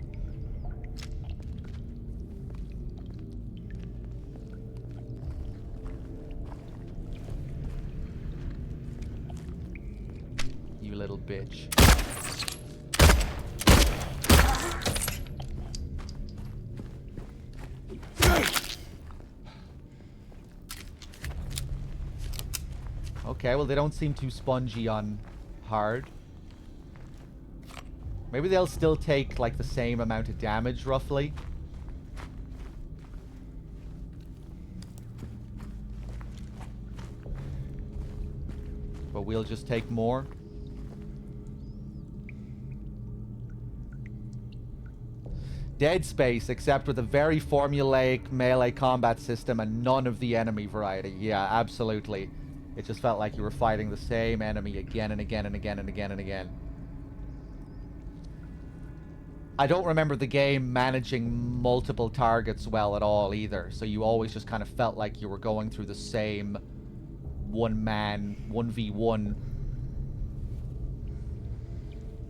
You little bitch. Okay, well, they don't seem too spongy on hard. Maybe they'll still take, like, the same amount of damage, roughly. But we'll just take more. Dead Space, except with a very formulaic melee combat system and none of the enemy variety. Yeah, absolutely. It just felt like you were fighting the same enemy again and again and again and again and again. I don't remember the game managing multiple targets well at all either, so you always just kind of felt like you were going through the same one-man, 1v1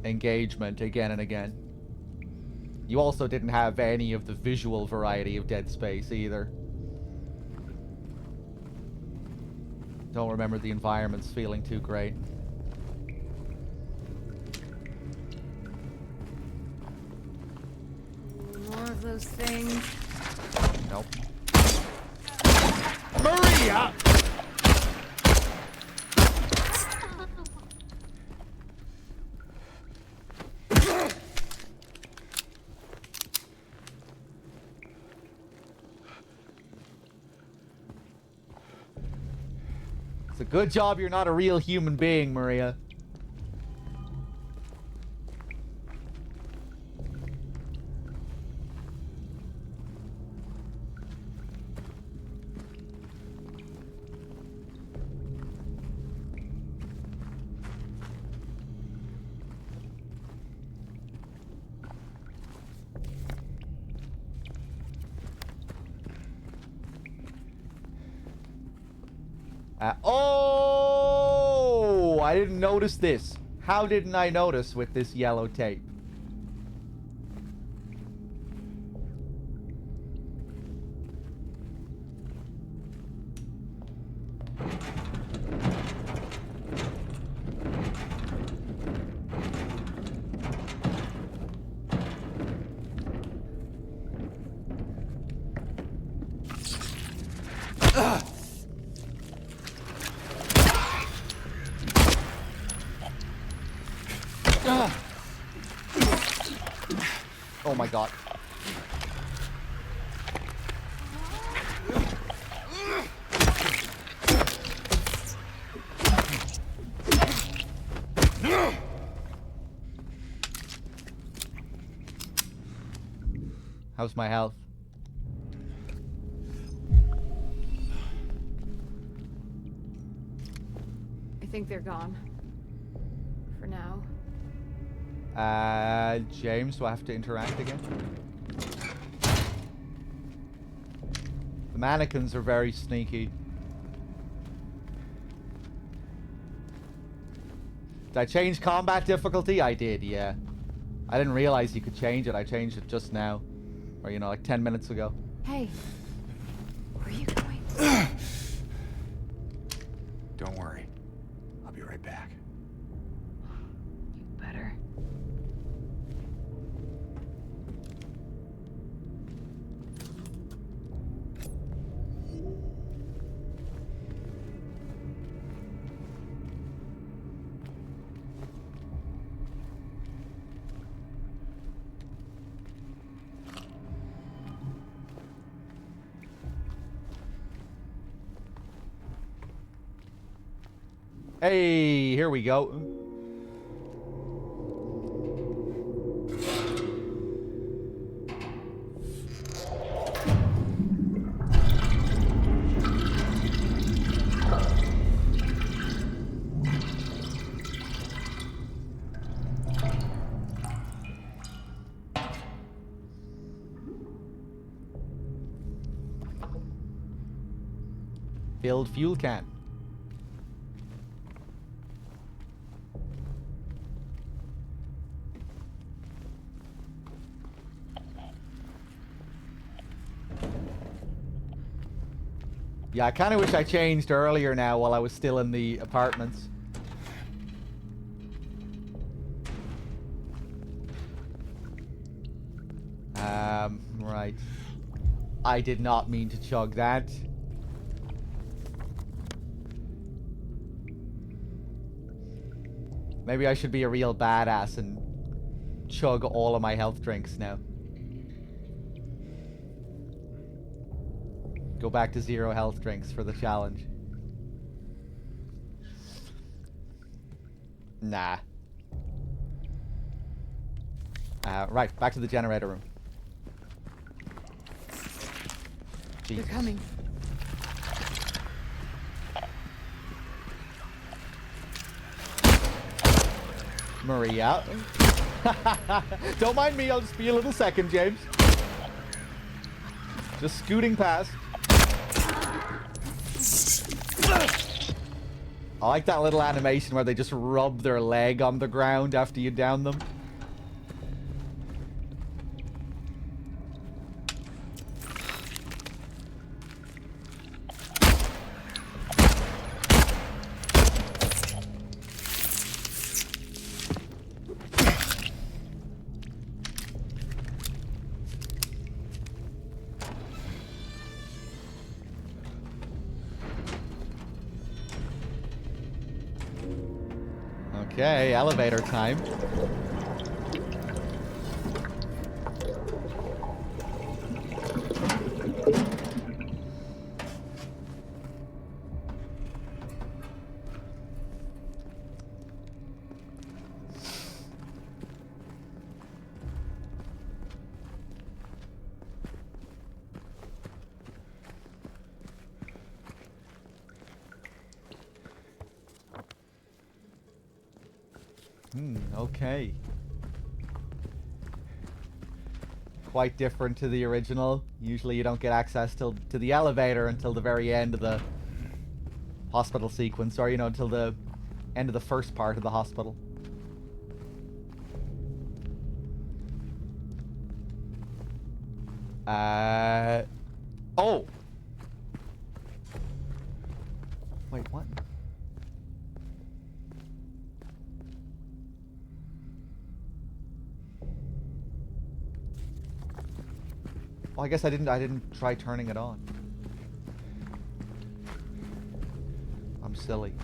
engagement again and again. You also didn't have any of the visual variety of Dead Space either. Don't remember the environments feeling too great. More of those things. Nope. Maria! It's a good job you're not a real human being, Maria. Oh! I didn't notice this. How didn't I notice with this yellow tape? Oh my god. How's my health? I think they're gone. For now. James, do I have to interact again? The mannequins are very sneaky. Did I change combat difficulty? I did, yeah. I didn't realize you could change it. I changed it just now. Or, you know, like 10 minutes ago. Hey. Where are you going? Don't worry. I'll be right back. You better. Hey, here we go. Filled fuel can. Yeah, I kind of wish I changed earlier now while I was still in the apartments. Right. I did not mean to chug that. Maybe I should be a real badass and chug all of my health drinks now. Go back to 0 health drinks for the challenge. Nah. Right, back to the generator room. They're Jesus. coming. Maria. Don't mind me, I'll just be a little second, James. Just scooting past. I like that little animation where they just rub their leg on the ground after you down them. Okay, elevator time. Okay. Quite different to the original. Usually you don't get access to the elevator until the very end of the hospital sequence, or, you know, until the end of the first part of the hospital. Oh! Wait, what? Well, I guess I didn't try turning it on. I'm silly.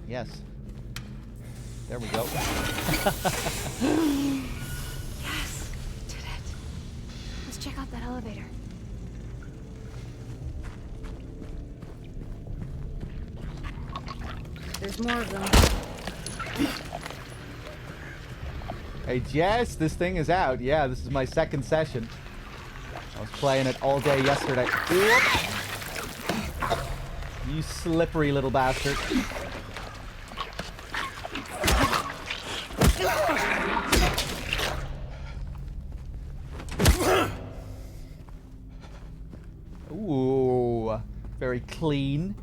Yes. There we go. Yes! Did it. Let's check out that elevator. There's more of them. Hey, Jess, this thing is out. Yeah, this is my second session. I was playing it all day yesterday. Whoop. You slippery little bastard. Ooh, very clean.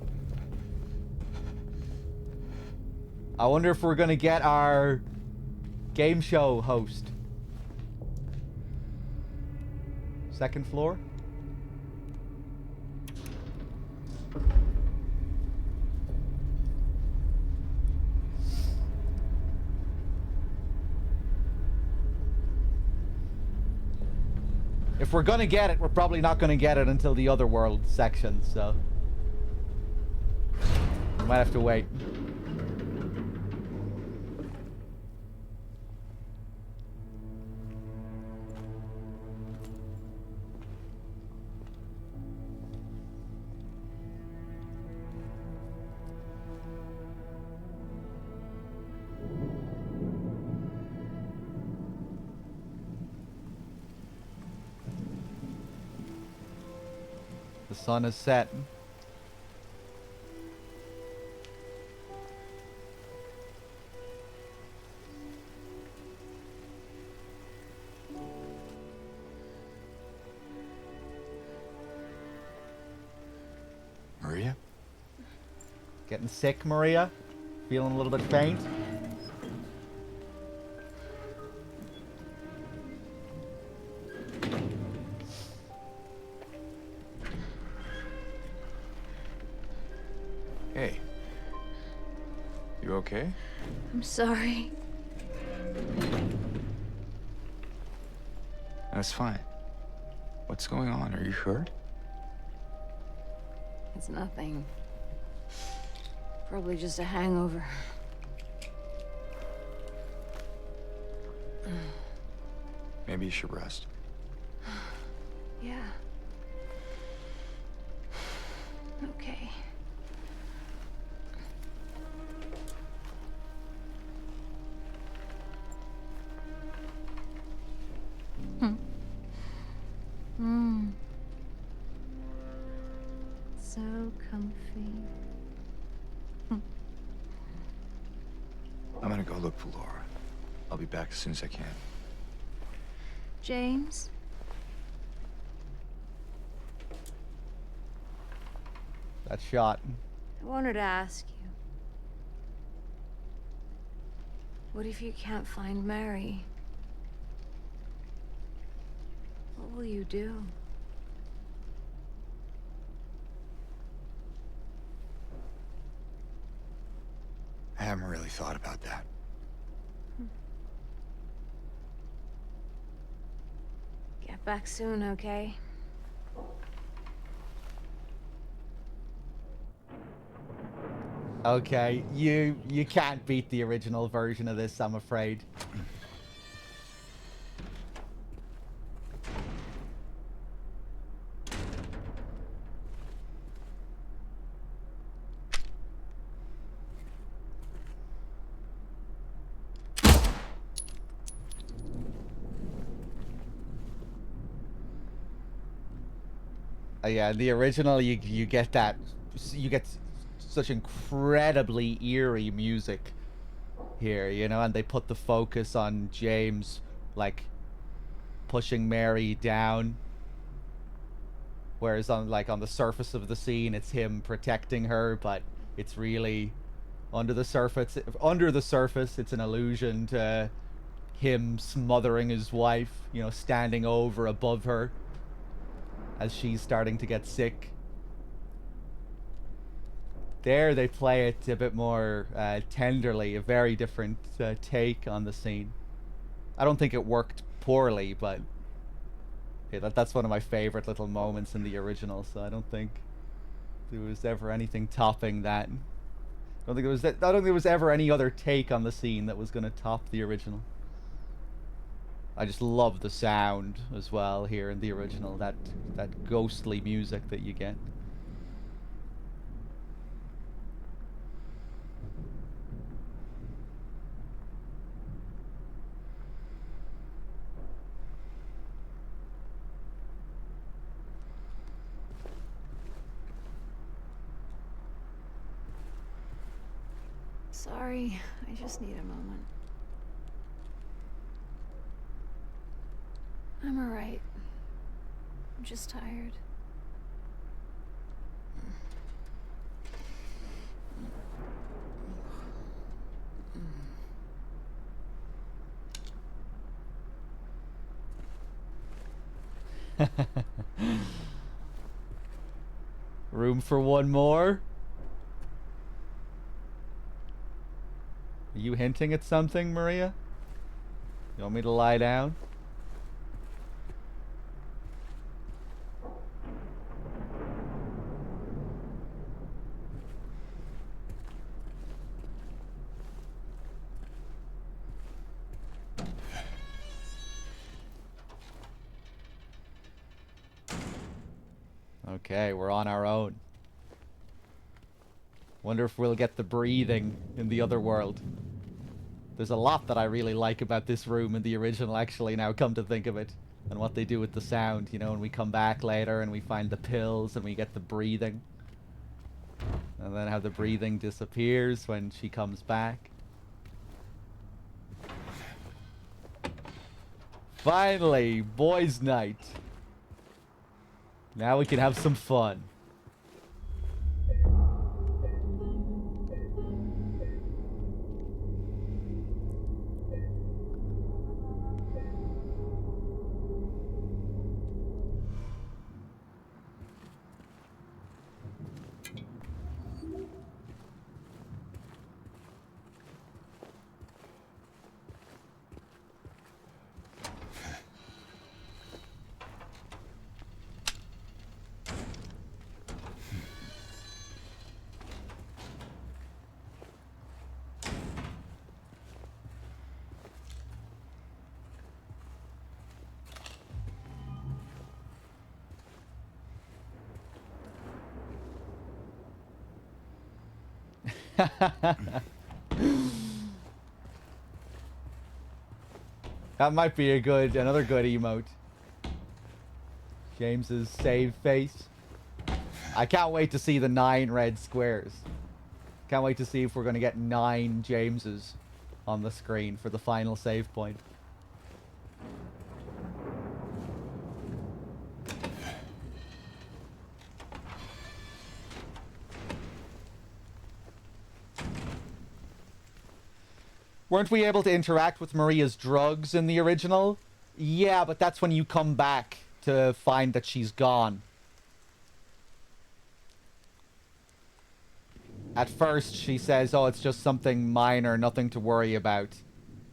I wonder if we're gonna get our game show host. Second floor? If we're gonna get it, we're probably not gonna get it until the other world section, so we might have to wait. The sun is set. Maria? Getting sick, Maria? Feeling a little bit faint? Hey. You okay? I'm sorry. That's fine. What's going on? Are you hurt? It's nothing. Probably just a hangover. Maybe you should rest. Yeah. Okay. So comfy. I'm gonna go look for Laura. I'll be back as soon as I can. James? That shot. I wanted to ask you. What if you can't find Mary? What will you do? I haven't really thought about that. Get back soon, okay? Okay, you can't beat the original version of this, I'm afraid. Yeah, the original, you get that, you get such incredibly eerie music here, you know, and they put the focus on James, like, pushing Mary down, whereas on the surface of the scene, it's him protecting her, but it's really under the surface. It's an allusion to him smothering his wife, you know, standing over above her as she's starting to get sick. There they play it a bit more tenderly, a very different take on the scene. I don't think it worked poorly, but yeah, that's one of my favorite little moments in the original, so I don't think there was ever anything topping that. I don't think there was ever any other take on the scene that was going to top the original. I just love the sound as well here in the original, that ghostly music that you get. Sorry, I just need a moment. I'm alright. I'm just tired. Room for one more? Are you hinting at something, Maria? You want me to lie down? Okay, we're on our own. Wonder if we'll get the breathing in the other world. There's a lot that I really like about this room in the original, actually, now come to think of it. and what they do with the sound, you know, and we come back later and we find the pills and we get the breathing. And then how the breathing disappears when she comes back. Finally, boys' night. Now we can have some fun. That might be another good emote. James's save face. I can't wait to see the 9 red squares. Can't wait to see if we're going to get 9 Jameses on the screen for the final save point. Weren't we able to interact with Maria's drugs in the original? Yeah, but that's when you come back to find that she's gone. At first, she says, oh, it's just something minor, nothing to worry about.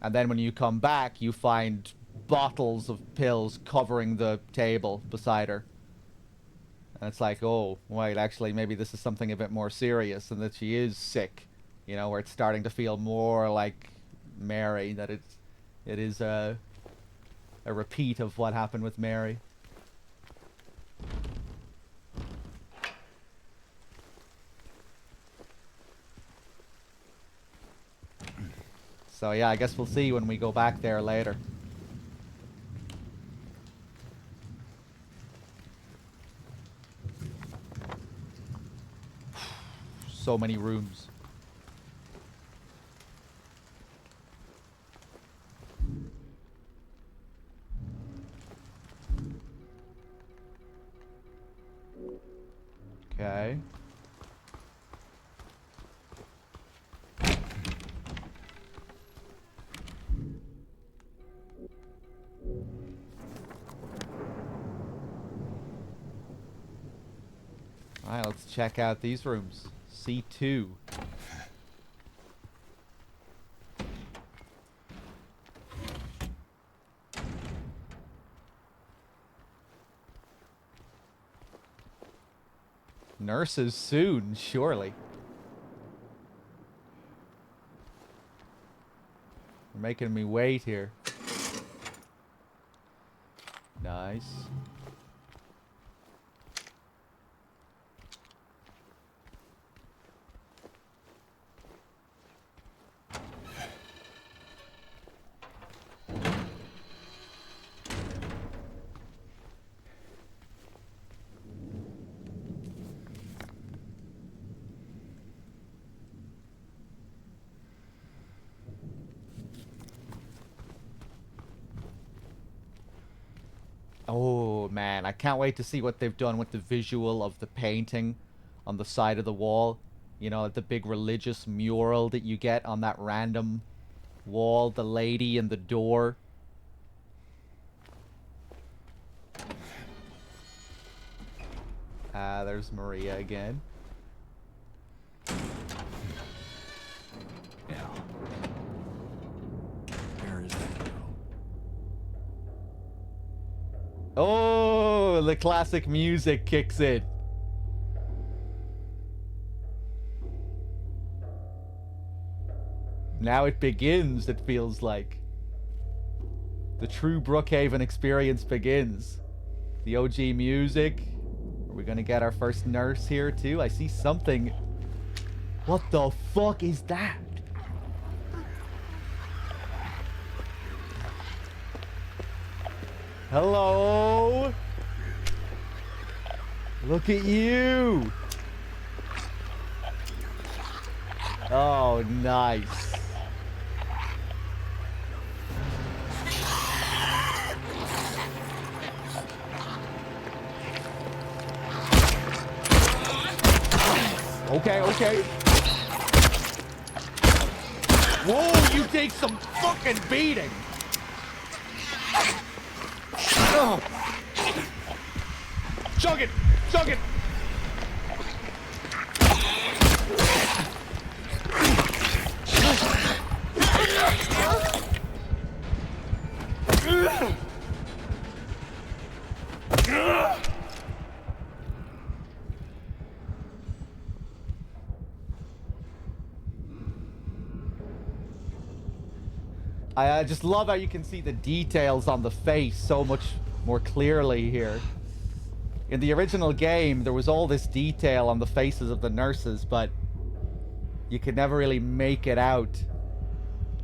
And then when you come back, you find bottles of pills covering the table beside her. And it's like, oh, wait, actually, maybe this is something a bit more serious and that she is sick. You know, where it's starting to feel more like Mary, that it is a repeat of what happened with Mary. So yeah, I guess we'll see when we go back there later. So many rooms. Okay. Alright, let's check out these rooms. C2. Nurses soon, surely. You're making me wait here. Nice. Oh man, I can't wait to see what they've done with the visual of the painting on the side of the wall. You know, the big religious mural that you get on that random wall, the lady and the door. There's Maria again. Now, where is that girl? Oh, the classic music kicks in. Now it begins, it feels like. The true Brookhaven experience begins. The OG music. Are we gonna get our first nurse here too? I see something. What the fuck is that? Hello. Look at you. Oh, nice. Okay, okay. Whoa, you take some fucking beating. Oh. Chug it! Chug it! I just love how you can see the details on the face so much more clearly here. In the original game, there was all this detail on the faces of the nurses, but you could never really make it out.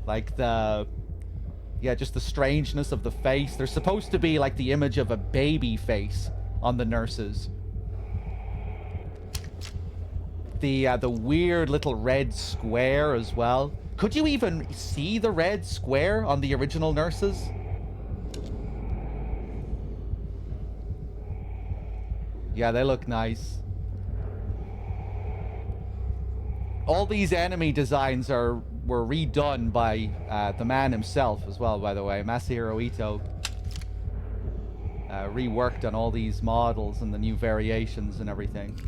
Like yeah, just the strangeness of the face. There's supposed to be like the image of a baby face on the nurses. The weird little red square as well. Could you even see the red square on the original nurses? Yeah, they look nice. All these enemy designs were redone by the man himself as well, by the way. Masahiro Ito reworked on all these models and the new variations and everything.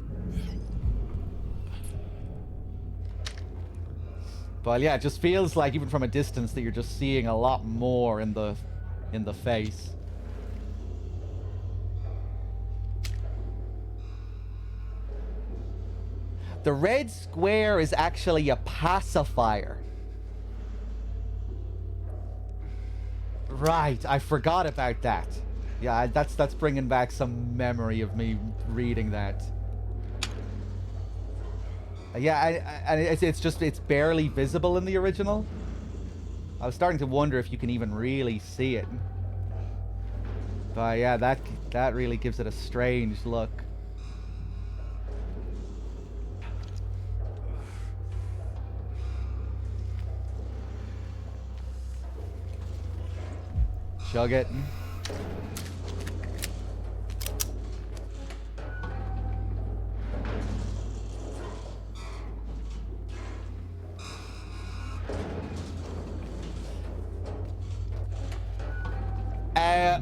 But yeah, it just feels like, even from a distance, that you're just seeing a lot more in the face. The red square is actually a pacifier. Right, I forgot about that. Yeah, that's bringing back some memory of me reading that. Yeah, and it's barely visible in the original. I was starting to wonder if you can even really see it. But yeah, that really gives it a strange look. Chug it.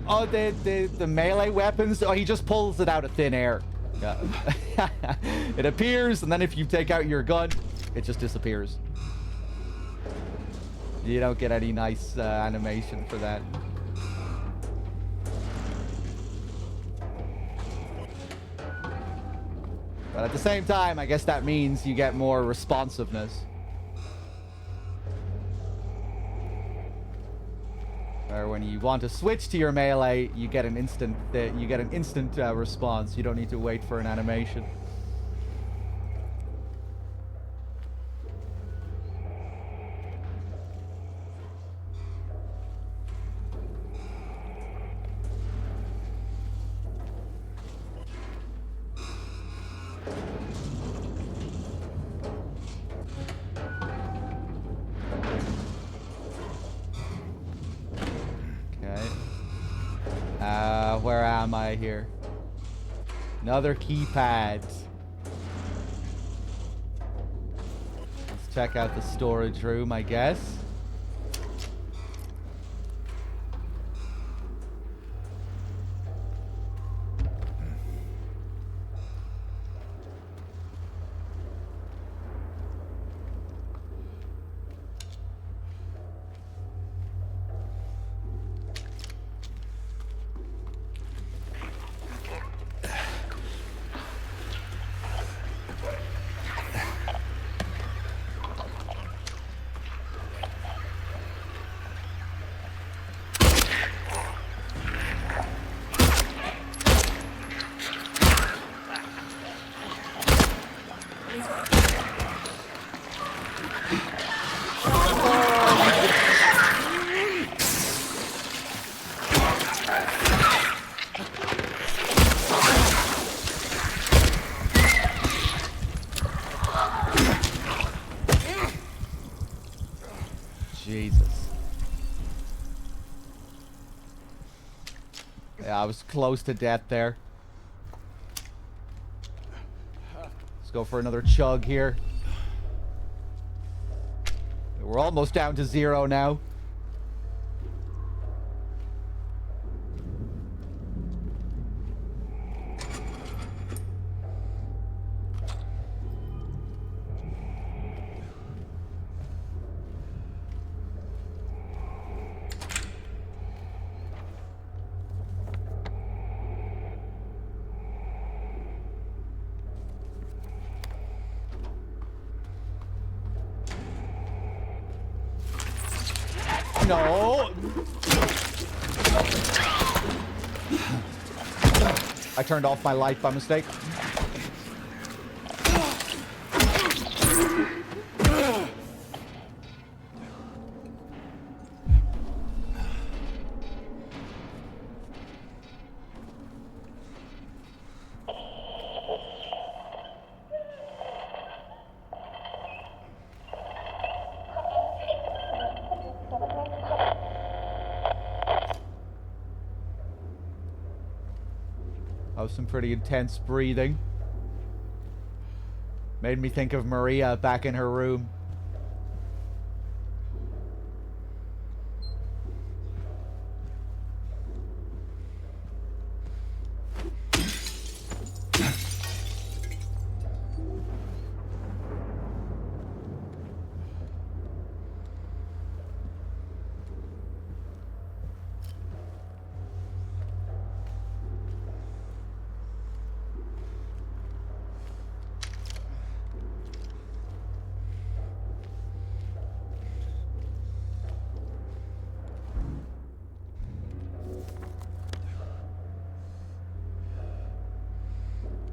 Oh, the melee weapons. Oh, he just pulls it out of thin air. Yeah. It appears, and then if you take out your gun, it just disappears. You don't get any nice animation for that. But at the same time, I guess that means you get more responsiveness. Or when you want to switch to your melee, you get an instant response. You don't need to wait for an animation. Where am I here? Another keypad. Let's check out the storage room, I guess. Yeah, I was close to death there. Let's go for another chug here. We're almost down to 0 now. No! I turned off my light by mistake. That was some pretty intense breathing. Made me think of Maria back in her room.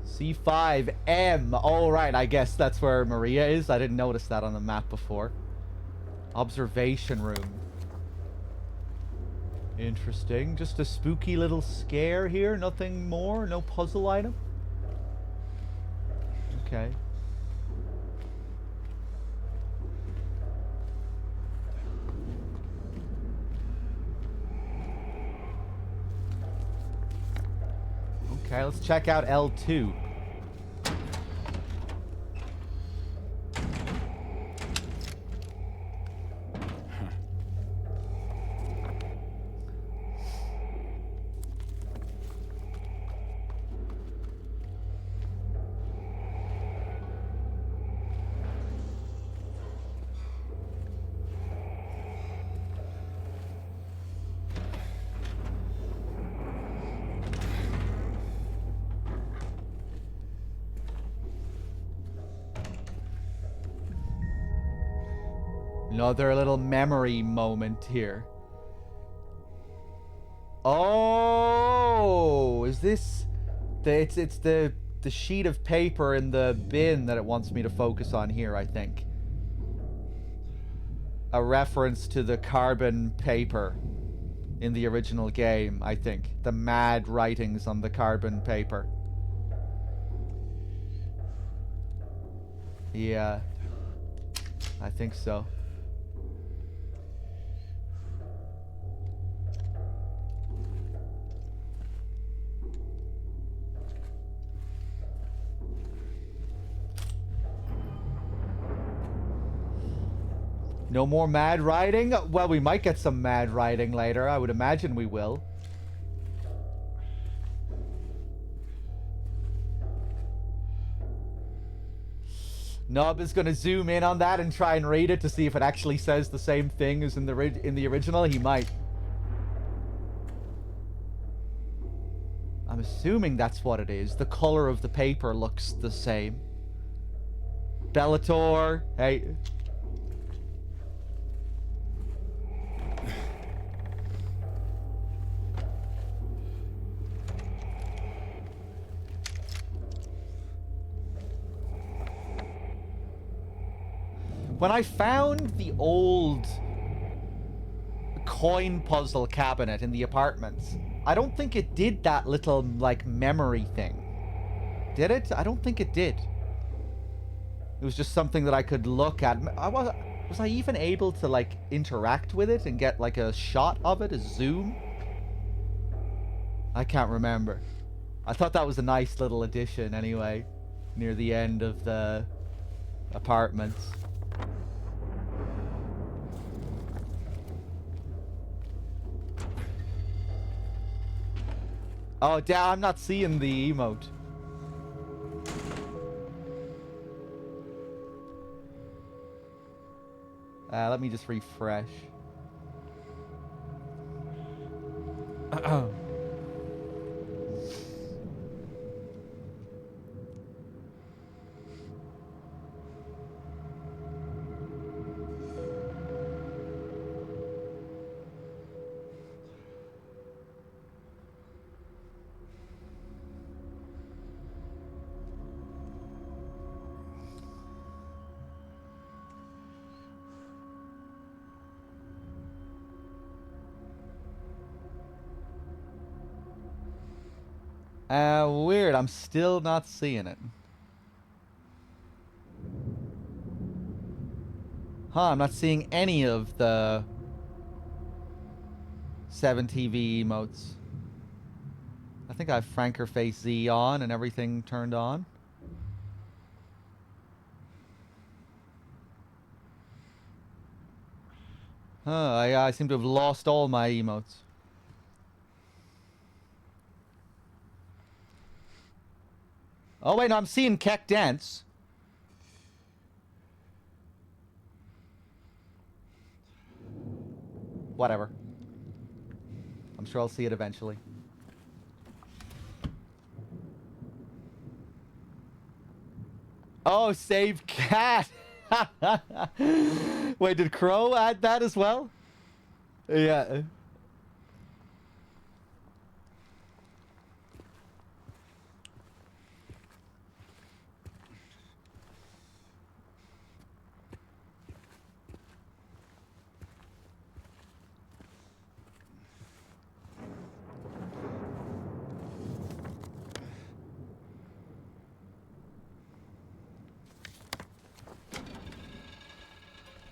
C5M. All right, I guess that's where Maria is. I didn't notice that on the map before. Observation room. Interesting. Just a spooky little scare here. Nothing more. No puzzle item. Okay. Okay, let's check out L2. Another little memory moment here. Oh, is this it's the sheet of paper in the bin that it wants me to focus on here, I think. A reference to the carbon paper in the original game, I think. The mad writings on the carbon paper. Yeah. I think so. No more mad writing? Well, we might get some mad writing later. I would imagine we will. Nub is going to zoom in on that and try and read it to see if it actually says the same thing as in the original. He might. I'm assuming that's what it is. The color of the paper looks the same. Bellator, hey. When I found the old coin puzzle cabinet in the apartments, I don't think it did that little, like, memory thing. Did it? I don't think it did. It was just something that I could look at. Was I even able to, like, interact with it and get, like, a shot of it, a zoom? I can't remember. I thought that was a nice little addition anyway, near the end of the apartments. Oh, damn, I'm not seeing the emote. Let me just refresh. Weird. I'm still not seeing it. Huh, I'm not seeing any of the 7TV emotes. I think I have Franker Face Z on and everything turned on. Huh, I seem to have lost all my emotes. Oh wait, no, I'm seeing Keck Dance. Whatever. I'm sure I'll see it eventually. Oh, save cat. Wait, did Crow add that as well? Yeah.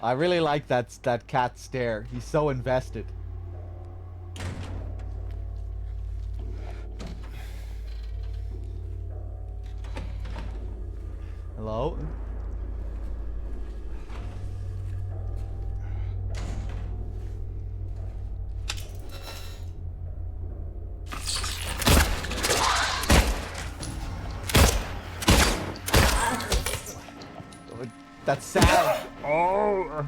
I really like that cat stare. He's so invested. Hello? That sound. Oh.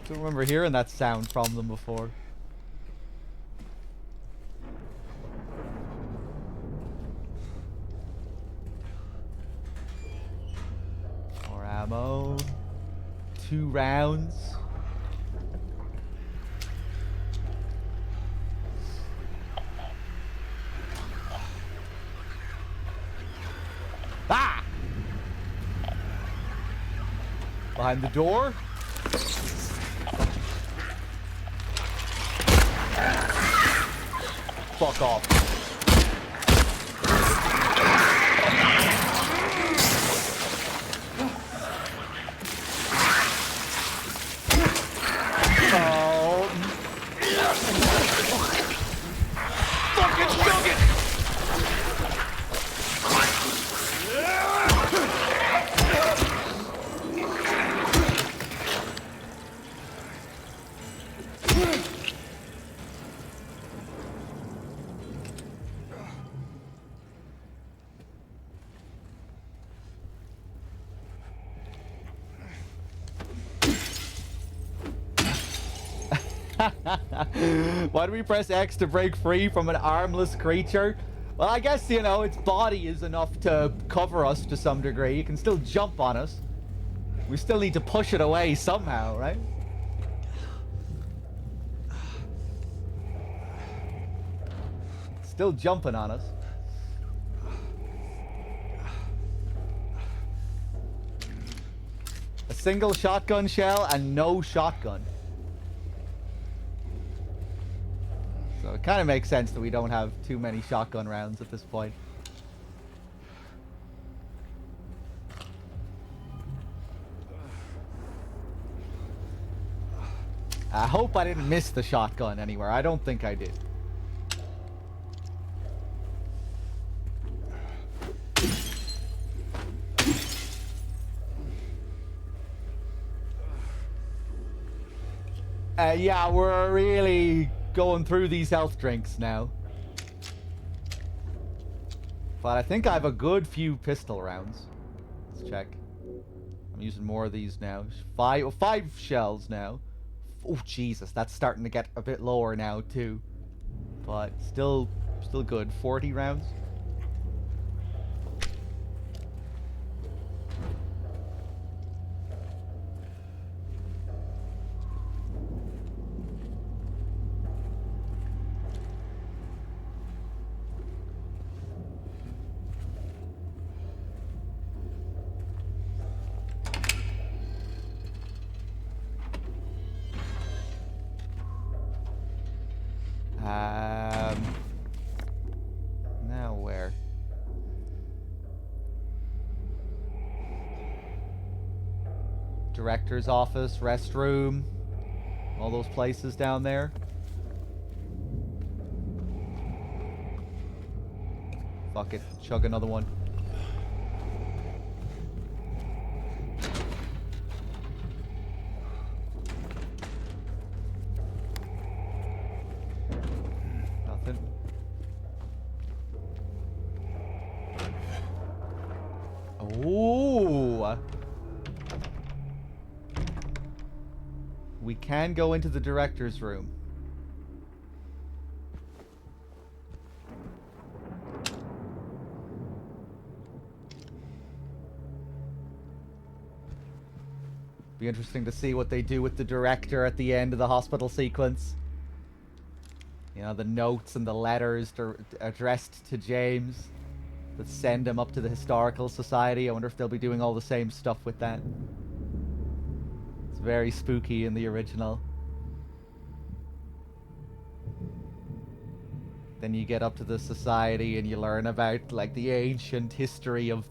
Don't remember hearing that sound from them before. More ammo. 2 rounds. Ah! Behind the door. Fuck off. Oh. Fucking dug it! Why do we press X to break free from an armless creature? Well, I guess, you know, its body is enough to cover us to some degree. It can still jump on us. We still need to push it away somehow, right? Still jumping on us. A single shotgun shell and no shotgun. So it kind of makes sense that we don't have too many shotgun rounds at this point. I hope I didn't miss the shotgun anywhere. I don't think I did. Yeah, we're really going through these health drinks now. But I think I have a good few pistol rounds. Let's check. I'm using more of these now. Five shells now. Oh, Jesus, that's starting to get a bit lower now, too. But still good. 40 rounds. Now where? Director's office, restroom, all those places down there. Fuck it, chug another one. Nothing. Ooh! We can go into the director's room. Be interesting to see what they do with the director at the end of the hospital sequence. You know, the notes and the letters addressed to James that send him up to the Historical Society. I wonder if they'll be doing all the same stuff with that. It's very spooky in the original. Then you get up to the society and you learn about like the ancient history of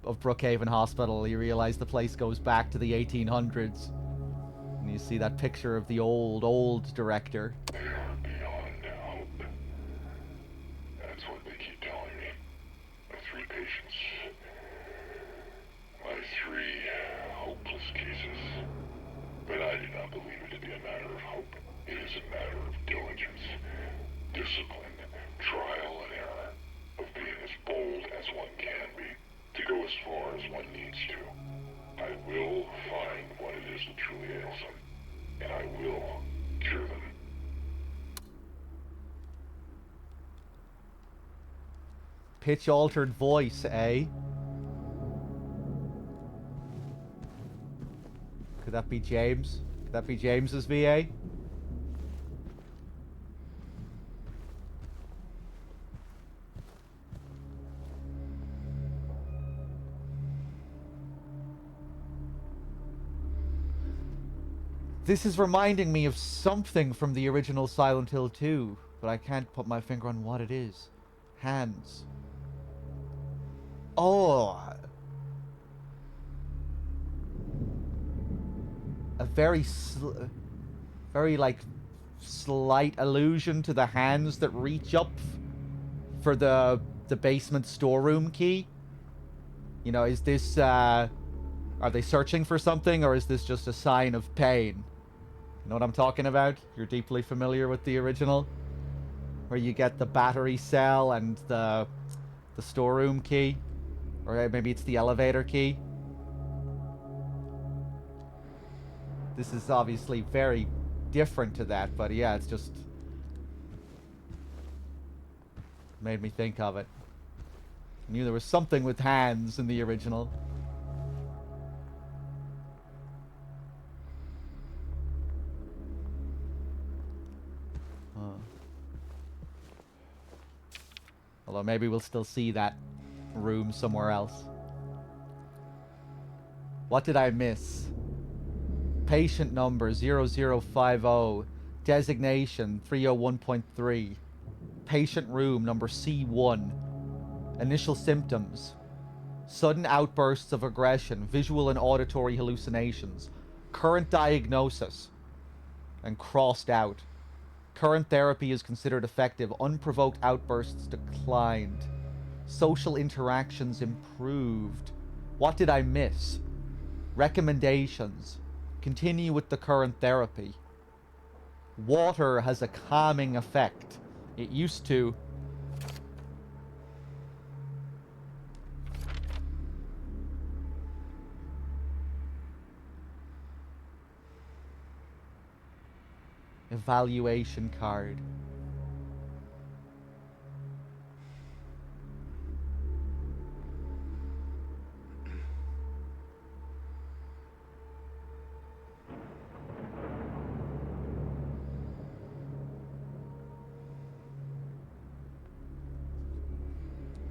Brookhaven Hospital. You realize the place goes back to the 1800s. And you see that picture of the old director. They are beyond hope. That's what they keep telling me. My 3 patients. My 3 hopeless cases. But I do not believe it to be a matter of hope. It is a matter of diligence, discipline, trial and error, of being as bold as one can be, to go as far as one needs to. I will find what it is that truly ails them, and I will cure them. Pitch altered voice, eh? Could that be James? Could that be James's VA? This is reminding me of something from the original Silent Hill 2, but I can't put my finger on what it is. Hands. Oh! A very like slight allusion to the hands that reach up for the basement storeroom key. You know, is this are they searching for something, or is this just a sign of pain? You know what I'm talking about? You're deeply familiar with the original, where you get the battery cell and the storeroom key, or maybe it's the elevator key. This is obviously very different to that, but yeah, it's just made me think of it. I knew there was something with hands in the original. Although maybe we'll still see that room somewhere else. What did I miss? Patient number 0050. Designation 301.3. Patient room number C1. Initial symptoms: sudden outbursts of aggression, visual and auditory hallucinations. Current diagnosis: and crossed out. Current therapy is considered effective. Unprovoked outbursts declined. Social interactions improved. What did I miss? Recommendations. Continue with the current therapy. Water has a calming effect. It used to. Evaluation card.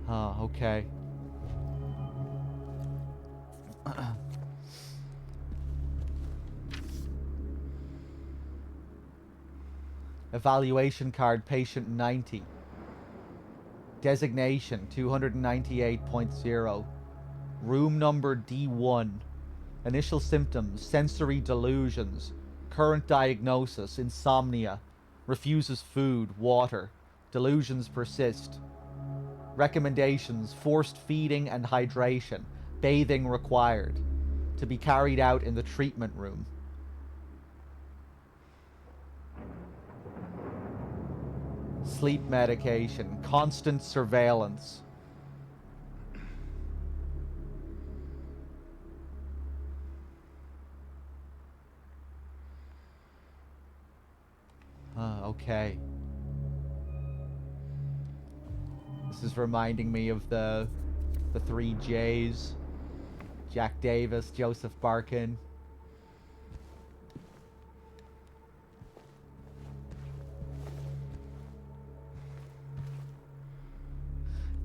Ah, okay. Evaluation card, patient 90. Designation, 298.0. Room number D1. Initial symptoms, sensory delusions. Current diagnosis, insomnia. Refuses food, water. Delusions persist. Recommendations, forced feeding and hydration. Bathing required. To be carried out in the treatment room. Sleep medication. Constant surveillance. Okay. This is reminding me of the three J's. Jack Davis, Joseph Barkin.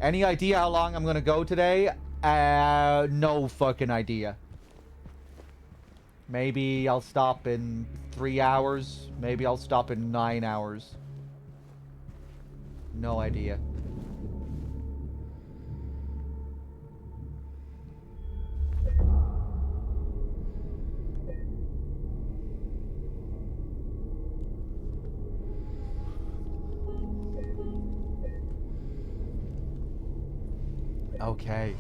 Any idea how long I'm gonna go today? No fucking idea. Maybe I'll stop in 3 hours. Maybe I'll stop in 9 hours. No idea. Okay.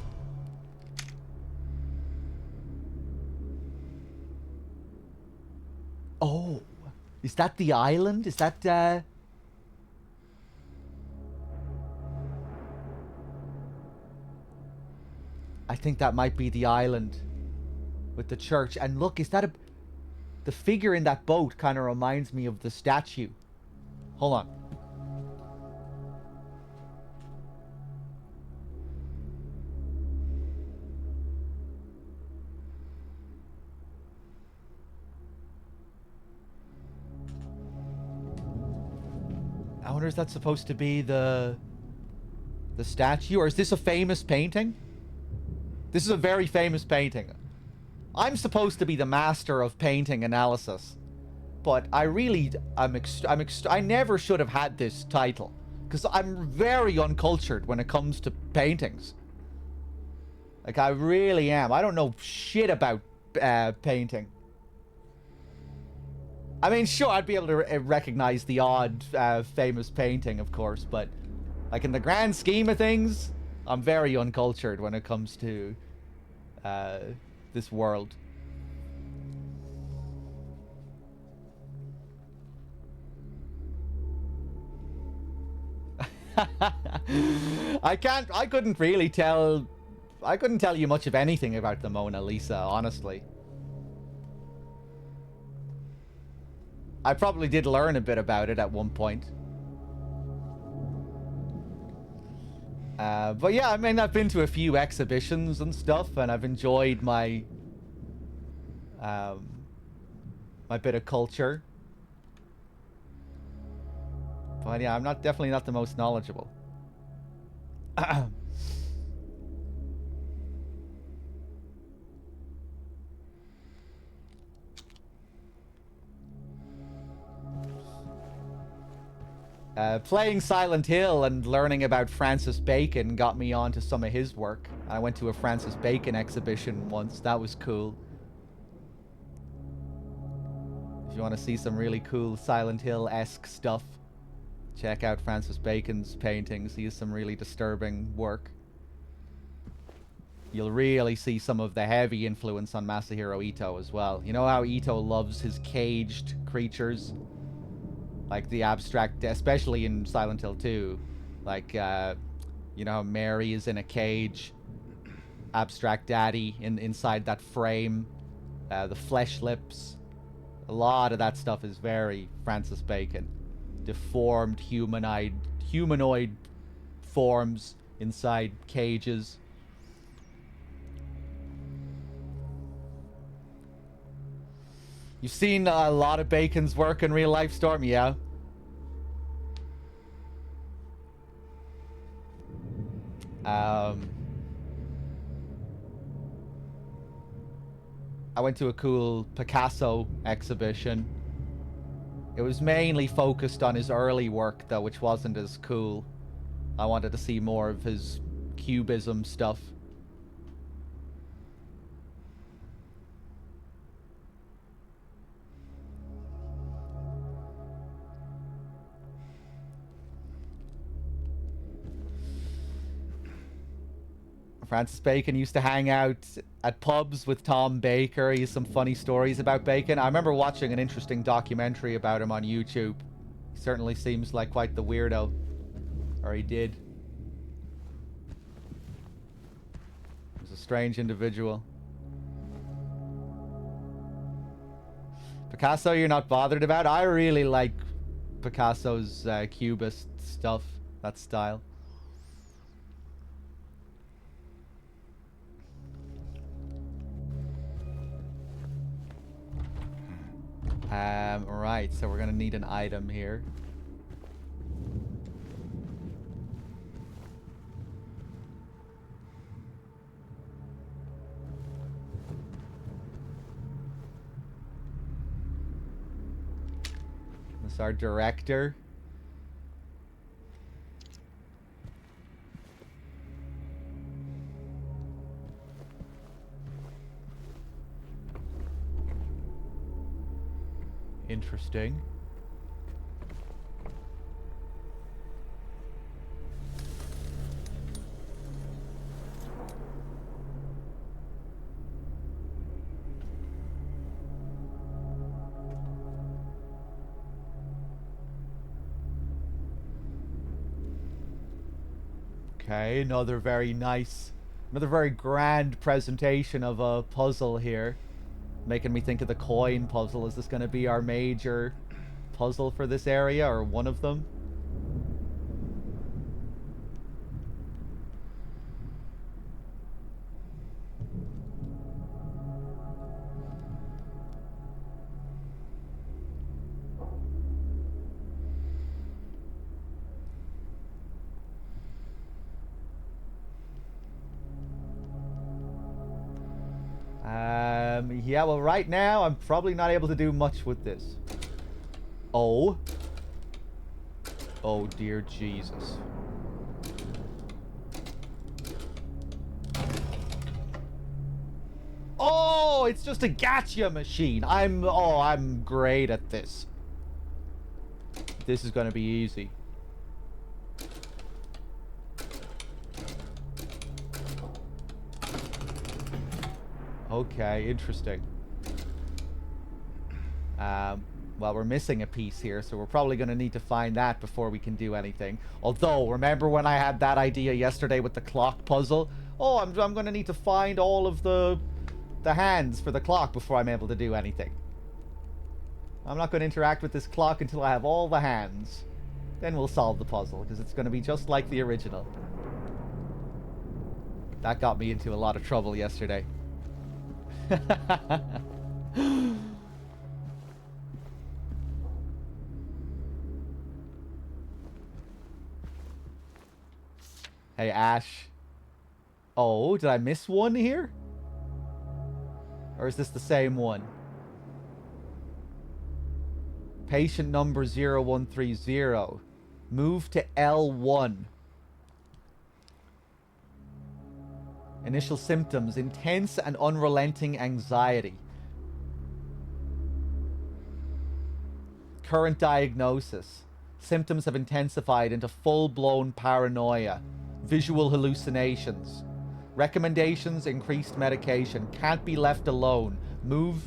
Oh, is that the island? Is that, I think that might be the island with the church. And look, is that a... The figure in that boat kind of reminds me of the statue. Hold on. I wonder, is that supposed to be the statue, or is this a famous painting? This is a very famous painting. I'm supposed to be the master of painting analysis, but I really, I never should have had this title, because I'm very uncultured when it comes to paintings. Like, I really am. I don't know shit about painting. I mean, sure, I'd be able to recognize the odd famous painting, of course, but like in the grand scheme of things, I'm very uncultured when it comes to this world. I couldn't tell you much of anything about the Mona Lisa, honestly. I probably did learn a bit about it at one point. But yeah, I mean, I've been to a few exhibitions and stuff, and I've enjoyed my my bit of culture. But yeah, I'm definitely not the most knowledgeable. Playing Silent Hill and learning about Francis Bacon got me onto some of his work. I went to a Francis Bacon exhibition once. That was cool. If you want to see some really cool Silent Hill-esque stuff, check out Francis Bacon's paintings. He has some really disturbing work. You'll really see some of the heavy influence on Masahiro Ito as well. You know how Ito loves his caged creatures? Like the abstract, especially in Silent Hill 2. Like, you know how Mary is in a cage? Abstract Daddy inside that frame. The flesh lips. A lot of that stuff is very Francis Bacon. Deformed humanoid forms inside cages. You've seen a lot of Bacon's work in real life, Storm? Yeah. I went to a cool Picasso exhibition. It was mainly focused on his early work, though, which wasn't as cool. I wanted to see more of his cubism stuff. Francis Bacon used to hang out at pubs with Tom Baker. He has some funny stories about Bacon. I remember watching an interesting documentary about him on YouTube. He certainly seems like quite the weirdo. Or he did. He was a strange individual. Picasso you're not bothered about? I really like Picasso's cubist stuff. That style. Right, so we're gonna need an item here. This is our director. Interesting. Okay, another very grand presentation of a puzzle here. Making me think of the coin puzzle. Is this going to be our major puzzle for this area, or one of them? Yeah, well, right now, I'm probably not able to do much with this. Oh. Oh, dear Jesus. Oh, it's just a gacha machine. I'm great at this. This is gonna be easy. Okay, interesting. Well, we're missing a piece here, so we're probably going to need to find that before we can do anything. Although, remember when I had that idea yesterday with the clock puzzle? Oh, I'm going to need to find all of the hands for the clock before I'm able to do anything. I'm not going to interact with this clock until I have all the hands. Then we'll solve the puzzle, because it's going to be just like the original. That got me into a lot of trouble yesterday. Hey, Ash. Oh, did I miss one here? Or is this the same one? Patient number 0130. Move to L1. Initial symptoms: intense and unrelenting anxiety. Current diagnosis. Symptoms have intensified into full-blown paranoia. Visual hallucinations. Recommendations, increased medication. Can't be left alone. Move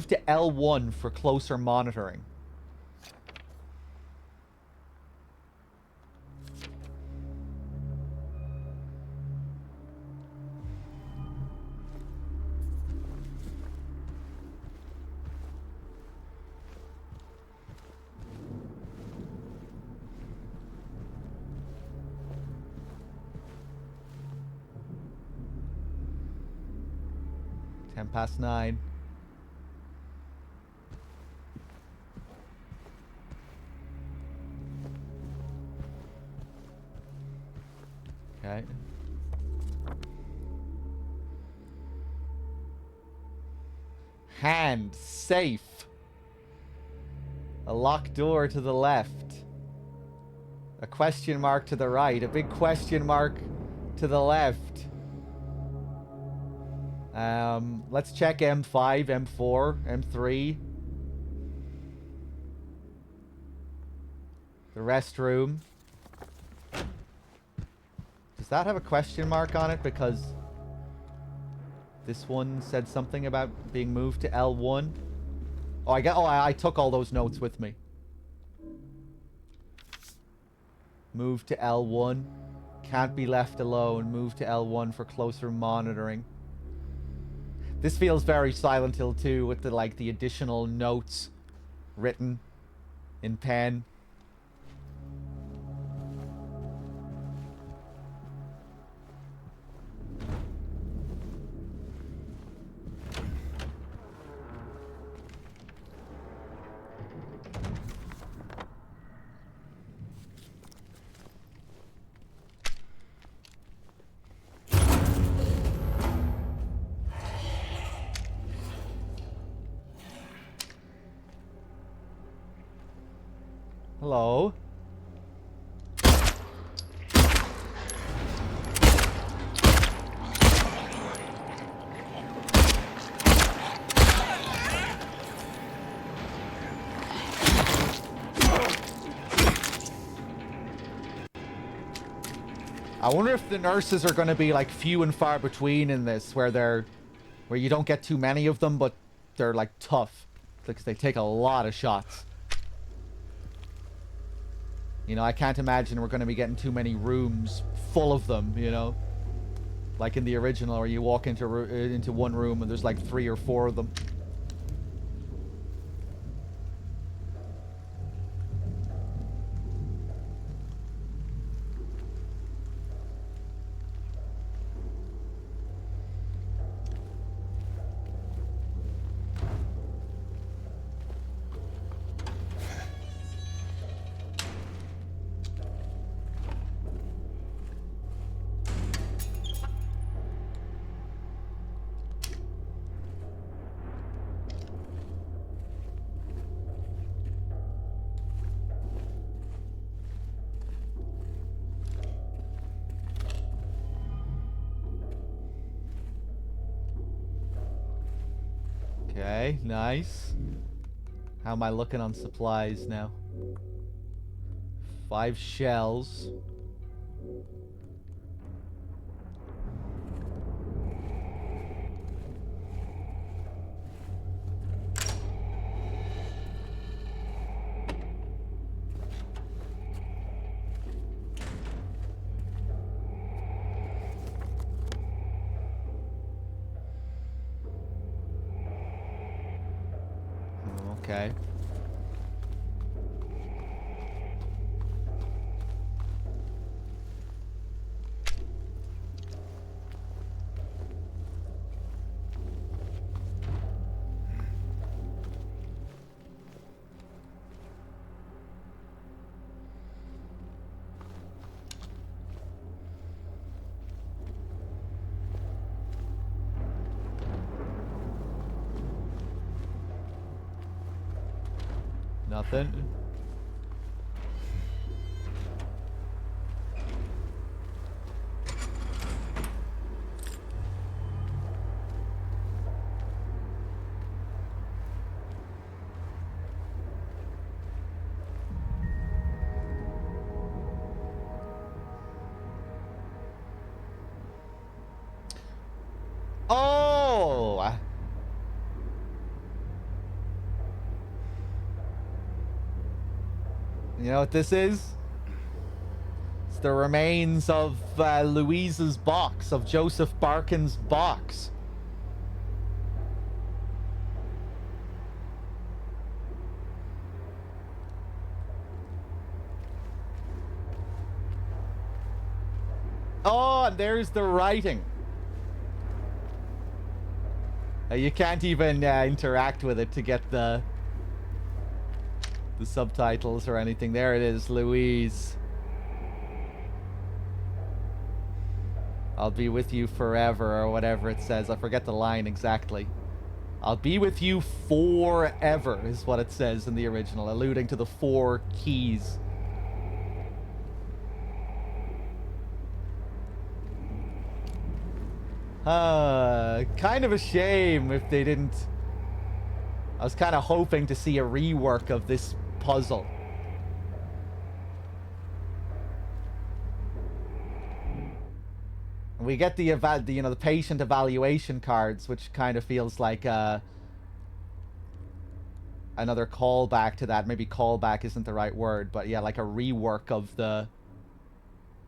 to L1 for closer monitoring. Past 9. Okay. Hand. Safe. A locked door to the left. A question mark to the right. A big question mark to the left. Let's check M5, M4, M3. The restroom. Does that have a question mark on it? Because this one said something about being moved to L1. Oh, I took all those notes with me. Move to L1. Can't be left alone. Move to L1 for closer monitoring. This feels very Silent Hill 2 with the additional notes written in pen. Hello. I wonder if the nurses are going to be like few and far between in this, where you don't get too many of them, but they're like tough because they take a lot of shots. You know, I can't imagine we're going to be getting too many rooms full of them, you know? Like in the original, where you walk into one room and there's like 3 or 4 of them. Okay, nice. How am I looking on supplies now? 5 shells. Okay. Nothing. You know what this is? It's the remains of Louise's box, of Joseph Barkin's box. Oh, and there's the writing. You can't even interact with it to get the subtitles or anything. There it is, Louise. I'll be with you forever, or whatever it says. I forget the line exactly. I'll be with you forever is what it says in the original, alluding to the 4 keys. Kind of a shame if they didn't... I was kind of hoping to see a rework of this puzzle. We get the patient evaluation cards, which kind of feels like another callback to that. Maybe callback isn't the right word, but yeah, like a rework of the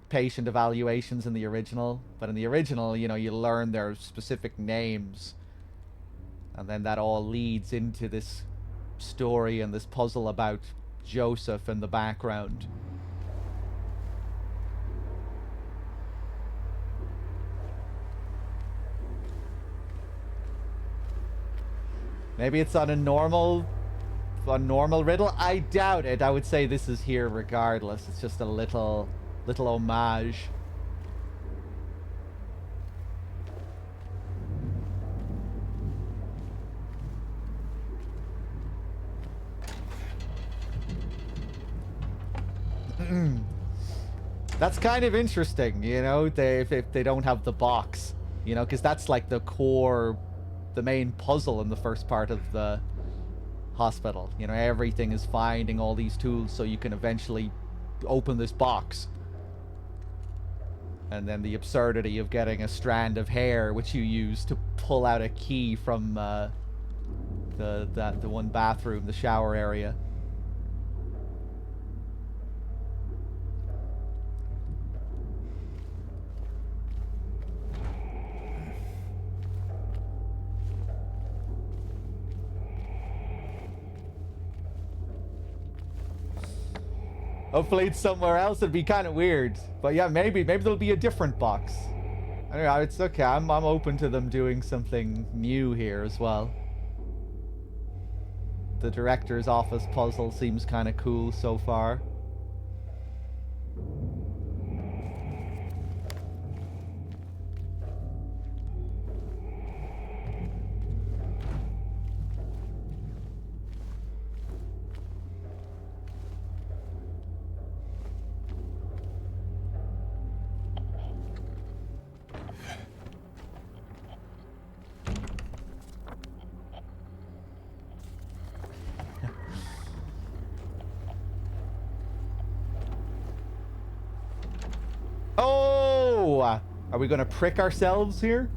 patient evaluations in the original. But in the original, you know, you learn their specific names, and then that all leads into this story and this puzzle about Joseph in the background. Maybe it's on a normal riddle. I doubt it. I would say this is here regardless. It's just a little homage. That's kind of interesting, you know, if they don't have the box, you know, because that's like the core, the main puzzle in the first part of the hospital. You know, everything is finding all these tools so you can eventually open this box. And then the absurdity of getting a strand of hair which you use to pull out a key from the one bathroom, the shower area. Hopefully it's somewhere else. It'd be kind of weird. But yeah, maybe there'll be a different box. I don't know, it's okay. I'm open to them doing something new here as well. The director's office puzzle seems kind of cool so far. Oh! Are we gonna prick ourselves here?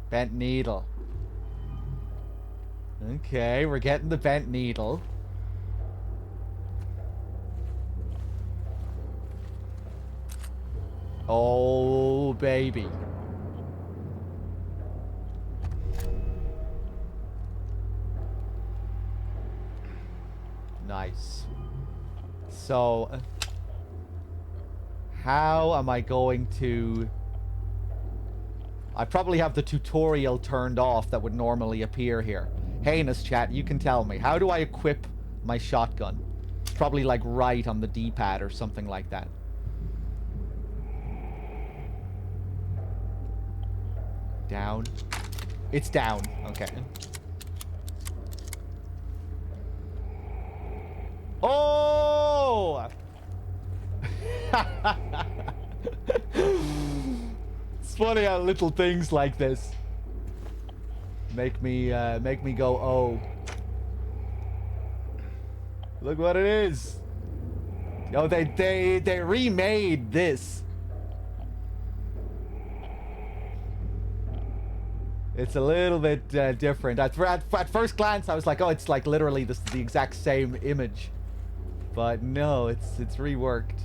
Bent needle. Okay, we're getting the bent needle. Oh, baby. Nice. So, how am I going to... I probably have the tutorial turned off that would normally appear here. Heinous chat, you can tell me. How do I equip my shotgun? Probably like right on the D-pad or something like that. Down. It's down. Okay. Oh! It's funny how little things like this. Make me go, oh. Look what it is. Oh, they remade this. It's a little bit different. At first glance, I was like, oh, it's like literally the exact same image. But no, it's reworked.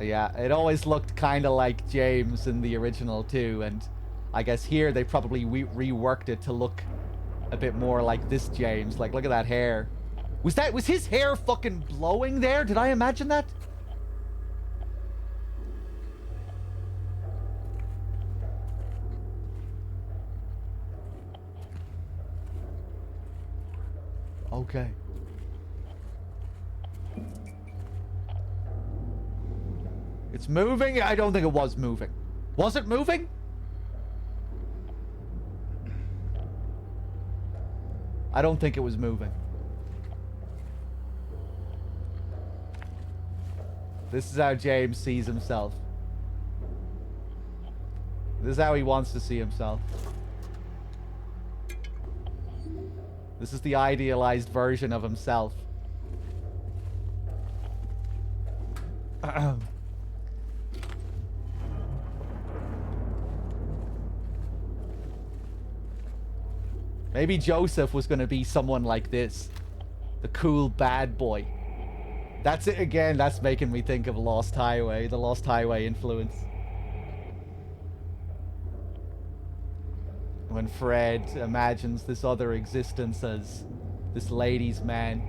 Yeah, it always looked kind of like James in the original too, and I guess here they probably reworked it to look a bit more like this James. Like, look at that hair. Was his hair fucking blowing there? Did I imagine that? Okay. It's moving? I don't think it was moving. Was it moving? I don't think it was moving. This is how James sees himself. This is how he wants to see himself. This is the idealized version of himself. Maybe Joseph was going to be someone like this. The cool bad boy. That's it again. That's making me think of Lost Highway. The Lost Highway influence. When Fred imagines this other existence as this lady's man.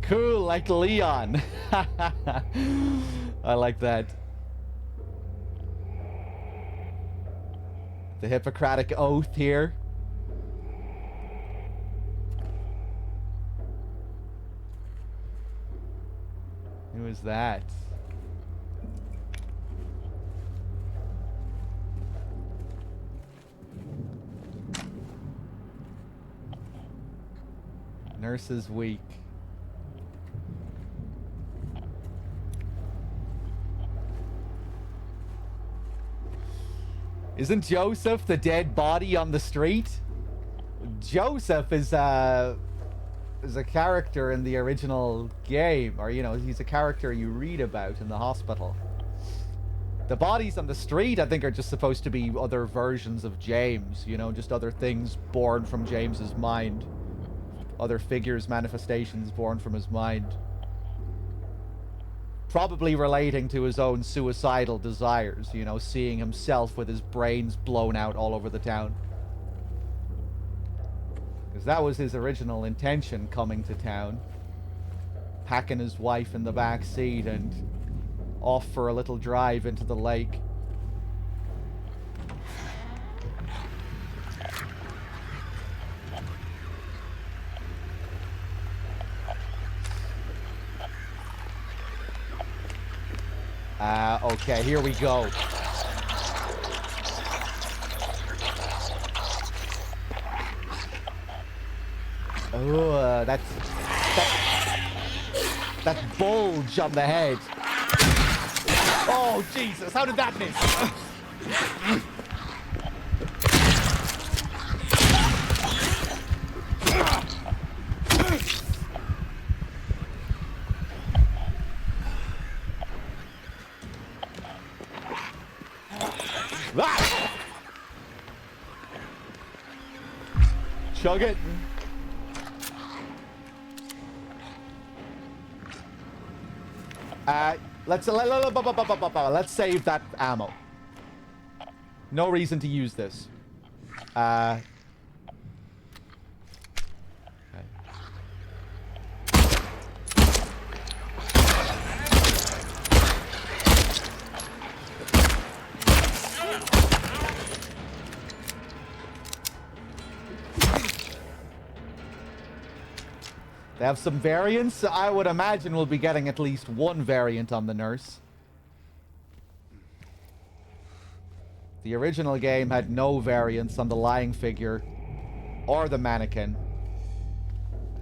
Cool, like Leon. I like that. The Hippocratic Oath here. Who is that? Nurse is weak. Isn't Joseph the dead body on the street? Joseph is a character in the original game, or you know, he's a character you read about in the hospital. The bodies on the street, I think, are just supposed to be other versions of James, you know, just other things born from James's mind. Other figures, manifestations born from his mind. Probably relating to his own suicidal desires, you know, seeing himself with his brains blown out all over the town. Because that was his original intention coming to town. Packing his wife in the back seat and off for a little drive into the lake. Okay, here we go. Oh, that bulge on the head. Oh, Jesus, how did that miss? Ah! Chug it. Let's save that ammo. No reason to use this. Okay. They have some variants. I would imagine we'll be getting at least one variant on the nurse. The original game had no variants on the lying figure. or the mannequin.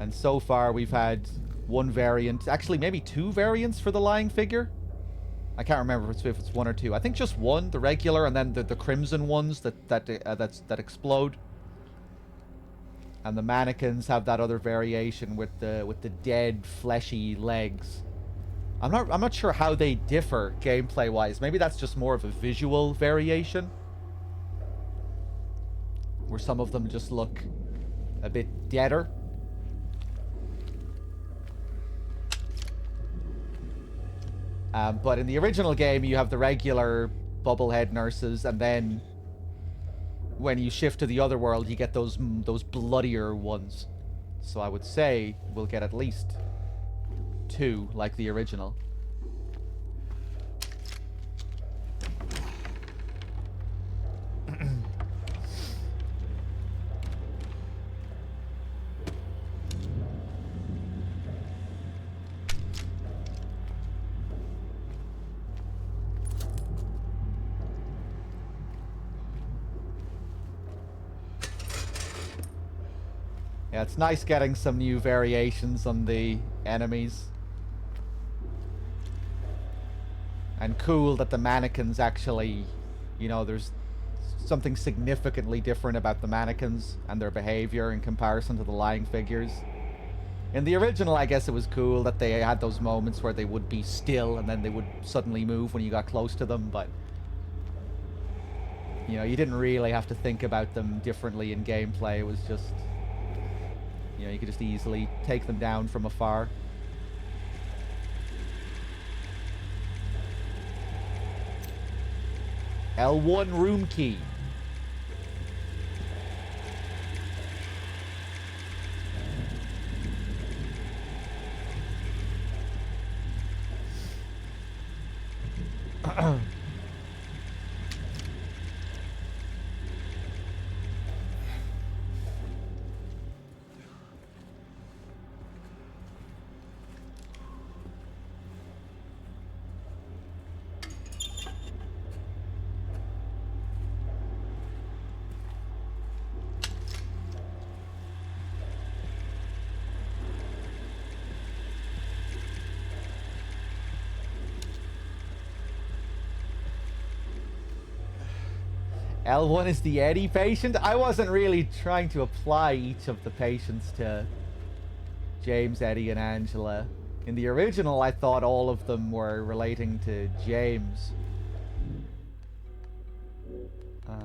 And so far we've had one variant, actually maybe two variants for the lying figure. I can't remember if it's one or two. I think just one, the regular, and then the crimson ones that explode. And the mannequins have that other variation with the dead fleshy legs. I'm not sure how they differ gameplay wise. Maybe that's just more of a visual variation, where some of them just look a bit deader. But in the original game, you have the regular bubblehead nurses, and then when you shift to the other world, you get those bloodier ones. So I would say we'll get at least two, like the original. Yeah, it's nice getting some new variations on the enemies. And cool that the mannequins actually, you know, there's something significantly different about the mannequins and their behavior in comparison to the lying figures. In the original, I guess it was cool that they had those moments where they would be still and then they would suddenly move when you got close to them, but you know, you didn't really have to think about them differently in gameplay. It was just, you know, you could just easily take them down from afar. L1 room key. L1 is the Eddie patient. I wasn't really trying to apply each of the patients to James, Eddie, and Angela. In the original, I thought all of them were relating to James. Let's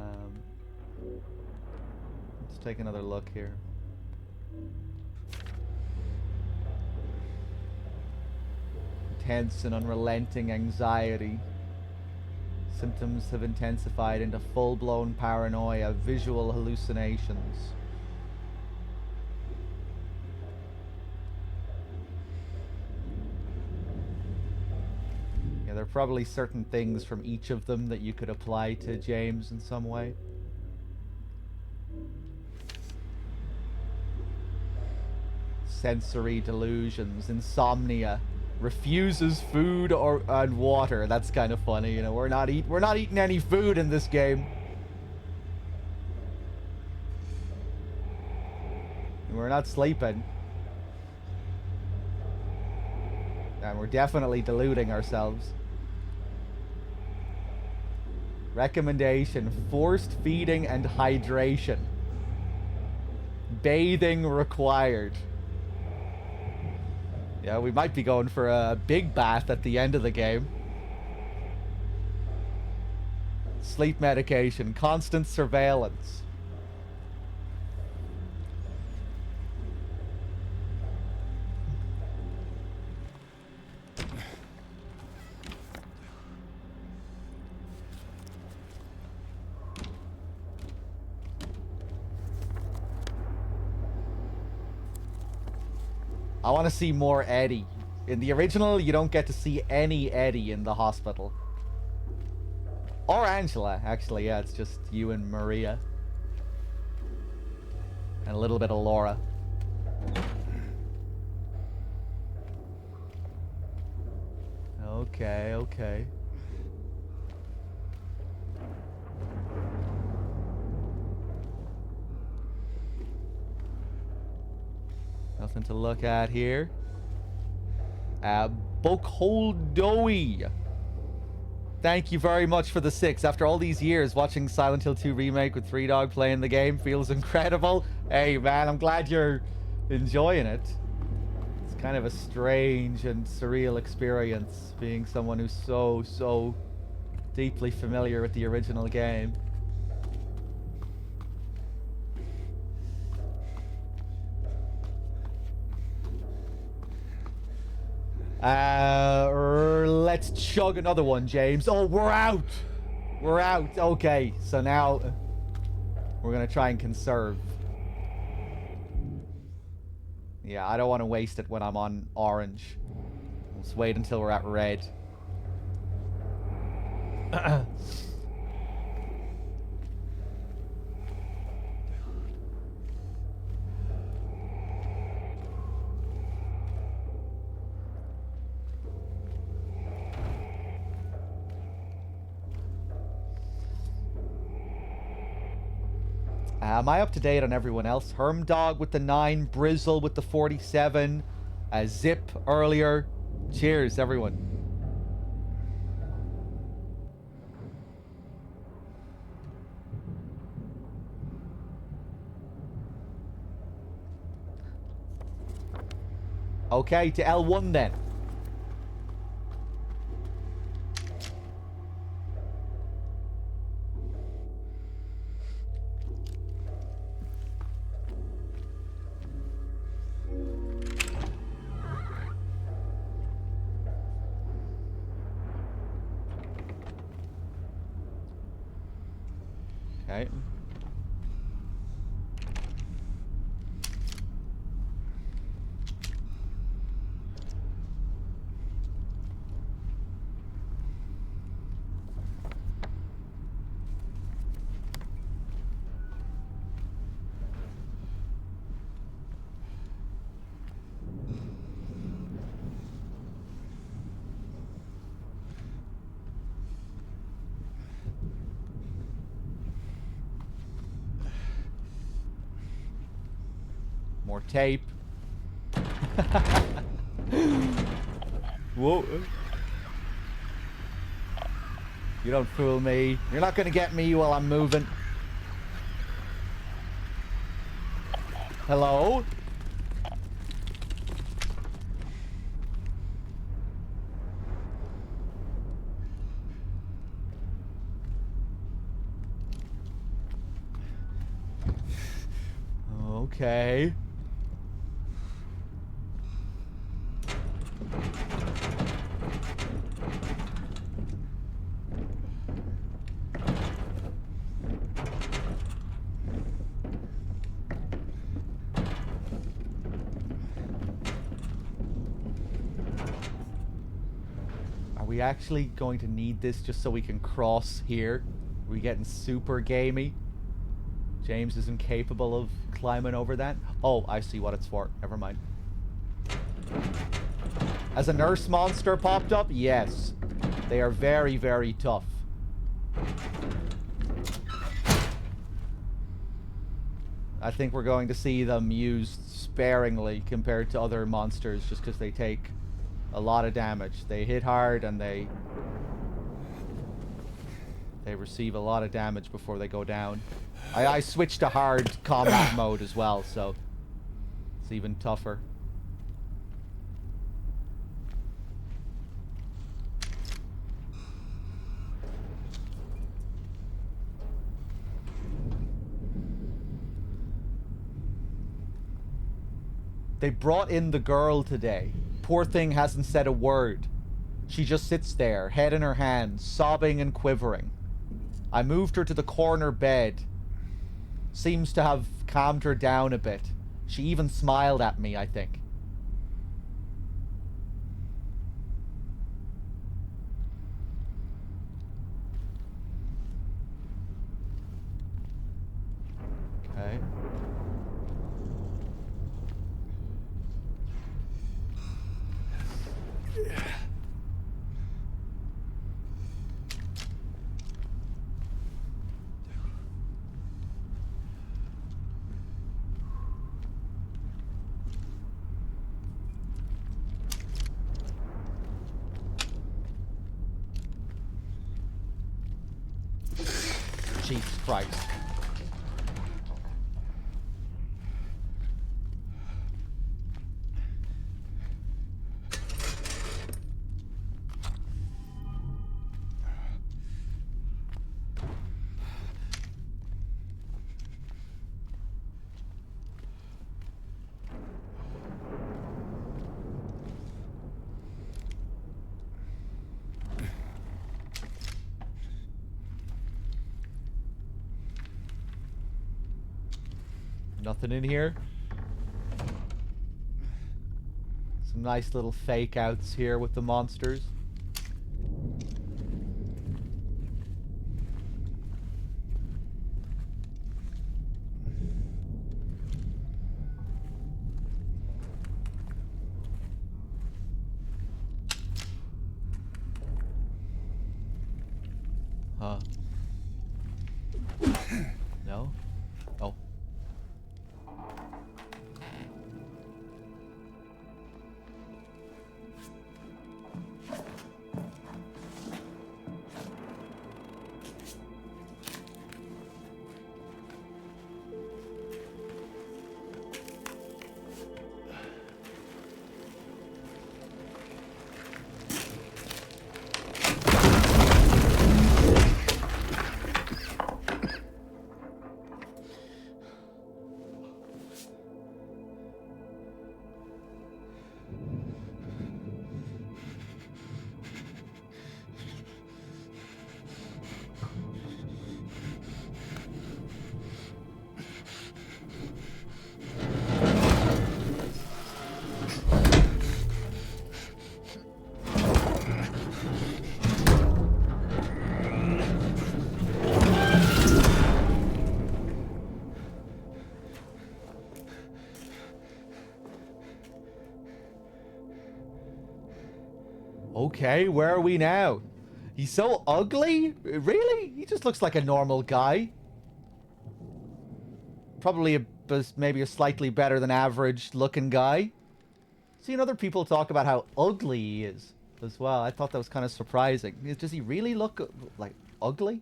take another look here. Intense and unrelenting anxiety. Symptoms have intensified into full-blown paranoia, visual hallucinations. Yeah, there are probably certain things from each of them that you could apply to James in some way. Sensory delusions, insomnia. Refuses food and water. That's kind of funny, you know. We're not eating any food in this game. We're not sleeping. And we're definitely deluding ourselves. Recommendation: forced feeding and hydration. Bathing required. Yeah, we might be going for a big bath at the end of the game. Sleep medication, constant surveillance. I want to see more Eddie. In the original, you don't get to see any Eddie in the hospital. Or Angela, actually. Yeah, it's just you and Maria. And a little bit of Laura. Okay, okay. Nothing to look at here. Bokholdoe. Thank you very much for the 6. After all these years, watching Silent Hill 2 Remake with Threedogg playing the game feels incredible. Hey, man, I'm glad you're enjoying it. It's kind of a strange and surreal experience being someone who's so deeply familiar with the original game. Let's chug another one, James. Oh, we're out. We're out. Okay, so now we're gonna try and conserve. Yeah, I don't want to waste it when I'm on orange. Let's wait until we're at red. Am I up to date on everyone else? Hermdog with the 9, Brizzle with the 47, Zip earlier. Cheers, everyone. Okay, to L1 then. Okay. More tape. Whoa. You don't fool me. You're not gonna get me while I'm moving. Hello? Okay. Are we actually going to need this just so we can cross here? Are we getting super gamey? James is incapable of climbing over that? Oh, I see what it's for. Never mind. Has a nurse monster popped up? Yes. They are very, very tough. I think we're going to see them used sparingly compared to other monsters just because they take a lot of damage. They hit hard and they receive a lot of damage before they go down. I switched to hard combat mode as well, so it's even tougher. They brought in the girl today. Poor thing hasn't said a word. She just sits there, head in her hands, sobbing and quivering. I moved her to the corner bed. Seems to have calmed her down a bit. She even smiled at me, I think. Okay. Jesus Christ. Nothing in here. Some nice little fake outs here with the monsters. Huh. No? Oh. Okay, where are we now? He's so ugly? Really? He just looks like a normal guy. Probably maybe a slightly better than average looking guy. Seen other people talk about how ugly he is as well. I thought that was kind of surprising. Does he really look like ugly?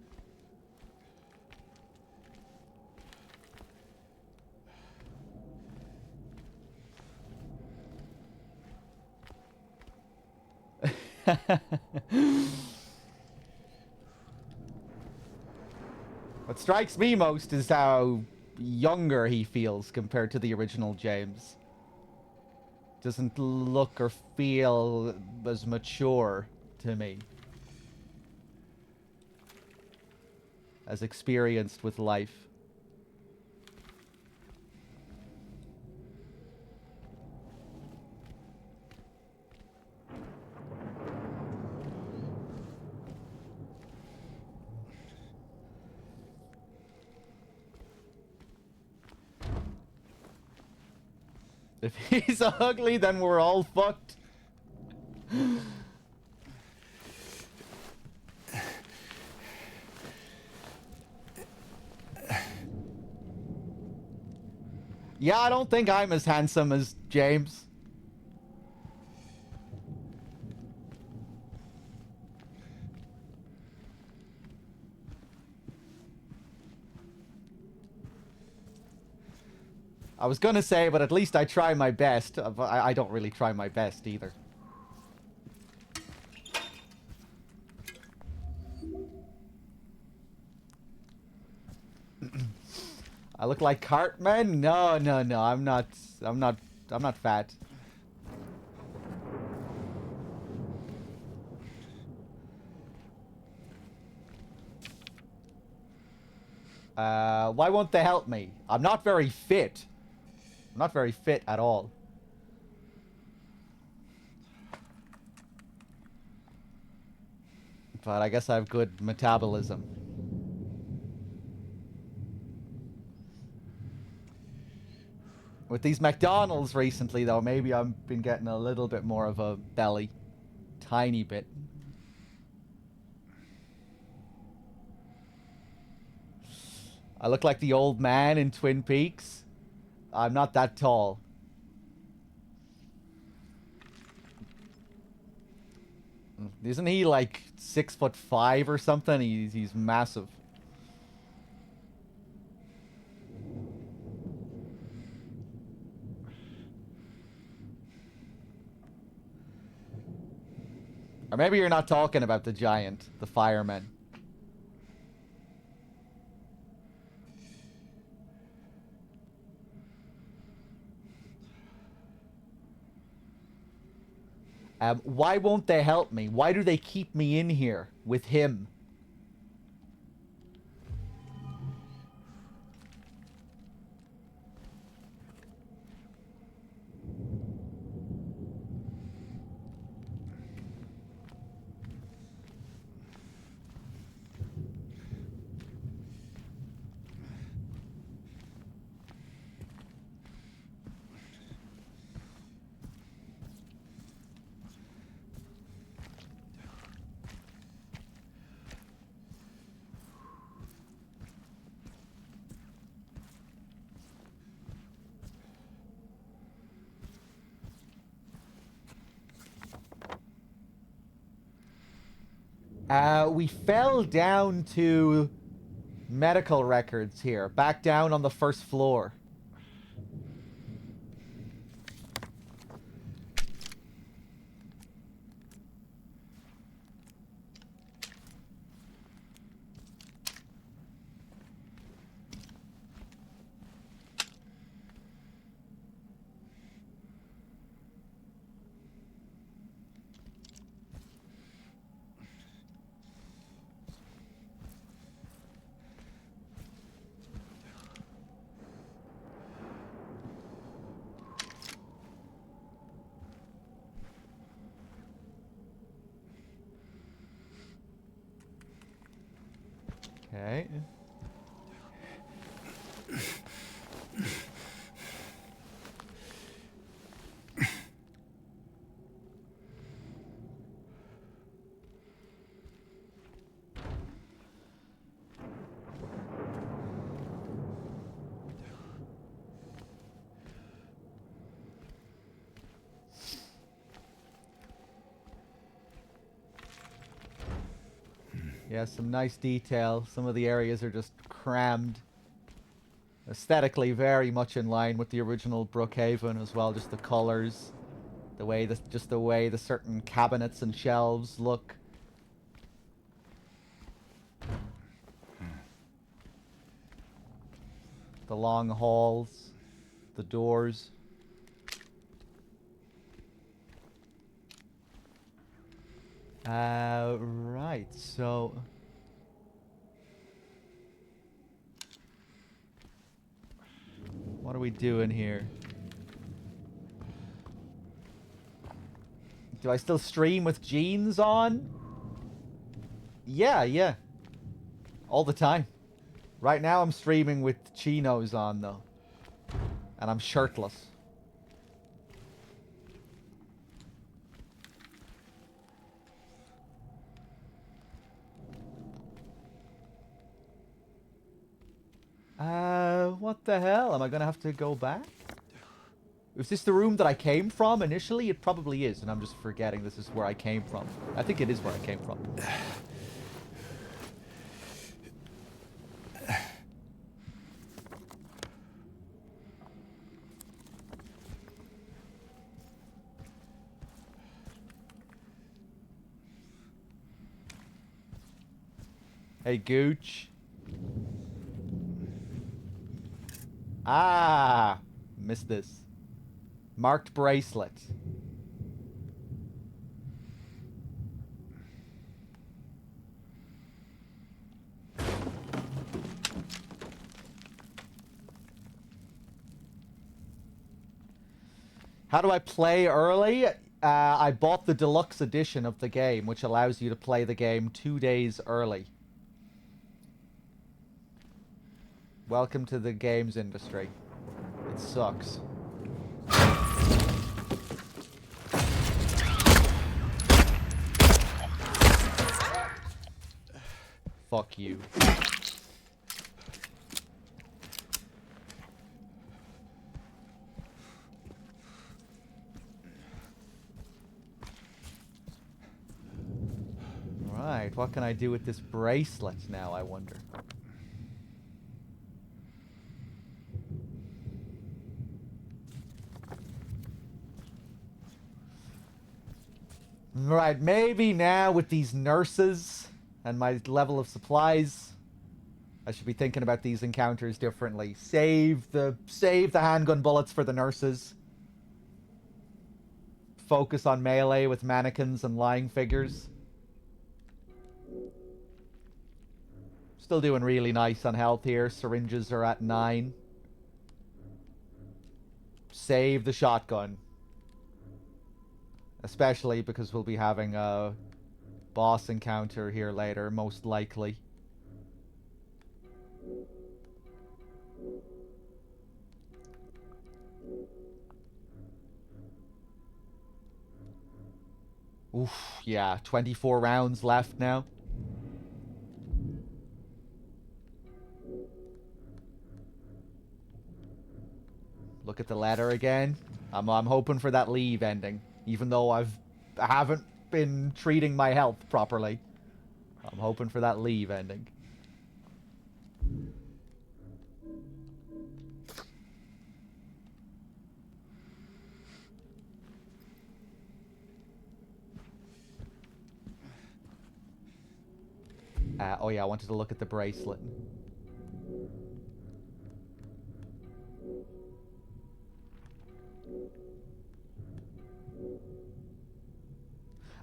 What strikes me most is how younger he feels compared to the original James. Doesn't look or feel as mature to me. As experienced with life. If he's ugly, then we're all fucked. Yeah, I don't think I'm as handsome as James. I was gonna say, but at least I try my best. I don't really try my best either. I look like Cartman? No, no, no. I'm not fat. Why won't they help me? I'm not very fit. I'm not very fit at all. But I guess I have good metabolism. With these McDonald's recently, though, maybe I've been getting a little bit more of a belly. Tiny bit. I look like the old man in Twin Peaks. I'm not that tall. Isn't he like 6'5" or something? He's massive. Or maybe you're not talking about the giant, the fireman. Why won't they help me? Why do they keep me in here with him? We fell down to medical records here. Back down on the first floor. Okay. Yeah, some nice detail. Some of the areas are just crammed. Aesthetically very much in line with the original Brookhaven as well, just the colors, the way the certain cabinets and shelves look. The long halls, the doors. Right, so what are we doing here? Do I still stream with jeans on? Yeah. All the time. Right now I'm streaming with chinos on though. And I'm shirtless. What the hell? Am I gonna have to go back? Is this the room that I came from initially? It probably is, and I'm just forgetting this is where I came from. I think it is where I came from. Hey, Gooch. Ah! Missed this. Marked bracelet. How do I play early? I bought the deluxe edition of the game, which allows you to play the game 2 days early. Welcome to the games industry. It sucks. Fuck you. Right, what can I do with this bracelet now, I wonder? Right, maybe now with these nurses and my level of supplies, I should be thinking about these encounters differently. Save the handgun bullets for the nurses. Focus on melee with mannequins and lying figures. Still doing really nice on health here. Syringes are at 9. Save the shotgun. Especially because we'll be having a boss encounter here later, most likely. Oof, yeah, 24 rounds left now. Look at the letter again. I'm hoping for that leave ending, even though I haven't been treating my health properly. I'm hoping for that leave ending. Oh yeah, I wanted to look at the bracelet.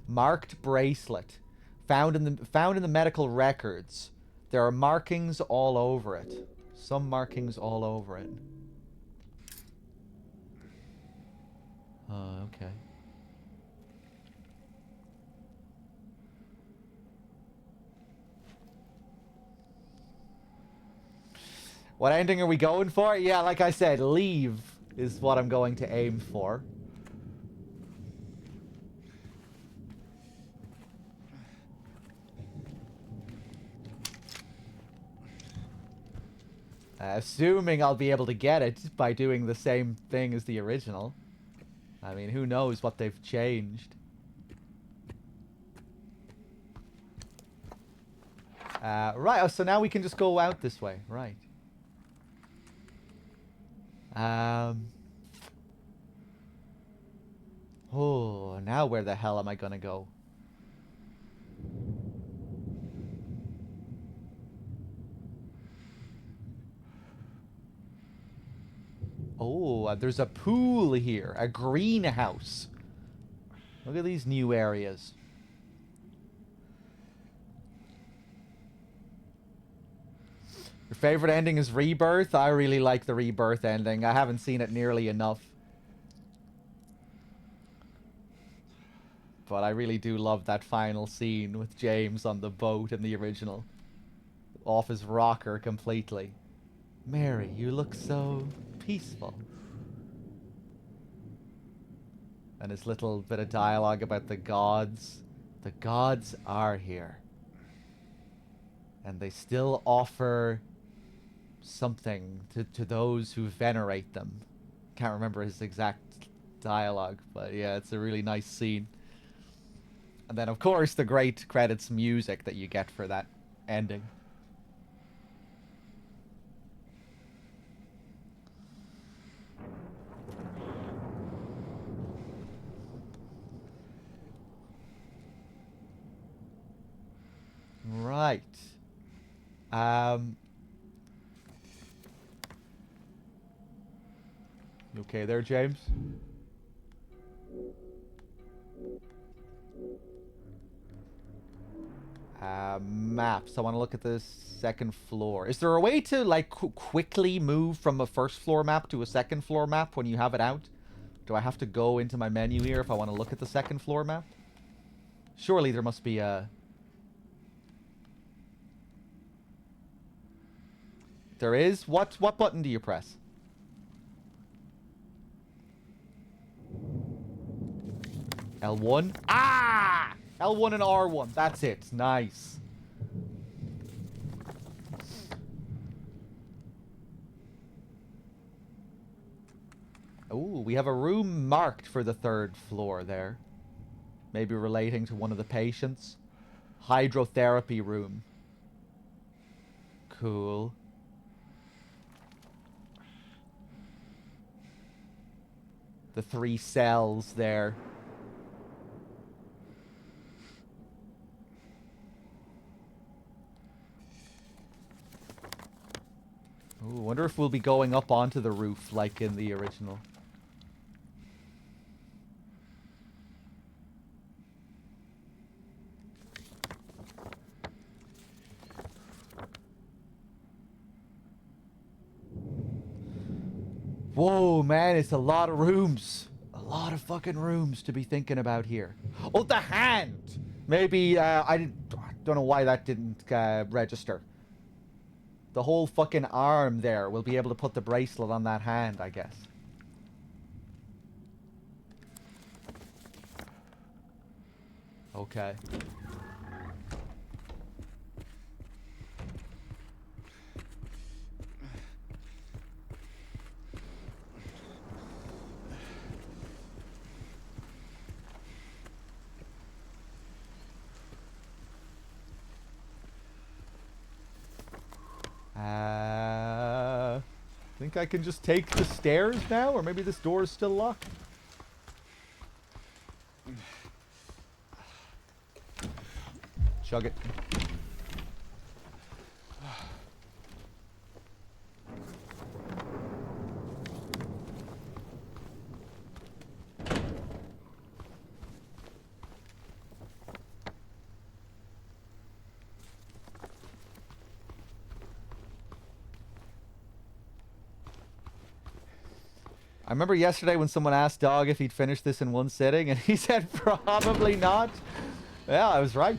Marked bracelet. Found in the medical records. There are markings all over it. Some markings all over it. Oh, okay. What ending are we going for? Yeah, like I said, leave is what I'm going to aim for. Assuming I'll be able to get it by doing the same thing as the original. I mean, who knows what they've changed. Right, oh, so now we can just go out this way. Right. Oh, now where the hell am I gonna go? Oh, there's a pool here. A greenhouse. Look at these new areas. Your favorite ending is Rebirth? I really like the Rebirth ending. I haven't seen it nearly enough. But I really do love that final scene with James on the boat in the original. Off his rocker completely. Mary, you look so peaceful. And his little bit of dialogue about the gods. The gods are here. And they still offer something to those who venerate them. Can't remember his exact dialogue, but yeah, it's a really nice scene. And then, of course, the great credits music that you get for that ending. Right. You okay there, James? Maps. I want to look at the second floor. Is there a way to, like, quickly move from a first floor map to a second floor map when you have it out? Do I have to go into my menu here if I want to look at the second floor map? Surely there must be a... There is? What button do you press? L1? Ah! L1 and R1. That's it. Nice. Ooh, we have a room marked for the third floor there. Maybe relating to one of the patients. Hydrotherapy room. Cool. The 3 cells there. Wonder if we'll be going up onto the roof like in the original. Whoa, man, it's a lot of rooms. A lot of fucking rooms to be thinking about here. Oh, the hand! Maybe, I don't know why that didn't register. The whole fucking arm there. We'll be able to put the bracelet on that hand, I guess. Okay. Think I can just take the stairs now? Or maybe this door is still locked? Chug it. I remember yesterday when someone asked Dog if he'd finish this in one sitting, and he said probably not. Yeah, I was right.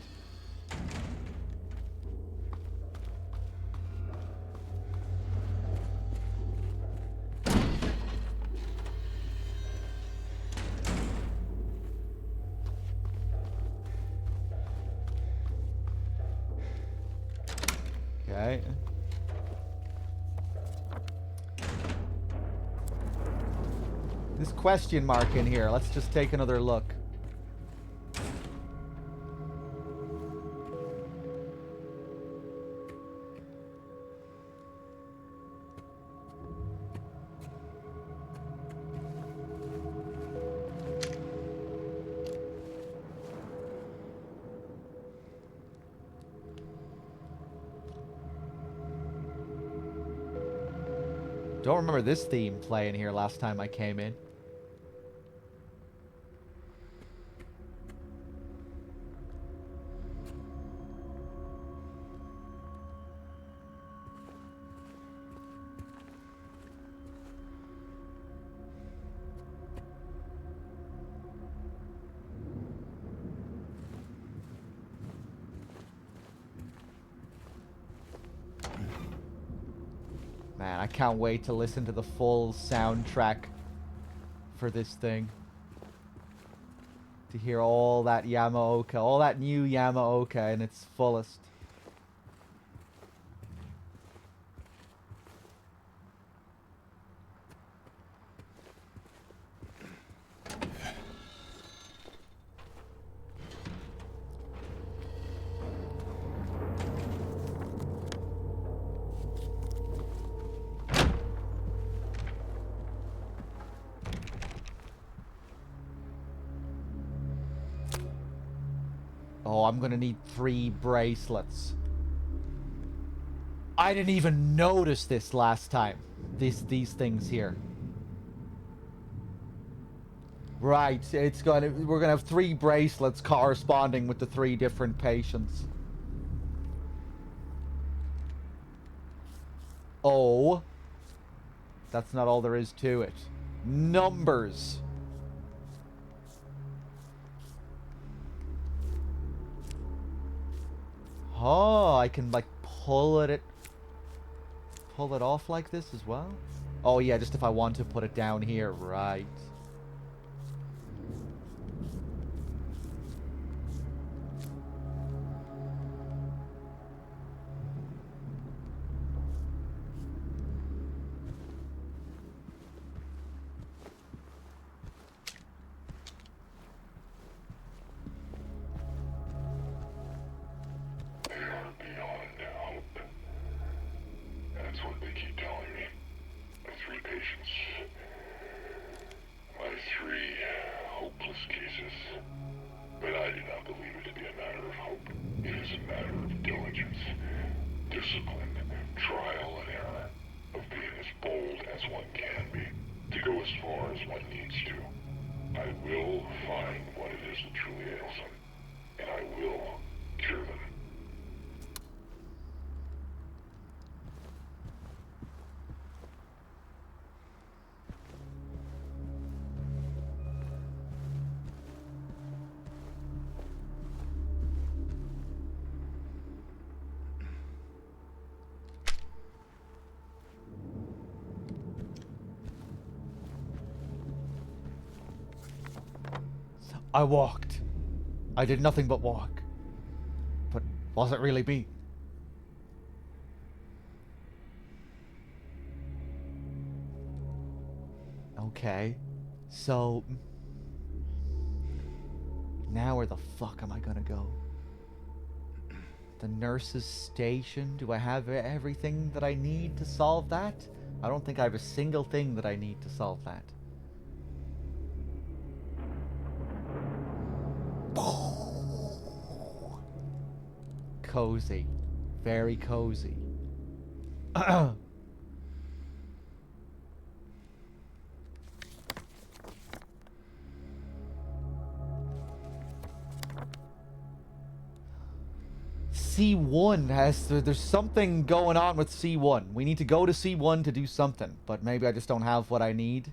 Okay. This question mark in here. Let's just take another look. Don't remember this theme playing here last time I came in. Man, I can't wait to listen to the full soundtrack for this thing. To hear all that Yamaoka, all that new Yamaoka in its fullest. Oh, I'm gonna need 3 bracelets. I didn't even notice this last time. These things here. Right, we're gonna have 3 bracelets corresponding with the 3 different patients. Oh. That's not all there is to it. Numbers. Oh, I can like pull it off like this as well? Oh yeah, just if I want to put it down here, right. They are beyond hope. That's what they keep telling me. My 3 patients. My 3 hopeless cases. But I do not believe it to be a matter of hope. It is a matter of diligence, discipline, trial and error, of being bold as one can be, to go as far as one needs to. I will find what it is that truly ails them, and I will cure them. I walked. I did nothing but walk. But was it really me? Okay. So... now where the fuck am I gonna go? The nurse's station? Do I have everything that I need to solve that? I don't think I have a single thing that I need to solve that. Cozy. Very cozy. C1 has... there's something going on with C1. We need to go to C1 to do something, but maybe I just don't have what I need.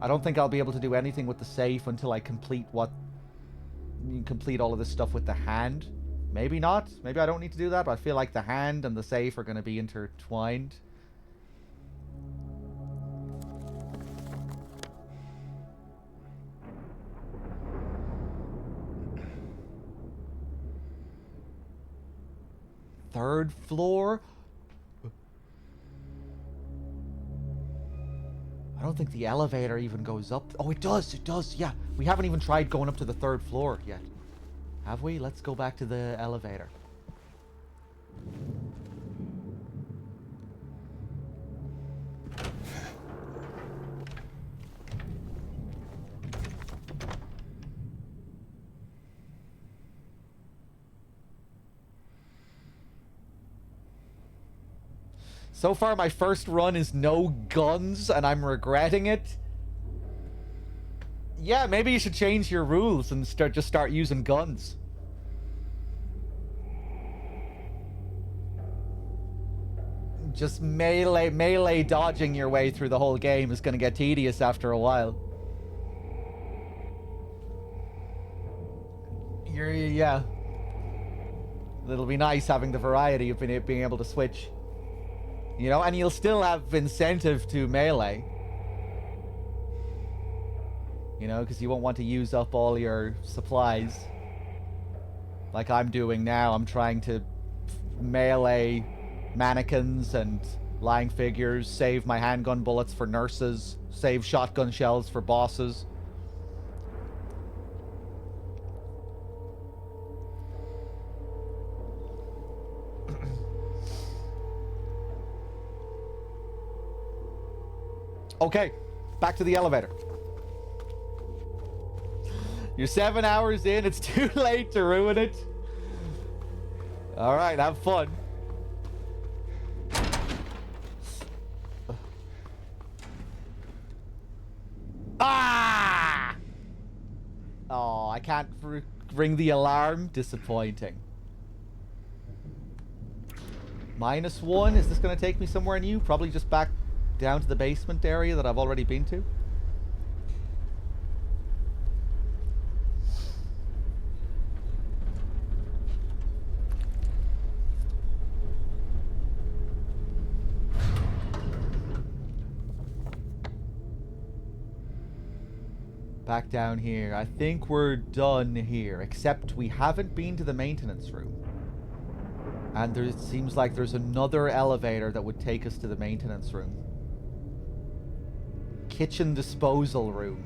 I don't think I'll be able to do anything with the safe until I complete all of this stuff with the hand. Maybe not. Maybe I don't need to do that, but I feel like the hand and the safe are going to be intertwined. Third floor? I don't think the elevator even goes up. Oh, it does, yeah. We haven't even tried going up to the third floor yet. Have we? Let's go back to the elevator. So far, my first run is no guns, and I'm regretting it. Yeah, maybe you should change your rules and just start using guns. Just melee dodging your way through the whole game is going to get tedious after a while. Yeah. It'll be nice having the variety of being able to switch. You know, and you'll still have incentive to melee. You know, because you won't want to use up all your supplies. Like I'm doing now. I'm trying to melee mannequins and lying figures, save my handgun bullets for nurses, save shotgun shells for bosses. Okay, back to the elevator. You're 7 hours in, it's too late to ruin it. Alright, have fun. Ah! Oh, I can't ring the alarm. Disappointing. -1, is this going to take me somewhere new? Probably just back down to the basement area that I've already been to. Back down here. I think we're done here, except we haven't been to the maintenance room. And it seems like there's another elevator that would take us to the maintenance room. Kitchen disposal room.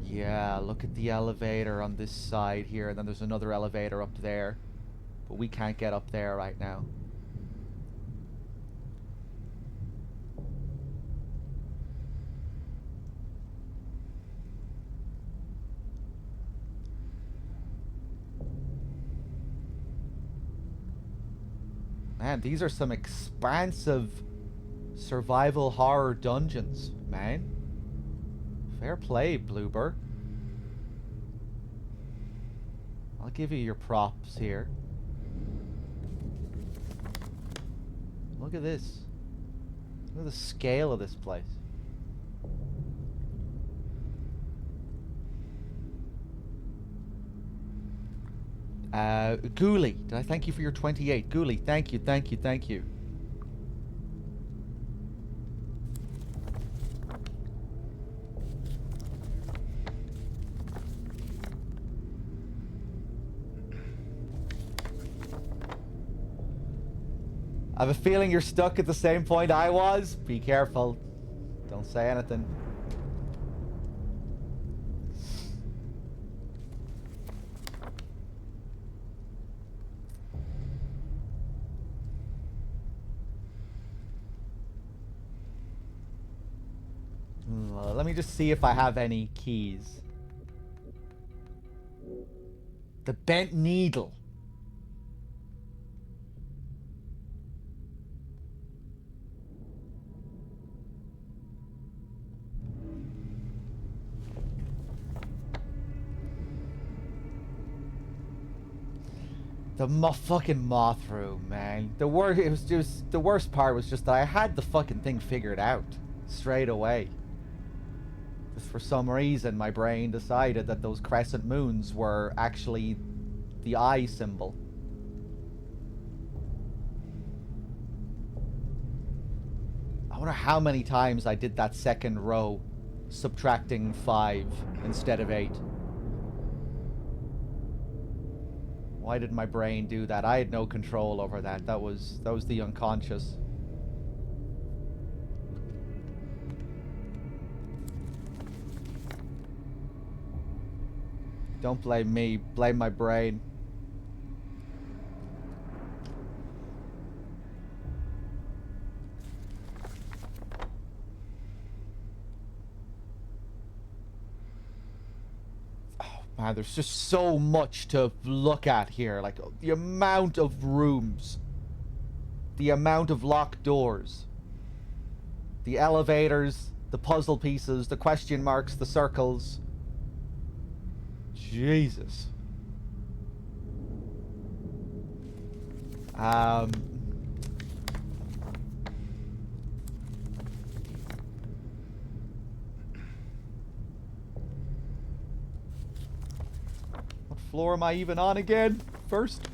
Yeah, look at the elevator on this side here, and then there's another elevator up there. But we can't get up there right now. Man, these are some expansive survival horror dungeons, man. Fair play, Bloober. I'll give you your props here. Look at this. Look at the scale of this place. Ghoulie, did I thank you for your 28? Ghoulie, thank you, thank you, thank you. I have a feeling you're stuck at the same point I was. Be careful. Don't say anything. Let me just see if I have any keys. The bent needle. The fucking moth room, man. The worst part was just that I had the fucking thing figured out straight away. Just for some reason, my brain decided that those crescent moons were actually the eye symbol. I wonder how many times I did that second row, subtracting 5 instead of 8. Why did my brain do that? I had no control over that. That was the unconscious. Don't blame me, blame my brain. Oh man, there's just so much to look at here. Like, the amount of rooms. The amount of locked doors. The elevators, the puzzle pieces, the question marks, the circles. Jesus. What floor am I even on again? First?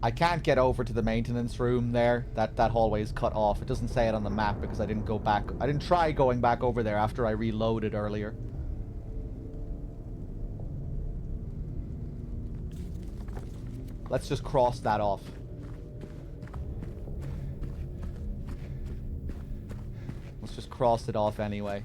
I can't get over to the maintenance room there. That hallway is cut off. It doesn't say it on the map because I didn't go back. I didn't try going back over there after I reloaded earlier. Let's just cross that off. Let's just cross it off anyway.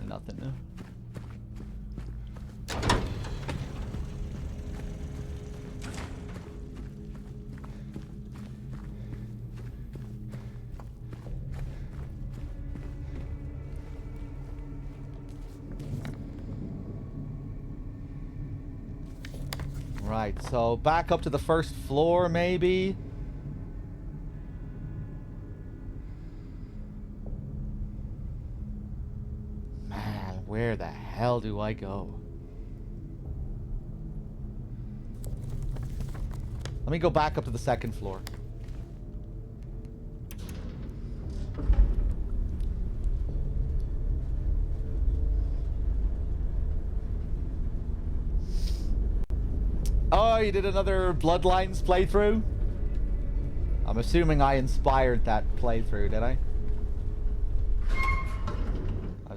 Nothing. Right, so back up to the first floor, maybe. Where the hell do I go? Let me go back up to the second floor. Oh, you did another Bloodlines playthrough? I'm assuming I inspired that playthrough, did I?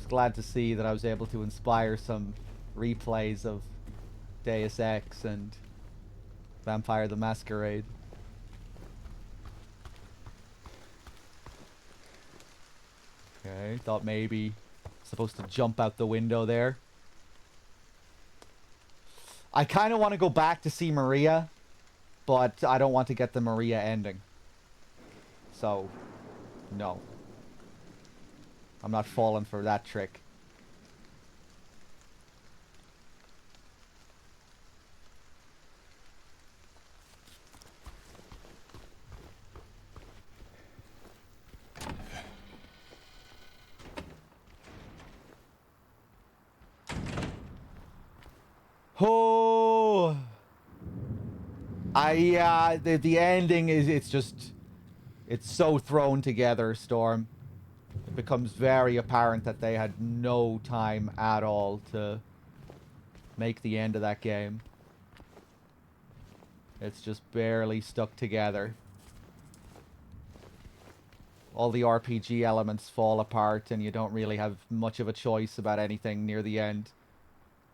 Glad to see that I was able to inspire some replays of Deus Ex and Vampire the Masquerade. Okay, thought maybe supposed to jump out the window there. I kind of want to go back to see Maria, but I don't want to get the Maria ending. So, no. I'm not falling for that trick. Oh, the ending is, it's so thrown together, Storm. It becomes very apparent that they had no time at all to make the end of that game. It's just barely stuck together. All the RPG elements fall apart and you don't really have much of a choice about anything near the end.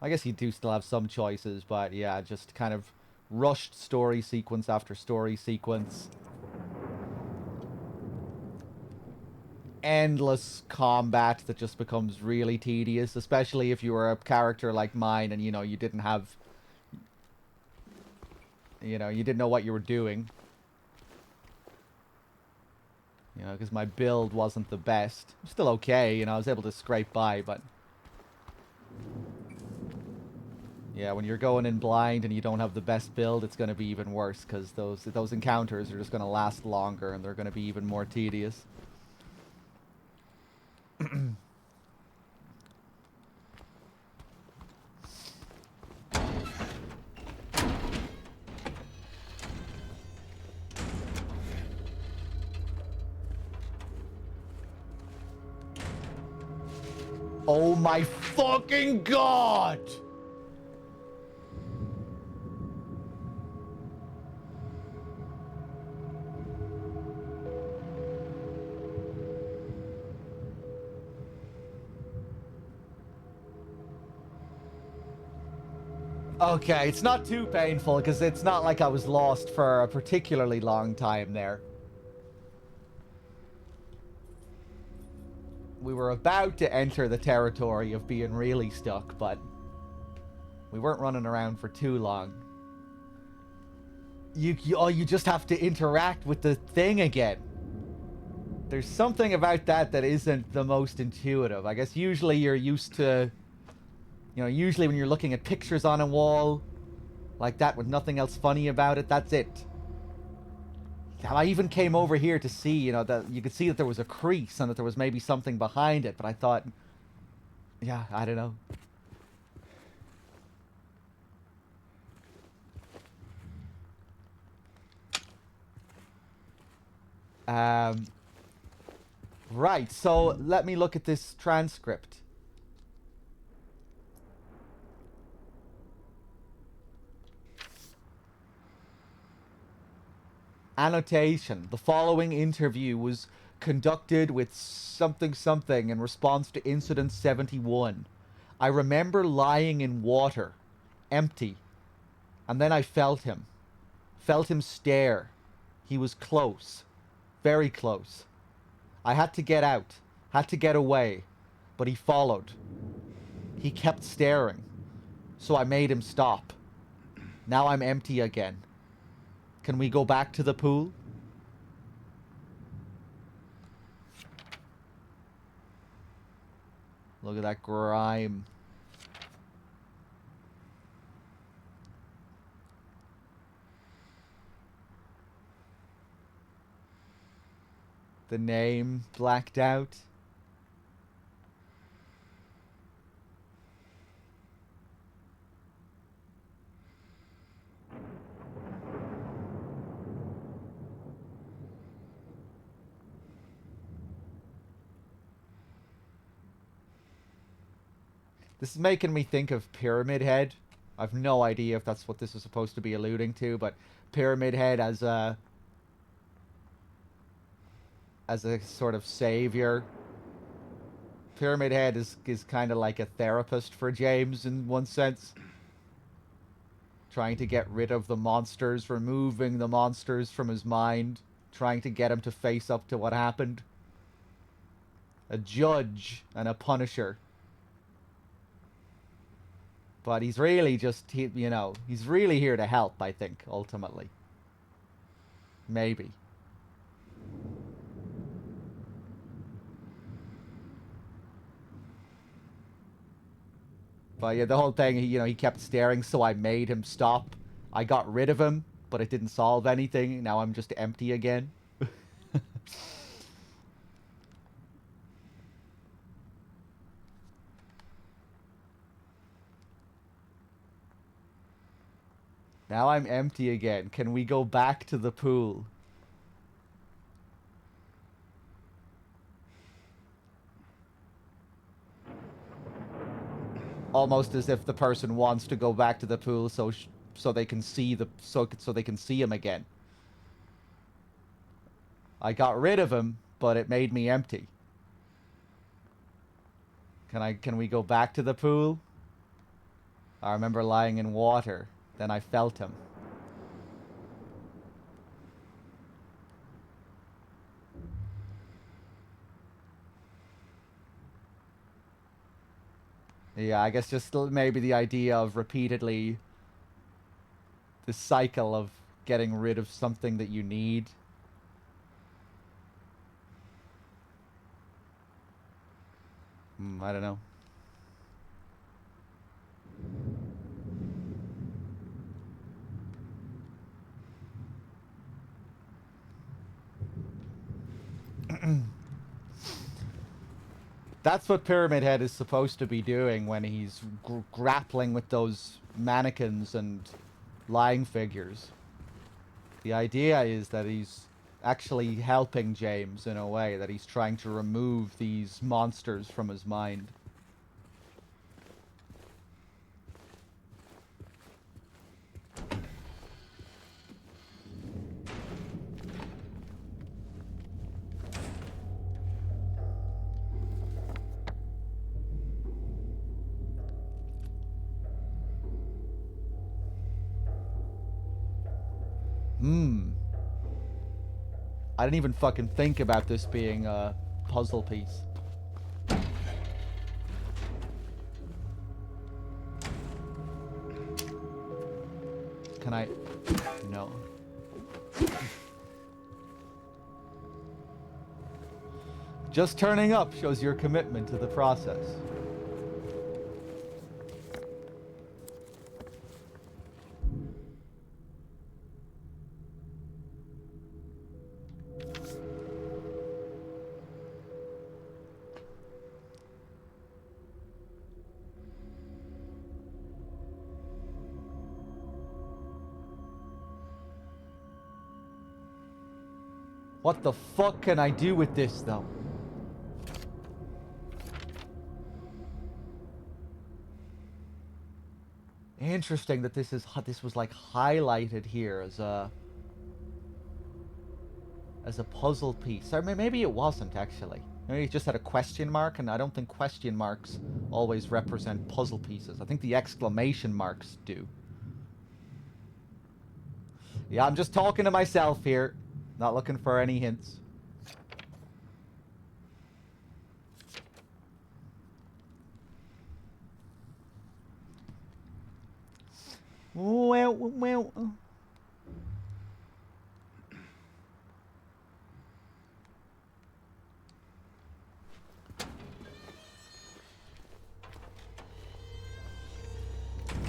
I guess you do still have some choices, but yeah, just kind of rushed story sequence after story sequence. Endless combat that just becomes really tedious, especially if you were a character like mine and, you know, you didn't have... You know, you didn't know what you were doing. You know, because my build wasn't the best. Still okay, you know, I was able to scrape by, but... Yeah, when you're going in blind and you don't have the best build, it's going to be even worse, because those encounters are just going to last longer and they're going to be even more tedious. Oh my fucking god! Okay, it's not too painful, because it's not like I was lost for a particularly long time there. We were about to enter the territory of being really stuck, but we weren't running around for too long. You just have to interact with the thing again. There's something about that that isn't the most intuitive. I guess usually you're used to... You know, usually when you're looking at pictures on a wall, like that with nothing else funny about it, that's it. I even came over here to see, you know, that you could see that there was a crease and that there was maybe something behind it, but I thought... Yeah, I don't know. Right, so let me look at this transcript. Annotation. The following interview was conducted with something something in response to Incident 71. I remember lying in water, empty, and then I felt him. Felt him stare. He was close. Very close. I had to get out. Had to get away. But he followed. He kept staring. So I made him stop. Now I'm empty again. Can we go back to the pool? Look at that grime. The name blacked out. This is making me think of Pyramid Head. I've no idea if that's what this is supposed to be alluding to, but Pyramid Head as a sort of savior. Pyramid Head is kind of like a therapist for James in one sense. Trying to get rid of the monsters, removing the monsters from his mind, trying to get him to face up to what happened. a judge and a punisher. But he's really just, you know, he's really here to help, I think, ultimately. Maybe. But yeah, the whole thing, you know, he kept staring, so I made him stop. I got rid of him, but it didn't solve anything. Now I'm just empty again. Now I'm empty again. Can we go back to the pool? Almost as if the person wants to go back to the pool so they can see so they can see him again. I got rid of him, but it made me empty. Can we go back to the pool? I remember lying in water. Then I felt him. Yeah, I guess just maybe the idea of repeatedly the cycle of getting rid of something that you need. I don't know. That's what Pyramid Head is supposed to be doing when he's grappling with those mannequins and lying figures. The idea is that he's actually helping James in a way, that he's trying to remove these monsters from his mind. I didn't even fucking think about this being a puzzle piece. Can I? No. Just turning up shows your commitment to the process. What the fuck can I do with this, though? Interesting that this was like highlighted here as a puzzle piece. Or maybe it wasn't actually. Maybe it just had a question mark, and I don't think question marks always represent puzzle pieces. I think the exclamation marks do. Yeah, I'm just talking to myself here. Not looking for any hints. Well.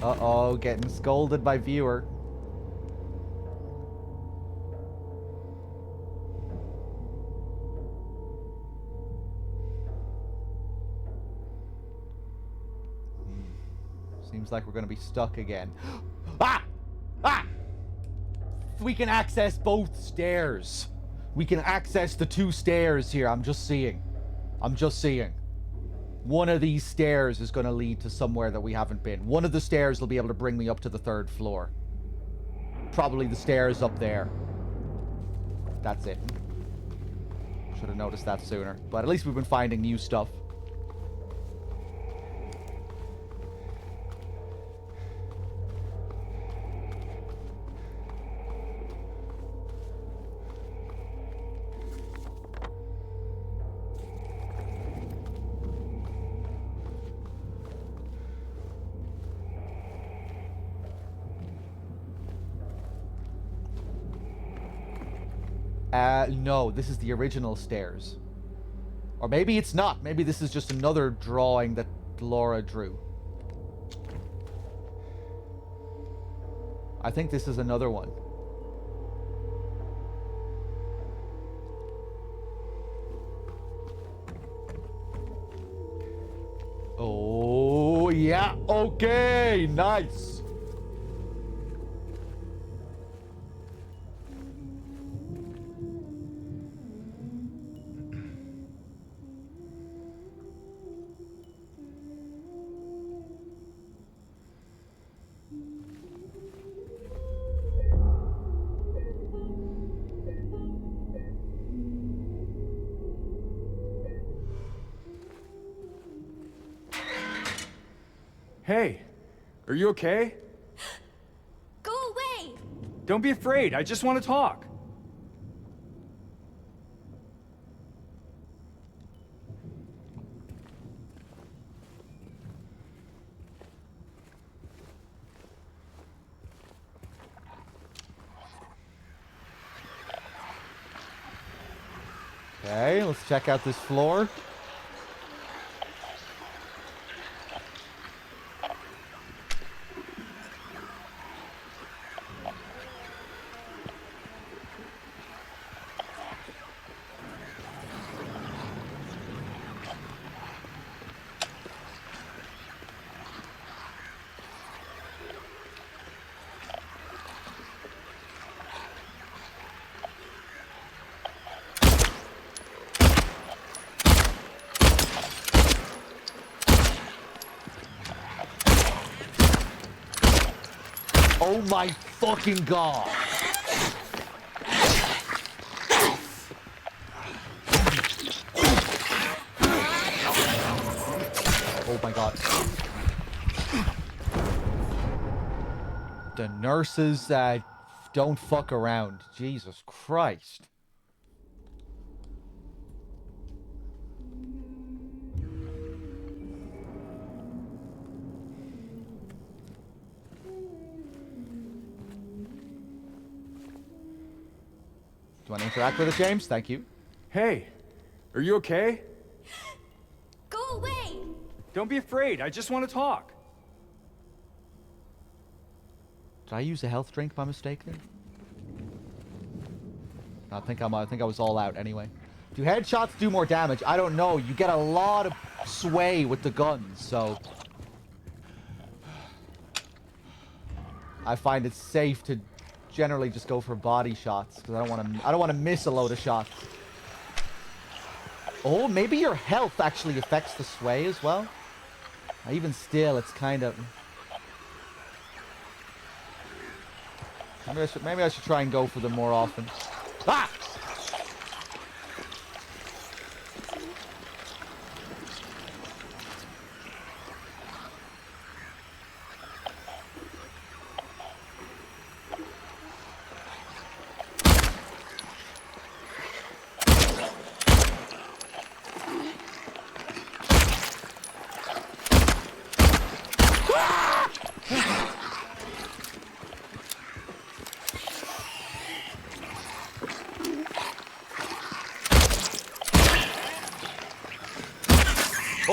Uh-oh, getting scolded by viewer. Seems like we're gonna be stuck again. Ah! Ah! We can access both stairs. We can access the two stairs here. I'm just seeing. One of these stairs is gonna lead to somewhere that we haven't been. One of the stairs will be able to bring me up to the 3rd floor. Probably the stairs up there. That's it. Should have noticed that sooner. But at least we've been finding new stuff. No, this is the original stairs. Or maybe it's not. Maybe this is just another drawing that Laura drew. I think this is another one. Oh, yeah. Okay. Nice. Hey, are you okay? Go away! Don't be afraid. I just want to talk. Okay, let's check out this floor. Oh my fucking god! Oh my god. The nurses don't fuck around. Jesus Christ. Do you want to interact with us, James? Thank you. Hey, are you okay? Go away! Don't be afraid. I just want to talk. Did I use a health drink by mistake there? I think I was all out anyway. Do headshots do more damage? I don't know. You get a lot of sway with the guns, so I find it safe to generally just go for body shots because I don't want to miss a load of shots. Oh, maybe your health actually affects the sway as well. Even still, it's kind of. Maybe I should try and go for them more often. Ah!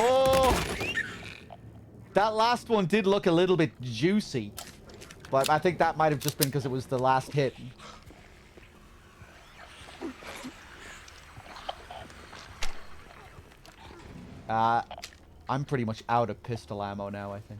Oh! That last one did look a little bit juicy. But I think that might have just been because it was the last hit. I'm pretty much out of pistol ammo now, I think.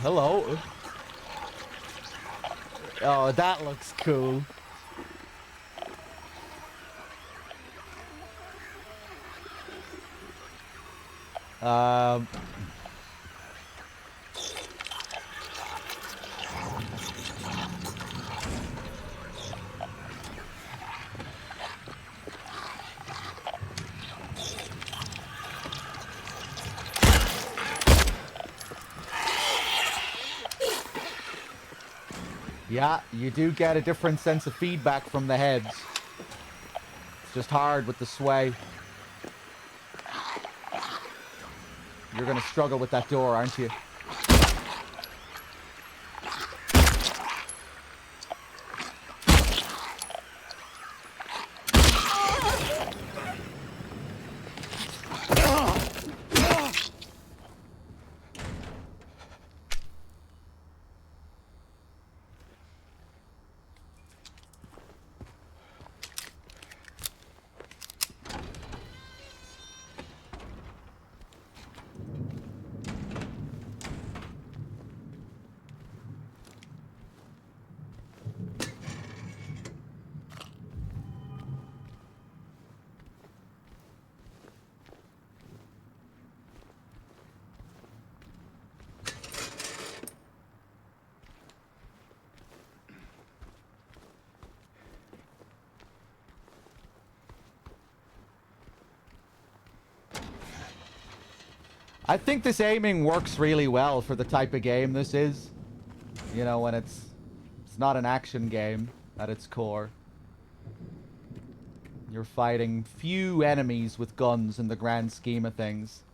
Hello. Oh, that looks cool. Yeah, you do get a different sense of feedback from the heads. It's just hard with the sway. You're gonna struggle with that door, aren't you? I think this aiming works really well for the type of game this is. You know, when it's not an action game at its core. You're fighting few enemies with guns in the grand scheme of things.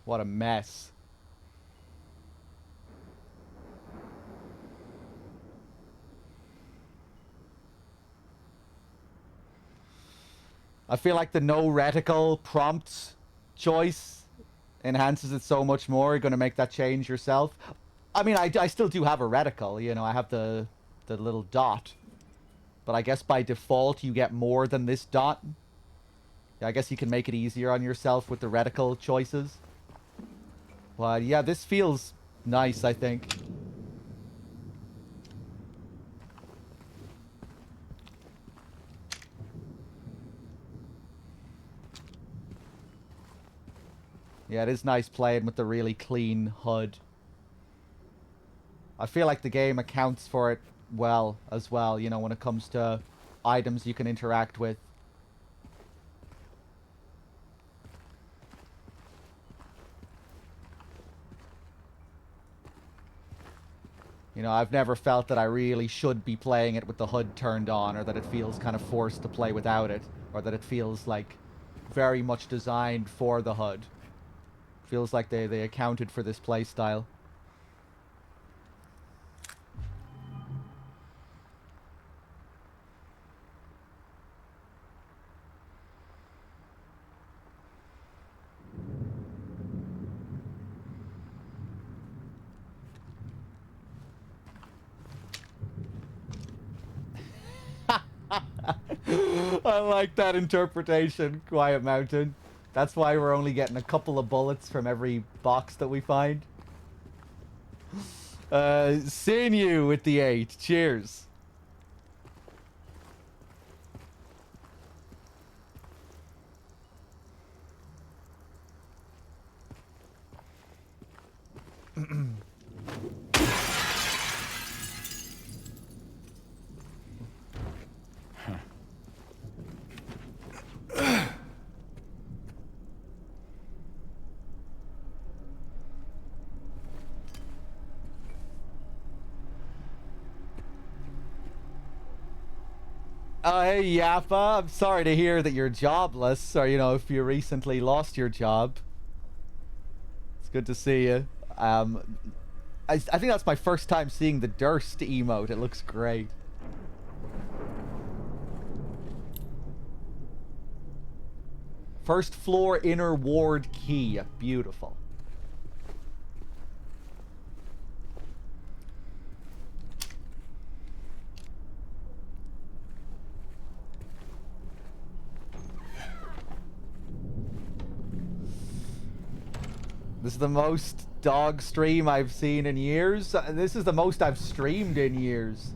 What a mess. I feel like the no reticle prompt choice enhances it so much more. You're going to make that change yourself. I mean, I still do have a reticle, you know, I have the little dot. But I guess by default you get more than this dot. Yeah, I guess you can make it easier on yourself with the reticle choices. But yeah, this feels nice, I think. Yeah, it is nice playing with the really clean HUD. I feel like the game accounts for it well as well, you know, when it comes to items you can interact with. You know, I've never felt that I really should be playing it with the HUD turned on, or that it feels kind of forced to play without it, or that it feels like very much designed for the HUD. Feels like they accounted for this play style. I like that interpretation, Quiet Mountain. That's why we're only getting a couple of bullets from every box that we find. Seeing you with the 8. Cheers. Hey, Yappa. I'm sorry to hear that you're jobless, or, you know, if you recently lost your job. It's good to see you. I think that's my first time seeing the Durst emote. It looks great. First floor inner ward key. Beautiful. This is the most dog stream I've seen in years. This is the most I've streamed in years.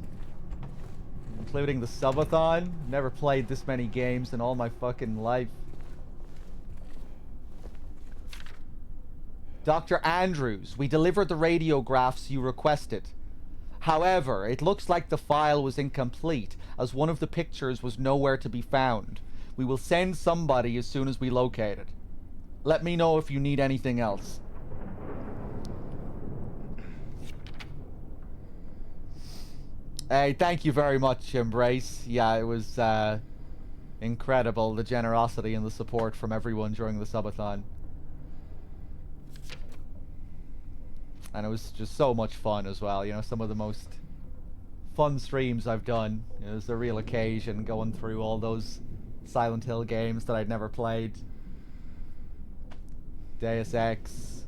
Including the subathon. Never played this many games in all my fucking life. Dr. Andrews, we delivered the radiographs you requested. However, it looks like the file was incomplete, as one of the pictures was nowhere to be found. We will send somebody as soon as we locate it. Let me know if you need anything else. Hey, thank you very much, Embrace. Yeah, it was incredible, the generosity and the support from everyone during the subathon. And it was just so much fun as well. You know, some of the most fun streams I've done. It was a real occasion going through all those Silent Hill games that I'd never played. Deus Ex.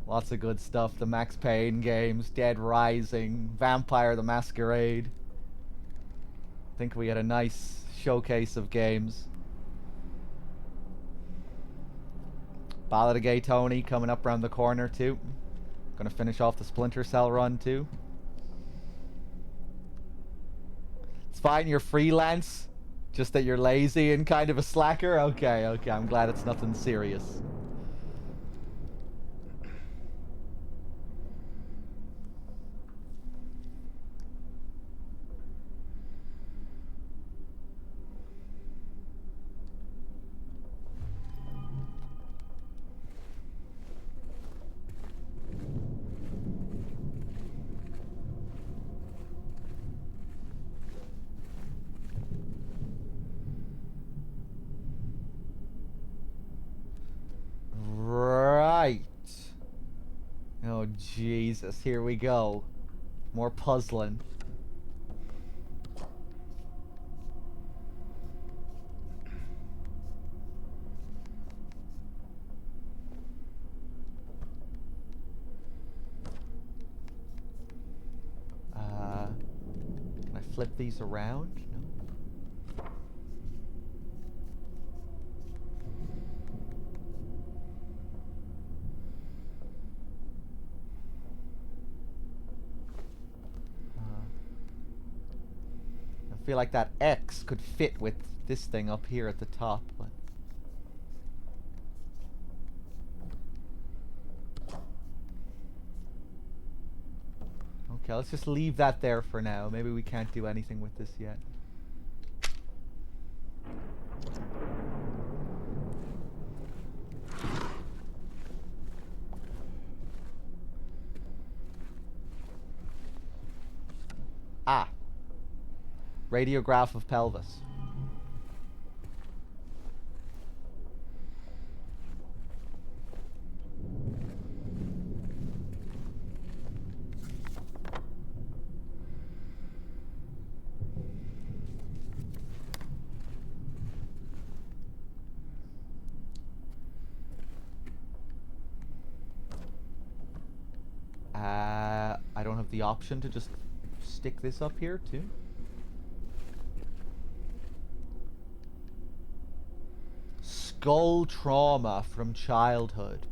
Lots of good stuff. The Max Payne games. Dead Rising. Vampire the Masquerade. I think we had a nice showcase of games. Ballad of Gay Tony coming up around the corner too. Gonna finish off the Splinter Cell run too. It's fine, you're freelance. Just that you're lazy and kind of a slacker? Okay, okay, I'm glad it's nothing serious. Right. Oh, Jesus. Here we go. More puzzling. Can I flip these around? No. I feel like that X could fit with this thing up here at the top, but... Okay, let's just leave that there for now. Maybe we can't do anything with this yet. Ah. Radiograph of pelvis. I don't have the option to just stick this up here too. Skull trauma from childhood.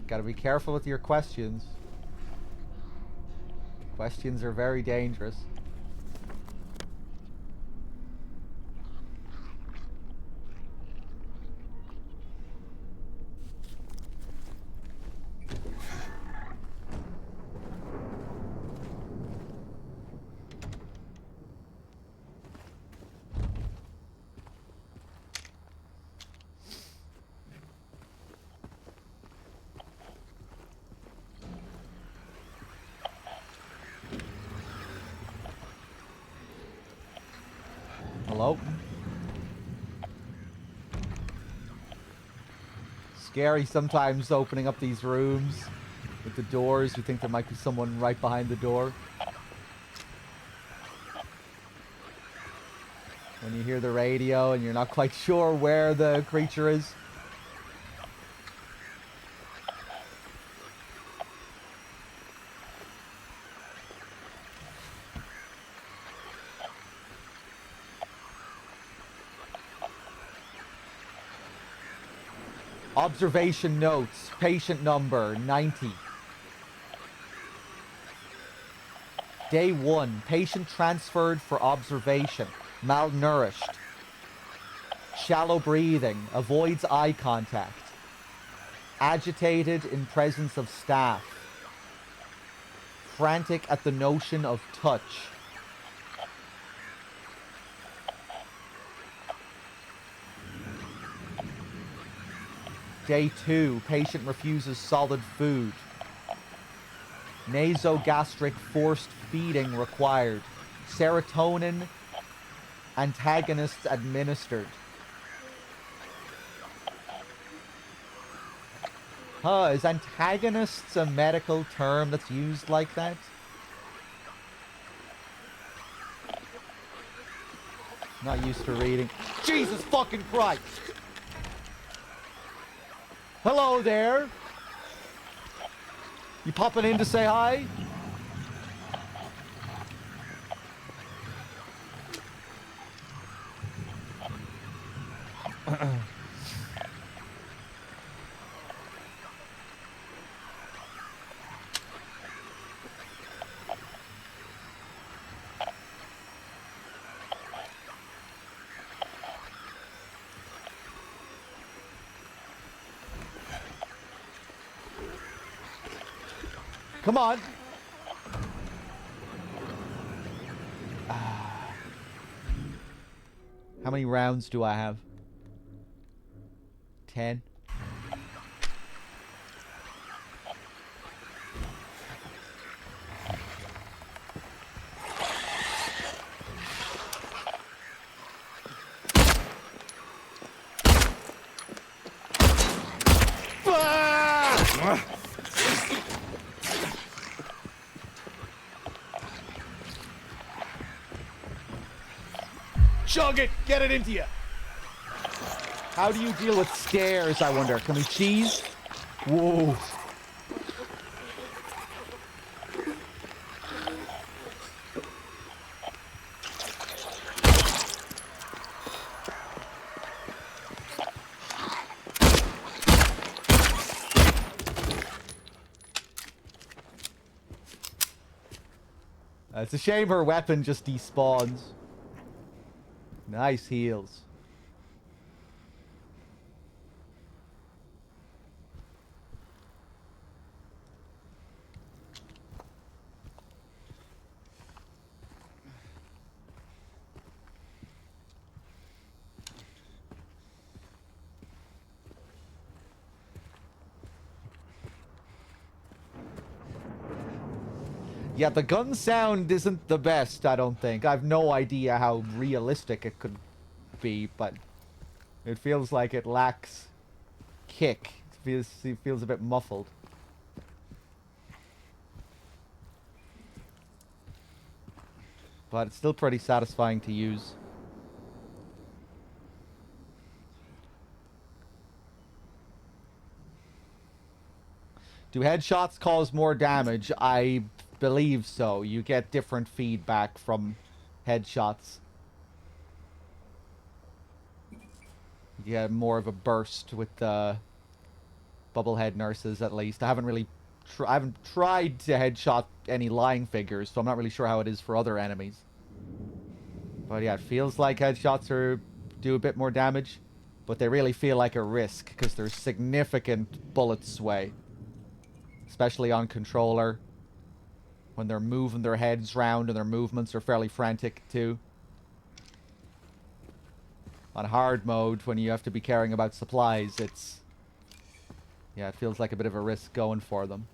Gotta be careful with your questions. Questions are very dangerous. Hello? Scary sometimes opening up these rooms with the doors. You think there might be someone right behind the door. When When you hear the radio and you're not quite sure where the creature is. Observation notes. Patient number 90. Day 1. Patient transferred for observation. Malnourished. Shallow breathing. Avoids eye contact. Agitated in presence of staff. Frantic at the notion of touch. Day 2, patient refuses solid food. Nasogastric forced feeding required. Serotonin antagonists administered. Is antagonists a medical term that's used like that? Not used to reading. Jesus fucking Christ! Hello there! You popping in to say hi? Come on. How many rounds do I have? 10. Chug it! Get it into you! How do you deal with stairs, I wonder? Can we cheese? Whoa. It's a shame her weapon just despawns. Nice heals. Yeah, the gun sound isn't the best, I don't think. I've no idea how realistic it could be, but it feels like it lacks kick. It feels a bit muffled. But it's still pretty satisfying to use. Do headshots cause more damage? I believe so. You get different feedback from headshots. You get more of a burst with the bubblehead nurses, at least. I haven't really I haven't tried to headshot any lying figures, so I'm not really sure how it is for other enemies. But yeah, it feels like headshots do a bit more damage, but they really feel like a risk because there's significant bullet sway, especially on controller when they're moving their heads round and their movements are fairly frantic too. On hard mode, when you have to be caring about supplies, yeah, it feels like a bit of a risk going for them.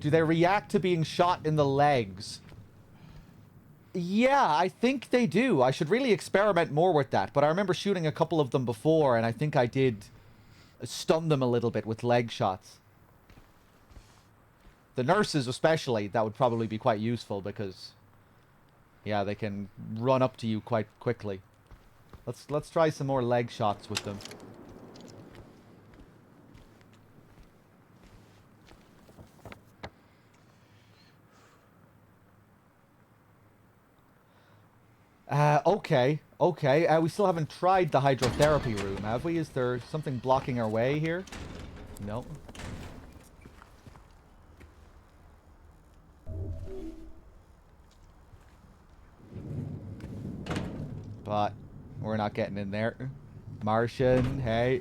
Do they react to being shot in the legs? Yeah, I think they do. I should really experiment more with that. But I remember shooting a couple of them before, and I think I did stun them a little bit with leg shots. The nurses especially, that would probably be quite useful because, yeah, they can run up to you quite quickly. Let's try some more leg shots with them. Okay. We still haven't tried the hydrotherapy room, have we? Is there something blocking our way here? No. But we're not getting in there. Martian, hey.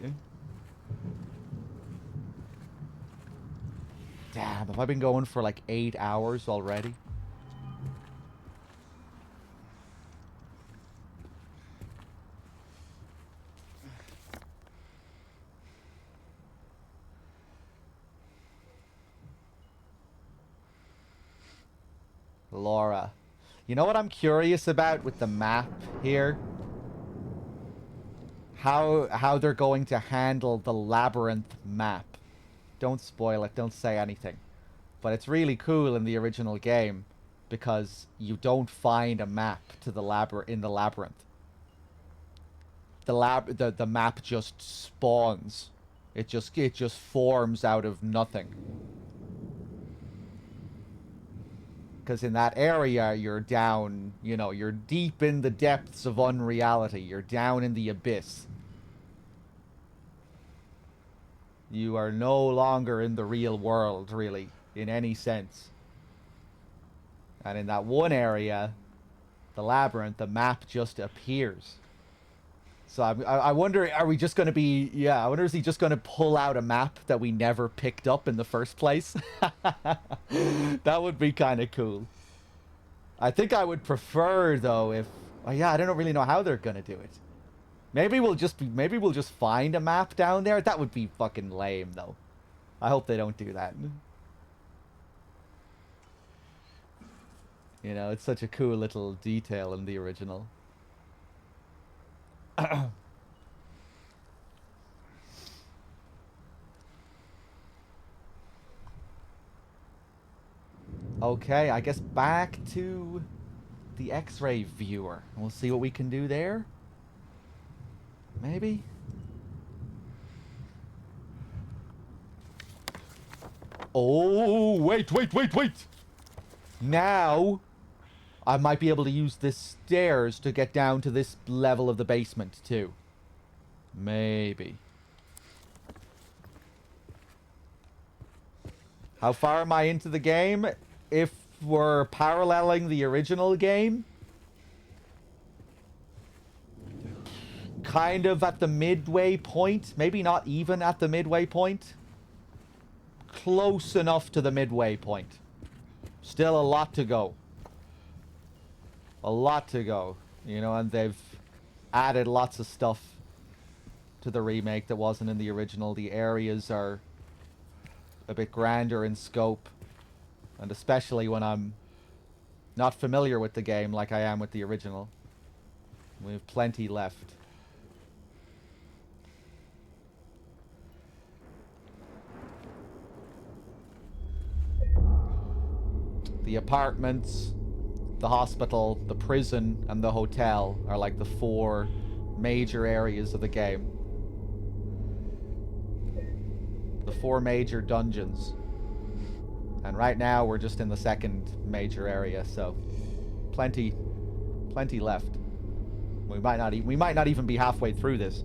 Damn, have I been going for like 8 hours already? Laura. You know what I'm curious about with the map here? How they're going to handle the labyrinth map. Don't spoil it, don't say anything. But it's really cool in the original game because you don't find a map to the in the labyrinth. The map just spawns. It just forms out of nothing. Because in that area, you're down, you know, you're deep in the depths of unreality. You're down in the abyss. You are no longer in the real world, really, in any sense. And in that one area, the labyrinth, the map just appears. So I wonder, are we just going to be... Yeah, I wonder, is he just going to pull out a map that we never picked up in the first place? That would be kind of cool. I think I would prefer, though, if... Oh, yeah, I don't really know how they're going to do it. Maybe we'll just find a map down there. That would be fucking lame, though. I hope they don't do that. You know, it's such a cool little detail in the original. Okay, I guess back to the X-ray viewer. We'll see what we can do there. Maybe? Oh, wait! Now, I might be able to use this stairs to get down to this level of the basement, too. Maybe. How far am I into the game? If we're paralleling the original game, kind of at the midway point. Maybe not even at the midway point. Close enough to the midway point. Still a lot to go. A lot to go. You know, and they've added lots of stuff to the remake that wasn't in the original. The areas are a bit grander in scope. And especially when I'm not familiar with the game like I am with the original. We have plenty left. The apartments, the hospital, the prison, and the hotel are like the 4 major areas of the game. The 4 major dungeons. And right now we're just in the 2nd major area, so plenty left. We might not even be halfway through this.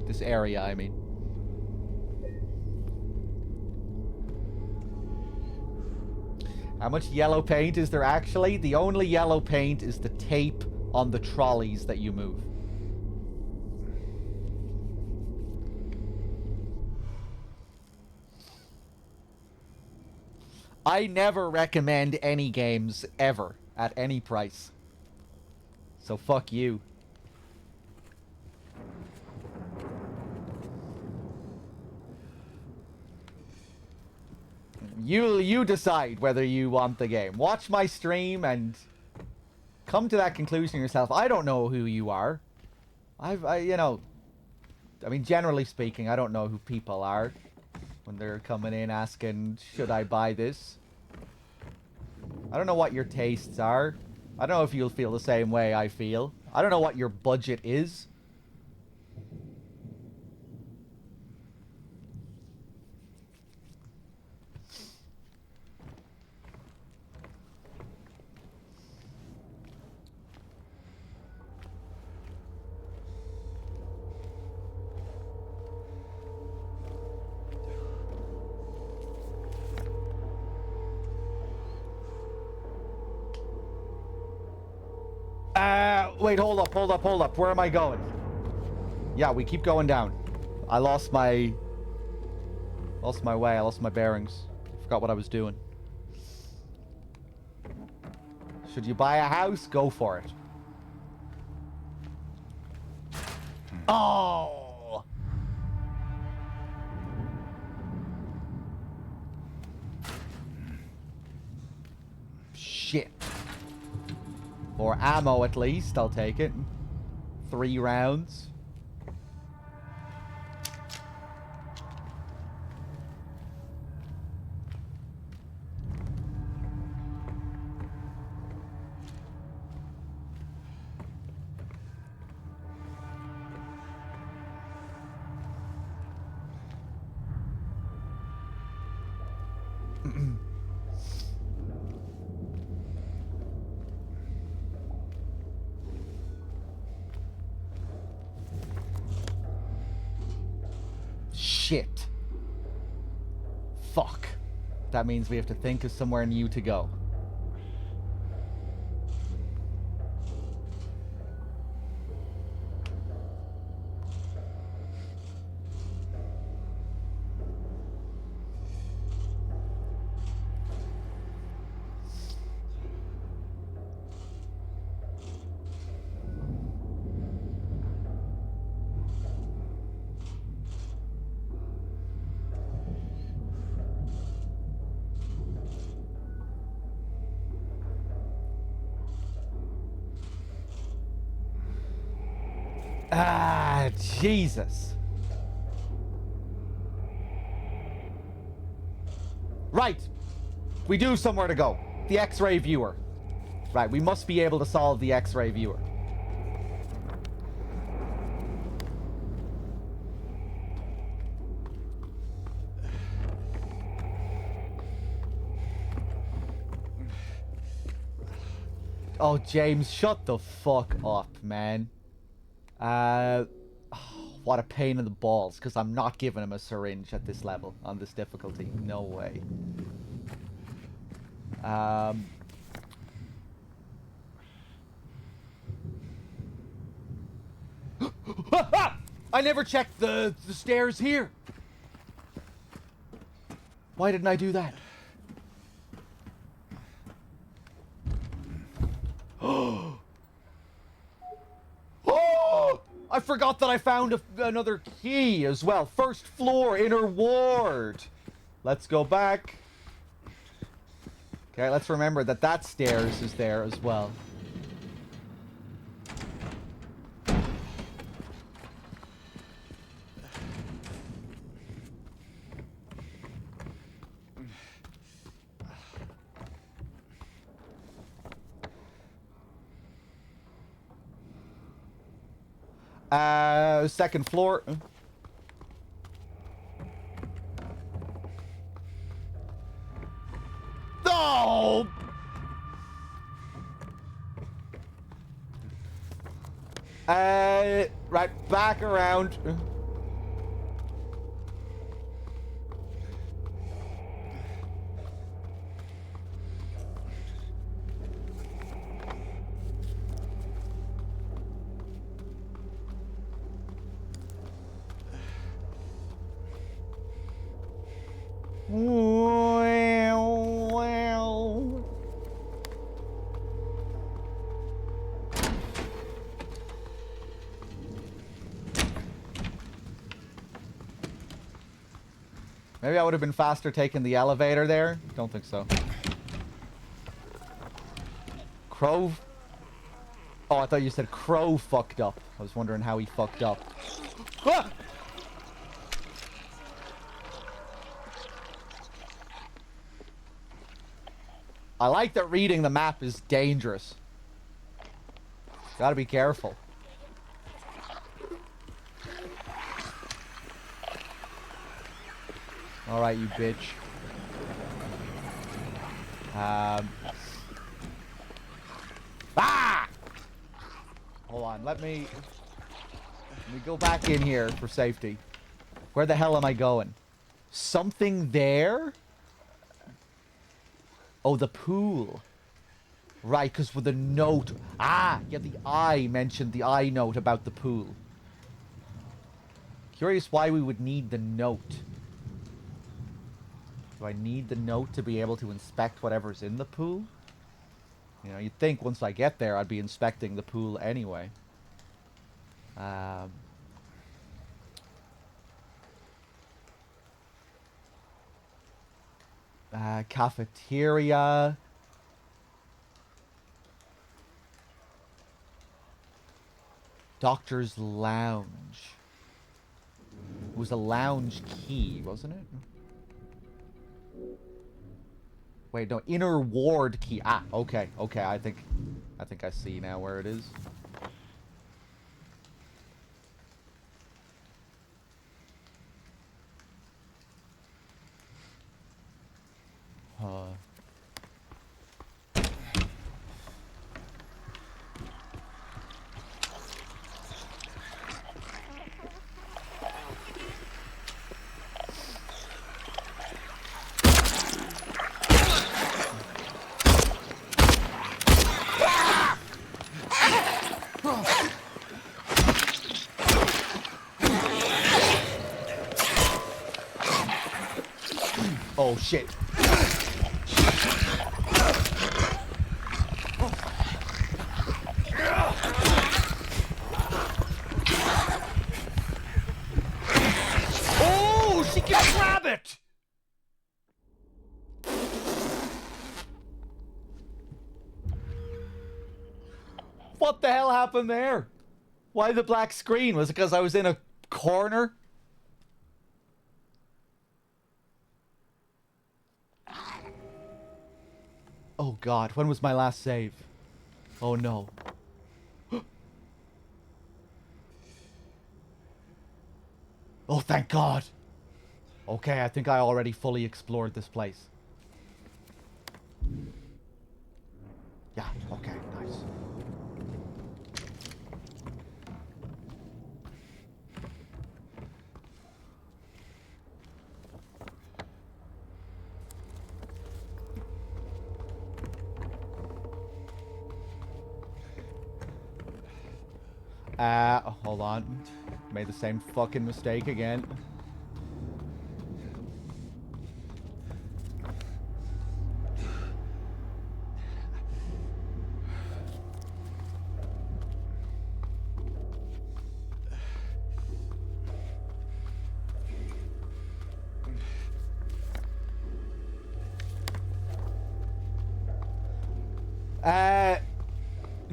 This area, I mean. How much yellow paint is there actually? The only yellow paint is the tape on the trolleys that you move. I never recommend any games ever at any price. So fuck you. You decide whether you want the game. Watch my stream and come to that conclusion yourself. I don't know who you are. You know, I mean, generally speaking, I don't know who people are when they're coming in asking, should I buy this? I don't know what your tastes are. I don't know if you'll feel the same way I feel. I don't know what your budget is. Wait, hold up. Where am I going? Yeah, we keep going down. I lost my way. I lost my bearings. Forgot what I was doing. Should you buy a house? Go for it. Oh! Shit. More ammo at least, I'll take it. 3 rounds. Shit. Fuck. That means we have to think of somewhere new to go. Ah, Jesus. Right. We do somewhere to go. The X-ray viewer. Right, we must be able to solve the X-ray viewer. Oh, James, shut the fuck up, man. What a pain in the balls, because I'm not giving him a syringe at this level, on this difficulty. No way. I never checked the stairs here. Why didn't I do that? I forgot that I found another key as well. First floor, inner ward. Let's go back. Okay, let's remember that that stairs is there as well. Second floor. No! Right, back around. Maybe I would have been faster taking the elevator there. Don't think so. Crow... Oh, I thought you said Crow fucked up. I was wondering how he fucked up. Ah! I like that reading the map is dangerous. Gotta be careful. Alright, you bitch. Ah! Hold on, let me go back in here for safety. Where the hell am I going? Something there? Oh, the pool. Right, because with the note... Ah! Yeah, the eye mentioned the eye note about the pool. Curious why we would need the note. Do I need the note to be able to inspect whatever's in the pool? You know, you'd think once I get there, I'd be inspecting the pool anyway. Cafeteria. Doctor's lounge. It was a lounge key, wasn't it? Wait, no, inner ward key. Ah, okay, okay. I think I see now where it is. Oh shit. Oh, she can grab it. What the hell happened there? Why the black screen? Was it because I was in a corner? Oh god, when was my last save? Oh no. Oh, thank god. Okay, I think I already fully explored this place. Yeah, okay, nice. Hold on. Made the same fucking mistake again.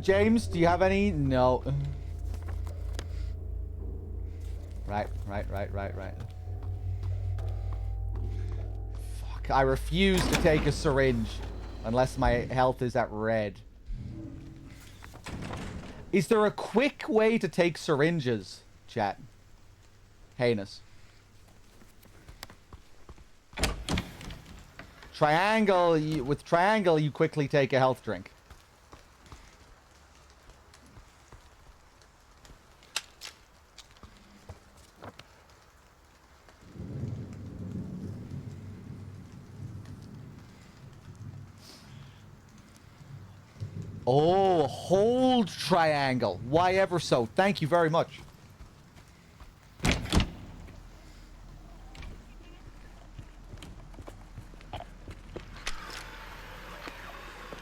James, do you have any? No. Right. Fuck, I refuse to take a syringe unless my health is at red. Is there a quick way to take syringes, chat? Heinous. Triangle, with triangle you quickly take a health drink. Oh, hold triangle. Why ever so. Thank you very much.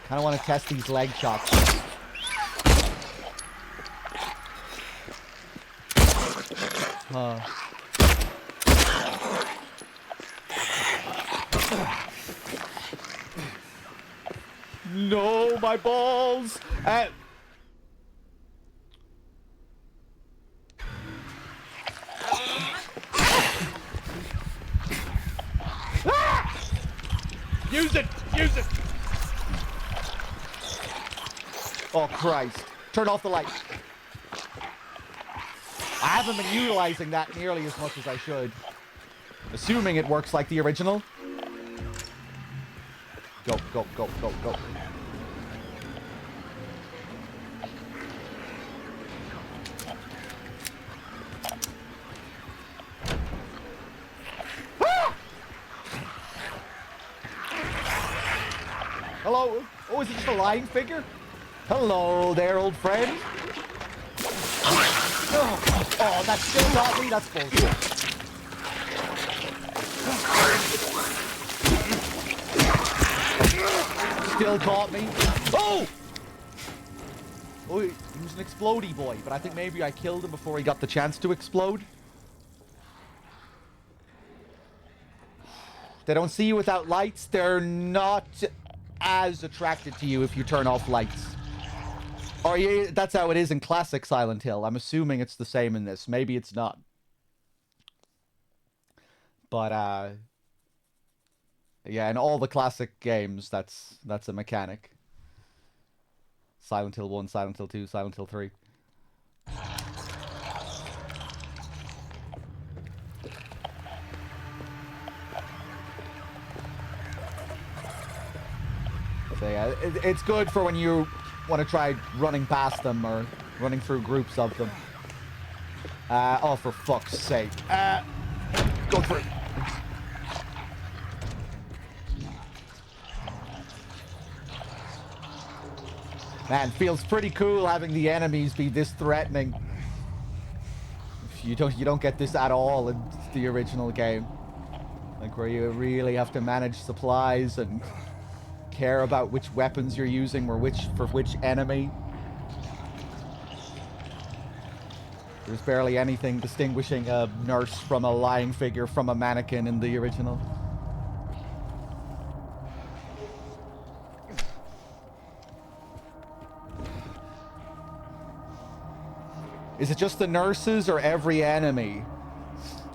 Kind of want to test these leg shots. No, my balls. Use it! Use it! Oh, Christ. Turn off the light. I haven't been utilizing that nearly as much as I should. Assuming it works like the original. Go, go, go, go, go. Hello? Oh, is it just a lying figure? Hello there, old friend. Oh, that still got me? That's bullshit. Still caught me. Oh! Oh, he was an explodey boy, but I think maybe I killed him before he got the chance to explode. They don't see you without lights. They're not as attracted to you if you turn off lights. Or yeah, that's how it is in classic Silent Hill. I'm assuming it's the same in this. Maybe it's not. But yeah, in all the classic games, that's a mechanic. Silent Hill 1, Silent Hill 2, Silent Hill 3. So yeah, it's good for when you want to try running past them or running through groups of them. Oh, for fuck's sake. Go through. Man, feels pretty cool having the enemies be this threatening. You don't get this at all in the original game. Like where you really have to manage supplies and care about which weapons you're using or for which enemy. There's barely anything distinguishing a nurse from a lying figure from a mannequin in the original. Is it just the nurses or every enemy?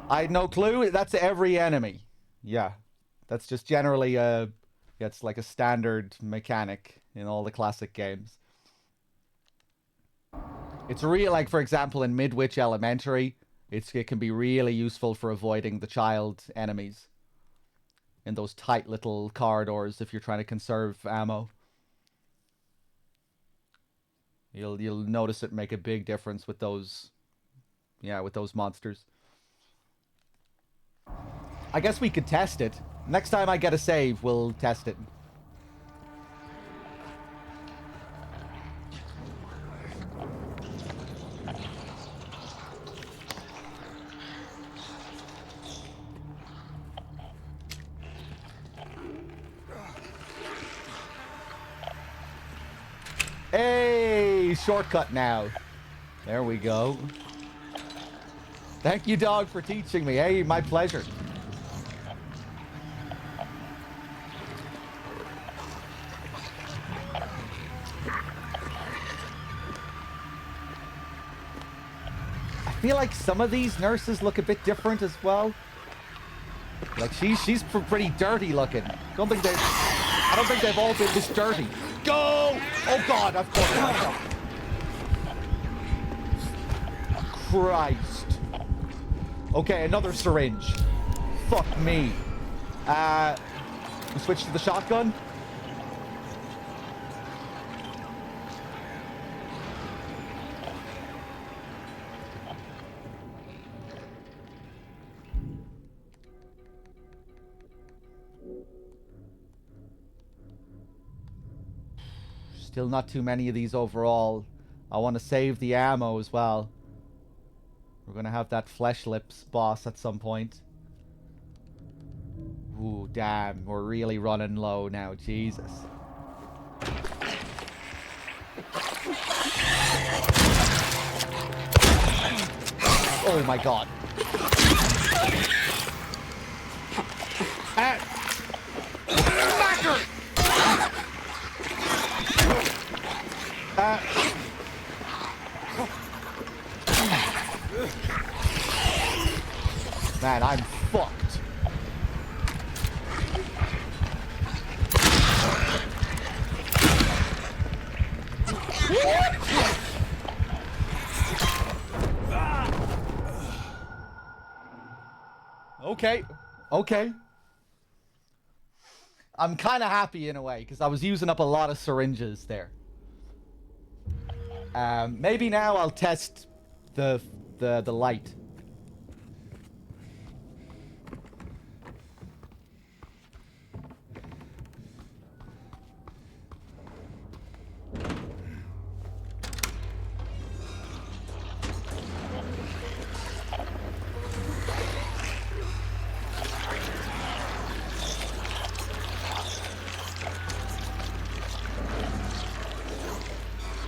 I had no clue. That's every enemy. Yeah. That's just generally it's like a standard mechanic in all the classic games. It's real, like for example in Midwich Elementary, it can be really useful for avoiding the child enemies in those tight little corridors if you're trying to conserve ammo. You'll notice it make a big difference with those, yeah, with those monsters. I guess we could test it. Next time I get a save, we'll test it. Hey, shortcut now. There we go. Thank you, dog, for teaching me. Hey, my pleasure. I feel like some of these nurses look a bit different as well. Like she's pretty dirty looking. I don't think they've all been this dirty. Go! Oh God, I've caught myself. Christ. Okay, another syringe. Fuck me. We switch to the shotgun. Still not too many of these overall. I want to save the ammo as well. We're going to have that Flesh Lips boss at some point. Ooh, damn. We're really running low now. Jesus. Oh my God. Smacker! Man, I'm fucked. Okay. Okay. I'm kind of happy in a way, because I was using up a lot of syringes there. Maybe now I'll test the light.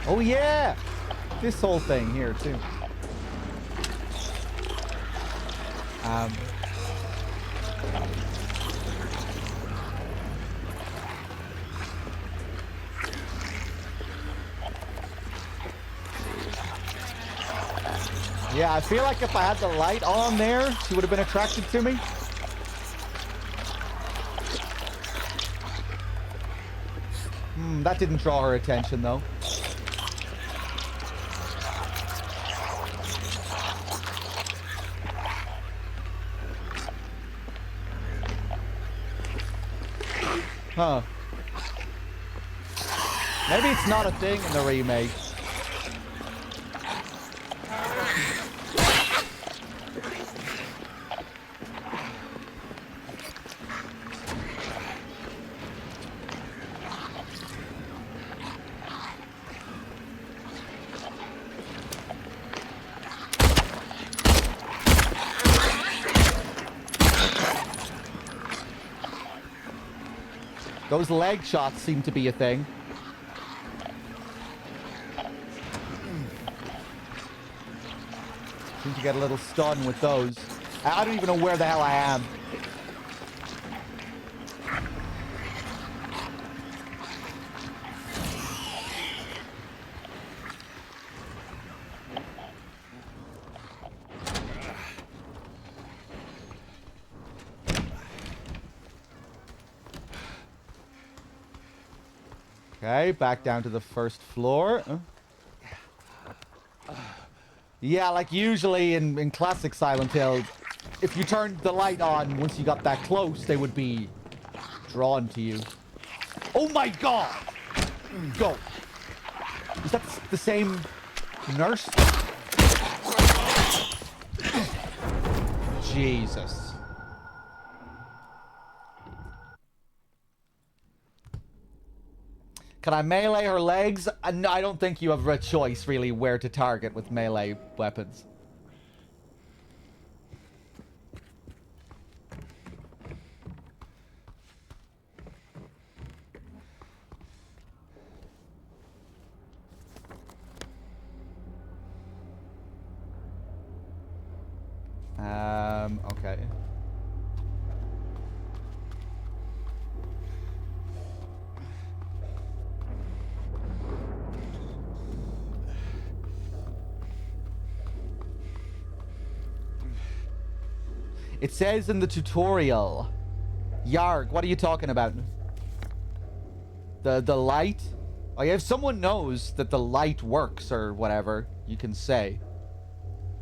Oh yeah! This whole thing here too. Yeah, I feel like if I had the light on there, she would have been attracted to me. That didn't draw her attention though. Huh. Maybe it's not a thing in the remake. Those leg shots seem to be a thing. Seem to get a little stun with those. I don't even know where the hell I am. Okay, back down to the first floor. Yeah, like usually in classic Silent Hill, if you turned the light on once you got that close, they would be drawn to you. Oh my god! Go. Is that the same nurse? Jesus. Can I melee her legs? No, I don't think you have a choice, really, where to target with melee weapons. Okay. It says in the tutorial. Yarg, what are you talking about? The light? Oh yeah, if someone knows that the light works or whatever, you can say.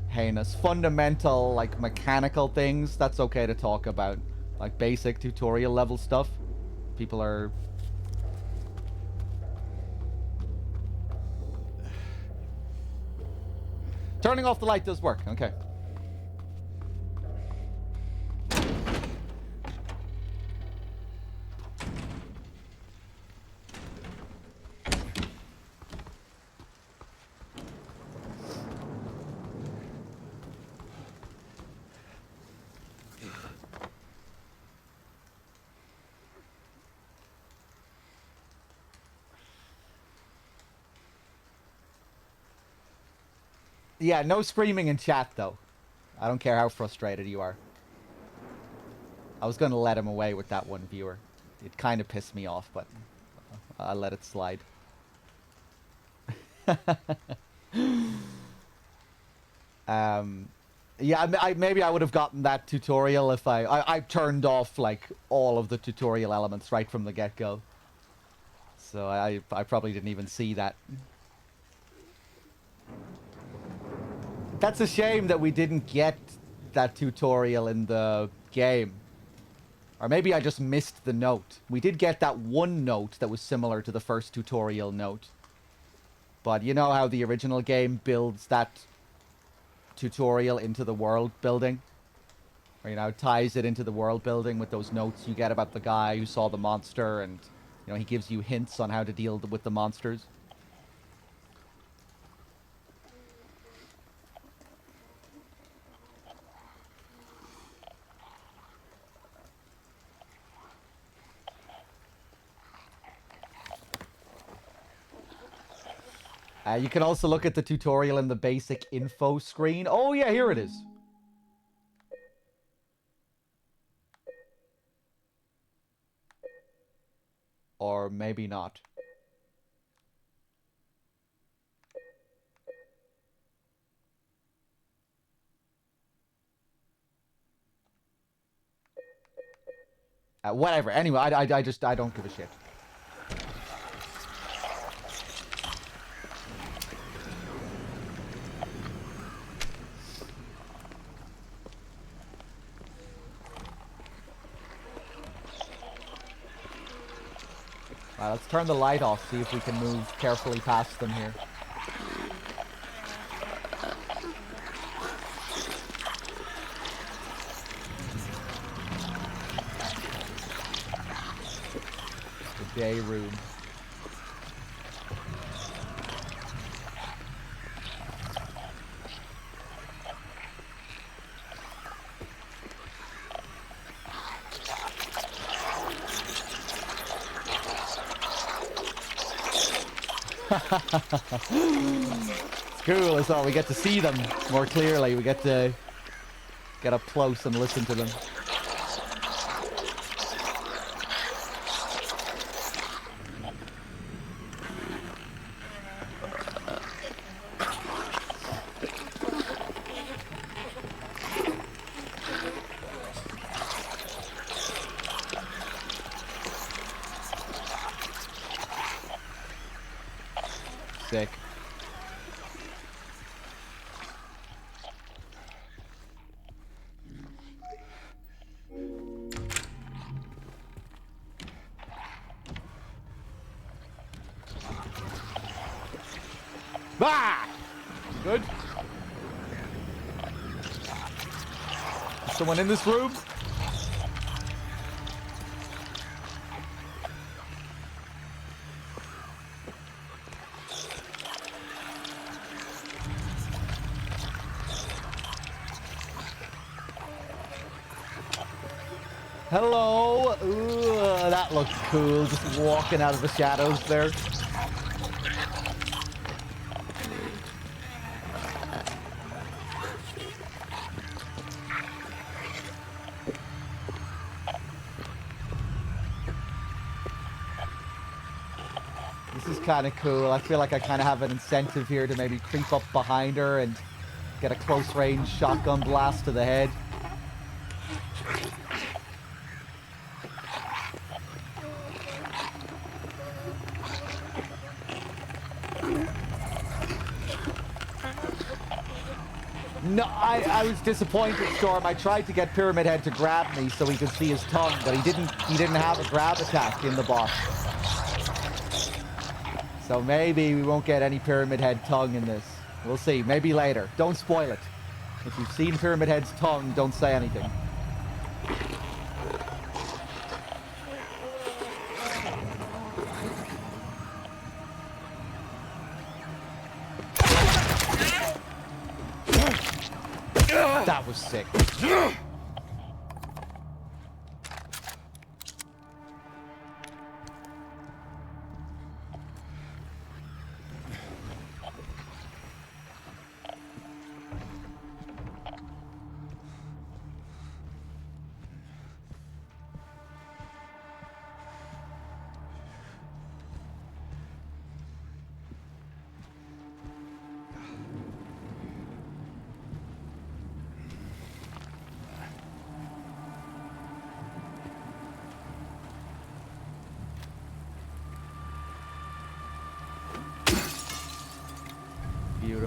Heinous. Fundamental, like, mechanical things, that's okay to talk about. Like, basic tutorial level stuff. People are... Turning off the light does work, okay. Yeah, no screaming in chat, though. I don't care how frustrated you are. I was going to let him away with that one viewer. It kind of pissed me off, but I'll let it slide. Yeah, maybe I would have gotten that tutorial if I turned off like all of the tutorial elements right from the get-go. So I probably didn't even see that. That's a shame that we didn't get that tutorial in the game. Or maybe I just missed the note. We did get that one note that was similar to the first tutorial note. But you know how the original game builds that tutorial into the world building? Or, you know, ties it into the world building with those notes you get about the guy who saw the monster, and, you know, he gives you hints on how to deal with the monsters. You can also look at the tutorial in the basic info screen. Oh yeah, here it is. Or maybe not. Whatever. Anyway, I don't give a shit. Let's turn the light off, see if we can move carefully past them here. The day room. It's cool as well. We get to see them more clearly. We get to get up close and listen to them. Sick. Ah! Good. Is someone in this room? Hello. Ooh, that looks cool. Just walking out of the shadows there. This is kind of cool. I feel like I kind of have an incentive here to maybe creep up behind her and get a close range shotgun blast to the head. No, I was disappointed, Storm. I tried to get Pyramid Head to grab me so he could see his tongue, but he didn't have a grab attack in the boss. So maybe we won't get any Pyramid Head tongue in this. We'll see. Maybe later. Don't spoil it. If you've seen Pyramid Head's tongue, don't say anything. That was sick.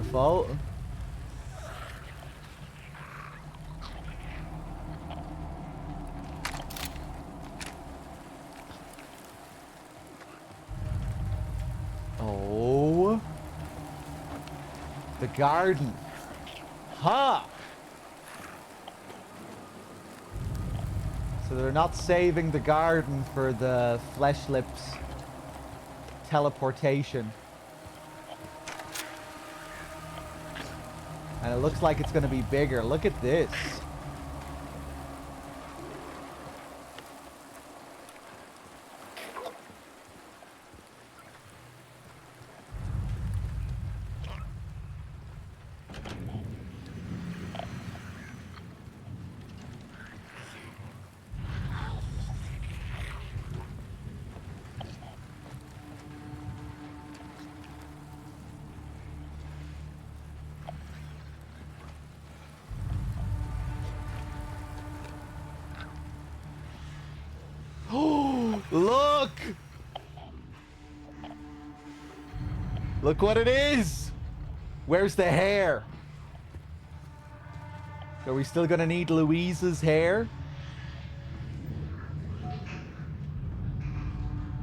Beautiful. Oh. The garden. Ha! So they're not saving the garden for the flesh lips teleportation. And it looks like it's going to be bigger. Look at this. Look! Look what it is! Where's the hair? Are we still gonna need Louise's hair?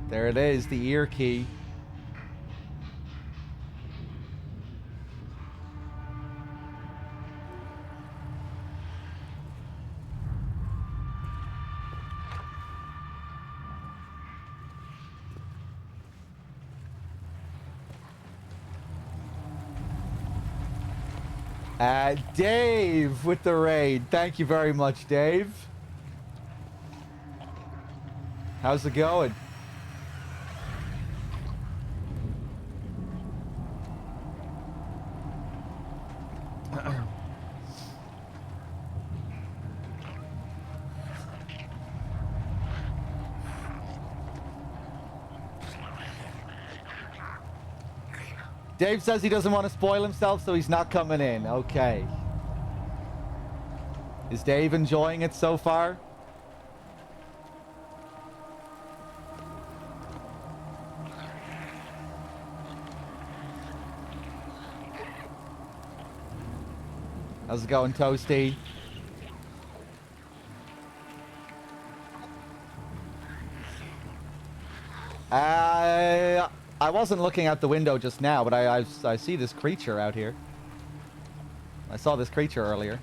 There it is, the ear key. Dave with the raid. Thank you very much, Dave. How's it going? Dave says he doesn't want to spoil himself, so he's not coming in. Okay. Is Dave enjoying it so far? How's it going, Toasty? I wasn't looking out the window just now, but I see this creature out here. I saw this creature earlier.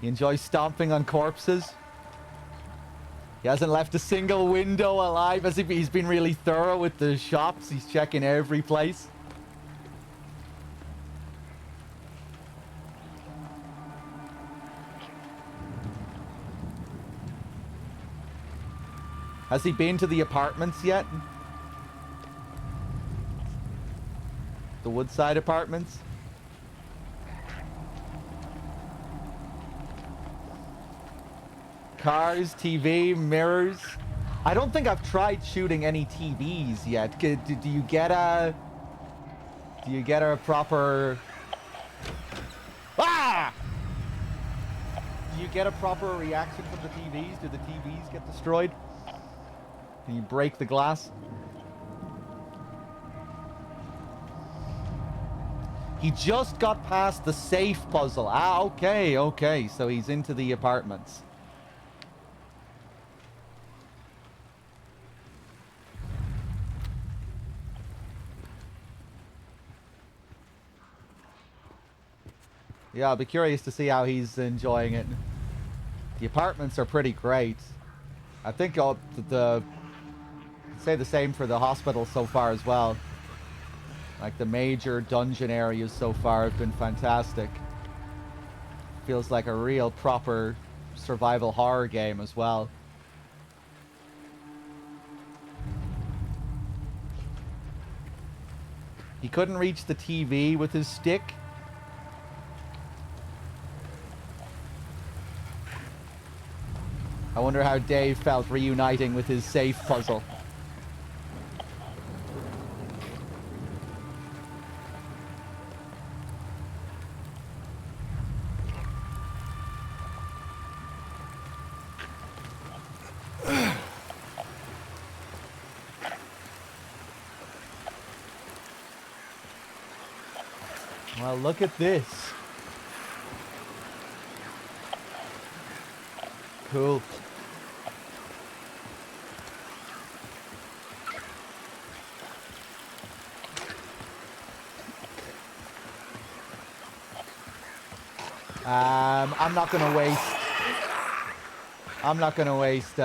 He enjoys stomping on corpses. He hasn't left a single window alive. As if he's been really thorough with the shops. He's checking every place. Has he been to the apartments yet? The Woodside apartments? Cars, TV, mirrors. I don't think I've tried shooting any TVs yet. Do you get a... Do you get a proper... Ah! Do you get a proper reaction from the TVs? Do the TVs get destroyed? Can you break the glass? He just got past the safe puzzle. Ah, okay, okay. So he's into the apartments. Yeah, I'll be curious to see how he's enjoying it. The apartments are pretty great. I think I'll say the same for the hospital so far as well. Like the major dungeon areas so far have been fantastic. Feels like a real proper survival horror game as well. He couldn't reach the TV with his stick. I wonder how Dave felt reuniting with his safe puzzle. Well, look at this. Cool. I'm not gonna waste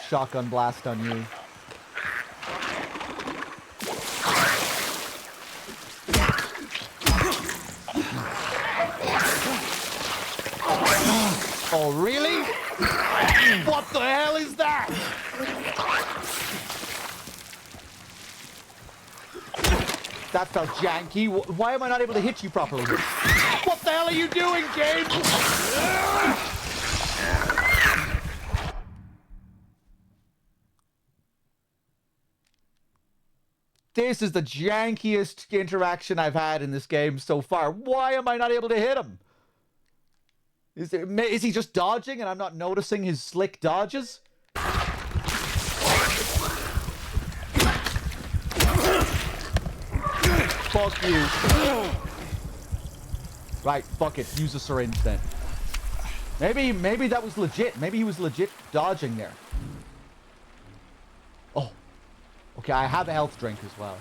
shotgun blast on you. Oh, really? What the hell is that? That felt janky. Why am I not able to hit you properly? What the hell are you doing, James? This is the jankiest interaction I've had in this game so far. Why am I not able to hit him? Is he just dodging and I'm not noticing his slick dodges? Fuck you. Right, fuck it. Use a syringe then. Maybe that was legit. Maybe he was legit dodging there. Oh. Okay, I have a health drink as well.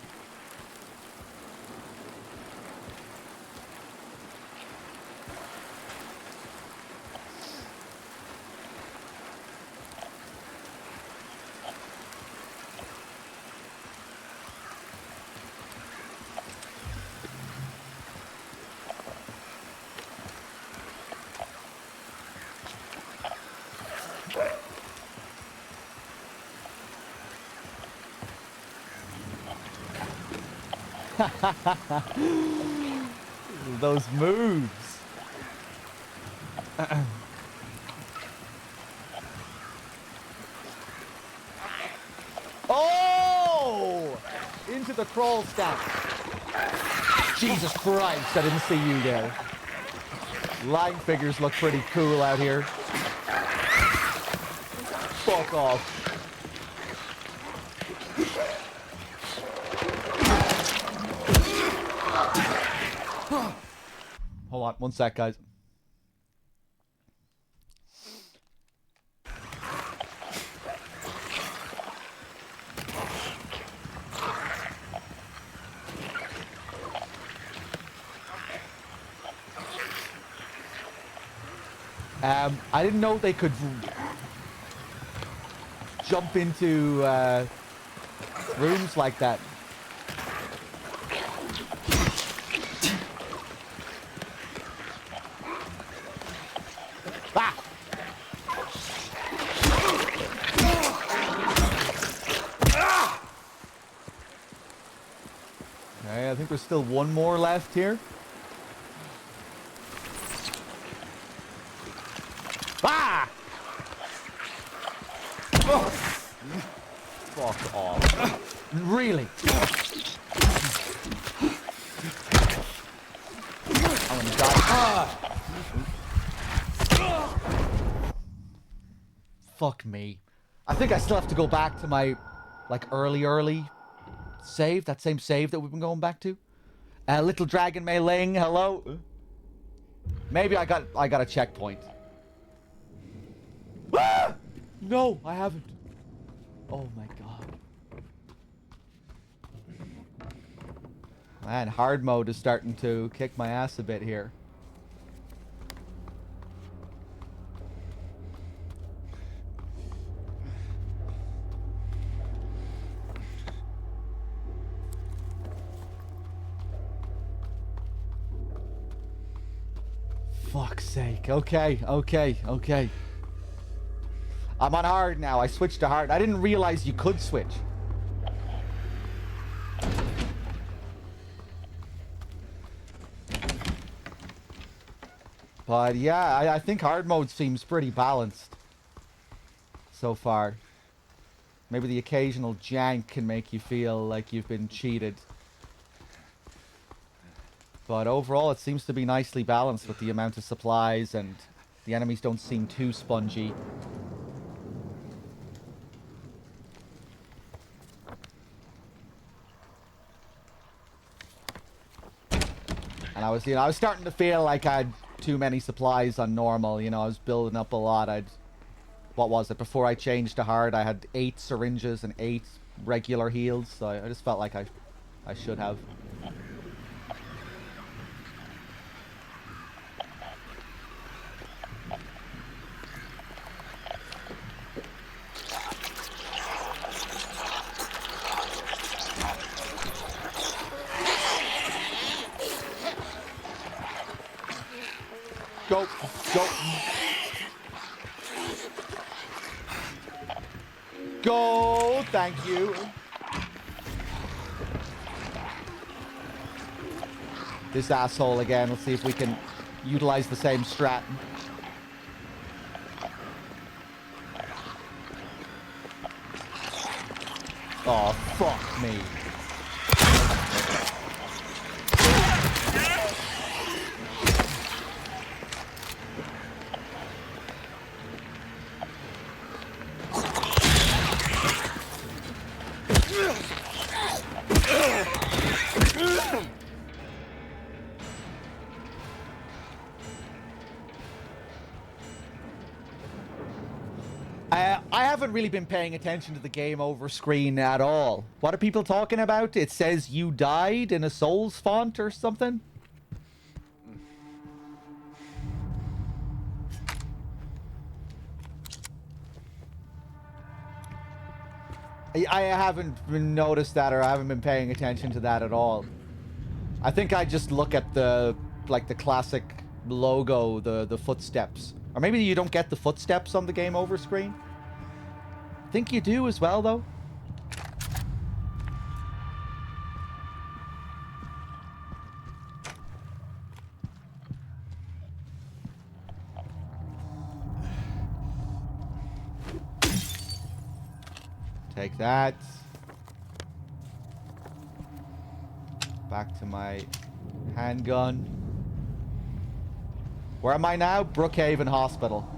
Those moves. Oh! Into the crawl stack. Jesus Christ, I didn't see you there. Line figures look pretty cool out here. Fuck off. Hold on, one sec, guys. I didn't know they could jump into rooms like that. Ah! Okay, I think there's still one more left here. Ah! Oh. Fuck off. Really? I'm gonna die. Ah! Fuck me. I think I still have to go back to my, like, early save. That same save that we've been going back to. Little Dragon Mei Ling, hello? Maybe I got a checkpoint. Ah! No, I haven't. Oh my god. Man, hard mode is starting to kick my ass a bit here. Fuck's sake. Okay. I'm on hard now. I switched to hard. I didn't realize you could switch. But yeah, I think hard mode seems pretty balanced so far. Maybe the occasional jank can make you feel like you've been cheated. But overall, it seems to be nicely balanced with the amount of supplies, and the enemies don't seem too spongy. And I was starting to feel like I had too many supplies on normal. You know, I was building up a lot. What was it? Before I changed to hard, I had 8 syringes and 8 regular heals. So I just felt like I should have. Go, go. Go, thank you. This asshole again. Let's see if we can utilize the same strat. Oh, fuck me. I haven't really been paying attention to the game over screen at all. What are people talking about? It says you died in a Souls font or something? I haven't noticed that, or I haven't been paying attention to that at all. I think I just look at the classic logo, the footsteps. Or maybe you don't get the footsteps on the game over screen. I think you do as well, though. Take that. Back to my handgun. Where am I now? Brookhaven Hospital.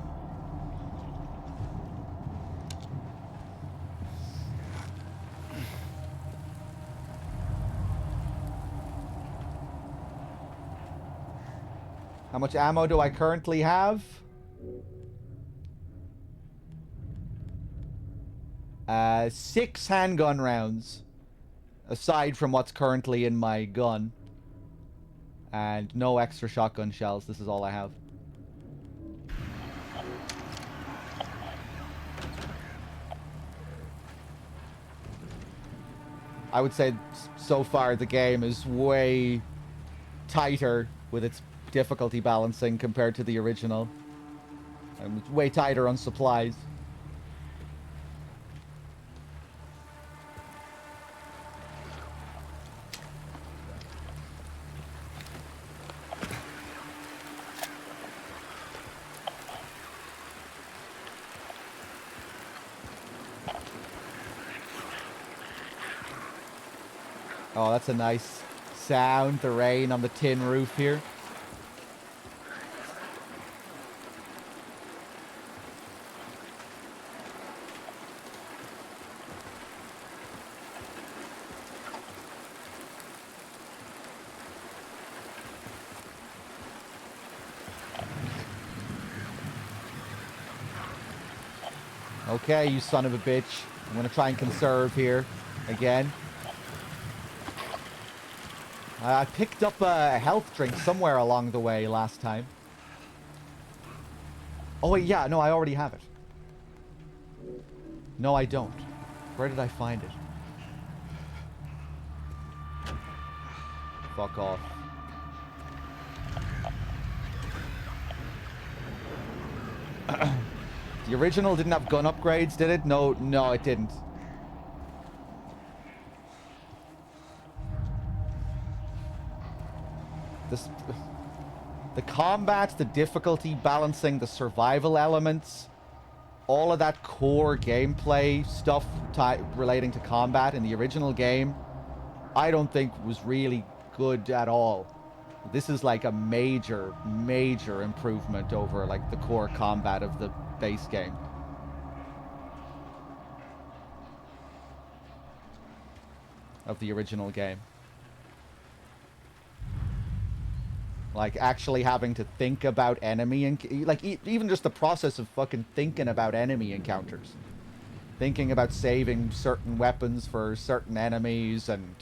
How much ammo do I currently have? 6 handgun rounds. Aside from what's currently in my gun. And no extra shotgun shells. This is all I have. I would say so far the game is way tighter with its difficulty balancing compared to the original. And it's way tighter on supplies. Oh, that's a nice sound, the rain on the tin roof here. Okay, you son of a bitch. I'm gonna try and conserve here again. I picked up a health drink somewhere along the way last time. Oh wait, yeah, no, I already have it. No, I don't. Where did I find it? Fuck off. The original didn't have gun upgrades, did it? No, it didn't. The combat, the difficulty balancing, the survival elements, all of that core gameplay stuff relating to combat in the original game, I don't think was really good at all. This is like a major improvement over like the core combat of the base game. Of the original game. Like, actually having to think about enemy and like even just the process of fucking thinking about enemy encounters, thinking about saving certain weapons for certain enemies, and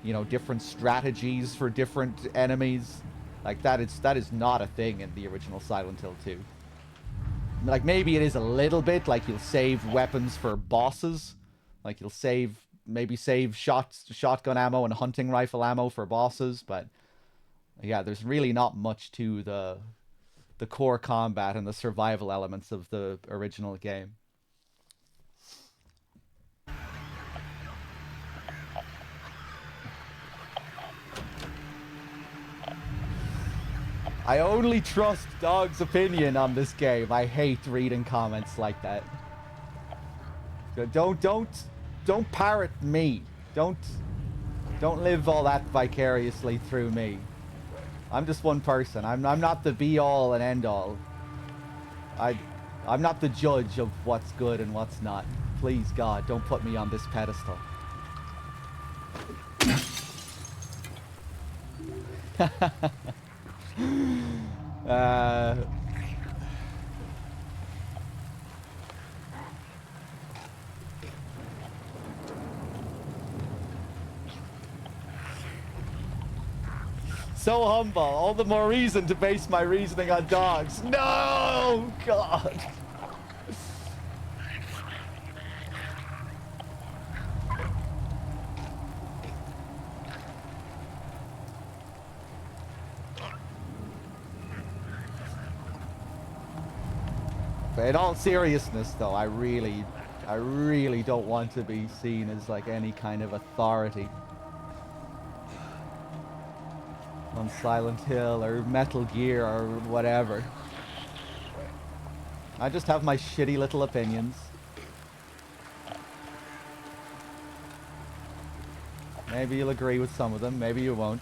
you know, different strategies for different enemies. Like that is not a thing in the original Silent Hill 2. Like maybe it is a little bit, like you'll save weapons for bosses, like you'll maybe save shotgun ammo and hunting rifle ammo for bosses, but yeah, there's really not much to the core combat and the survival elements of the original game. I only trust Dogg's opinion on this game. I hate reading comments like that. Don't parrot me. Don't live all that vicariously through me. I'm just one person. I'm not the be all and end all. I'm not the judge of what's good and what's not. Please God, don't put me on this pedestal. So humble. All the more reason to base my reasoning on dogs. No! God. But in all seriousness, though, I really don't want to be seen as like any kind of authority on Silent Hill or Metal Gear or whatever. I just have my shitty little opinions. Maybe you'll agree with some of them, maybe you won't.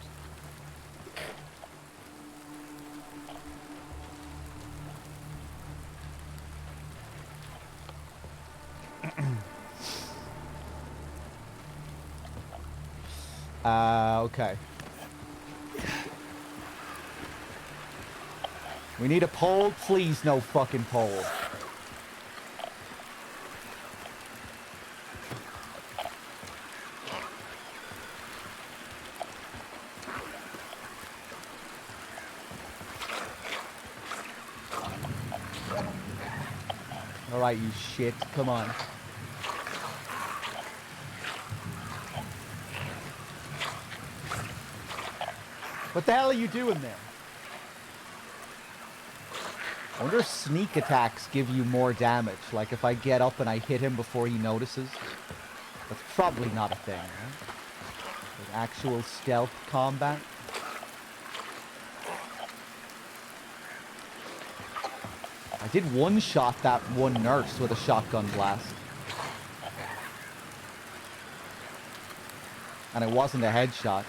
Okay. We need a pole, please no fucking pole. Alright, you shit, come on. What the hell are you doing there? I wonder if sneak attacks give you more damage. Like if I get up and I hit him before he notices. That's probably not a thing, right? Like actual stealth combat. I did one-shot that one nurse with a shotgun blast. And it wasn't a headshot.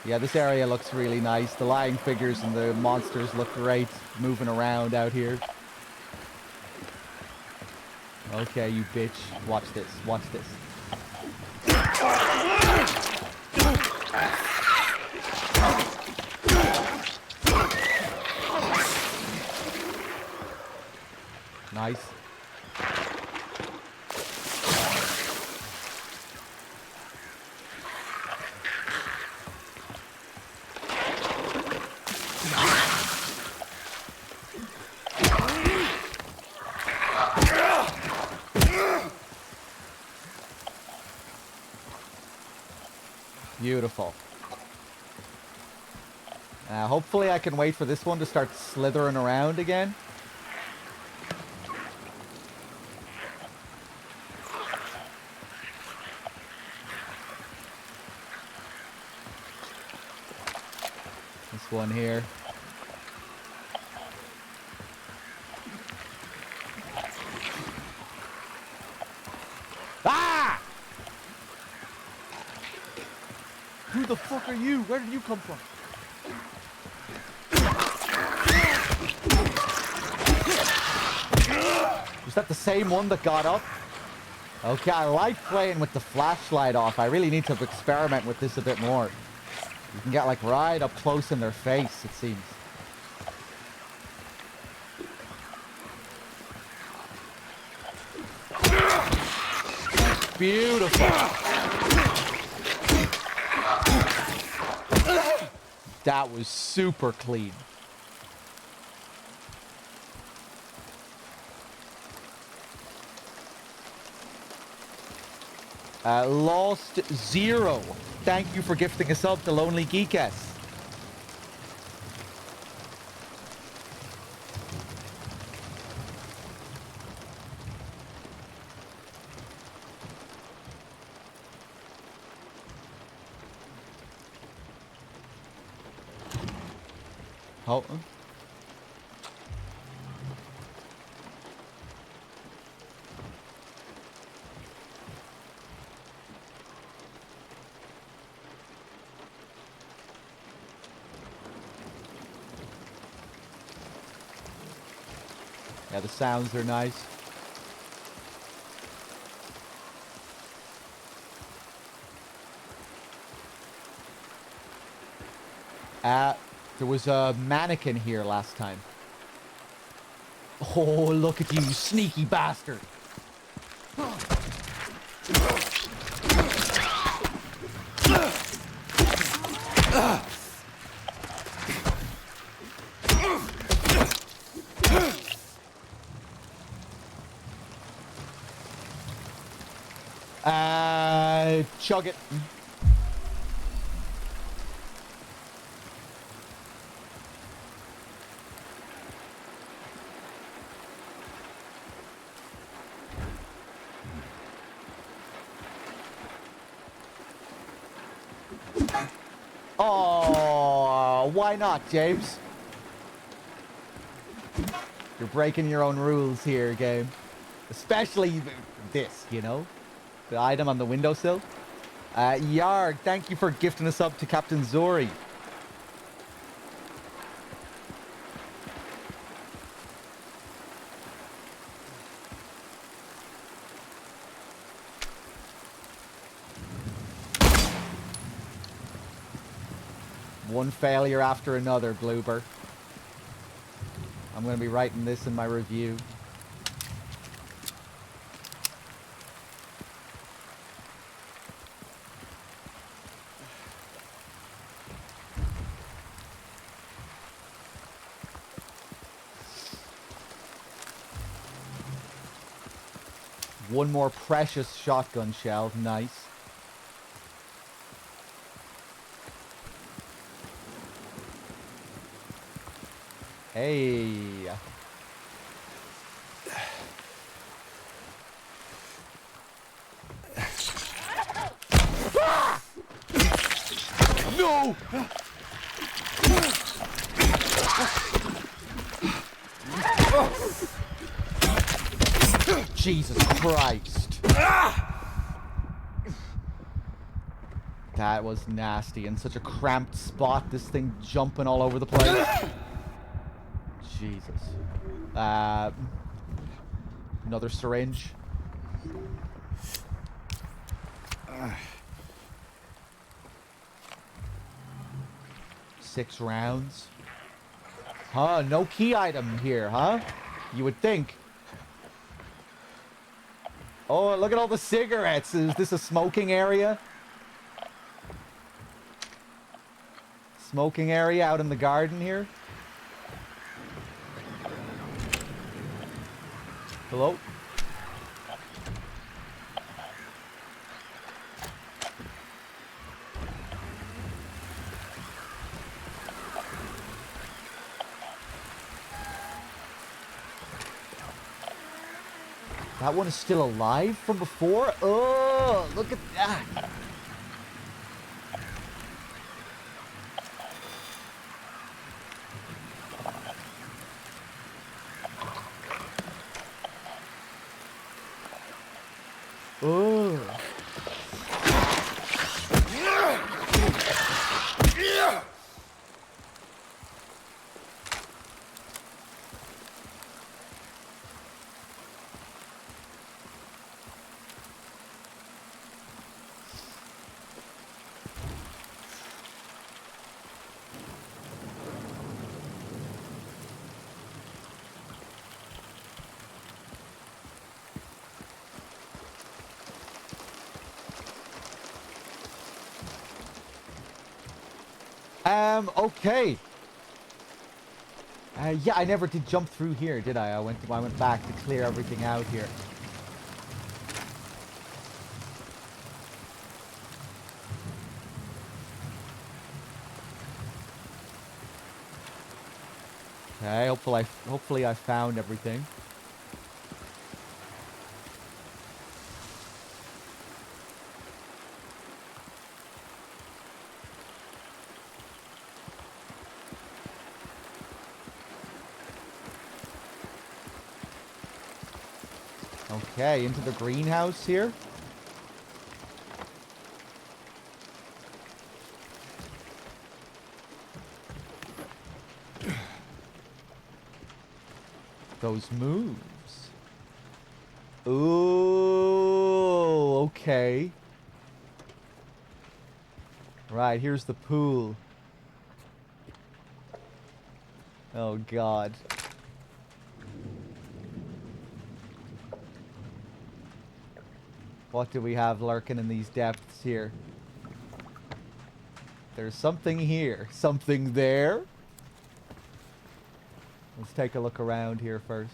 Yeah, this area looks really nice. The lying figures and the monsters look great moving around out here. Okay, you bitch. Watch this. Watch this. Nice. Beautiful. Hopefully I can wait for this one to start slithering around again. This one here. Ah! Who the fuck are you? Where did you come from? Was that the same one that got up? Okay, I like playing with the flashlight off. I really need to experiment with this a bit more. You can get like right up close in their face, it seems. Beautiful. That was super clean. Lost Zero. Thank you for gifting us up, the Lonely Geekess. Oh. Yeah, the sounds are nice. There was a mannequin here last time. Oh, look at you, sneaky bastard. Chug it. Oh, why not, James? You're breaking your own rules here, game. Especially this, you know? The item on the windowsill. Yarg, thank you for gifting us up to Captain Zori. One failure after another, Bloober. I'm going to be writing this in my review. One more precious shotgun shell. Nice. Hey. No! Jesus Christ. That was nasty. In such a cramped spot, this thing jumping all over the place. Jesus. Another syringe. Six rounds. Huh, no key item here, huh? You would think. Oh, look at all the cigarettes. Is this a smoking area? Smoking area out in the garden here? Hello? That one is still alive from before? Oh, look at that. Oh. Okay. Yeah, I never did jump through here, did I? I went back to clear everything out here. Okay, hopefully I found everything. Okay, into the greenhouse here. Those moves. Ooh, okay. Right, here's the pool. Oh, God. What do we have lurking in these depths here? There's something here. Something there. Let's take a look around here first.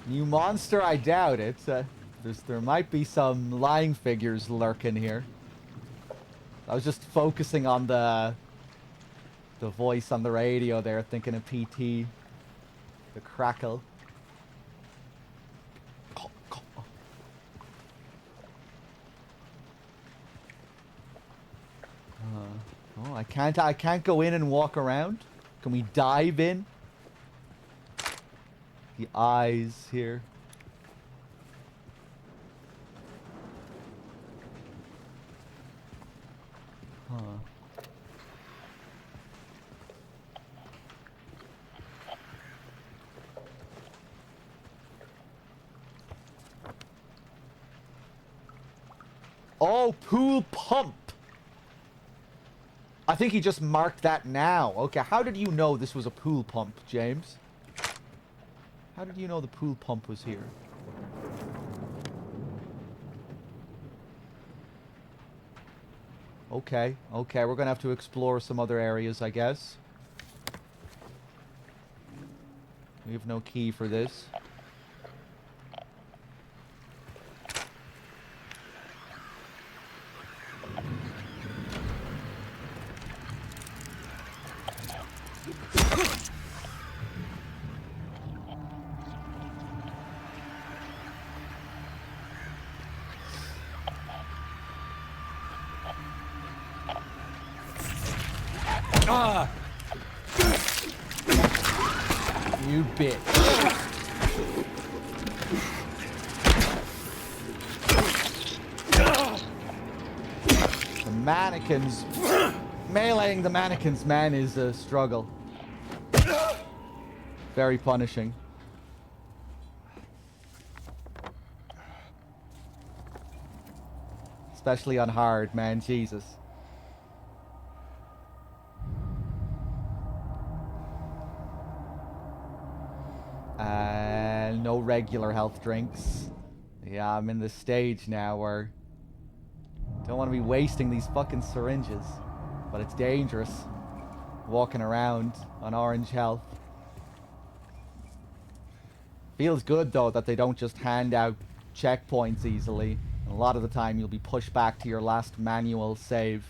New monster? I doubt it. There might be some lying figures lurking here. I was just focusing on the voice on the radio there, thinking of PT. The crackle. Oh, I can't go in and walk around. Can we dive in? The eyes here. Huh. Oh, pool pump. I think he just marked that now. Okay, how did you know this was a pool pump, James? How did you know the pool pump was here? Okay, okay, we're gonna have to explore some other areas, I guess. We have no key for this. You bitch. The mannequins. Meleeing the mannequins, man, is a struggle. Very punishing. Especially on hard, man. Jesus. No regular health drinks. Yeah, I'm in this stage now where don't want to be wasting these fucking syringes. But it's dangerous walking around on orange health. Feels good though that they don't just hand out checkpoints easily. And a lot of the time you'll be pushed back to your last manual save.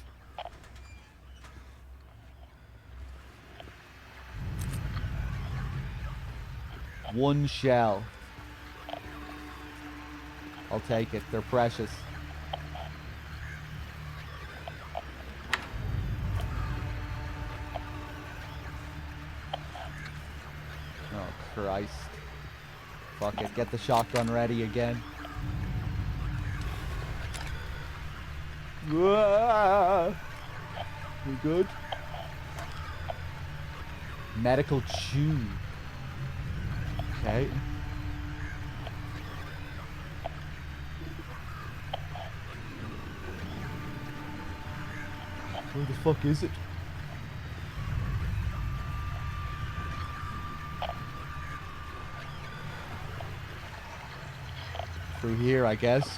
1 shell. I'll take it. They're precious. Oh, Christ. Fuck it. Get the shotgun ready again. We good? Medical tube. Okay. Where the fuck is it? Through here, I guess.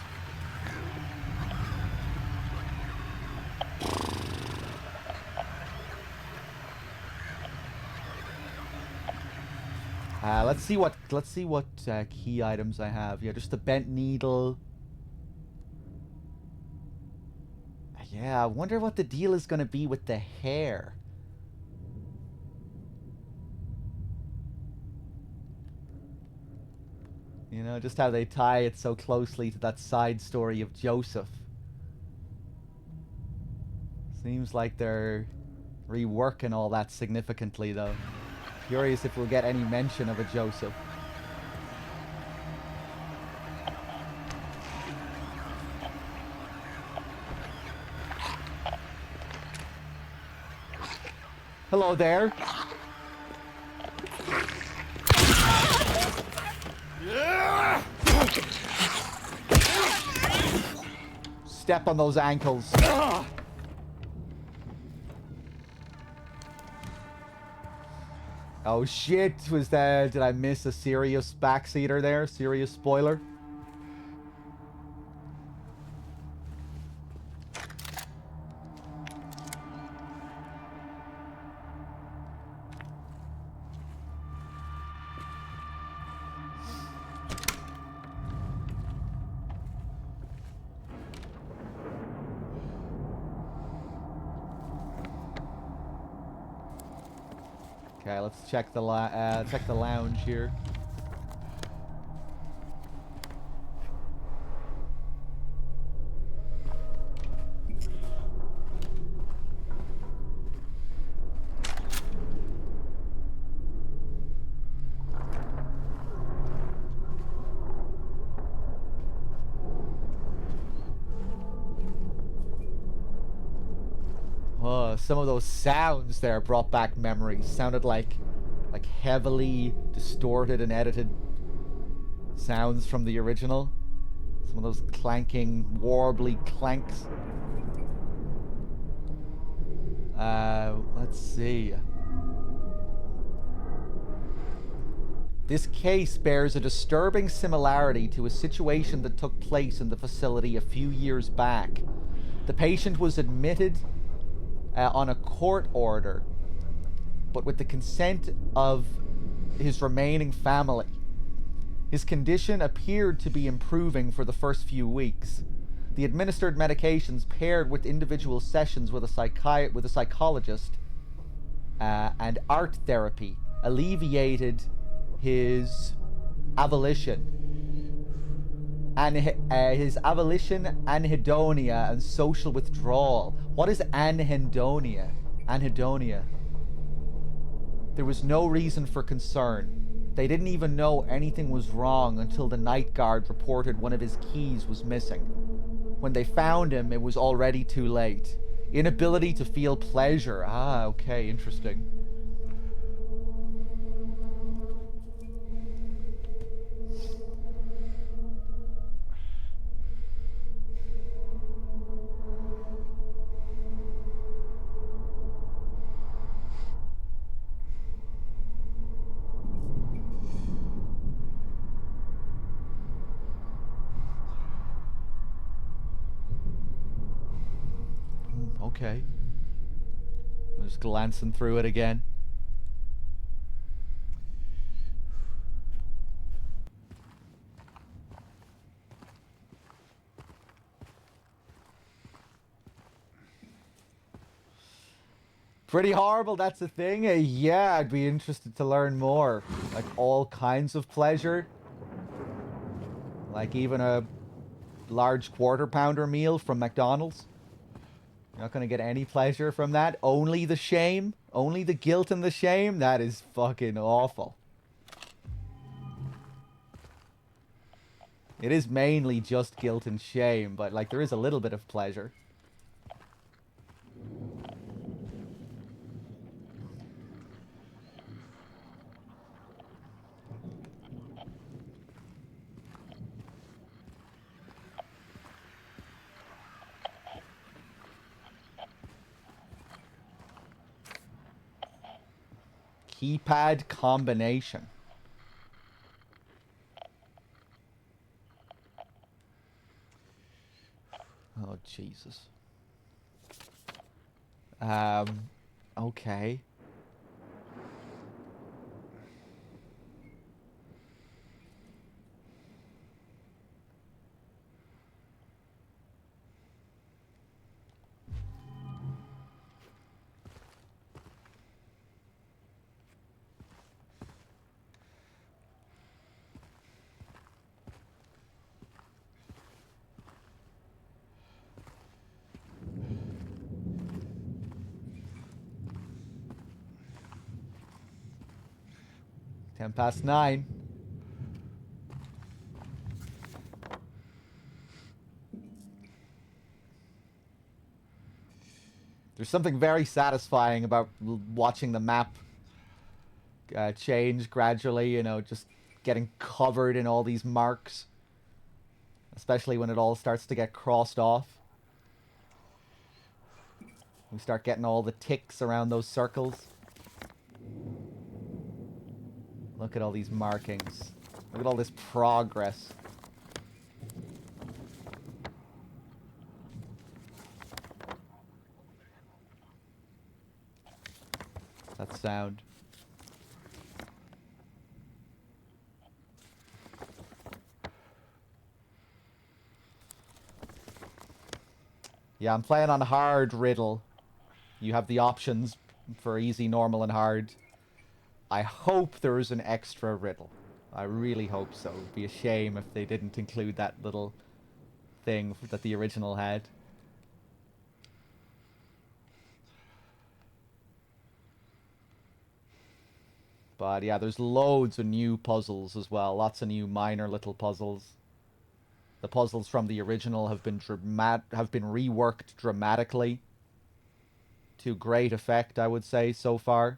Let's see what key items I have. Yeah, just a bent needle. Yeah, I wonder what the deal is gonna be with the hair. You know, just how they tie it so closely to that side story of Joseph. Seems like they're reworking all that significantly, though. Curious if we'll get any mention of a Joseph. Hello there. Step on those ankles. Oh shit, was that... Did I miss a serious backseater there? Serious spoiler? Okay, let's check the lounge here. Oh, some of those sounds there brought back memories. Sounded like heavily distorted and edited sounds from the original. Some of those clanking, warbly clanks. Let's see. This case bears a disturbing similarity to a situation that took place in the facility a few years back. The patient was admitted on a court order, but with the consent of his remaining family. His condition appeared to be improving for the first few weeks. The administered medications paired with individual sessions with a psychologist and art therapy alleviated his avolition. His avolition, anhedonia, and social withdrawal. What is anhedonia? Anhedonia. There was no reason for concern. They didn't even know anything was wrong until the night guard reported one of his keys was missing. When they found him, it was already too late. Inability to feel pleasure. Ah, okay, interesting. Okay. I'm just glancing through it again. Pretty horrible, that's the thing. Yeah, I'd be interested to learn more. Like all kinds of pleasure. Like even a large quarter pounder meal from McDonald's. You're not going to get any pleasure from that. Only the shame. Only the guilt and the shame. That is fucking awful. It is mainly just guilt and shame, but like there is a little bit of pleasure. Keypad combination. Oh, Jesus. Okay. Ten past 9. There's something very satisfying about watching the map change gradually, you know, just getting covered in all these marks. Especially when it all starts to get crossed off. We start getting all the ticks around those circles. Look at all these markings. Look at all this progress. That sound. Yeah, I'm playing on hard riddle. You have the options for easy, normal, and hard. I hope there is an extra riddle. I really hope so. It'd be a shame if they didn't include that little thing that the original had. But yeah, there's loads of new puzzles as well. Lots of new minor little puzzles. The puzzles from the original have been reworked dramatically. To great effect, I would say, so far.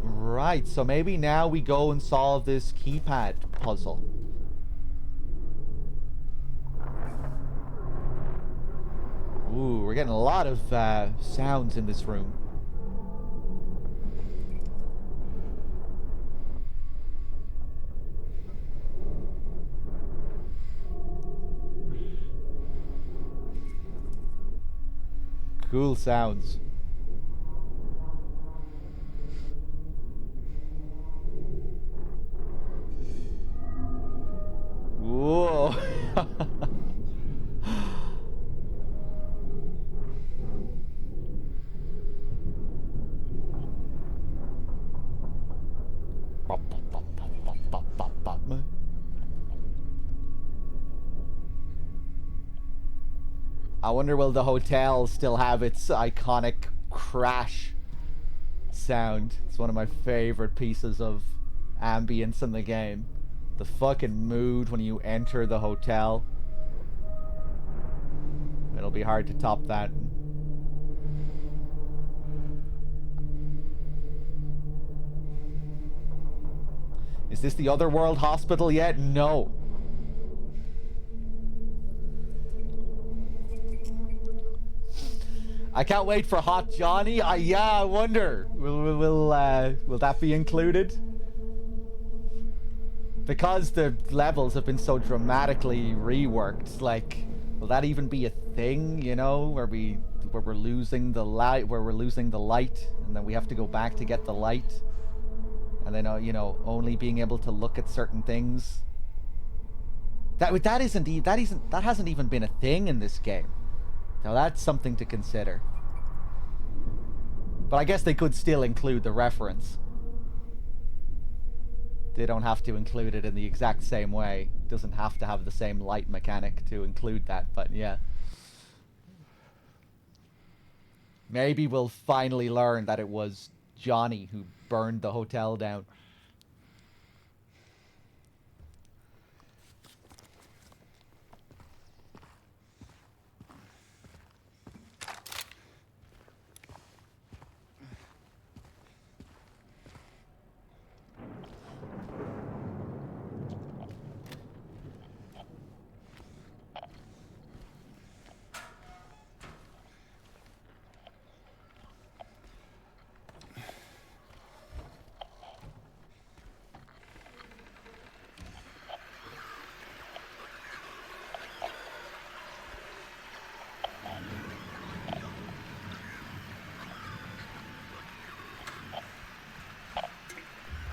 Right, so maybe now we go and solve this keypad puzzle. Ooh, we're getting a lot of sounds in this room. Cool sounds. Whoa. I wonder will the hotel still have its iconic crash sound. It's one of my favorite pieces of ambience in the game. The fucking mood when you enter the hotel. It'll be hard to top that. Is this the Otherworld hospital yet? No. I can't wait for Hot Johnny. Yeah, I wonder. Will that be included? Because the levels have been so dramatically reworked, like, will that even be a thing, you know, where we're losing the light, and then we have to go back to get the light, and then you know, only being able to look at certain things. That hasn't even been a thing in this game. Now that's something to consider. But I guess they could still include the reference. They don't have to include it in the exact same way. It doesn't have to have the same light mechanic to include that, but yeah. Maybe we'll finally learn that it was Johnny who burned the hotel down.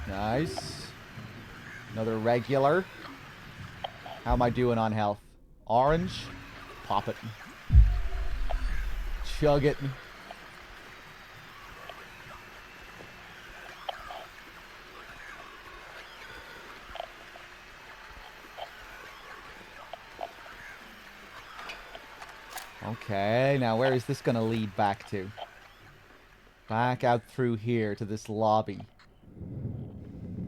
Nice. Another regular. How am I doing on health? Orange. Pop it. Chug it. Okay, now where is this going to lead back to? Back out through here to this lobby.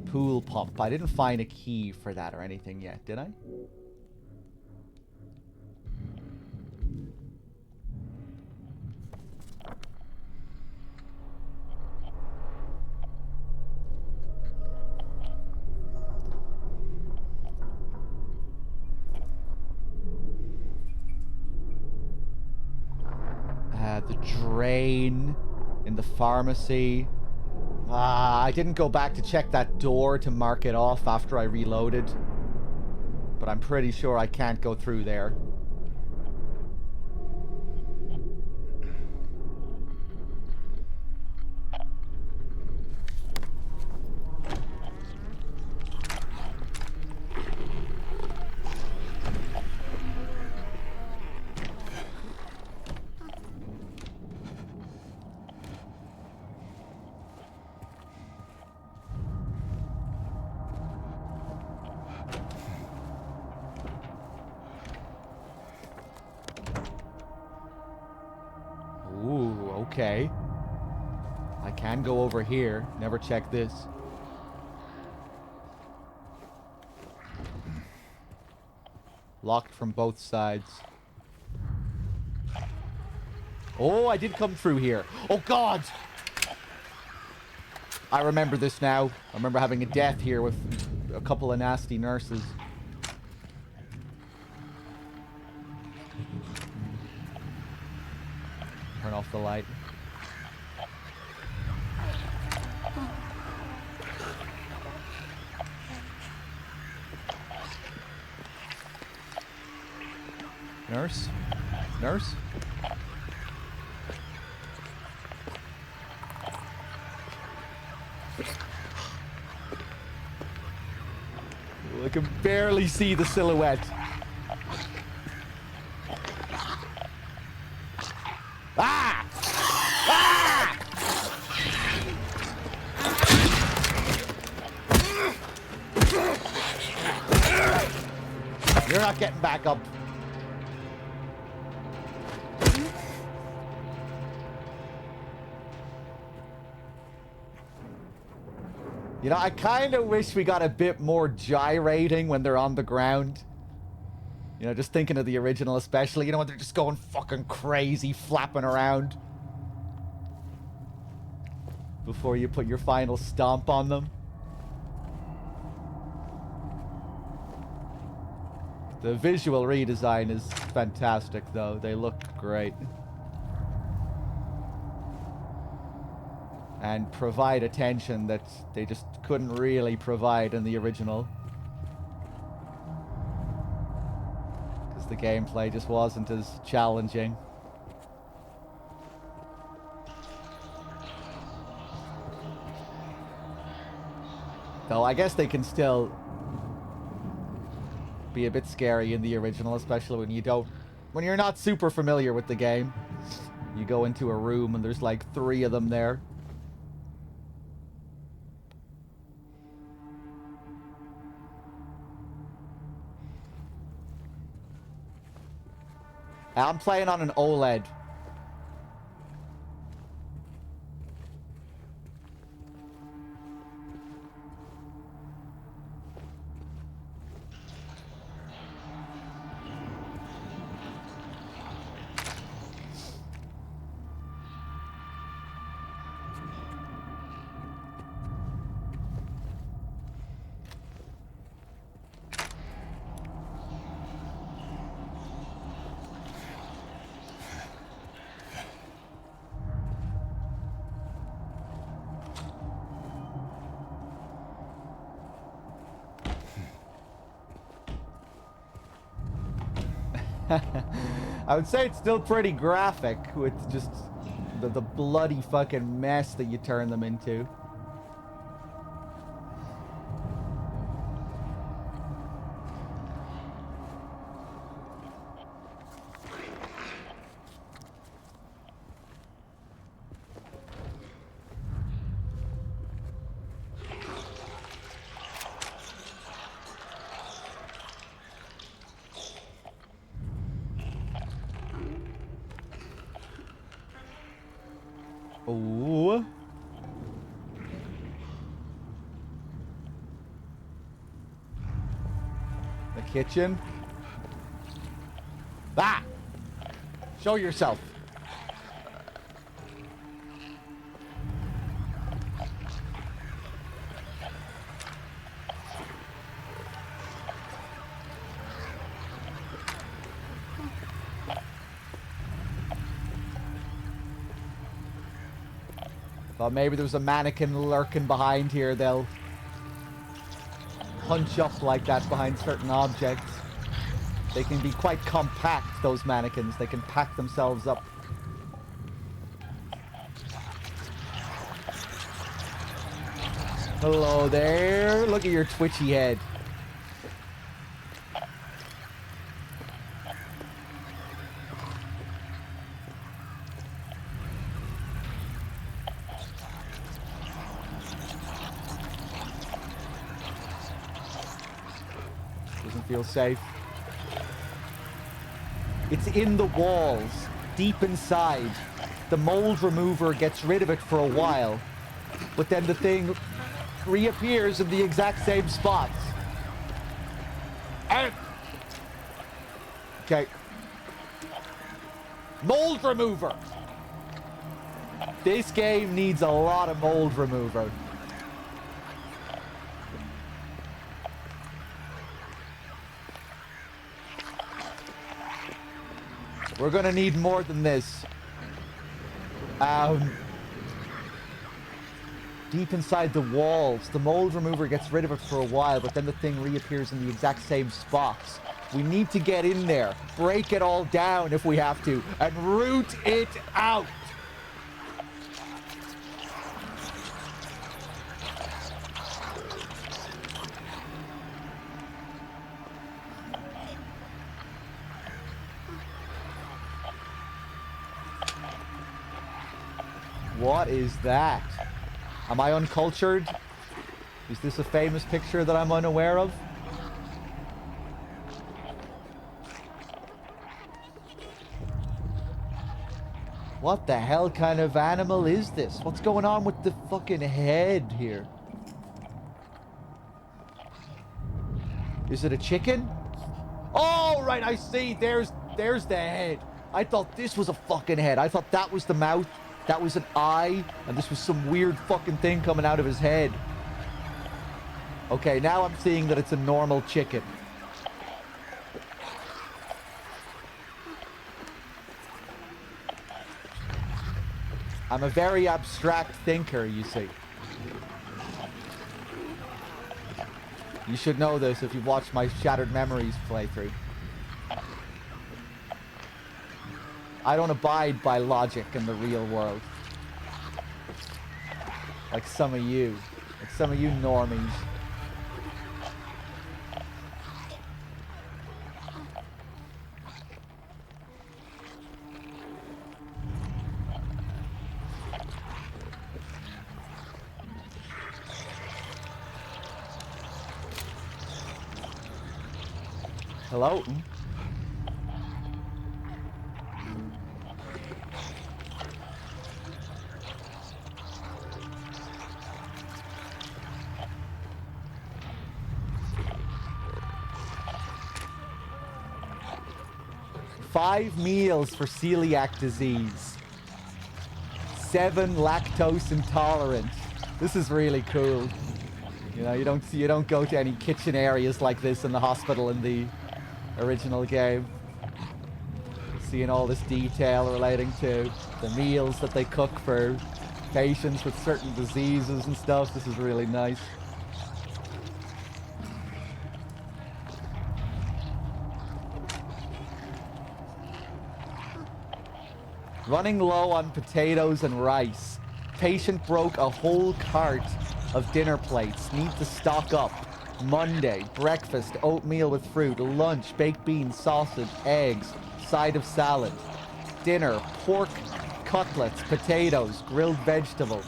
Pool pump. I didn't find a key for that or anything yet, did I? The drain in the pharmacy. I didn't go back to check that door to mark it off after I reloaded. But I'm pretty sure I can't go through there. Okay. I can go over here. Never checked this. Locked from both sides. Oh, I did come through here. Oh, God! I remember this now. I remember having a death here with a couple of nasty nurses. Turn off the light. Nurse? Nurse? I can barely see the silhouette. Ah! Ah! You're not getting back up. You know, I kind of wish we got a bit more gyrating when they're on the ground. You know, just thinking of the original especially. You know, when they're just going fucking crazy, flapping around. Before you put your final stomp on them. The visual redesign is fantastic, though. They look great. And provide attention that they just couldn't really provide in the original. the gameplay just wasn't as challenging. Though I guess they can still be a bit scary in the original, especially when you're not super familiar with the game. You go into a room and there's like 3 of them there. I'm playing on an OLED. I would say it's still pretty graphic with just the bloody fucking mess that you turn them into. Ooh. The kitchen. Ah! Show yourself. Thought maybe there was a mannequin lurking behind here. They'll hunch up like that behind certain objects. They can be quite compact, those mannequins. They can pack themselves up. Hello there. Look at your twitchy head. Doesn't feel safe. It's in the walls, deep inside. The mold remover gets rid of it for a while, but then the thing reappears in the exact same spots. Okay. Mold remover! This game needs a lot of mold remover. We're gonna need more than this. Deep inside the walls, the mold remover gets rid of it for a while, but then the thing reappears in the exact same spots. We need to get in there, break it all down if we have to, and root it out. What is that? Am I uncultured? Is this a famous picture that I'm unaware of? What the hell kind of animal is this? What's going on with the fucking head here? Is it a chicken? Oh, right, I see. There's the head. I thought this was a fucking head. I thought that was the mouth. That was an eye, and this was some weird fucking thing coming out of his head. Okay, now I'm seeing that it's a normal chicken. I'm a very abstract thinker, you see. You should know this if you've watched my Shattered Memories playthrough. I don't abide by logic in the real world. Like some of you. Like some of you normies. Hello? 5 meals for celiac disease. 7 lactose intolerant. This is really cool. You know, you don't go to any kitchen areas like this in the hospital in the original game. Seeing all this detail relating to the meals that they cook for patients with certain diseases and stuff. This is really nice. Running low on potatoes and rice. Patient broke a whole cart of dinner plates. Need to stock up. Monday, breakfast, oatmeal with fruit. Lunch, baked beans, sausage, eggs, side of salad. Dinner, pork cutlets, potatoes, grilled vegetables.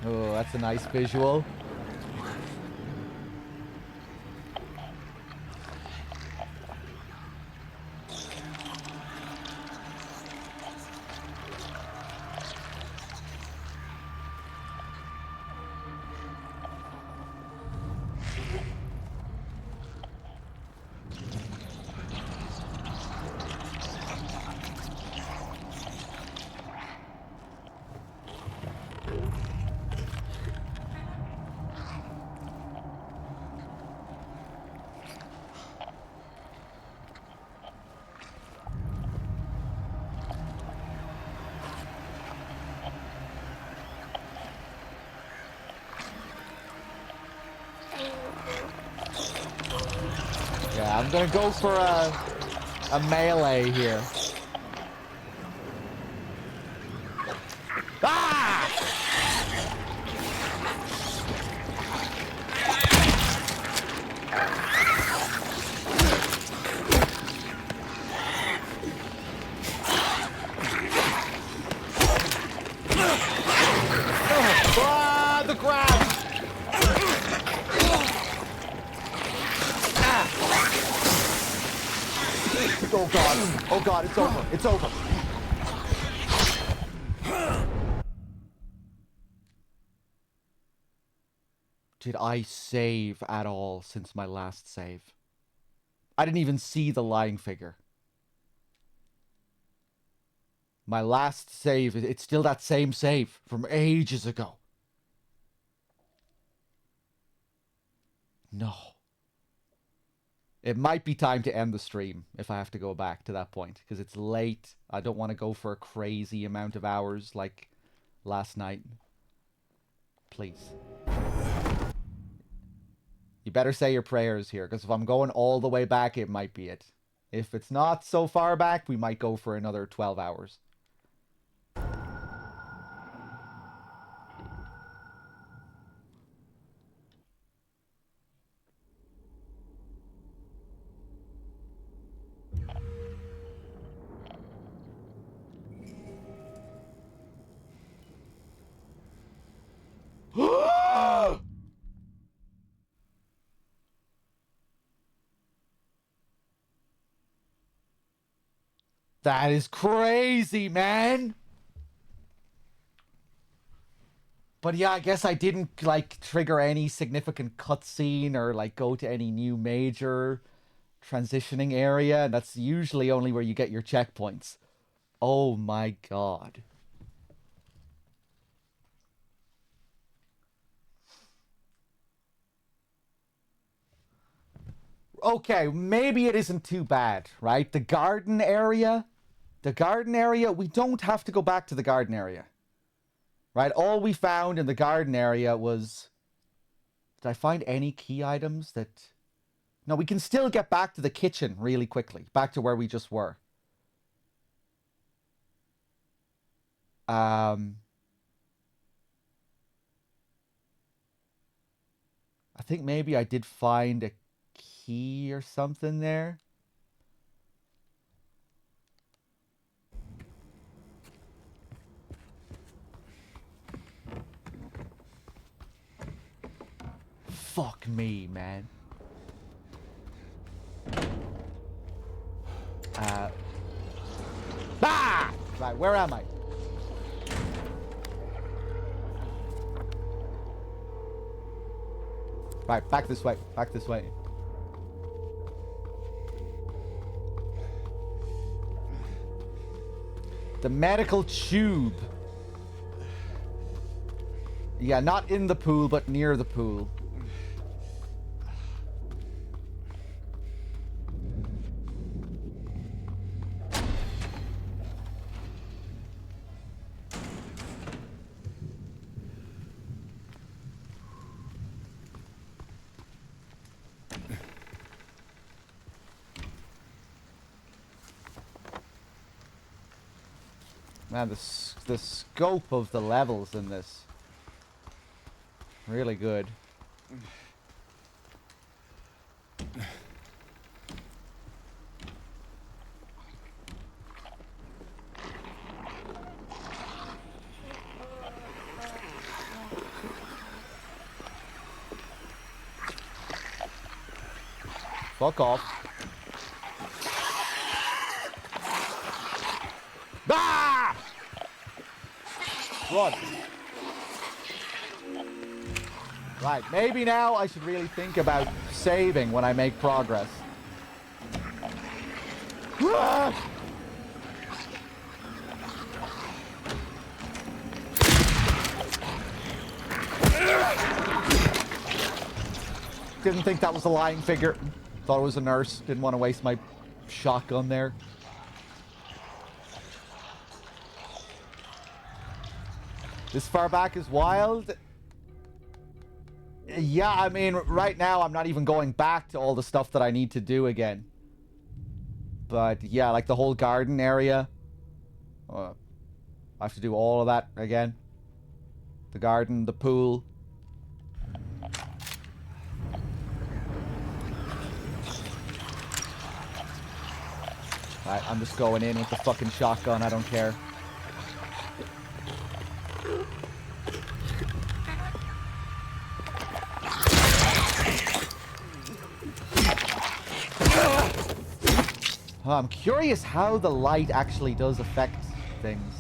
Oh, that's a nice visual. Yeah, I'm gonna go for a melee here. Ah! Ah, the grab! Oh god. Oh god, it's over. It's over. Did I save at all since my last save? I didn't even see the lying figure. My last save, it's still that same save from ages ago. No. It might be time to end the stream if I have to go back to that point, because it's late. I don't want to go for a crazy amount of hours like last night. Please. You better say your prayers here, because if I'm going all the way back, it might be it. If it's not so far back, we might go for another 12 hours. That is crazy, man! But yeah, I guess I didn't, like, trigger any significant cutscene or, like, go to any new major transitioning area. And that's usually only where you get your checkpoints. Oh my god. Okay, maybe it isn't too bad, right? The garden area, we don't have to go back to the garden area, right? All we found in the garden area was, did I find any key items that, no, we can still get back to the kitchen really quickly, back to where we just were. I think maybe I did find a key or something there. Fuck me, man. Bah! Right, where am I? Right, back this way. Back this way. The medical tube. Yeah, not in the pool, but near the pool. Man, the scope of the levels in this, really good. Fuck off. Ah! Run. Right, maybe now I should really think about saving when I make progress. Ah! Didn't think that was a lying figure. Thought it was a nurse. Didn't want to waste my shotgun there. This far back is wild. Yeah, I mean, right now I'm not even going back to all the stuff that I need to do again. But yeah, like the whole garden area. I have to do all of that again. The garden, the pool. Right, I'm just going in with the fucking shotgun, I don't care. I'm curious how the light actually does affect things.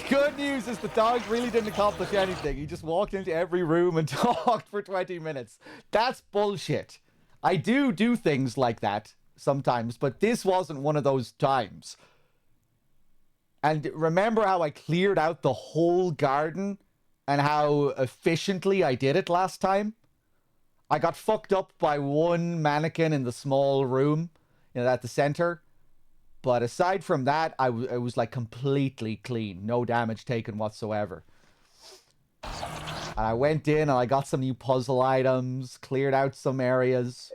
Good news is the dog really didn't accomplish anything. He just walked into every room and talked for 20 minutes. That's bullshit. I do things like that sometimes, but this wasn't one of those times. And remember how I cleared out the whole garden and how efficiently I did it last time? I got fucked up by one mannequin in the small room, you know, at the center. But aside from that, I was like completely clean. No damage taken whatsoever. And I went in and I got some new puzzle items, cleared out some areas.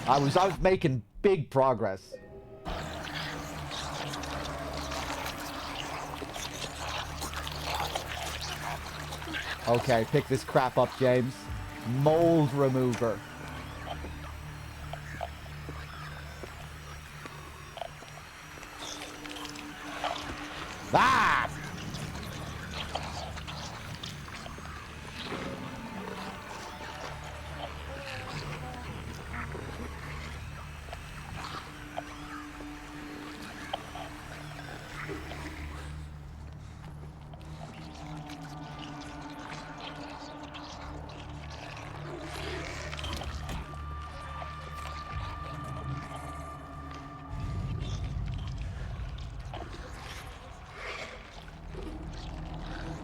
I was making big progress. Okay, pick this crap up, James. Mold remover. Ah!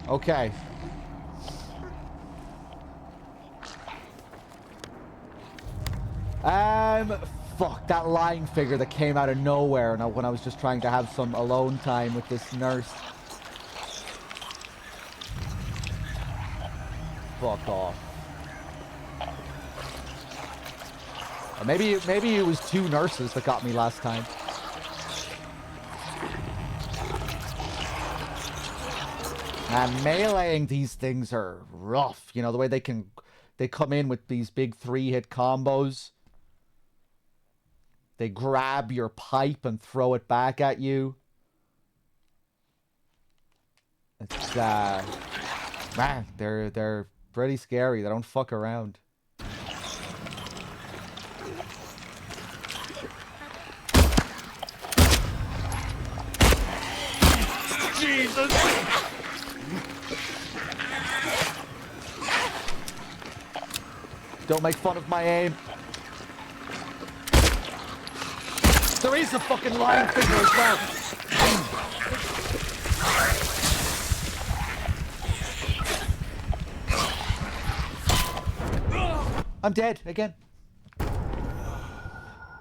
Okay. Fuck, that lying figure that came out of nowhere when I was just trying to have some alone time with this nurse. Fuck off. Or maybe it was two nurses that got me last time. Man, meleeing these things are rough. You know, the way they come in with these big 3-hit combos. They grab your pipe and throw it back at you. It's man, they're pretty scary. They don't fuck around. Jesus! Don't make fun of my aim. There is a fucking lion figure as well. I'm dead again.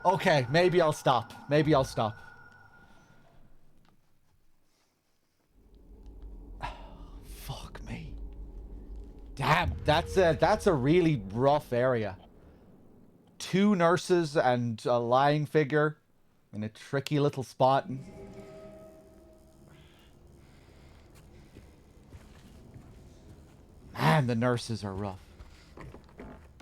Okay, maybe I'll stop. Maybe I'll stop. Fuck me. Damn, that's a really rough area. 2 nurses and a lying figure in a tricky little spot. Man, the nurses are rough.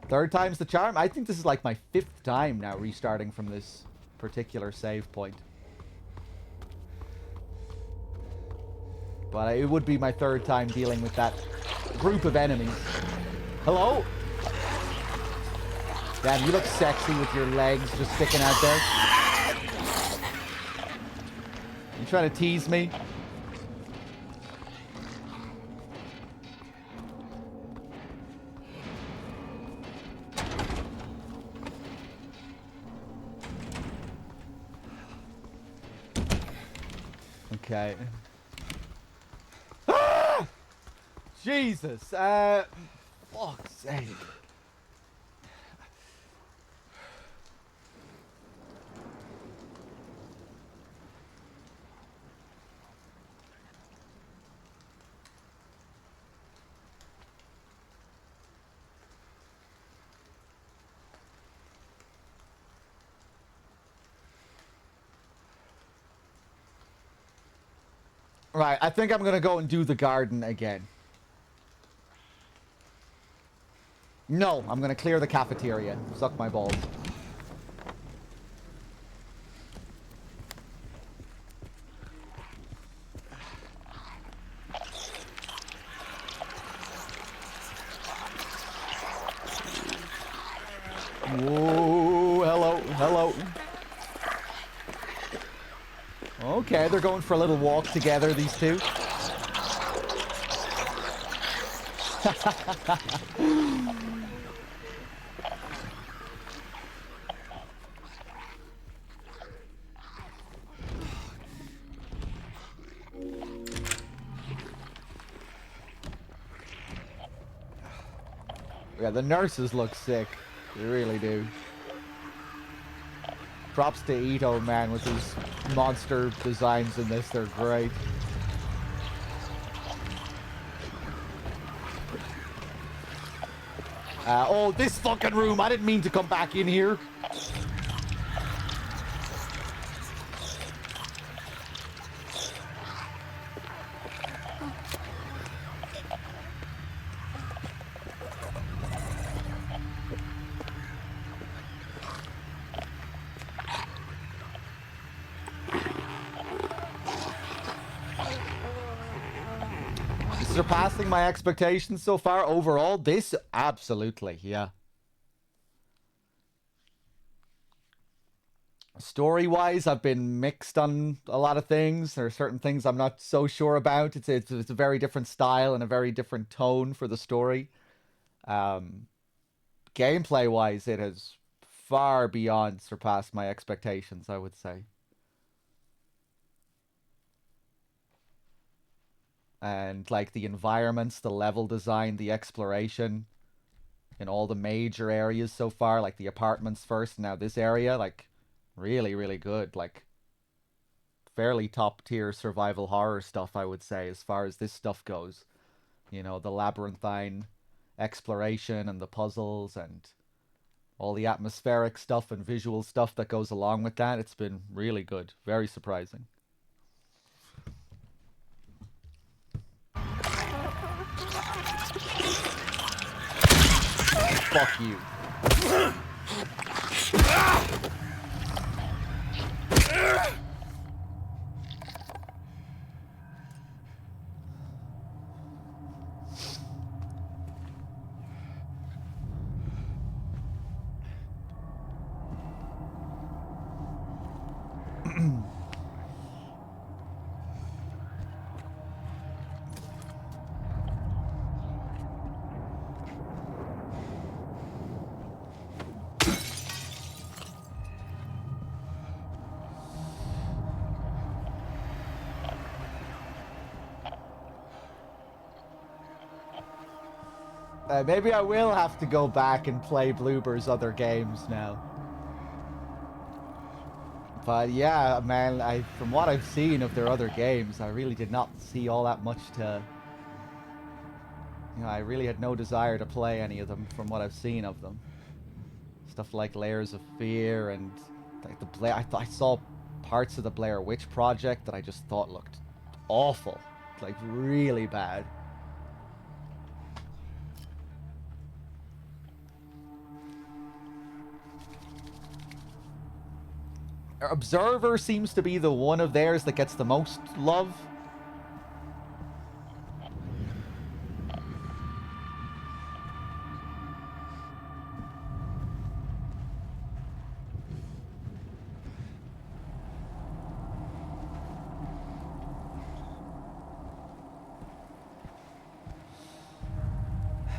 3rd time's the charm. I think this is like my 5th time now restarting from this particular save point. But it would be my 3rd time dealing with that group of enemies. Hello? Damn, you look sexy with your legs just sticking out there. You trying to tease me? Okay. Ah! Jesus. Fuck's sake. Right, I think I'm gonna go and do the garden again. No, I'm gonna clear the cafeteria. Suck my balls. Whoa, hello, hello. Okay, they're going for a little walk together, these two. Yeah, the nurses look sick. They really do. Props to Ito, man, with his monster designs in this. They're great. Oh, this fucking room. I didn't mean to come back in here. Surpassing my expectations so far overall. This, absolutely, yeah. Story-wise, I've been mixed on a lot of things. There are certain things I'm not so sure about. It's a very different style and a very different tone for the story. Gameplay-wise, it has far beyond surpassed my expectations, I would say. And like the environments, the level design, the exploration in all the major areas so far, like the apartments first, now this area, like really, really good. Like fairly top tier survival horror stuff, I would say, as far as this stuff goes. You know, the labyrinthine exploration and the puzzles and all the atmospheric stuff and visual stuff that goes along with that. It's been really good. Very surprising. Fuck you. Maybe I will have to go back and play Bloober's other games now. But yeah, man, from what I've seen of their other games, I really did not see all that much to... You know, I really had no desire to play any of them from what I've seen of them. Stuff like Layers of Fear and like the Blair... I saw parts of the Blair Witch Project that I just thought looked awful. Like, really bad. Observer seems to be the one of theirs that gets the most love.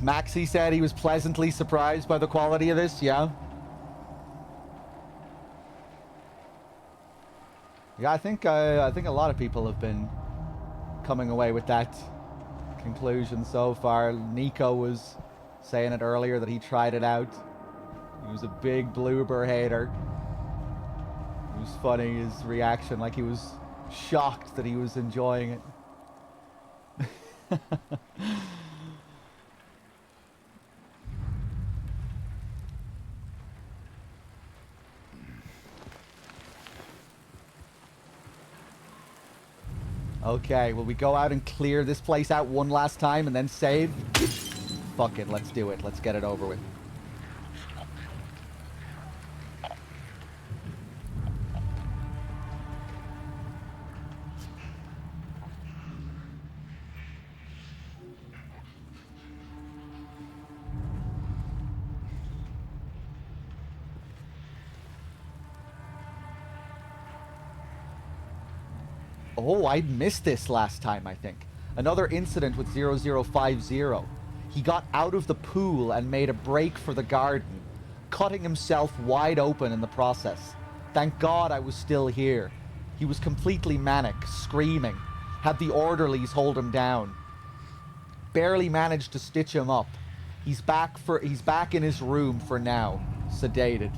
Maxie said he was pleasantly surprised by the quality of this, yeah. Yeah, I think a lot of people have been coming away with that conclusion so far. Nico was saying it earlier that he tried it out. He was a big Bloober hater. It was funny, his reaction, like he was shocked that he was enjoying it. Okay, will we go out and clear this place out one last time and then save? Fuck it, let's do it. Let's get it over with. Oh, I missed this last time, I think. Another incident with 0050. He got out of the pool and made a break for the garden, cutting himself wide open in the process. Thank God I was still here. He was completely manic, screaming. Had the orderlies hold him down. Barely managed to stitch him up. He's back in his room for now, sedated.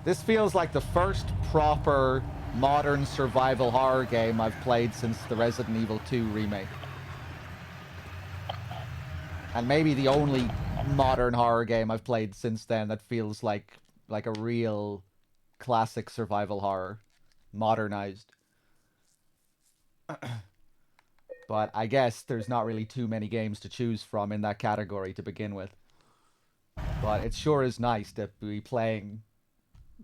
This feels like the first proper modern survival horror game I've played since the Resident Evil 2 remake. And maybe the only modern horror game I've played since then that feels like a real classic survival horror. Modernized. But I guess there's not really too many games to choose from in that category to begin with. But it sure is nice to be playing...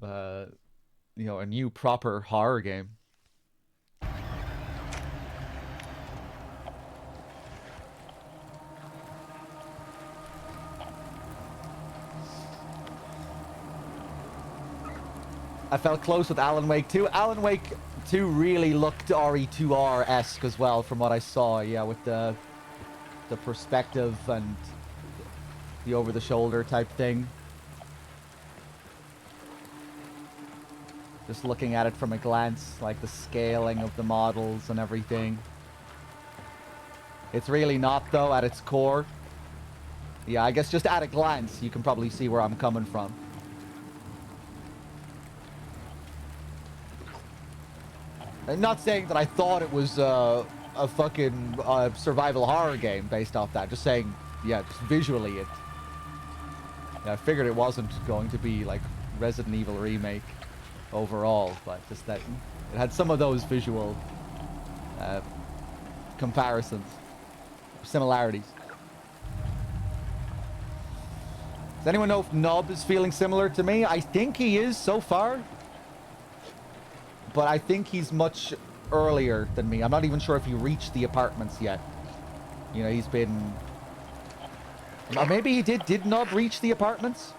you know, a new proper horror game. I felt close with Alan Wake 2. Alan Wake 2 really looked RE2R-esque as well from what I saw, yeah, with the perspective and the over-the-shoulder type thing. Just looking at it from a glance, like the scaling of the models and everything. It's really not, though, at its core. Yeah, I guess just at a glance, you can probably see where I'm coming from. I'm not saying that I thought it was a fucking survival horror game based off that. Just saying, yeah, just visually it. Yeah, I figured it wasn't going to be like Resident Evil Remake overall, but just that it had some of those visual comparisons, similarities. Does anyone know if Nub is feeling similar to me? I think he is so far. But I think he's much earlier than me. I'm not even sure if he reached the apartments yet. You know, he's been... maybe he did. Did Nub reach the apartments?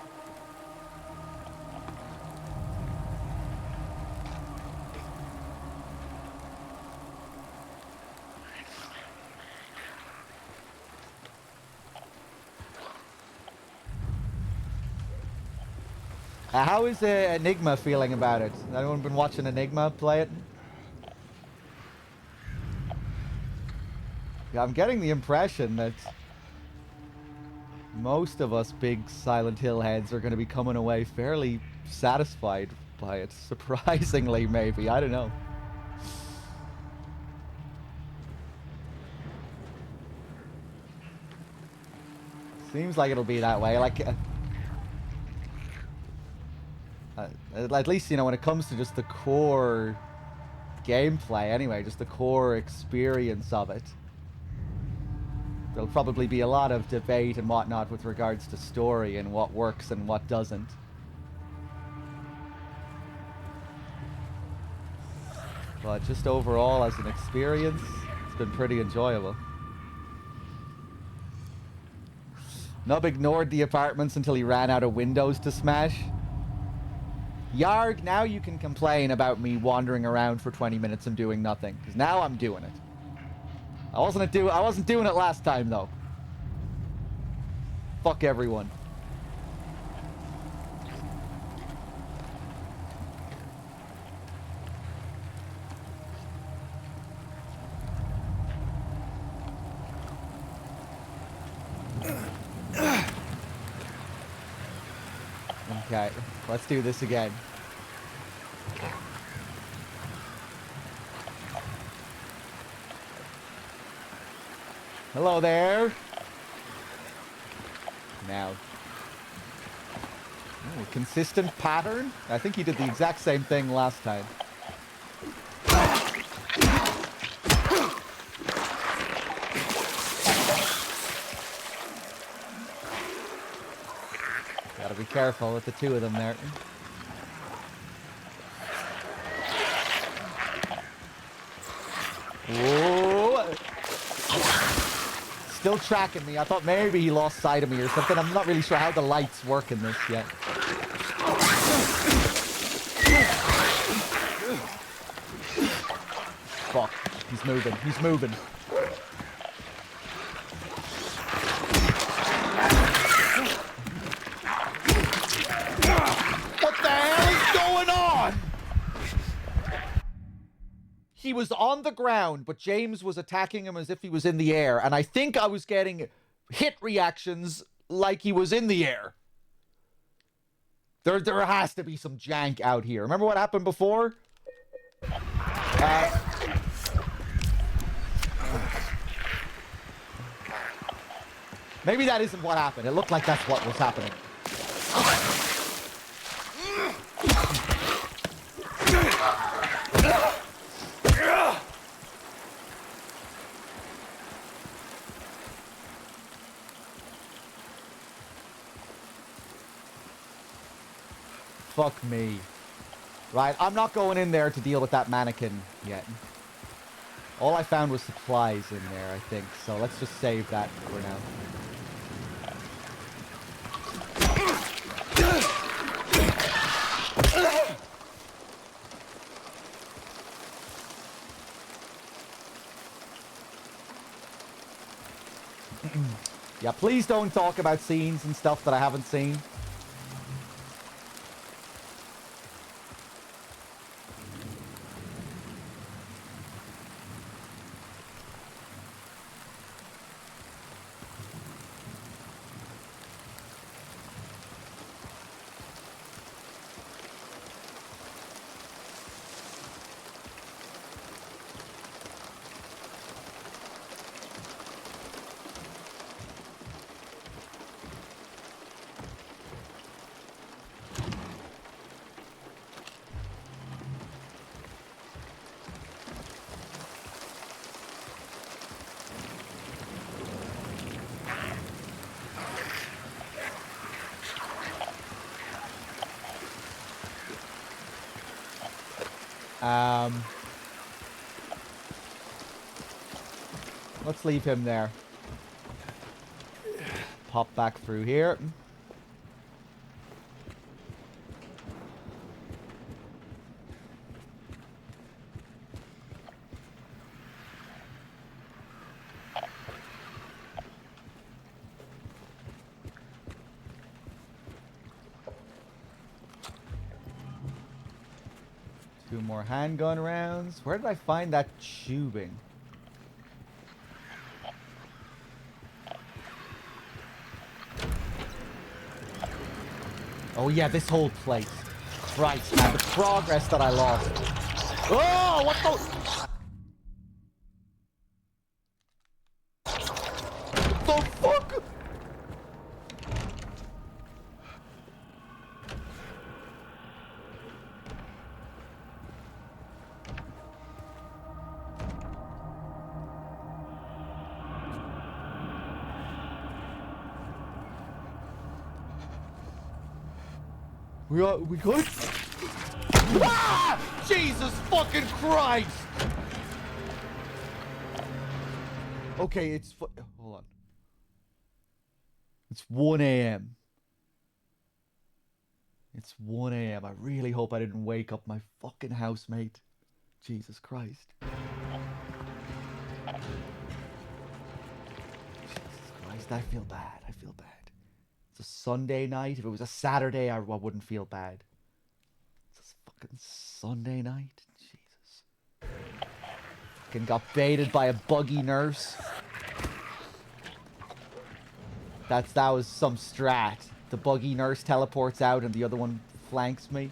How is Enigma feeling about it? Has anyone been watching Enigma play it? Yeah, I'm getting the impression that most of us big Silent Hill heads are going to be coming away fairly satisfied by it. Surprisingly, maybe. I don't know. Seems like it'll be that way. Like... at least, you know, when it comes to just the core gameplay, anyway, just the core experience of it, there'll probably be a lot of debate and whatnot with regards to story and what works and what doesn't. But just overall, as an experience, it's been pretty enjoyable. Nub ignored the apartments until he ran out of windows to smash. Yarg, now you can complain about me wandering around for 20 minutes and doing nothing, because now I'm doing it. I wasn't doing it last time, though. Fuck everyone. Okay, let's do this again. Hello there. Now. Ooh, consistent pattern? I think he did the exact same thing last time. Gotta be careful with the two of them there. Whoa. Still tracking me. I thought maybe he lost sight of me or something. I'm not really sure how the lights work in this yet. Fuck. He's moving. He's moving. He was on the ground, but James was attacking him as if he was in the air. And I think I was getting hit reactions like he was in the air. There has to be some jank out here. Remember what happened before? Maybe that isn't what happened. It looked like that's what was happening. Fuck me. Right, I'm not going in there to deal with that mannequin yet. All I found was supplies in there, I think. So let's just save that for now. Yeah, please don't talk about scenes and stuff that I haven't seen. Let's leave him there. Pop back through here. Two more handgun rounds. Where did I find that tubing? Oh yeah, this whole place. Christ, man, the progress that I lost. Oh, what the fuck? We good? Ah! Jesus fucking Christ! Okay, hold on. It's 1 a.m. It's 1 a.m. I really hope I didn't wake up my fucking housemate. Jesus Christ. Jesus Christ, I feel bad. I feel bad. It's a Sunday night. If it was a Saturday, I wouldn't feel bad. It's a fucking Sunday night. Jesus. Fucking got baited by a buggy nurse. That was some strat. The buggy nurse teleports out and the other one flanks me.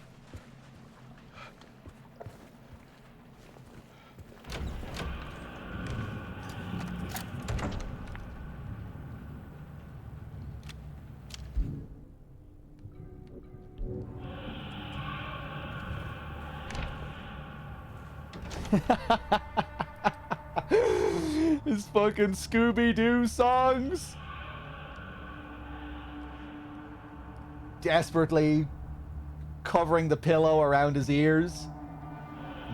His fucking Scooby-Doo songs. Desperately covering the pillow around his ears.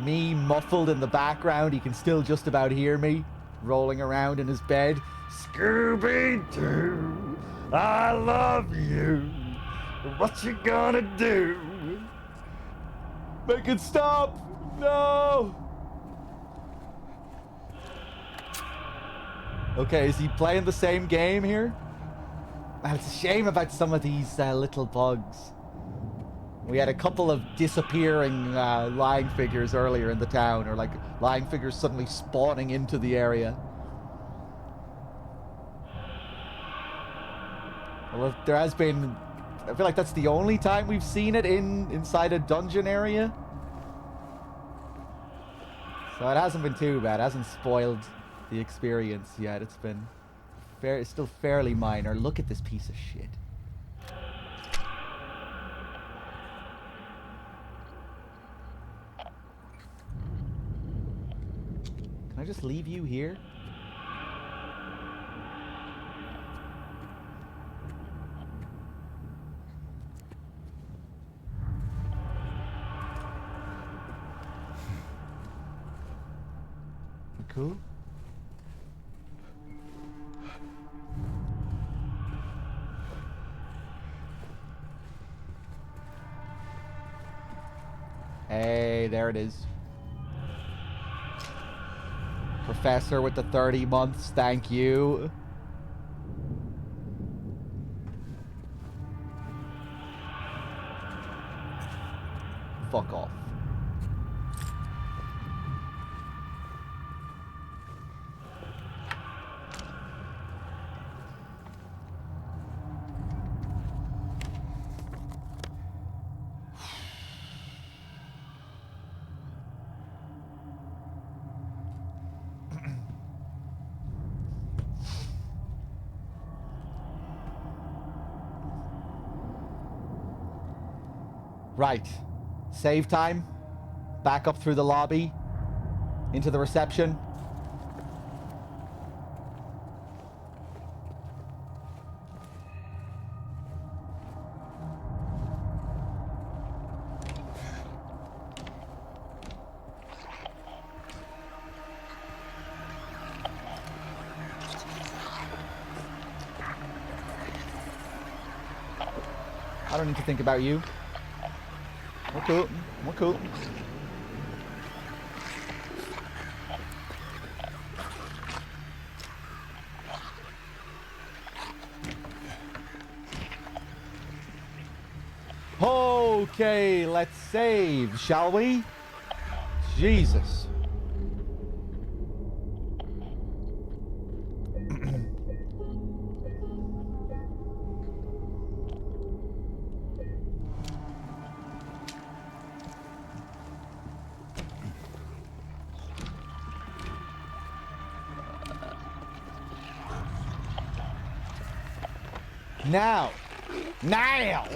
Me muffled in the background. He can still just about hear me rolling around in his bed. Scooby-Doo, I love you. What you gonna do? Make it stop. No. Okay, is he playing the same game here? Man, it's a shame about some of these little bugs. We had a couple of disappearing lying figures earlier in the town, or like lying figures suddenly spawning into the area. Well, there has been... I feel like that's the only time we've seen it inside a dungeon area. So it hasn't been too bad. It hasn't spoiled the experience yet. It's been it's still fairly minor. Look at this piece of shit. Can I just leave you here? Cool. Hey, there it is. Professor with the 30 months, thank you. Right. Save time. Back up through the lobby. Into the reception. I don't need to think about you. We're cool. We're cool. Okay, let's save, shall we? Jesus. Now. Now.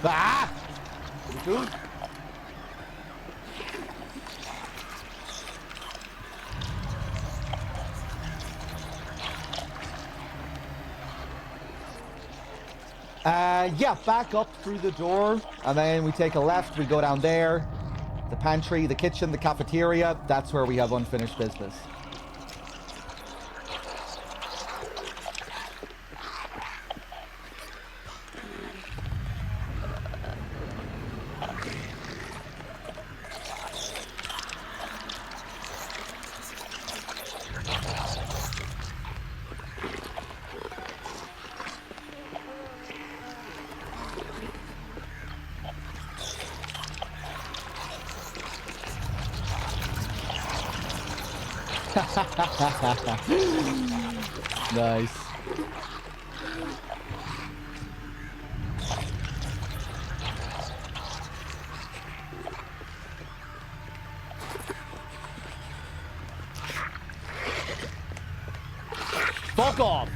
Ah! Good. Yeah, back up through the door, and then we take a left, we go down there. The pantry, the kitchen, the cafeteria, that's where we have unfinished business. Nice. Fuck off.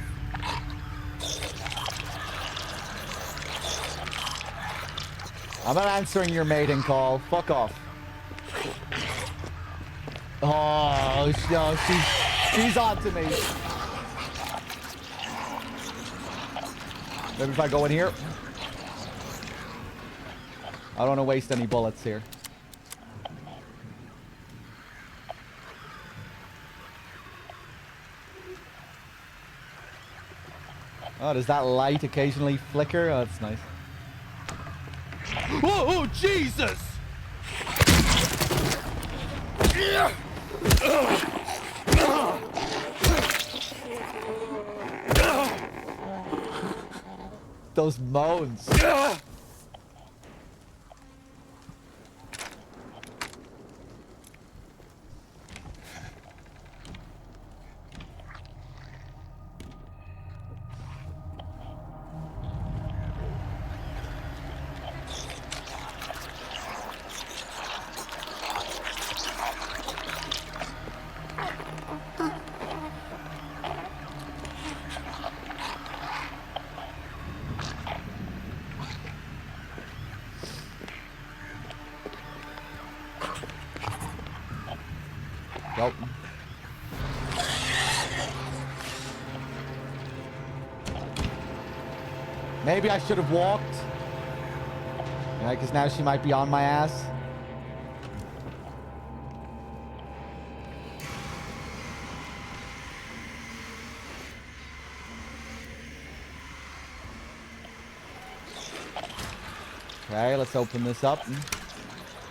I'm not answering your mating call. Fuck off. Oh, no, she's on to me. Maybe if I go in here. I don't want to waste any bullets here. Oh, does that light occasionally flicker? Oh, that's nice. Oh, Jesus! Those moans. Nope. Maybe I should have walked. Yeah, because now she might be on my ass. Okay, let's open this up.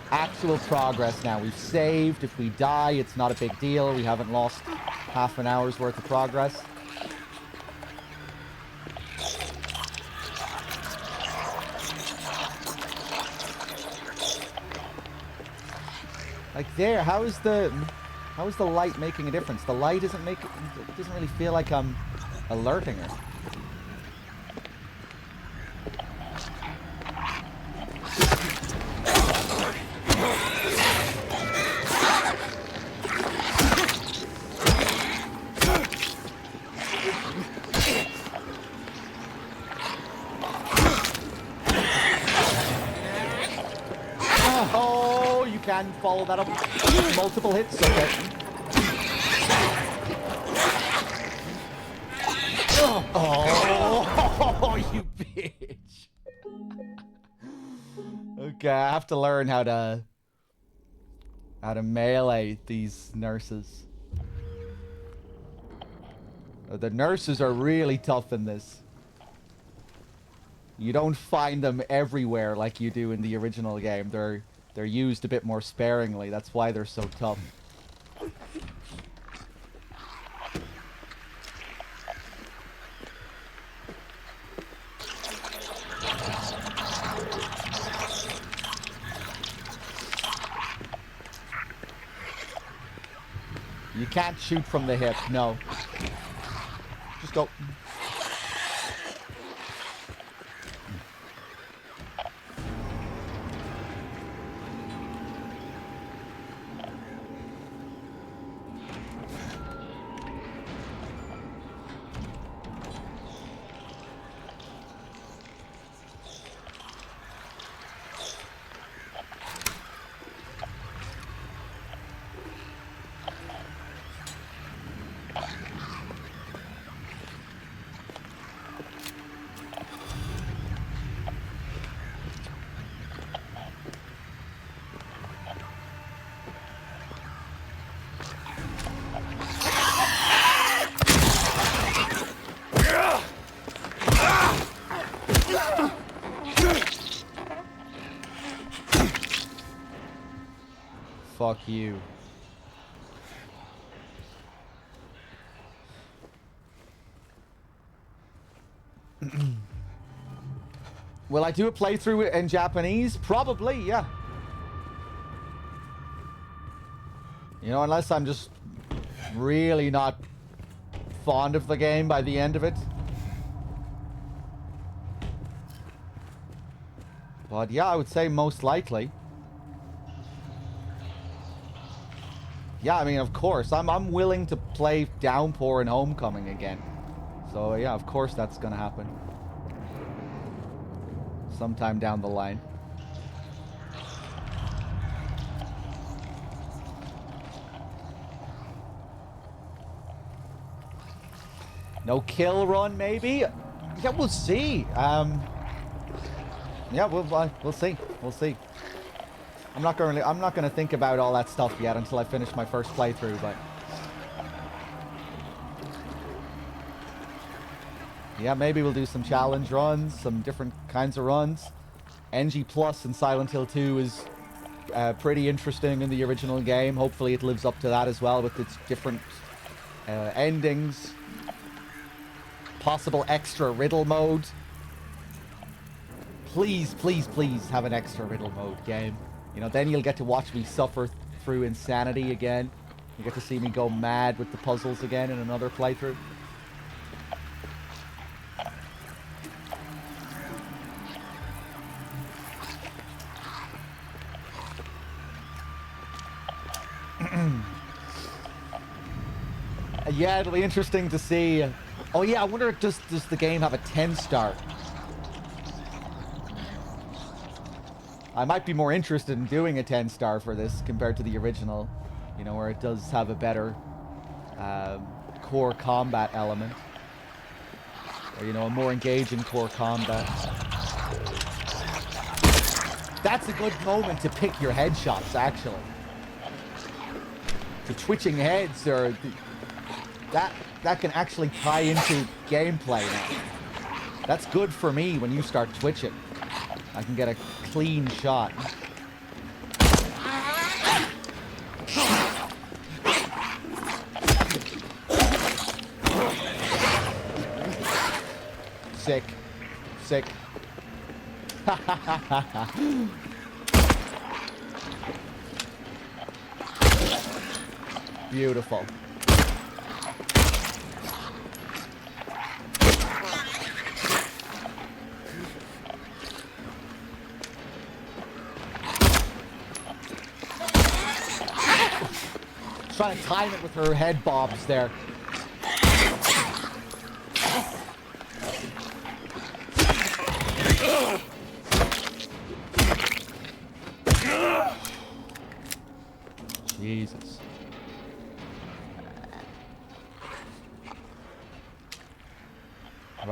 Actual progress now. We've saved. If we die, it's not a big deal. We haven't lost half an hour's worth of progress. Like there, how is the light making a difference? The light isn't making, it doesn't really feel like I'm alerting her. can follow that up. Multiple hits. Okay. Oh, you bitch. Okay, I have to learn how to melee these nurses. The nurses are really tough in this. You don't find them everywhere like you do in the original game. They're used a bit more sparingly. That's why they're so tough. You can't shoot from the hip, no. Just go. Fuck you. Will I do a playthrough in Japanese? Probably, yeah. You know, unless I'm just really not fond of the game by the end of it. But yeah, I would say most likely. Yeah, I mean, of course. I'm willing to play Downpour and Homecoming again. So yeah, of course that's gonna happen. Sometime down the line. No kill run, maybe? Yeah, we'll see. Yeah, we'll see. We'll see. I'm not gonna think about all that stuff yet until I finish my first playthrough, but yeah, maybe we'll do some challenge runs, some different kinds of runs. NG Plus in Silent Hill 2 is pretty interesting in the original game. Hopefully it lives up to that as well with its different endings. Possible extra riddle mode. Please, please, please have an extra riddle mode game. You know, then you'll get to watch me suffer through insanity again. You get to see me go mad with the puzzles again in another playthrough. Yeah, it'll be interesting to see. Oh yeah, I wonder, does the game have a 10-star? I might be more interested in doing a 10-star for this compared to the original, you know, where it does have a better core combat element. Or, you know, a more engaging core combat. That's a good moment to pick your headshots, actually. The twitching heads are... That can actually tie into gameplay now. That's good for me when you start twitching. I can get a clean shot. Sick. Sick. Beautiful. Trying to time it with her head bobs there.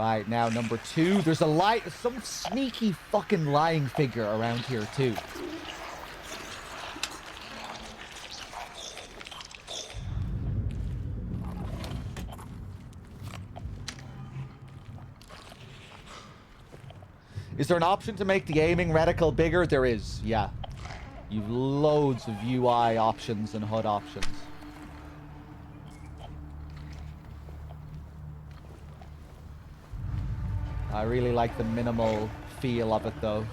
Right, now number 2. There's some sneaky fucking lying figure around here too. Is there an option to make the aiming reticle bigger? There is, yeah. You've loads of UI options and HUD options. I really like the minimal feel of it though.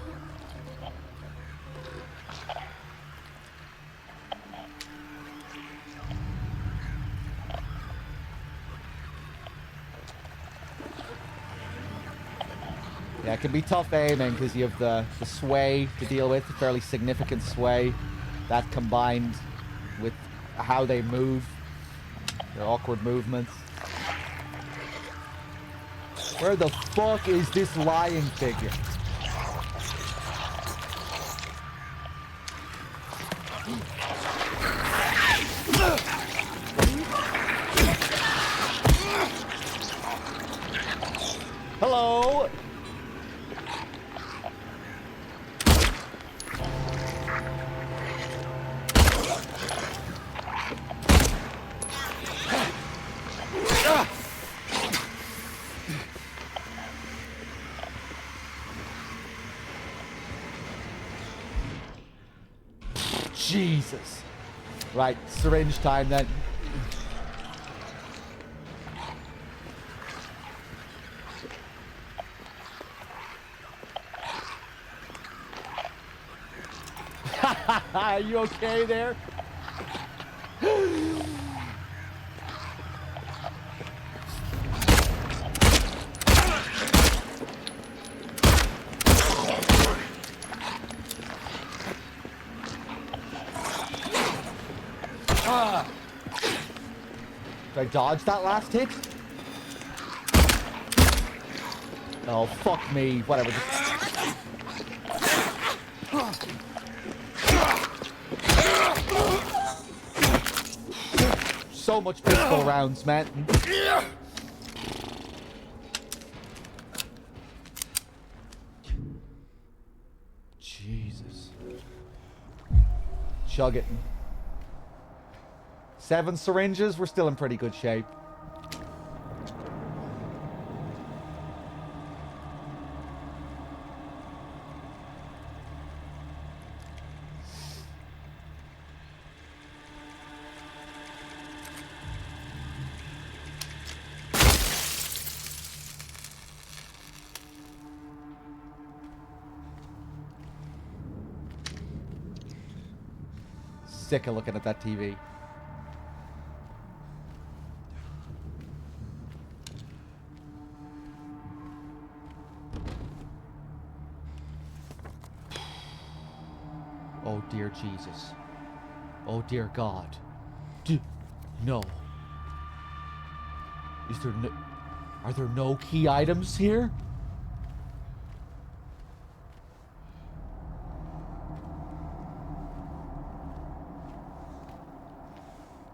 Yeah, it can be tough aiming because you have the sway to deal with, a fairly significant sway. That combined with how they move, their awkward movements. Where the fuck is this lying figure? Hello? Jesus. Right, syringe time then. Are you okay there? Did I dodge that last hit? Oh, fuck me. Whatever. So much pistol rounds, man. Jesus. Chug it. 7 syringes. We're still in pretty good shape. Sick of looking at that TV. Oh dear Jesus. Oh dear God. No. Is there no... Are there no key items here?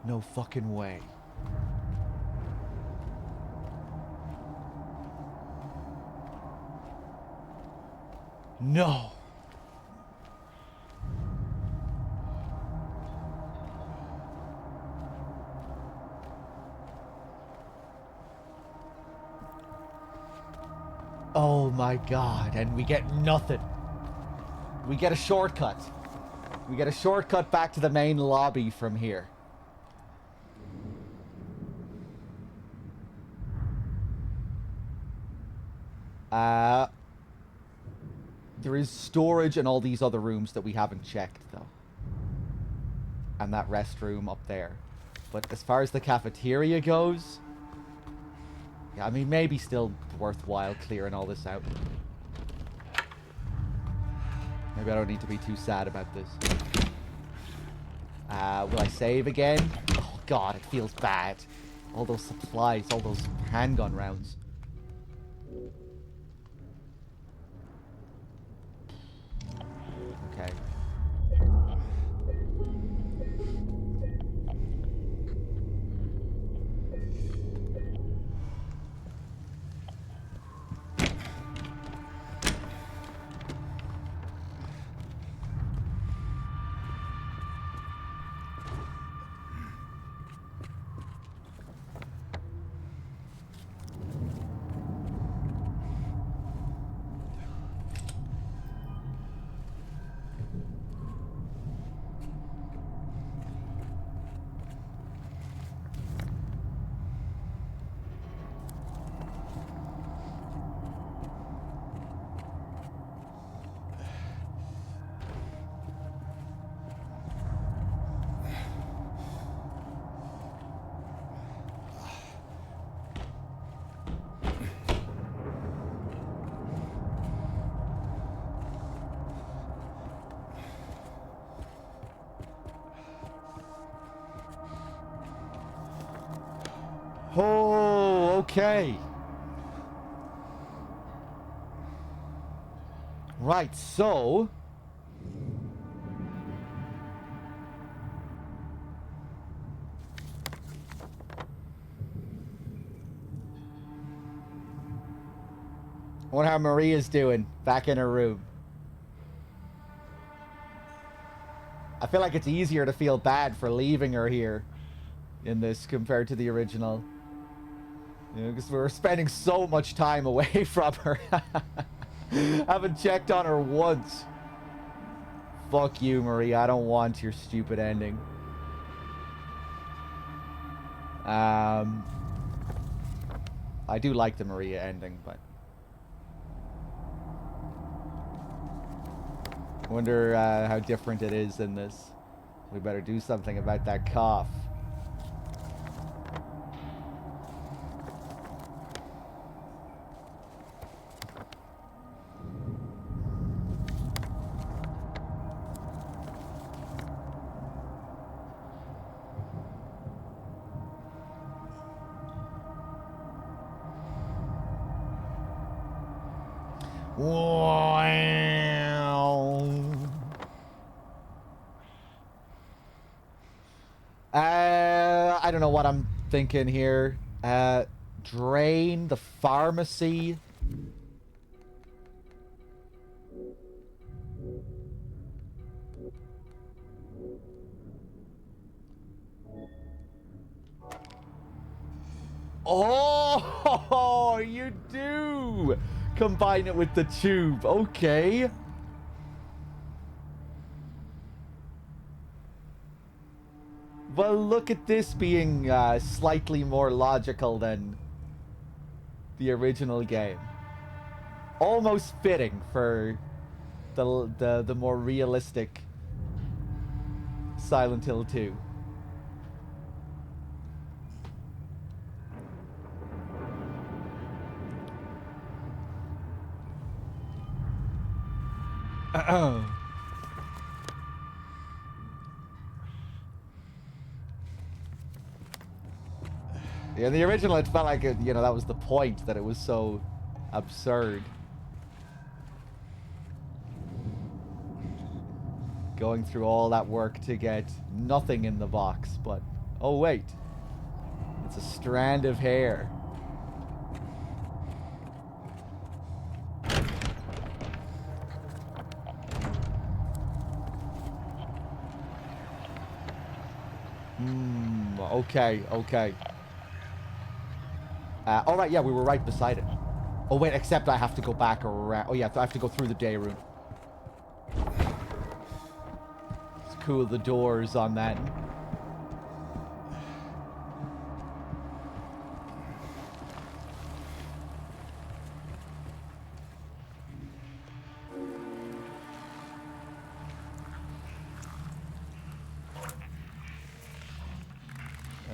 No fucking way. No. Oh my God, and we get nothing. We get a shortcut. We get a shortcut back to the main lobby from here. There is storage in all these other rooms that we haven't checked, though. And that restroom up there. But as far as the cafeteria goes... Yeah, I mean, maybe still worthwhile clearing all this out. Maybe I don't need to be too sad about this. Will I save again? Oh, God, it feels bad. All those supplies, all those handgun rounds. Okay. Oh, okay. Right, so... I wonder how Maria's doing back in her room. I feel like it's easier to feel bad for leaving her here in this compared to the original. You know, because we were spending so much time away from her. Haven't checked on her once. Fuck you, Maria. I don't want your stupid ending. I do like the Maria ending, but... I wonder how different it is in this. We better do something about that cough. I don't know what I'm thinking here. Drain the pharmacy. Oh, you do combine it with the tube. Okay. Well, look at this being slightly more logical than the original game. Almost fitting for the more realistic Silent Hill 2. Yeah, in the original, it felt like, you know, that was the point, that it was so absurd. Going through all that work to get nothing in the box, but... Oh, wait. It's a strand of hair. Okay, okay. All right, yeah, we were right beside it. Oh, wait, except I have to go back around. Oh, yeah, I have to go through the day room. Let's cool the doors on that.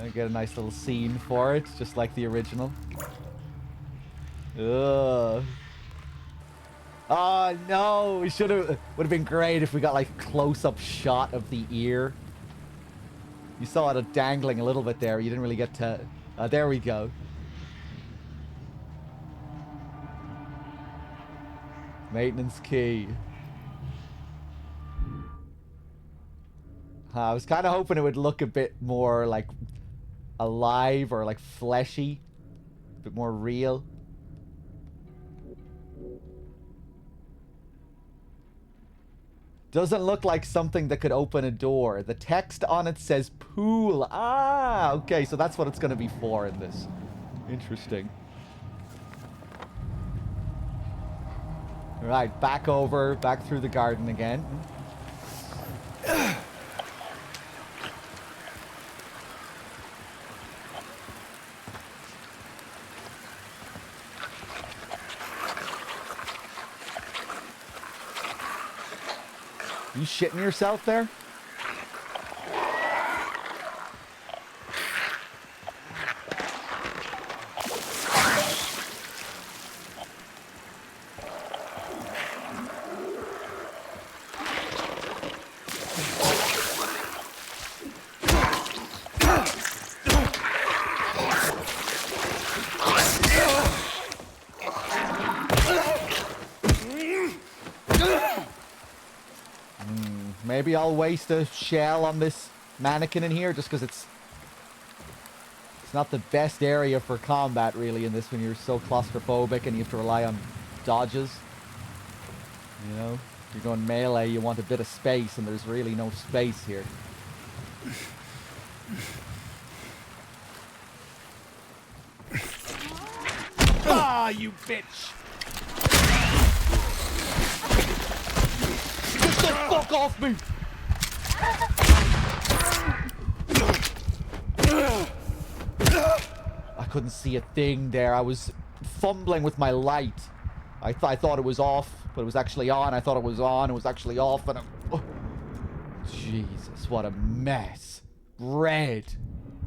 I get a nice little scene for it, just like the original. Ugh. Oh no, we should have. Would have been great if we got like a close-up shot of the ear. You saw it dangling a little bit there. You didn't really get to. There we go. Maintenance key. I was kind of hoping it would look a bit more like alive or like fleshy, a bit more real. Doesn't look like something that could open a door. The text on it says pool. Ah, okay, so that's what it's going to be for in this. Interesting. All right, back over, back through the garden again. You shitting yourself there? Maybe I'll waste a shell on this mannequin in here just because it's not the best area for combat really in this when you're so claustrophobic and you have to rely on dodges. You know, if you're going melee, you want a bit of space, and there's really no space here. Ah, you bitch! Get the fuck off me! I couldn't see a thing there. I was fumbling with my light. I thought it was off, but it was actually on. I thought it was on, it was actually off, and oh. Jesus, what a mess. Red.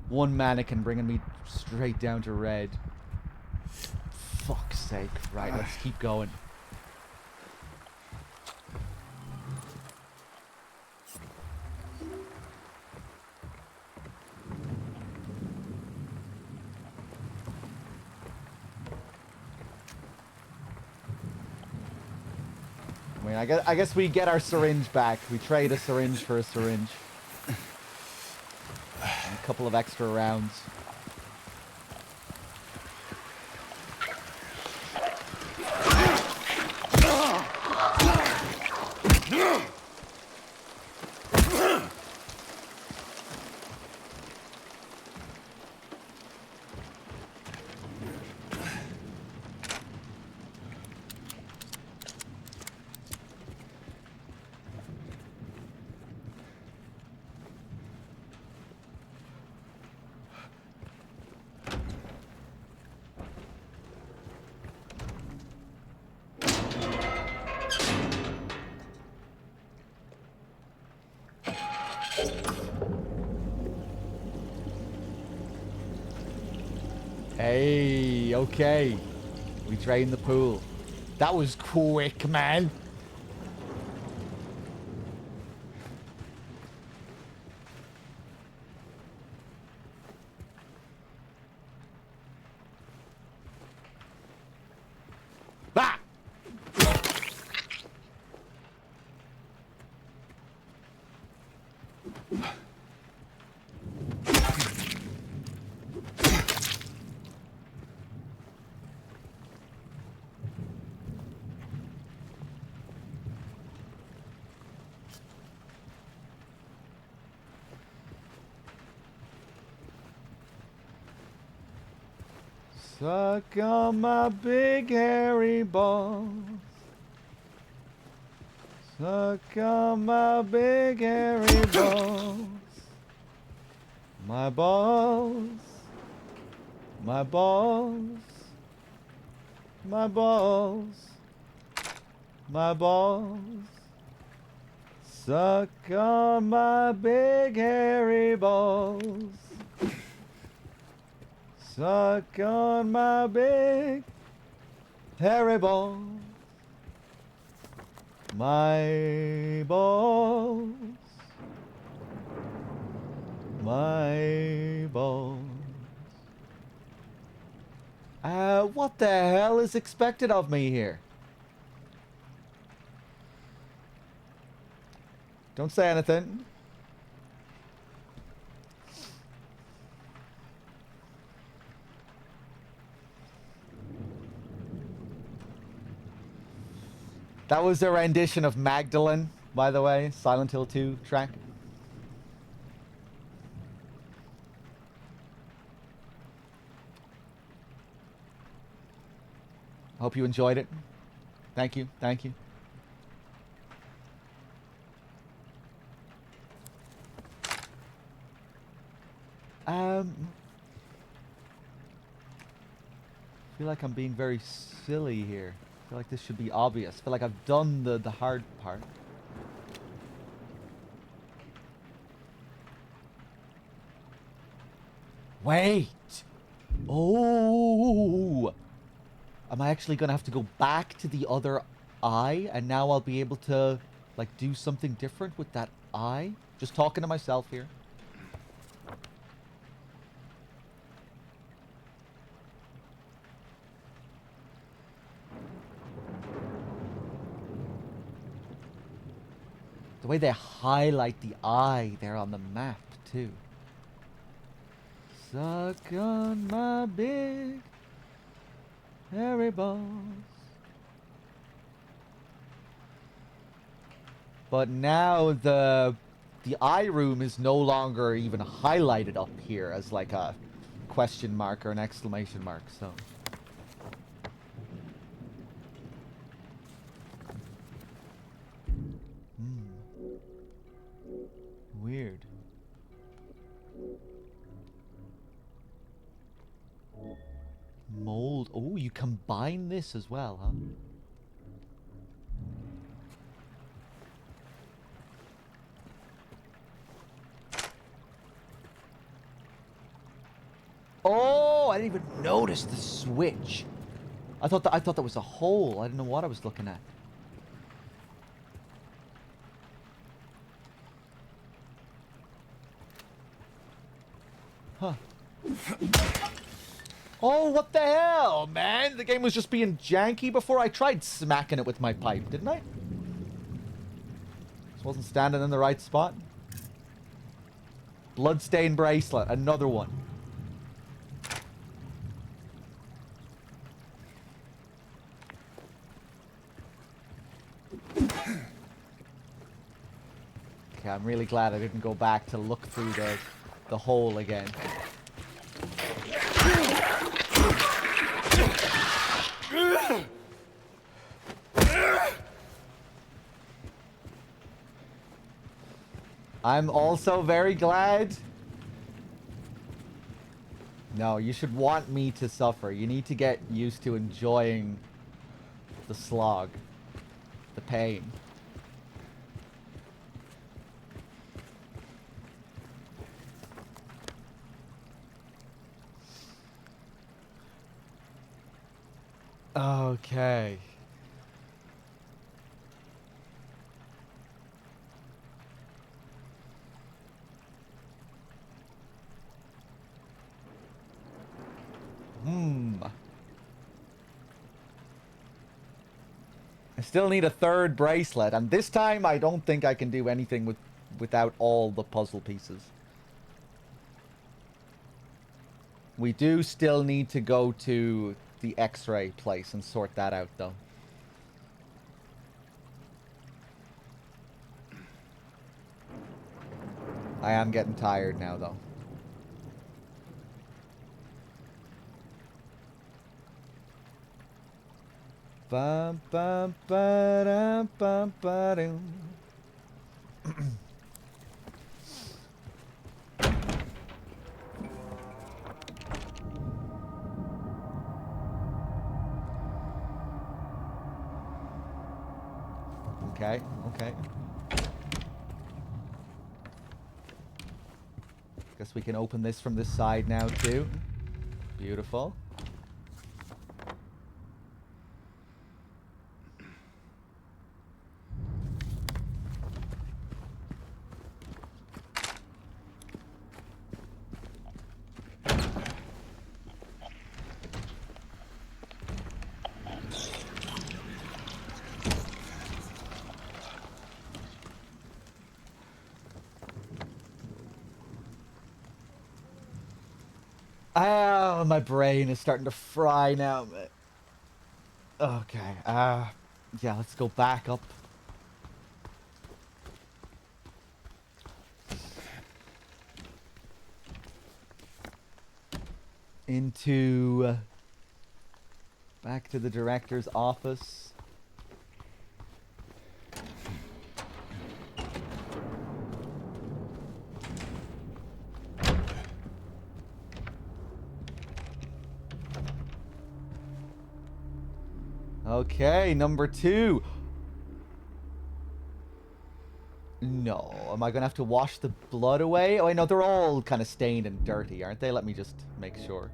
One mannequin bringing me straight down to red. Fuck's sake. Right, let's keep going. I mean, I guess we get our syringe back. We trade a syringe for a syringe. And a couple of extra rounds. Hey, okay. We drained the pool. That was quick, man. Ah! Suck on my big hairy balls. Suck on my big hairy balls. My balls. My balls. My balls. My balls. Suck on my big hairy balls. Suck on my big hairy balls. My balls. My balls. What the hell is expected of me here? Don't say anything. That was a rendition of Magdalene, by the way, Silent Hill 2 track. Hope you enjoyed it. Thank you, thank you. I feel like I'm being very silly here. I feel like this should be obvious. I feel like I've done the hard part. Wait! Oh! Am I actually gonna have to go back to the other eye? And now I'll be able to, like, do something different with that eye? Just talking to myself here. The way they highlight the eye there on the map, too. Suck on my big hairy balls. But now the eye room is no longer even highlighted up here as like a question mark or an exclamation mark, so. Weird. Mold. Oh, you combine this as well, huh? Oh, I didn't even notice the switch. I thought that was a hole. I didn't know what I was looking at. Huh. Oh, what the hell, man? The game was just being janky before. I tried smacking it with my pipe, didn't I? Just wasn't standing in the right spot. Bloodstained bracelet, another one. Okay, I'm really glad I didn't go back to look through the hole again. I'm also very glad. No, you should want me to suffer. You need to get used to enjoying the slog, the pain. Okay. I still need a third bracelet, and this time I don't think I can do anything without all the puzzle pieces. We do still need to go to the X-ray place and sort that out, though. I am getting tired now, though. Bum bum ba dum bum ba dum. Okay, okay. Guess we can open this from this side now too. Beautiful. Oh, my brain is starting to fry now. Okay, yeah, let's go back up. Into... back to the director's office. Okay, number 2. No, am I gonna have to wash the blood away? Oh, I know they're all kind of stained and dirty, aren't they? Let me just make sure.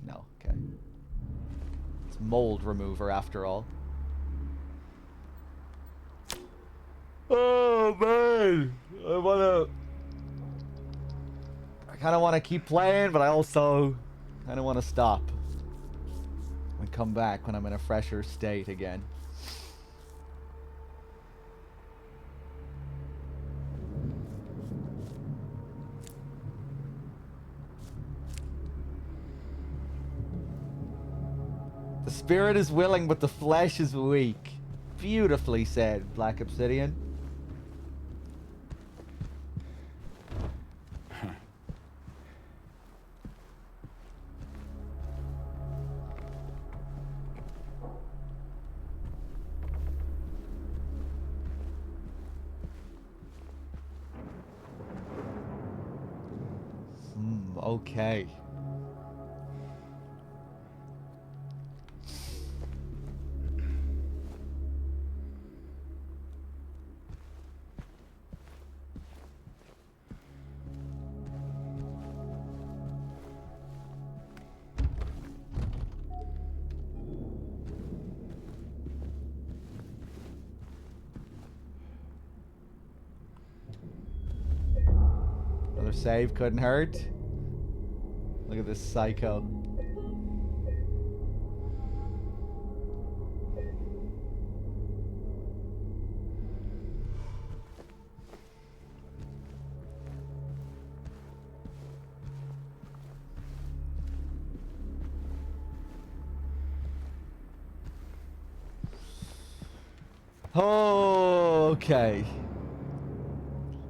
No, okay. It's mold remover after all. Oh man, I kind of want to keep playing, but I also kind of want to stop and come back when I'm in a fresher state again. spirit is willing, but the flesh is weak. Beautifully said, Black Obsidian. Okay. Another save couldn't hurt. Look at this psycho. Okay.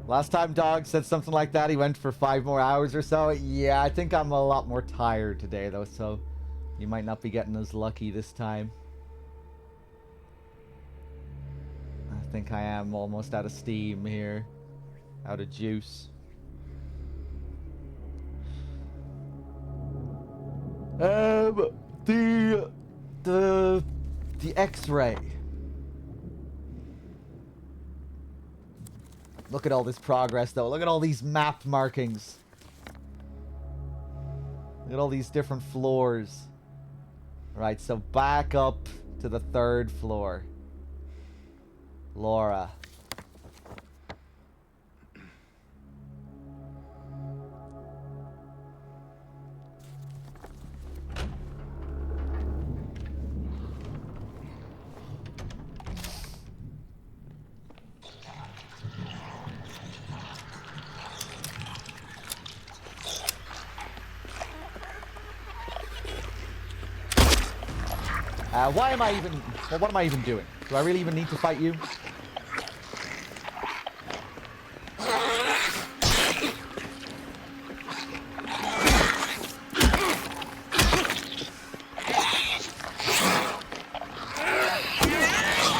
Last time Dog said something like that, he went for 5 more hours or so. Yeah, I think I'm a lot more tired today, though, so you might not be getting as lucky this time. I think I am almost out of steam here. Out of juice. The X-ray. Look at all this progress, though. Look at all these map markings. Look at all these different floors. Right, so back up to the 3rd floor. Laura. Why am I even... Well, what am I even doing? Do I really even need to fight you?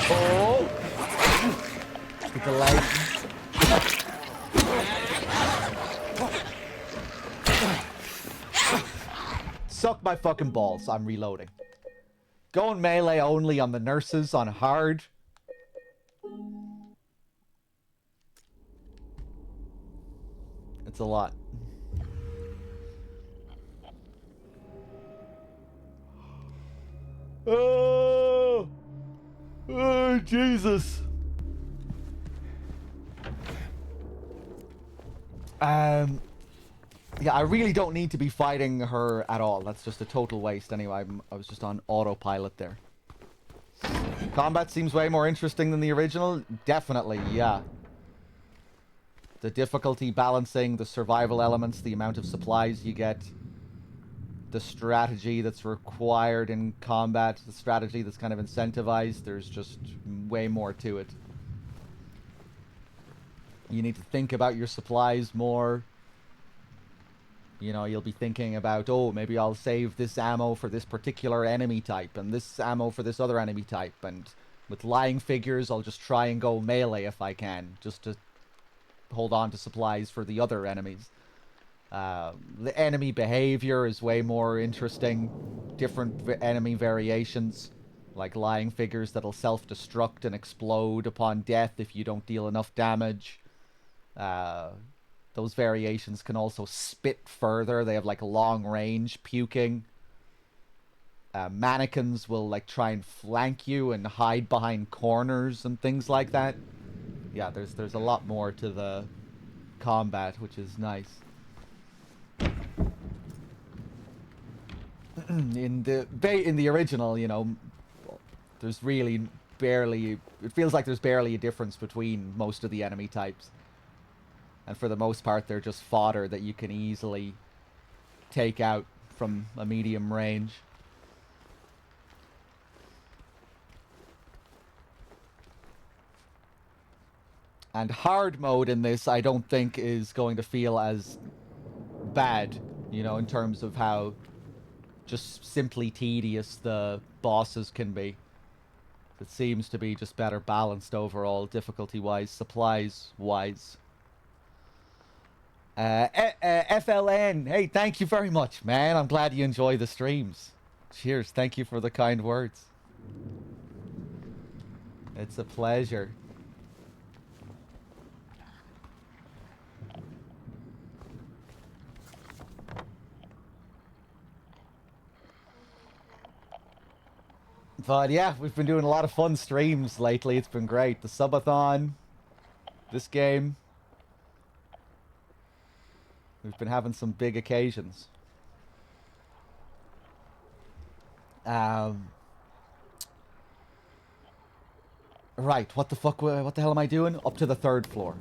Oh! The delay. Suck my fucking balls. I'm reloading. Going melee only on the nurses on hard. It's a lot. Oh, oh Jesus. Yeah, I really don't need to be fighting her at all. That's just a total waste anyway. I was just on autopilot there. Combat seems way more interesting than the original. Definitely, yeah. The difficulty balancing, the survival elements, the amount of supplies you get, the strategy that's required in combat, the strategy that's kind of incentivized. There's just way more to it. You need to think about your supplies more. You know, you'll be thinking about, oh, maybe I'll save this ammo for this particular enemy type, and this ammo for this other enemy type, and with lying figures, I'll just try and go melee if I can, just to hold on to supplies for the other enemies. The enemy behavior is way more interesting. Different enemy variations, like lying figures that'll self-destruct and explode upon death if you don't deal enough damage. Those variations can also spit further. They have like long range puking. Mannequins will like try and flank you and hide behind corners and things like that. Yeah, there's a lot more to the combat, which is nice. In the original, you know, there's really barely... It feels like there's barely a difference between most of the enemy types. And for the most part, they're just fodder that you can easily take out from a medium range. And hard mode in this, I don't think is going to feel as bad, you know, in terms of how just simply tedious the bosses can be. It seems to be just better balanced overall, difficulty-wise, supplies-wise. FLN, hey, thank you very much, man. I'm glad you enjoy the streams. Cheers, thank you for the kind words. It's a pleasure. But yeah, we've been doing a lot of fun streams lately. It's been great. The subathon, this game. We've been having some big occasions. Right, what the fuck, what the hell am I doing? Up to the 3rd floor.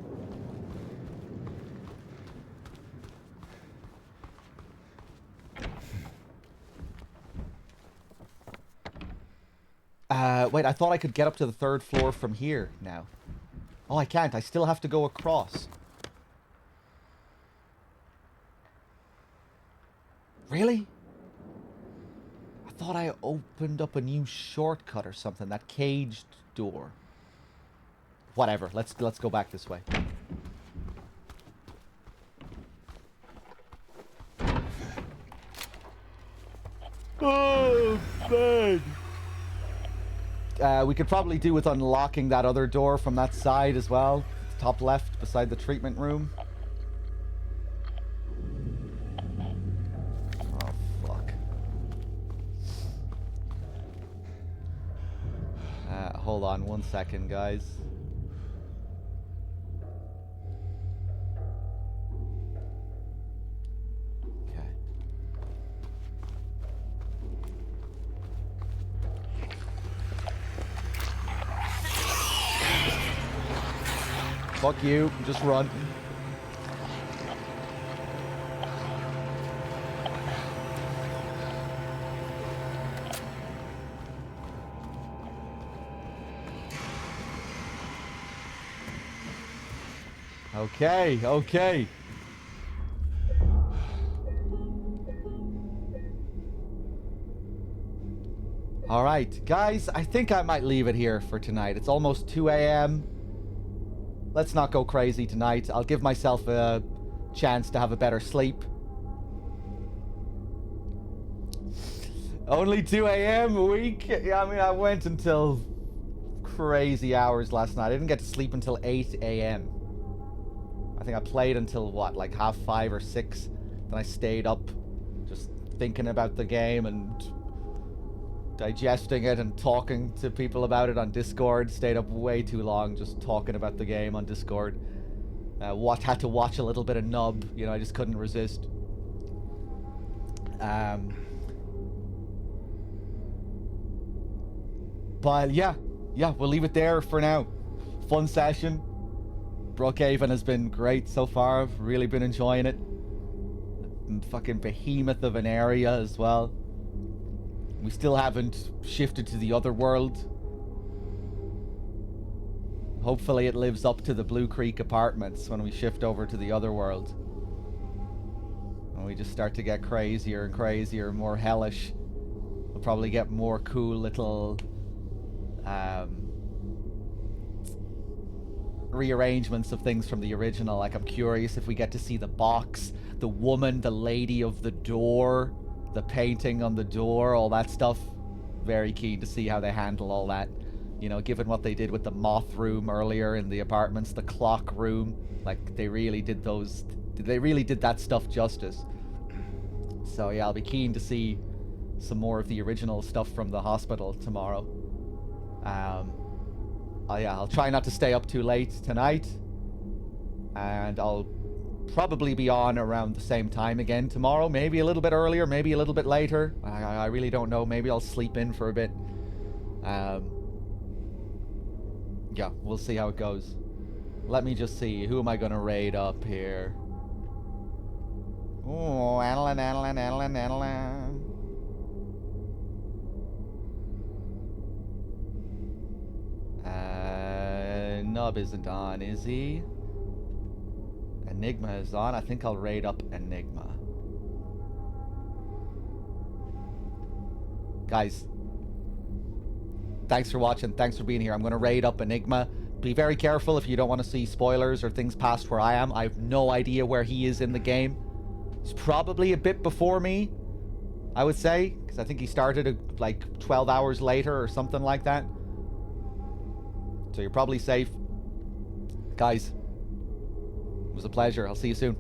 Wait, I thought I could get up to the 3rd floor from here now. Oh, I can't. I still have to go across. Really? I thought I opened up a new shortcut or something. That caged door. Whatever. Let's go back this way. Oh, man. We could probably do with unlocking that other door from that side as well. Top left, beside the treatment room. Oh, fuck. Hold on 1 second, guys. Okay. Fuck you, just run. Okay, okay. All right, guys, I think I might leave it here for tonight. It's almost 2 a.m. Let's not go crazy tonight. I'll give myself a chance to have a better sleep. Only 2 a.m. a week? Yeah, I mean, I went until crazy hours last night. I didn't get to sleep until 8 a.m. I think I played until, what, like 5:30 or 6. Then I stayed up just thinking about the game and digesting it and talking to people about it on Discord. Stayed up way too long just talking about the game on Discord. Had to watch a little bit of Nub. You know, I just couldn't resist. But yeah, we'll leave it there for now. Fun session. Brookhaven has been great so far. I've really been enjoying it. And fucking behemoth of an area as well. We still haven't shifted to the other world. Hopefully it lives up to the Blue Creek apartments when we shift over to the other world. And we just start to get crazier and crazier, more hellish. We'll probably get more cool little rearrangements of things from the original. Like, I'm curious if we get to see the box, the woman, the lady of the door, the painting on the door, all that stuff. Very keen to see how they handle all that. You know, given what they did with the moth room earlier in the apartments, the clock room, like they really did that stuff justice. So yeah, I'll be keen to see some more of the original stuff from the hospital tomorrow. I'll try not to stay up too late tonight, and I'll probably be on around the same time again tomorrow. Maybe a little bit earlier, maybe a little bit later. I really don't know. Maybe I'll sleep in for a bit. Yeah, we'll see how it goes. Let me just see. Who am I going to raid up here? Oh, Adeline. Nub isn't on, is he? Enigma is on. I think I'll raid up Enigma. Guys, thanks for watching. Thanks for being here. I'm going to raid up Enigma. Be very careful if you don't want to see spoilers or things past where I am. I have no idea where he is in the game. He's probably a bit before me, I would say, because I think he started like 12 hours later or something like that. So you're probably safe. Guys, it was a pleasure. I'll see you soon.